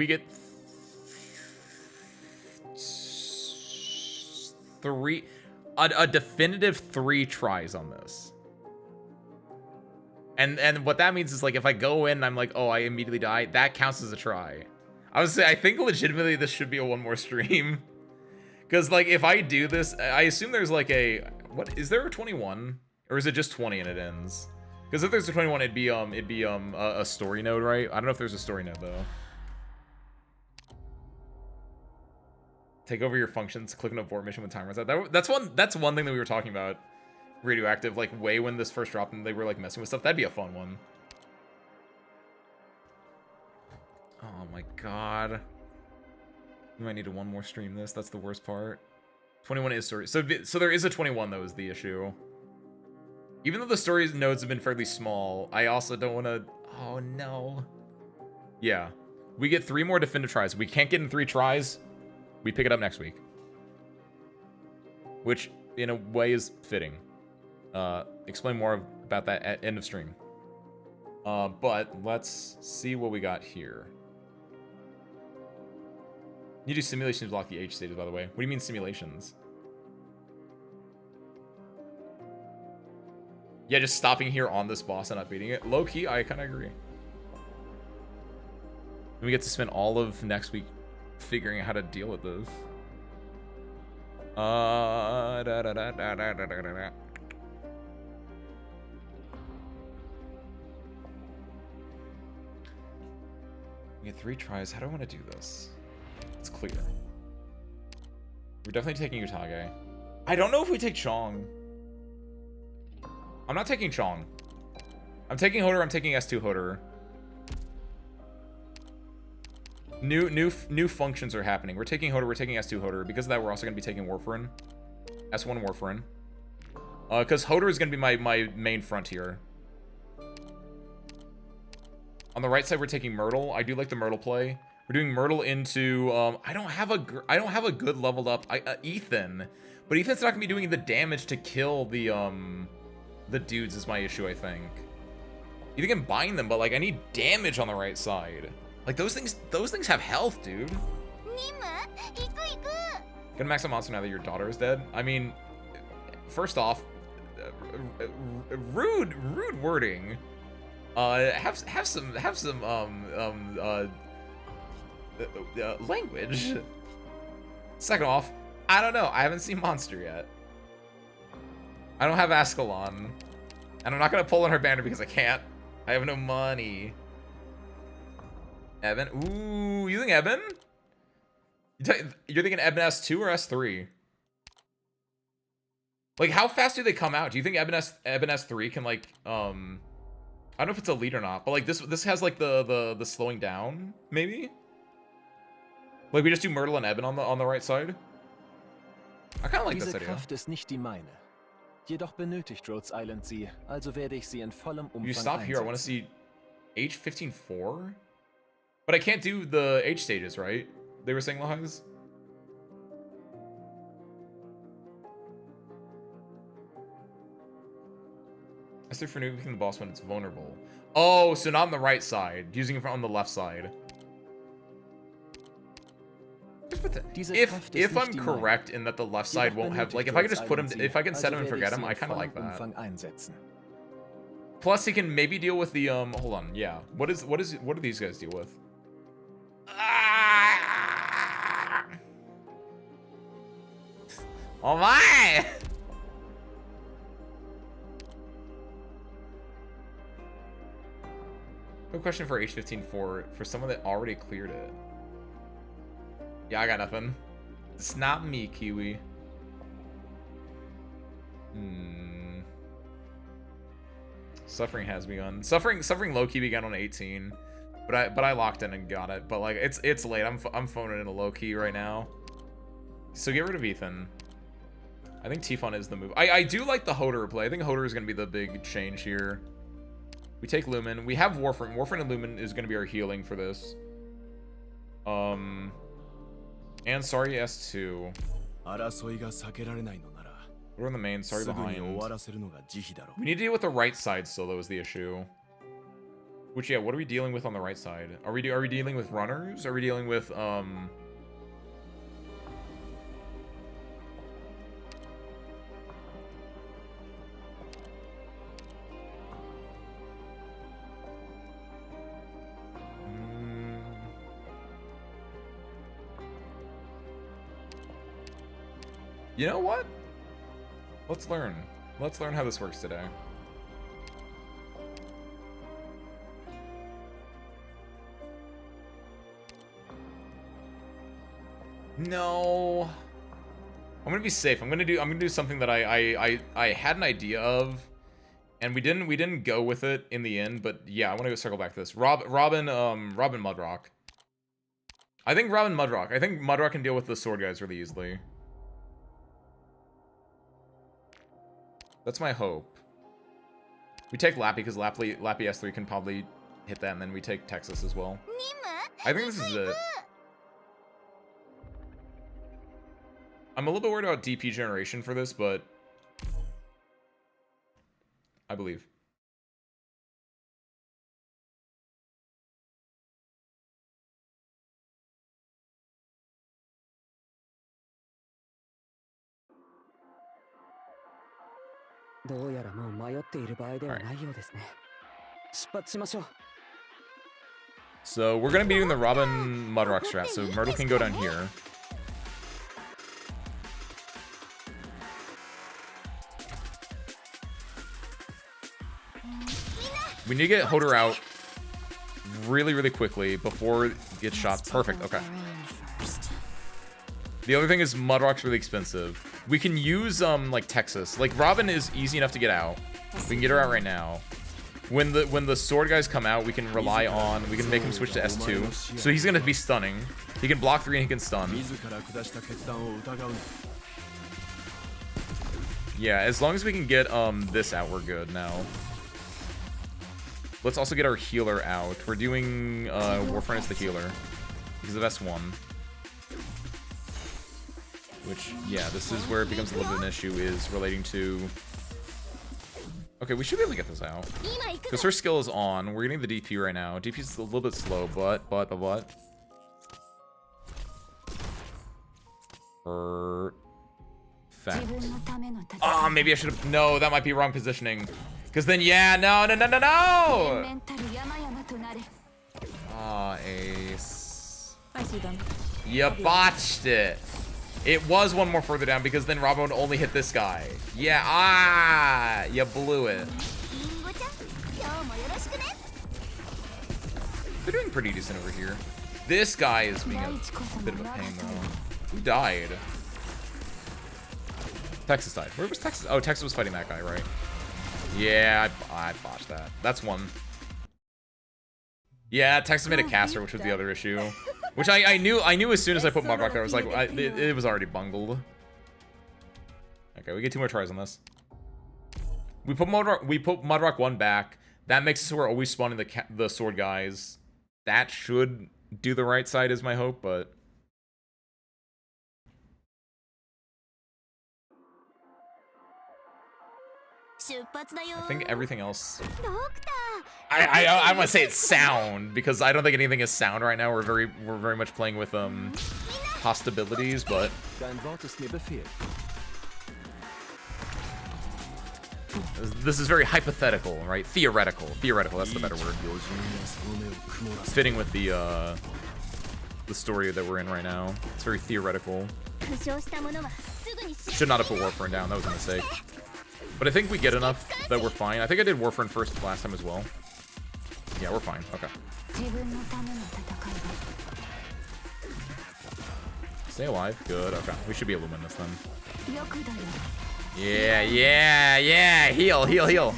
a definitive 3 tries on this. And what that means is, like, if I go in and I'm like, oh, I immediately die, that counts as a try. I would say, I think legitimately this should be a 1 more stream. Because, like, if I do this, I assume there's like a, what, is there a 21? Or is it just 20 and it ends? Because if there's a 21, it'd be a story node, right? I don't know if there's a story node, though. Take over your functions, click on abort mission when time runs out. That's one thing that we were talking about. Radioactive, like, way when this first dropped and they were, like, messing with stuff. That'd be a fun one. Oh my god. We might need to 1 more stream this. That's the worst part. 21 is story. So there is a 21, though, is the issue. Even though the story nodes have been fairly small, I also don't want to... Oh, no. Yeah. We get 3 more definitive tries. We can't get in 3 tries. We pick it up next week. Which, in a way, is fitting. Explain more about that at end of stream. But let's see what we got here. You do simulations to block the H stages, by the way. What do you mean simulations? Yeah, just stopping here on this boss and not beating it. Low key, I kind of agree. And we get to spend all of next week figuring out how to deal with this. We get 3 tries. How do I want to do this? It's clear. We're definitely taking Utage. I don't know if we take Chong. I'm not taking Chong. I'm taking Hodor. I'm taking S2 Hodor. New functions are happening. We're taking Hodor. We're taking S2 Hodor. Because of that, we're also going to be taking Warfarin. S1 Warfarin. Because Hodor is going to be my main front here. On the right side, we're taking Myrtle. I do like the Myrtle play. We're doing Myrtle into, I don't have a good leveled up Ethan, but Ethan's not gonna be doing the damage to kill the dudes is my issue, I think. You can bind them, but like I need damage on the right side. Like those things have health, dude. Gonna max out monster now that your daughter is dead. I mean, first off, rude wording. Have some language. Second off, I don't know. I haven't seen Monster yet. I don't have Ascalon. And I'm not going to pull on her banner because I can't. I have no money. Eben? Ooh, you think Eben? You're thinking Eben S2 or S3? Like, how fast do they come out? Do you think Eben S3 can, like, I don't know if it's a lead or not, but, like, this has, like, the slowing down, maybe? Like, we just do Myrtle and Eben on the right side? I kind of like this idea. Kraft ist nicht die meine. Jedoch benötigt Rhodes Island sie, also werde ich sie in vollem Umfang You stop here, I want to einsetzen. see H15-4? But I can't do the H stages, right? They were saying, Lahaz? I say for nuking the boss when it's vulnerable. Oh, so not on the right side. Using it on the left side. If I'm correct in that the left side won't have, like, if I could just put him, if I can set him and forget him, I kind of like that. Plus, he can maybe deal with the hold on, yeah. What do these guys deal with? Oh my! A question for H15 for someone that already cleared it. Yeah, I got nothing. It's not me, Kiwi. Suffering has begun. Suffering low-key began on 18, but I locked in and got it. But like it's late. I'm phoning in a low-key right now. So get rid of Ethan. I think Tifon is the move. I do like the Hodor play. I think Hodor is gonna be the big change here. We take Lumen. We have Warframe. Warframe and Lumen is gonna be our healing for this. And sorry S2. What are on the main? Sorry behind. We need to deal with the right side still, though, is the issue. Which, yeah, what are we dealing with on the right side? Are we dealing with runners? Are we dealing with, You know what? Let's learn. Let's learn how this works today. No. I'm gonna be safe. I'm gonna do something that I had an idea of, and we didn't go with it in the end. But yeah, I want to go circle back to this. Robin Mudrock. I think Robin Mudrock. I think Mudrock can deal with the sword guys really easily. That's my hope. We take Lappy because Lappy S3 can probably hit that, and then we take Texas as well. I think this is it. I'm a little bit worried about DP generation for this, but I believe. So we're gonna be doing the Robin Mudrock strat, so Myrtle can go down here. We need to get Hodor out really, really quickly before it gets shot. Perfect, okay. The other thing is Mudrock's really expensive. We can use like Texas. Like Robin is easy enough to get out. We can get her out right now. When the sword guys come out, we can rely on, we can make him switch to S2. So he's gonna be stunning. He can block 3 and he can stun. Yeah, as long as we can get this out, we're good now. Let's also get our healer out. We're doing Warframe as the healer because of S1. Which, yeah, this is where it becomes a little bit of an issue, is relating to... Okay, we should be able to get this out. Because her skill is on. We're getting the DP right now. DP is a little bit slow, but... Perfect. Oh, maybe I should have... No, that might be wrong positioning. Because then, yeah, no! Ah, ace. I see them. You botched it. It was one more further down because then Robin would only hit this guy. Yeah, you blew it. They're doing pretty decent over here. This guy is being a bit of a pain, though. Who died? Texas died. Where was Texas? Oh, Texas was fighting that guy, right? Yeah, I botched that. That's one. Yeah, Texas made a caster, which was the other issue. Which I knew as soon as I put Mudrock there. I was like, it was already bungled. Okay, we get 2 more tries on this. We put Mudrock 1 back. That makes it so we're always spawning the sword guys. That should do the right side, is my hope, but... I think everything else. I want to say it's sound because I don't think anything is sound right now. We're very much playing with possibilities, but this is very hypothetical, right? Theoretical. Theoretical. That's the better word. Fitting with the story that we're in right now. It's very theoretical. Should not have put Warframe down. That was a mistake. But I think we get enough that we're fine. I think I did Warframe first last time as well. Yeah, we're fine. Okay. Stay alive. Good. Okay. We should be able to win this then. Yeah, yeah, yeah. Heal, heal, heal.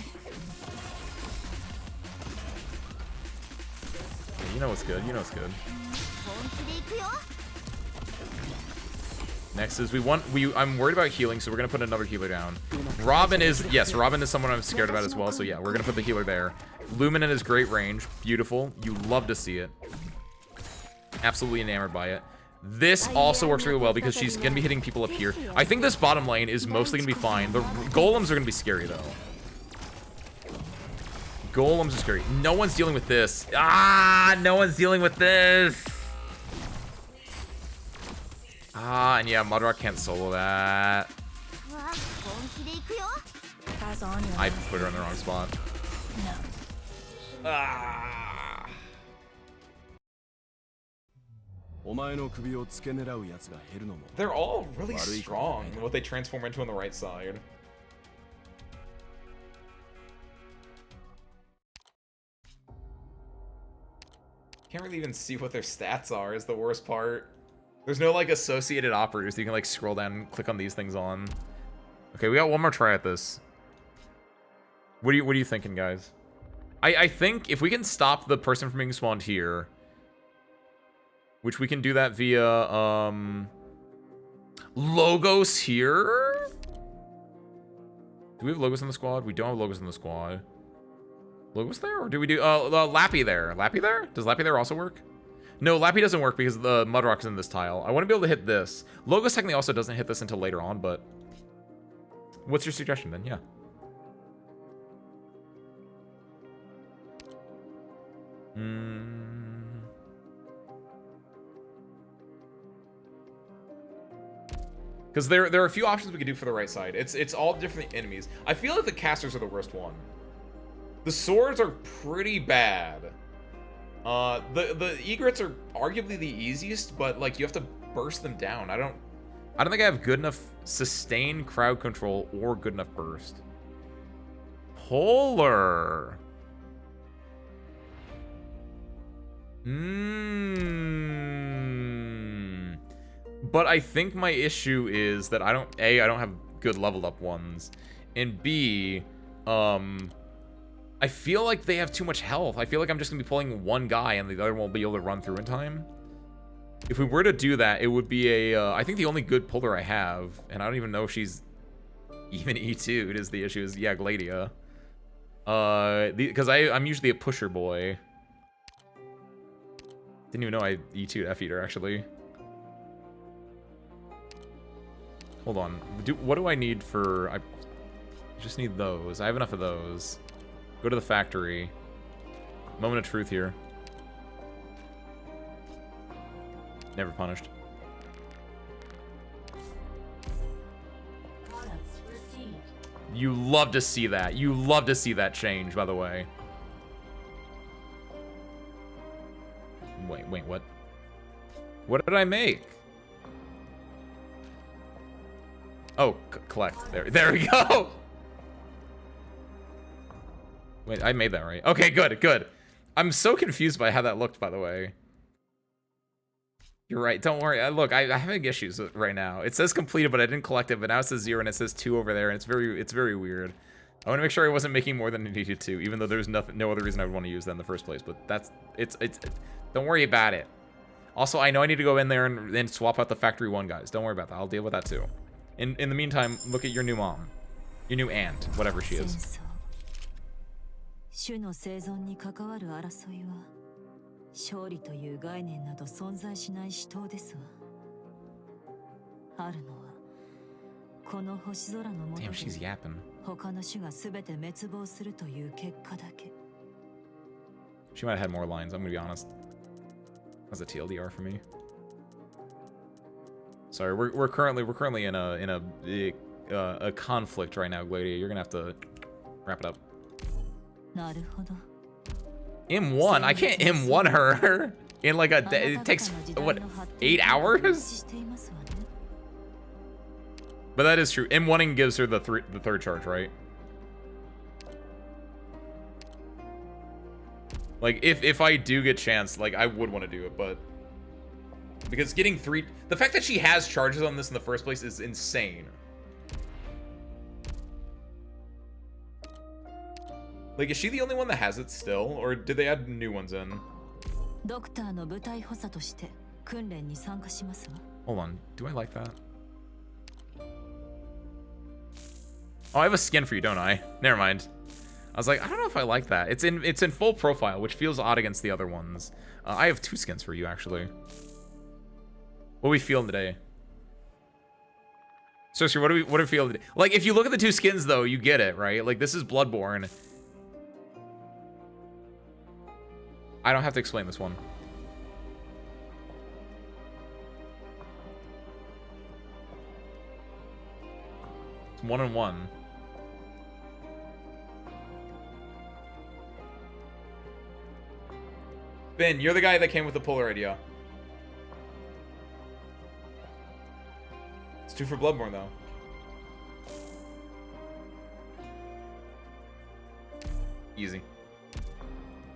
Yeah, you know what's good. You know what's good. Next is I'm worried about healing, so we're gonna put another healer down. Robin is someone I'm scared about as well, so yeah, we're gonna put the healer there. Lumen is great range, beautiful. You love to see it. Absolutely enamored by it. This also works really well because she's gonna be hitting people up here. I think this bottom lane is mostly gonna be fine. The golems are gonna be scary though. Golems are scary. No one's dealing with this. Ah, no one's dealing with this. Ah, and yeah, Mudrock can't solo that. I put her in the wrong spot. No. Ah. They're all really strong, what they transform into on the right side. Can't really even see what their stats are is the worst part. There's no like associated operators you can like scroll down and click on these things on. Okay, we got one more try at this. What are you thinking, guys? I think if we can stop the person from being spawned here, which we can do that via Logos here. Do we have Logos in the squad? We don't have Logos in the squad. Logos there, or do we do Lappy there? Lappy there? Does Lappy there also work? No, Lappy doesn't work because the Mudrock's in this tile. I want to be able to hit this. Logos technically also doesn't hit this until later on, but what's your suggestion then? Yeah. Because there are a few options we could do for the right side. It's all different enemies. I feel like the casters are the worst one. The swords are pretty bad. The egrets are arguably the easiest, but like you have to burst them down. I don't think I have good enough sustained crowd control or good enough burst. Polar. But I think my issue is that I don't have good leveled up ones, and B, I feel like they have too much health. I feel like I'm just gonna be pulling one guy and the other one will be able to run through in time. If we were to do that, it would be I think the only good puller I have, and I don't even know if she's even E2'd is the issue, is, yeah, Gladia. Because I'm usually a pusher boy. Didn't even know I E2'd F-Eater, actually. Hold on. What do I need for... I just need those. I have enough of those. Go to the factory. Moment of truth here. Never punished. You love to see that. You love to see that change, by the way. Wait, what? What did I make? Oh, collect. There we go. Wait, I made that right. Okay, good. I'm so confused by how that looked, by the way. You're right. Don't worry. Look, I'm having issues right now. It says completed, but I didn't collect it. But now it says 0, and it says 2 over there, and it's very weird. I want to make sure I wasn't making more than I needed to, even though there's no other reason I would want to use that in the first place. But it's don't worry about it. Also, I know I need to go in there and then swap out the Factory 1 guys. Don't worry about that. I'll deal with that too. In the meantime, look at your new mom. Your new aunt, whatever she is. Damn, she's yapping. She might have had more lines, I'm gonna be honest. That's a TLDR for me. Sorry, we're currently in a conflict right now, Gladia. You're gonna have to wrap it up. M1? I can't M1 her in like a day. It takes what, 8 hours? But that is true. M1ing gives her the third charge, right? Like if I do get chance, like I would want to do it, but because getting 3, the fact that she has charges on this in the first place is insane. Like, is she the only one that has it still, or did they add new ones in? Hold on, do I like that? Oh, I have a skin for you, don't I? Never mind. I was like, I don't know if I like that. It's in full profile, which feels odd against the other ones. I have 2 skins for you, actually. What are we feeling today? Cersei, what are we feeling today? Like, if you look at the 2 skins, though, you get it, right? Like, this is Bloodborne. I don't have to explain this one. It's 1-on-1. Ben, you're the guy that came with the polar idea. It's 2 for Bloodborne, though. Easy.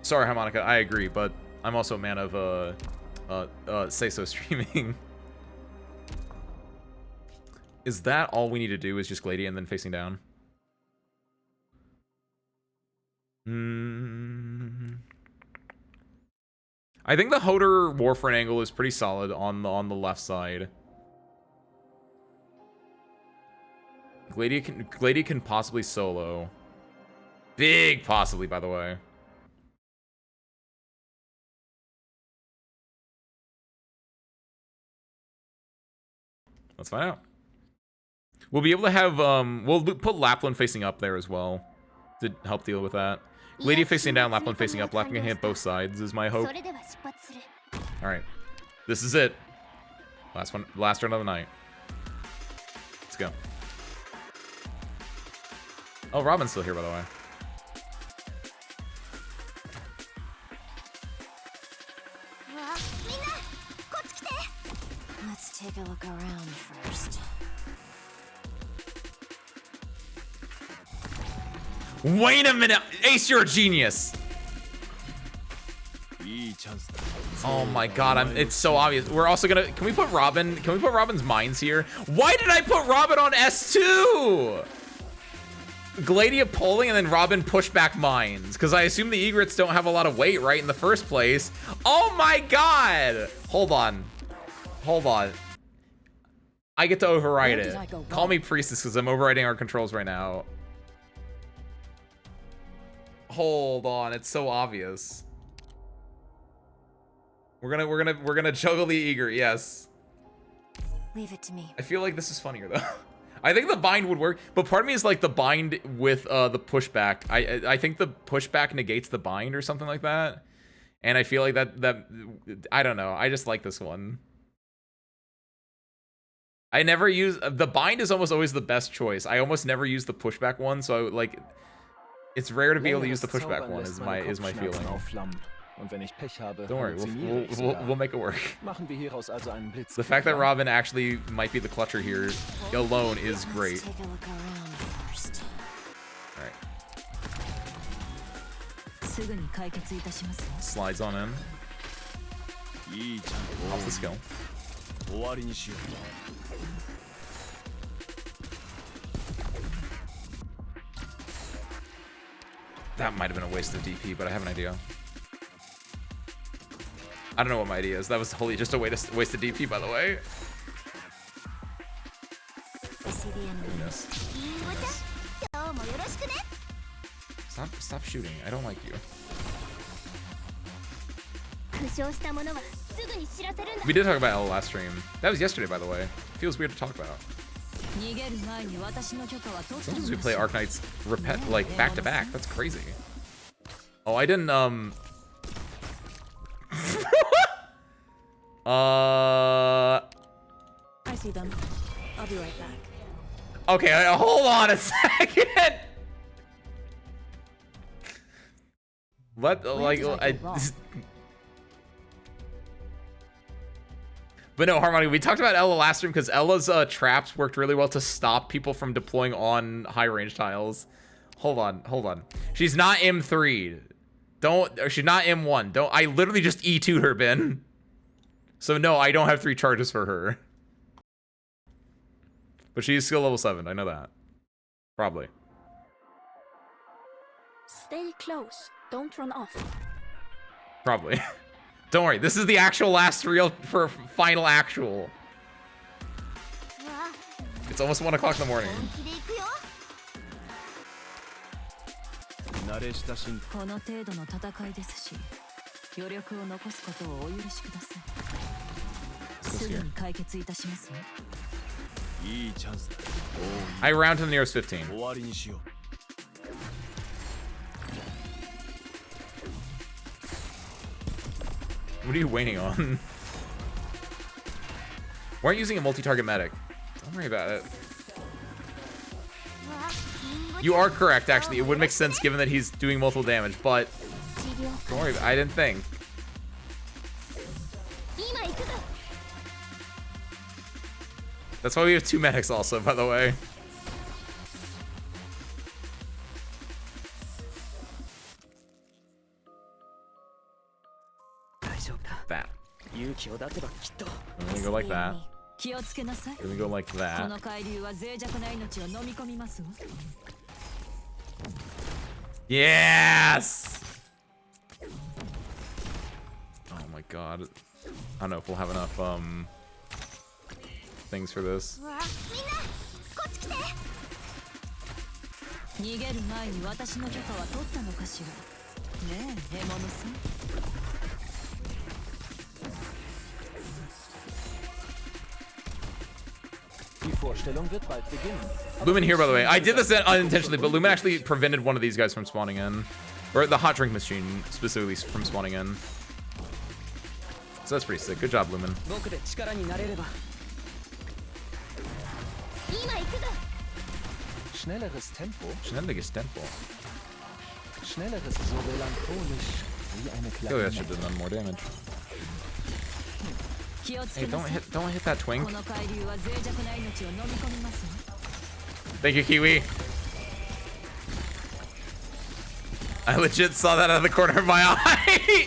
Sorry, Harmonica, I agree, but I'm also a man of say-so streaming. Is that all we need to do, is just Gladia and then facing down? I think the Hoder Warframe angle is pretty solid on the left side. Gladia can possibly solo. Big possibly, by the way. Let's find out. We'll be able to have, we'll put Lapland facing up there as well to help deal with that. Gladia facing down, Lapland facing up. Lapland can hit both sides is my hope. Alright. This is it. Last round of the night. Let's go. Oh, Robin's still here, by the way. Let's take a look around first. Wait a minute! Ace, you're a genius! Oh my god, it's so obvious. We're also gonna, can we put Robin's mines here? Why did I put Robin on S2? Gladia pulling and then Robin push back mines. Because I assume the egrets don't have a lot of weight, right, in the first place. Oh my god! Hold on. Hold on. I get to override it. Call me Priestess because I'm overriding our controls right now. Hold on, it's so obvious. We're gonna juggle the eager, yes. Leave it to me. I feel like this is funnier though. I think the bind would work, but part of me is like the bind with the pushback. I think the pushback negates the bind or something like that. And I feel like that I don't know. I just like this one. I never use the bind is almost always the best choice. I almost never use the pushback one, so like it's rare to be able to use the pushback one is my feeling. Don't worry, we'll make it work. The fact that Robin actually might be the clutcher here alone is great. Alright. Slides on in. Off the skill. That might have been a waste of DP, but I have an idea. I don't know what my idea is. That was wholly just a waste of DP, by the way. Goodness. Stop shooting. I don't like you. We did talk about L last stream. That was yesterday, by the way. Feels weird to talk about. Sometimes we play Arknights like back to back. That's crazy. Oh, I didn't I see them. I'll be right back. Okay, hold on a second. But no, Harmony, we talked about Ella last stream because Ella's traps worked really well to stop people from deploying on high range tiles. Hold on. She's not M3. She's not M1. I literally just E2'd her, Ben. So no, I don't have 3 charges for her. But she's skill level 7, I know that. Probably. Stay close. Don't run off. Probably. Don't worry, this is the actual last real for final actual. It's almost 1 o'clock in the morning. 慣れ親しんこの程度の戦いですし、余力を残すことをお許しください。すぐに解決いたしますよ。いいチャンスだ。 I round to the nearest 15. 終わりにしよう。 What are you waiting on? Why aren't you using a multi-target medic? Don't worry about it. You are correct, actually. It would make sense given that he's doing multiple damage, but don't worry. I didn't think. That's why we have 2 medics also, by the way. That. Let me go like that. Let me go like that. Yes! Oh my god. I don't know if we'll have enough things for this. Lumen here, by the way. I did this unintentionally, but Lumen actually prevented one of these guys from spawning in. Or the hot drink machine, specifically, from spawning in. So that's pretty sick. Good job, Lumen. Schnelleres Tempo. Schnelliges Tempo. Schnelleres so melancholisch wie eine I feel like that should have done more damage. Hey, don't hit that twink. Thank you, Kiwi. I legit saw that out of the corner of my eye.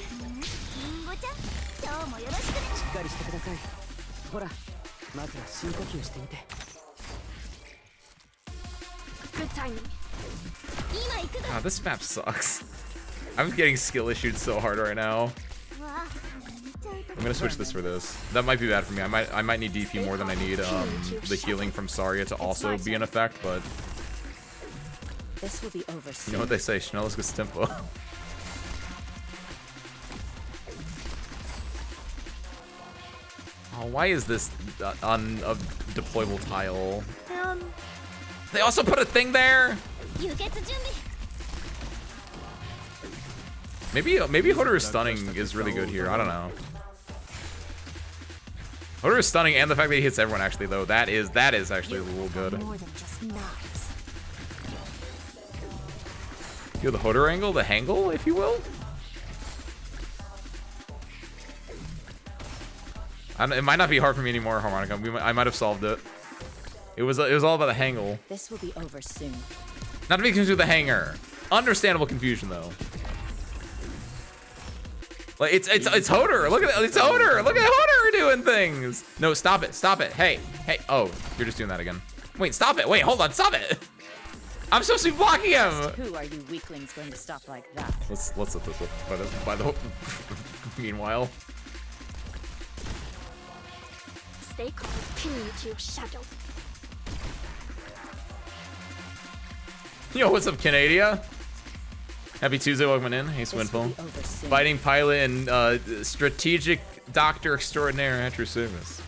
Good timing. God, this map sucks. I'm getting skill issued so hard right now. I'm gonna switch this for this. That might be bad for me. I might need DP more than I need the healing from Saria to also be in effect, but This will be over soon. you know what they say, schnelles gets tempo. Oh, why is this on a deployable tile? They also put a thing there? Maybe Hodor's stunning is really good here. I don't know. Hodor is stunning, and the fact that he hits everyone actually though, that is actually a little good. You have the Hodor angle, the Hangle, if you will. It might not be hard for me anymore, Harmonica. I might have solved it. It was all about the Hangle. This will be over soon. Not to be confused with the Hanger. Understandable confusion though. Like it's Hodor. Look at it's Hodor. Look at Hodor doing things. No, stop it. Stop it. Hey. Oh, you're just doing that again. Wait, stop it. Wait, hold on. Stop it. I'm supposed to be blocking him. Who are you weaklings going to stop like that? Let's let this up by the meanwhile. Stay calm, pinning you to your shadow. Yo, what's up, Canadia? Happy Tuesday, welcome in. Hey, Swinful. Fighting pilot and strategic doctor extraordinaire at your service.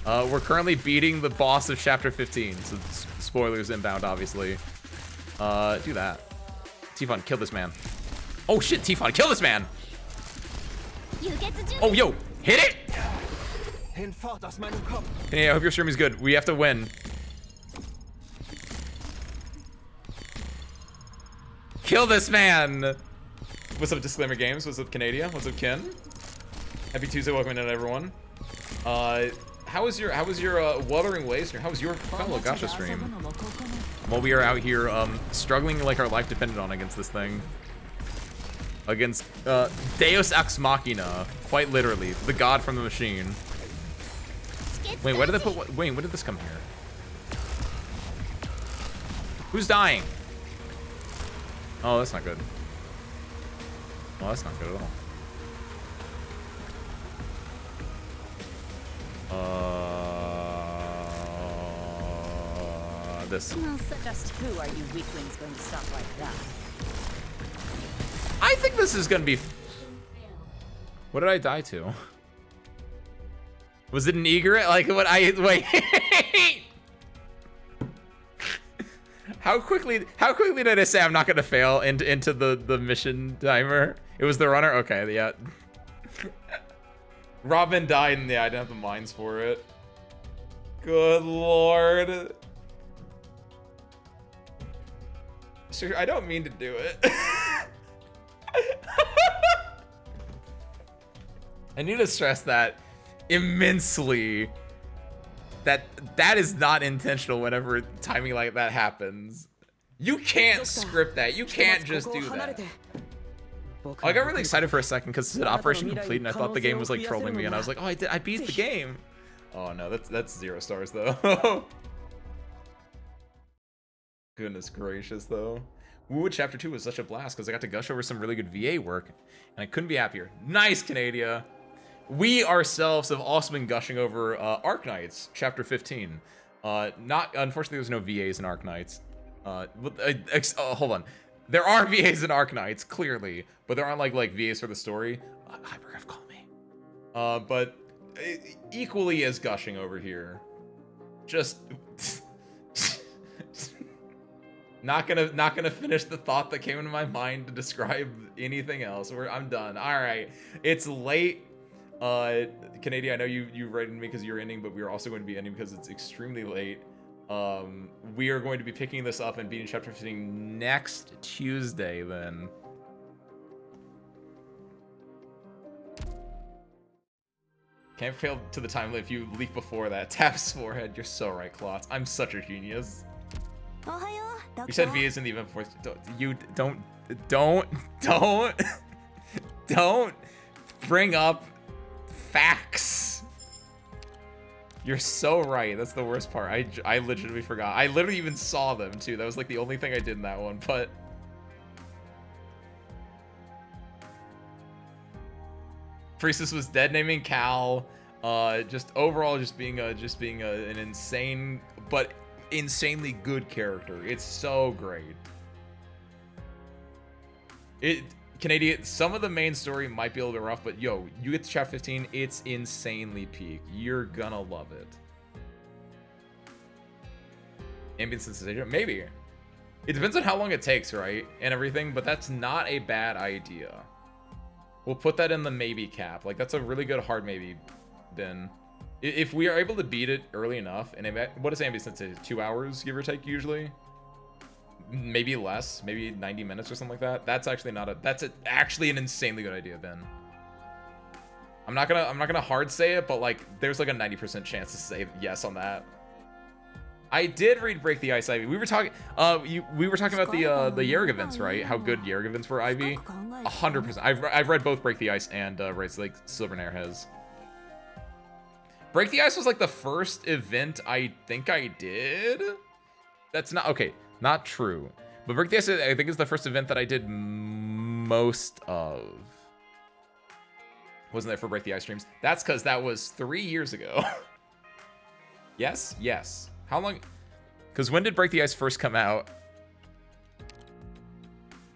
We're currently beating the boss of Chapter 15, so spoilers inbound, obviously. Do that. Tifon, kill this man. Oh shit, Tifon, kill this man! Oh, yo, hit it! Hey, I hope your stream is good. We have to win. Kill this man! What's up, Disclaimer Games? What's up, Canada? What's up, Ken? Happy Tuesday, welcome in, everyone. How was your Wuthering Waves stream? How was your fellow Gacha stream? While we are out here struggling like our life depended on against this thing. Against Deus Ex Machina, quite literally, the god from the machine. Wait, where did they put? Wait, when did this come here? Who's dying? Oh, that's not good. Oh, that's not good at all. This. Just who are you weaklings going to stop like that? I think this is gonna be. What did I die to? Was it an egret? Like what? Wait. How quickly did I say I'm not gonna fail into the mission timer? It was the runner. Okay, yeah. Robin died, and yeah, I didn't have the mines for it. Good lord. Sure, I don't mean to do it. I need to stress that immensely. That is not intentional whenever timing like that happens. You can't script that. You can't just do that. I got really excited for a second because it said Operation Complete and I thought the game was like trolling me and I was like, oh, I beat the game. Oh no, that's 0 stars though. Goodness gracious though. Woo, Chapter 2 was such a blast because I got to gush over some really good VA work and I couldn't be happier. Nice, Canada. We ourselves have also been gushing over Arknights, Chapter 15. Unfortunately, there's no VAs in Arknights. Hold on. There are VAs in Arknights, clearly, but there aren't like VAs for the story. Hypergraph, call me. But equally as gushing over here. Just not gonna finish the thought that came into my mind to describe anything else. I'm done. All right, it's late. Canada, I know you rated me because you're ending, but we are also going to be ending because it's extremely late. We are going to be picking this up and beating Chapter 15 next Tuesday then. Can't fail to the time if you leak before that. Taps forehead. You're so right, Klotz. I'm such a genius. You said V is in the event before. Don't bring up facts. You're so right. That's the worst part. I legitimately forgot. I literally even saw them too. That was like the only thing I did in that one. But Priestess was dead naming Cal. Just overall, just being an insane but insanely good character. It's so great. Canadian, some of the main story might be a little bit rough, but yo, you get to Chapter 15, it's insanely peak. You're gonna love it. Ambient sensation? Maybe. It depends on how long it takes, right? And everything, but that's not a bad idea. We'll put that in the maybe cap. Like, that's a really good hard maybe, then. If we are able to beat it early enough, and what is ambient sensation? 2 hours, give or take, usually? Maybe less, maybe 90 minutes or something like that. That's actually actually an insanely good idea, Ben. I'm not gonna hard say it, but like there's like a 90% chance to say yes on that. I did read Break the Ice, Ivy. We were talking we were talking about the Yerg events, right? How good Yerg events were, Ivy. 100%. I've read both Break the Ice and Race Lake Silvernair has. Break the Ice was like the first event I think I did. That's not okay. Not true. But Break the Ice, I think, is the first event that I did most of. Wasn't there for Break the Ice streams? That's because that was 3 years ago. Yes? Yes. How long? Because when did Break the Ice first come out?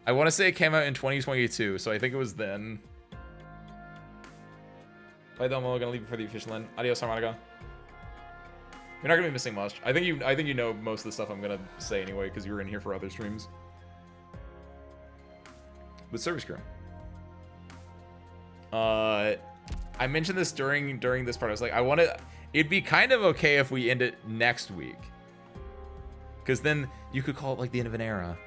I want to say it came out in 2022, so I think it was then. Bye, Domo. Gonna leave it for the official end. Adios, Harmonica. You're not gonna be missing much. I think you know most of the stuff I'm gonna say anyway because you were in here for other streams. With service crew. I mentioned this during this part. I was like, it'd be kind of okay if we end it next week. Because then you could call it like the end of an era.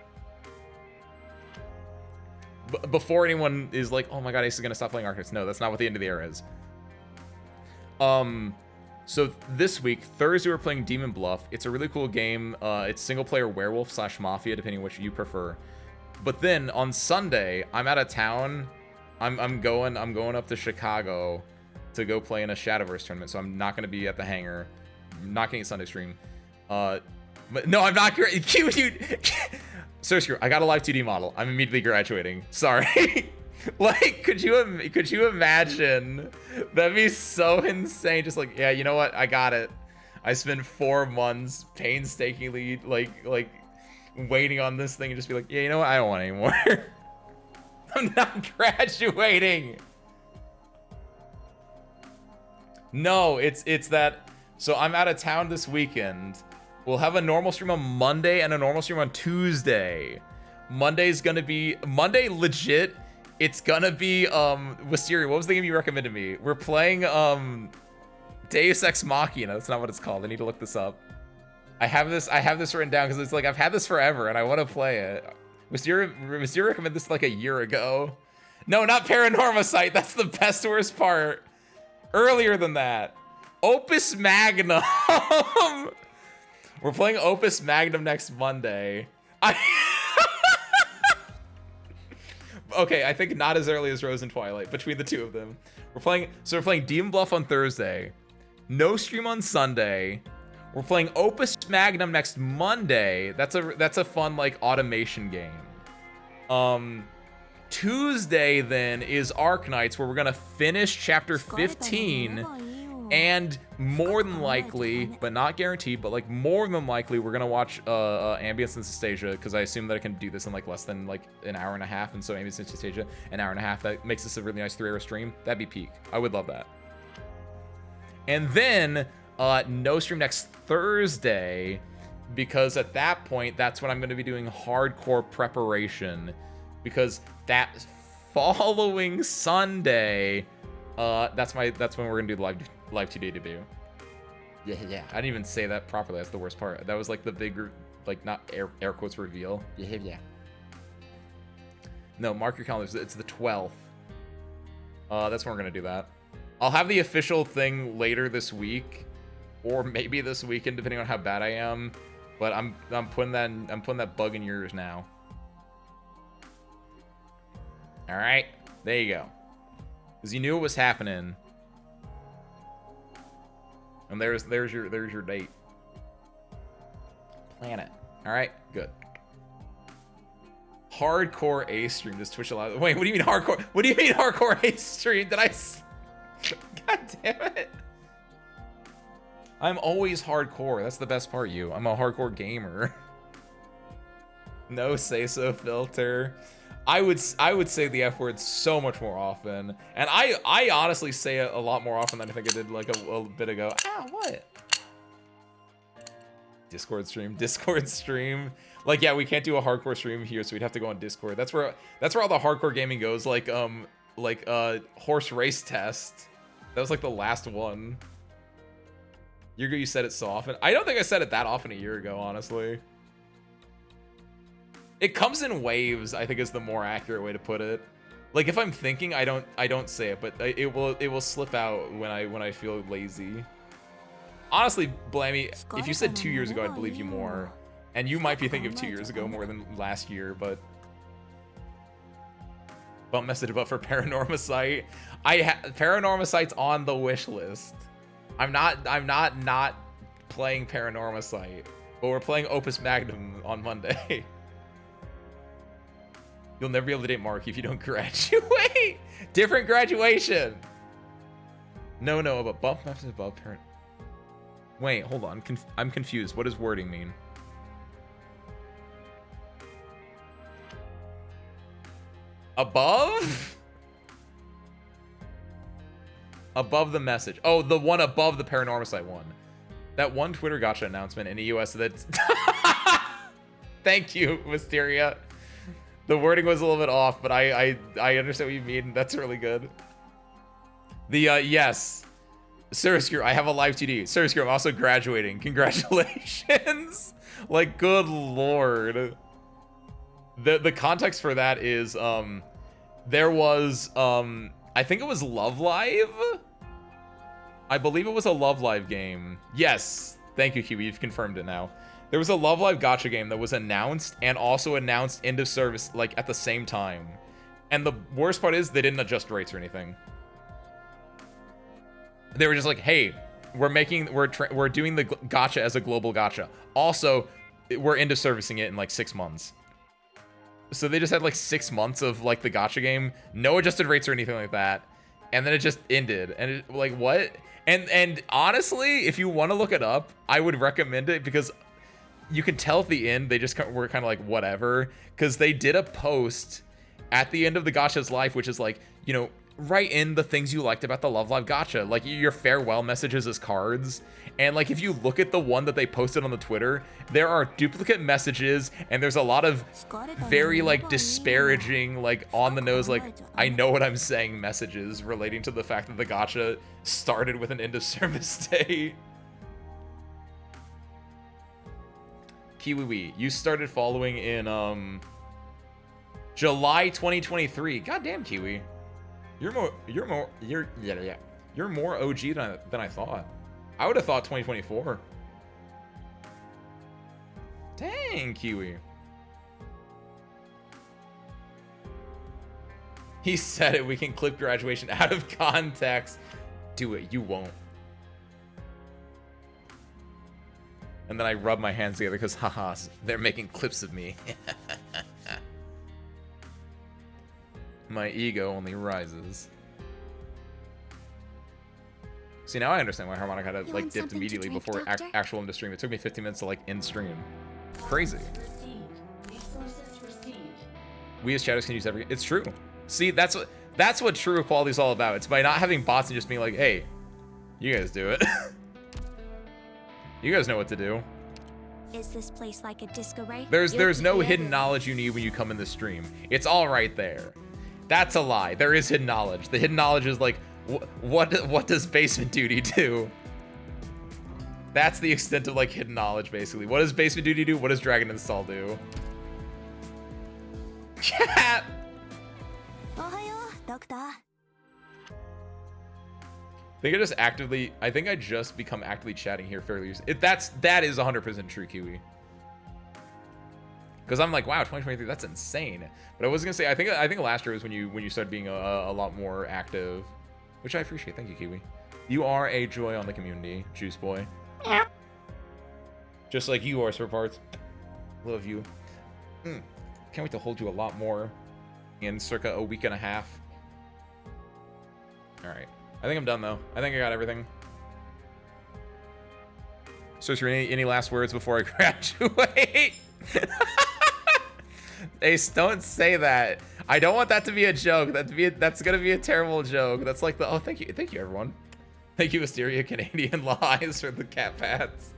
Before anyone is like, oh my god, Ace is gonna stop playing Arknights. No, that's not what the end of the era is. So this week, Thursday, we're playing Demon Bluff. It's a really cool game. It's single player werewolf / mafia, depending on which you prefer. But then on Sunday, I'm out of town. I'm going up to Chicago to go play in a Shadowverse tournament. So I'm not gonna be at the hangar. I'm not getting a Sunday stream. But no, I'm not. So screw. I got a live 2D model. I'm immediately graduating. Sorry. Like, could you imagine? That'd be so insane. Just like, yeah, you know what? I got it. I spent 4 months painstakingly like waiting on this thing and just be like, yeah, you know what? I don't want it anymore. I'm not graduating. No, it's that. So I'm out of town this weekend. We'll have a normal stream on Monday and a normal stream on Tuesday. Monday's gonna be Monday legit. It's gonna be Wisteria. What was the game you recommended me? We're playing Deus Ex Machina. That's not what it's called. I need to look this up. I have this written down because it's like I've had this forever and I want to play it. Wisteria recommended this like a year ago. No, not Paranormosite. That's the best worst part. Earlier than that. Opus Magnum. We're playing Opus Magnum next Monday. Okay, I think not as early as Rose and Twilight, between the two of them. We're playing Demon Bluff on Thursday. No stream on Sunday. We're playing Opus Magnum next Monday. That's a fun like automation game. Tuesday then is Arknights, where we're gonna finish chapter 15. And more than likely, but not guaranteed, but like more than likely, we're gonna watch Ambience and Systasia, because I assume that I can do this in like less than like an hour and a half, and so Ambience and Systasia, an hour and a half. That makes this a really nice 3-hour stream. That'd be peak. I would love that. And then no stream next Thursday, because at that point, that's when I'm gonna be doing hardcore preparation, because that following Sunday, that's when we're gonna do the live 2D debut. Yeah. I didn't even say that properly. That's the worst part. That was like the bigger, like not air quotes reveal. Yeah. No, mark your calendars. It's the 12th. That's when we're gonna do that. I'll have the official thing later this week, or maybe this weekend, depending on how bad I am. But I'm putting that bug in your ears now. All right, there you go. Because you knew it was happening. And there's your date. Plan it. All right, good. Hardcore Ace stream. Does Twitch allow? Wait, what do you mean hardcore? What do you mean hardcore Ace stream? Did I? God damn it! I'm always hardcore. That's the best part. I'm a hardcore gamer. No say-so filter. I would say the F word so much more often, and I honestly say it a lot more often than I think I did like a bit ago. Ow, what? Discord stream. Like, yeah, we can't do a hardcore stream here, so we'd have to go on Discord. That's where all the hardcore gaming goes. Like horse race test. That was like the last one. You said it so often. I don't think I said it that often a year ago, honestly. It comes in waves, I think is the more accurate way to put it. Like if I'm thinking, I don't say it, but it will slip out when I feel lazy. Honestly, Blammy, if you said 2 years ago, I'd believe you more. And you might be thinking of 2 years ago more than last year, but bump message about for Paranormosite. Paranormosite's on the wish list. I'm not playing Paranormosite, but we're playing Opus Magnum on Monday. You'll never be able to date Mark if you don't graduate. Different graduation. No, but bump message above parent. Wait, hold on. I'm confused. What does wording mean? Above? Above the message. Oh, the one above the Paranormosite one. That one Twitter gotcha announcement in the US that... Thank you, Mysteria. The wording was a little bit off, but I understand what you mean. That's really good. The, yes. Siriskir, I have a live TD. Siriskir, I'm also graduating. Congratulations. Like, good lord. The context for that is, there was, I think it was Love Live? I believe it was a Love Live game. Yes. Thank you, Kiwi. You've confirmed it now. There was a Love Live gacha game that was announced and also announced end of service, like, at the same time. And the worst part is they didn't adjust rates or anything. They were just like, hey, we're doing the gacha as a global gacha. Also, we're into servicing it in like 6 months. So they just had like 6 months of like the gacha game, no adjusted rates or anything like that. And then it just ended. And it, like, what? And honestly, if you want to look it up, I would recommend it because you can tell at the end, they just were kind of like, whatever. Because they did a post at the end of the gacha's life, which is like, you know, write in the things you liked about the Love Live gacha, like your farewell messages as cards. And like if you look at the one that they posted on the Twitter, there are duplicate messages and there's a lot of very like disparaging, like on the nose, like I know what I'm saying messages relating to the fact that the gacha started with an end of service date. Kiwi, you started following in July 2023. Goddamn, Kiwi. You're more OG than I thought. I would have thought 2024. Dang, Kiwi. He said it. We can clip graduation out of context. Do it. You won't. And then I rub my hands together because, haha, they're making clips of me. My ego only rises. See, now I understand why Harmonic had to like dipped immediately before actual end of stream. It took me 15 minutes to like end stream. Crazy. We as chatters can use every. It's true. See, that's what true equality is all about. It's by not having bots and just being like, hey, you guys do it. You guys know what to do. Is this place like a disco rave? There's no hidden knowledge you need when you come in the stream. It's all right there. That's a lie. There is hidden knowledge. The hidden knowledge is like, what does basement duty do? That's the extent of like hidden knowledge, basically. What does basement duty do? What does dragon install do? Cat. I think I just become actively chatting here fairly. That is 100% true, Kiwi. Because I'm like, wow, 2023, that's insane. But I was gonna say, I think last year was when you started being a lot more active, which I appreciate. Thank you, Kiwi. You are a joy on the community, Juice Boy. Yeah. Just like you are, Spare Parts. Love you. Can't wait to hold you a lot more in circa a week and a half. All right. I think I'm done though. I think I got everything. So, is there any last words before I graduate? Ace, don't say that. I don't want that to be a joke. That's gonna be a terrible joke. That's like the thank you everyone. Thank you, Wisteria Canadian Lies for the cat pats.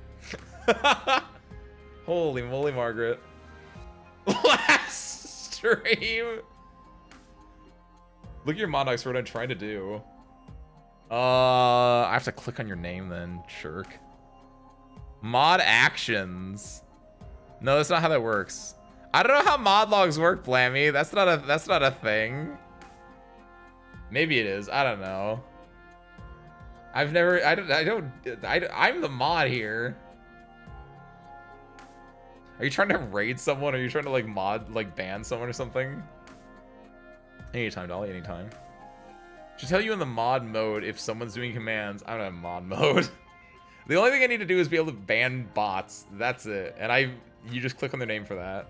Holy moly, Margaret. Last stream. Look at your mod docs for what I'm trying to do. I have to click on your name then, jerk. Mod actions. No, that's not how that works. I don't know how mod logs work, Blammy. That's not a thing. Maybe it is. I don't know. I'm the mod here. Are you trying to raid someone? Are you trying to like ban someone or something? Anytime, Dolly, anytime. Should tell you in the mod mode if someone's doing commands. I don't have mod mode. The only thing I need to do is be able to ban bots. That's it. And you just click on their name for that.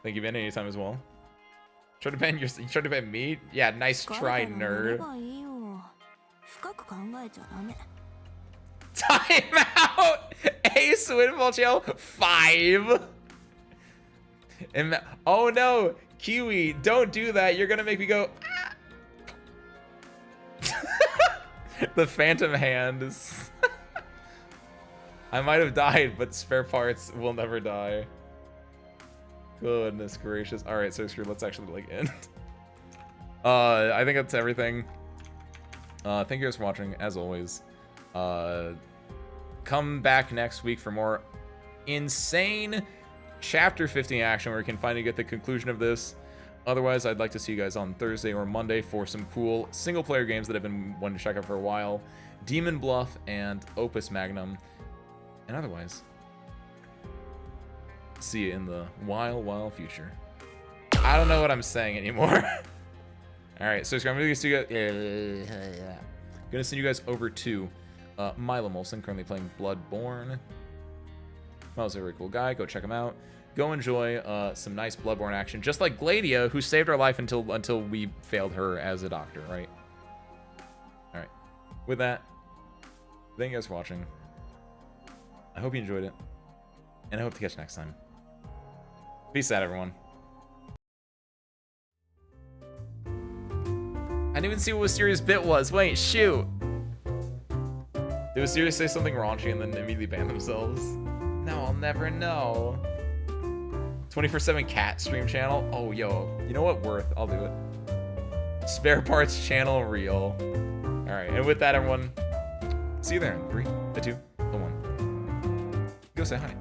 Thank you, Ben, anytime as well. Try to ban me? Yeah, nice try, nerd. Timeout! Ace Windfall Channel 5. And oh no, Kiwi, don't do that. You're gonna make me go. Ah. The phantom hand is. I might have died, but spare parts will never die. Goodness gracious. Alright, so screw, let's actually like end. I think that's everything. Thank you guys for watching, as always. Come back next week for more insane Chapter 15 action where we can finally get the conclusion of this. Otherwise, I'd like to see you guys on Thursday or Monday for some cool single-player games that I've been wanting to check out for a while. Demon Bluff and Opus Magnum. And otherwise, see you in the wild future. I don't know what I'm saying anymore. Alright, so I'm gonna send you guys over to Milo Molson, currently playing Bloodborne. Milo's a very cool guy. Go check him out. Go enjoy some nice Bloodborne action, just like Gladia, who saved our life until we failed her as a doctor, right? All right. With that, thank you guys for watching. I hope you enjoyed it, and I hope to catch you next time. Peace out, everyone. I didn't even see what Wisteria's bit was. Wait, shoot. Did Wisteria say something raunchy and then immediately ban themselves? No, I'll never know. 24/7 cat stream channel? Oh, yo. You know what? Worth. I'll do it. Spare parts channel reel. Alright, and with that, everyone, see you there in 3, 2, 1. Go say hi.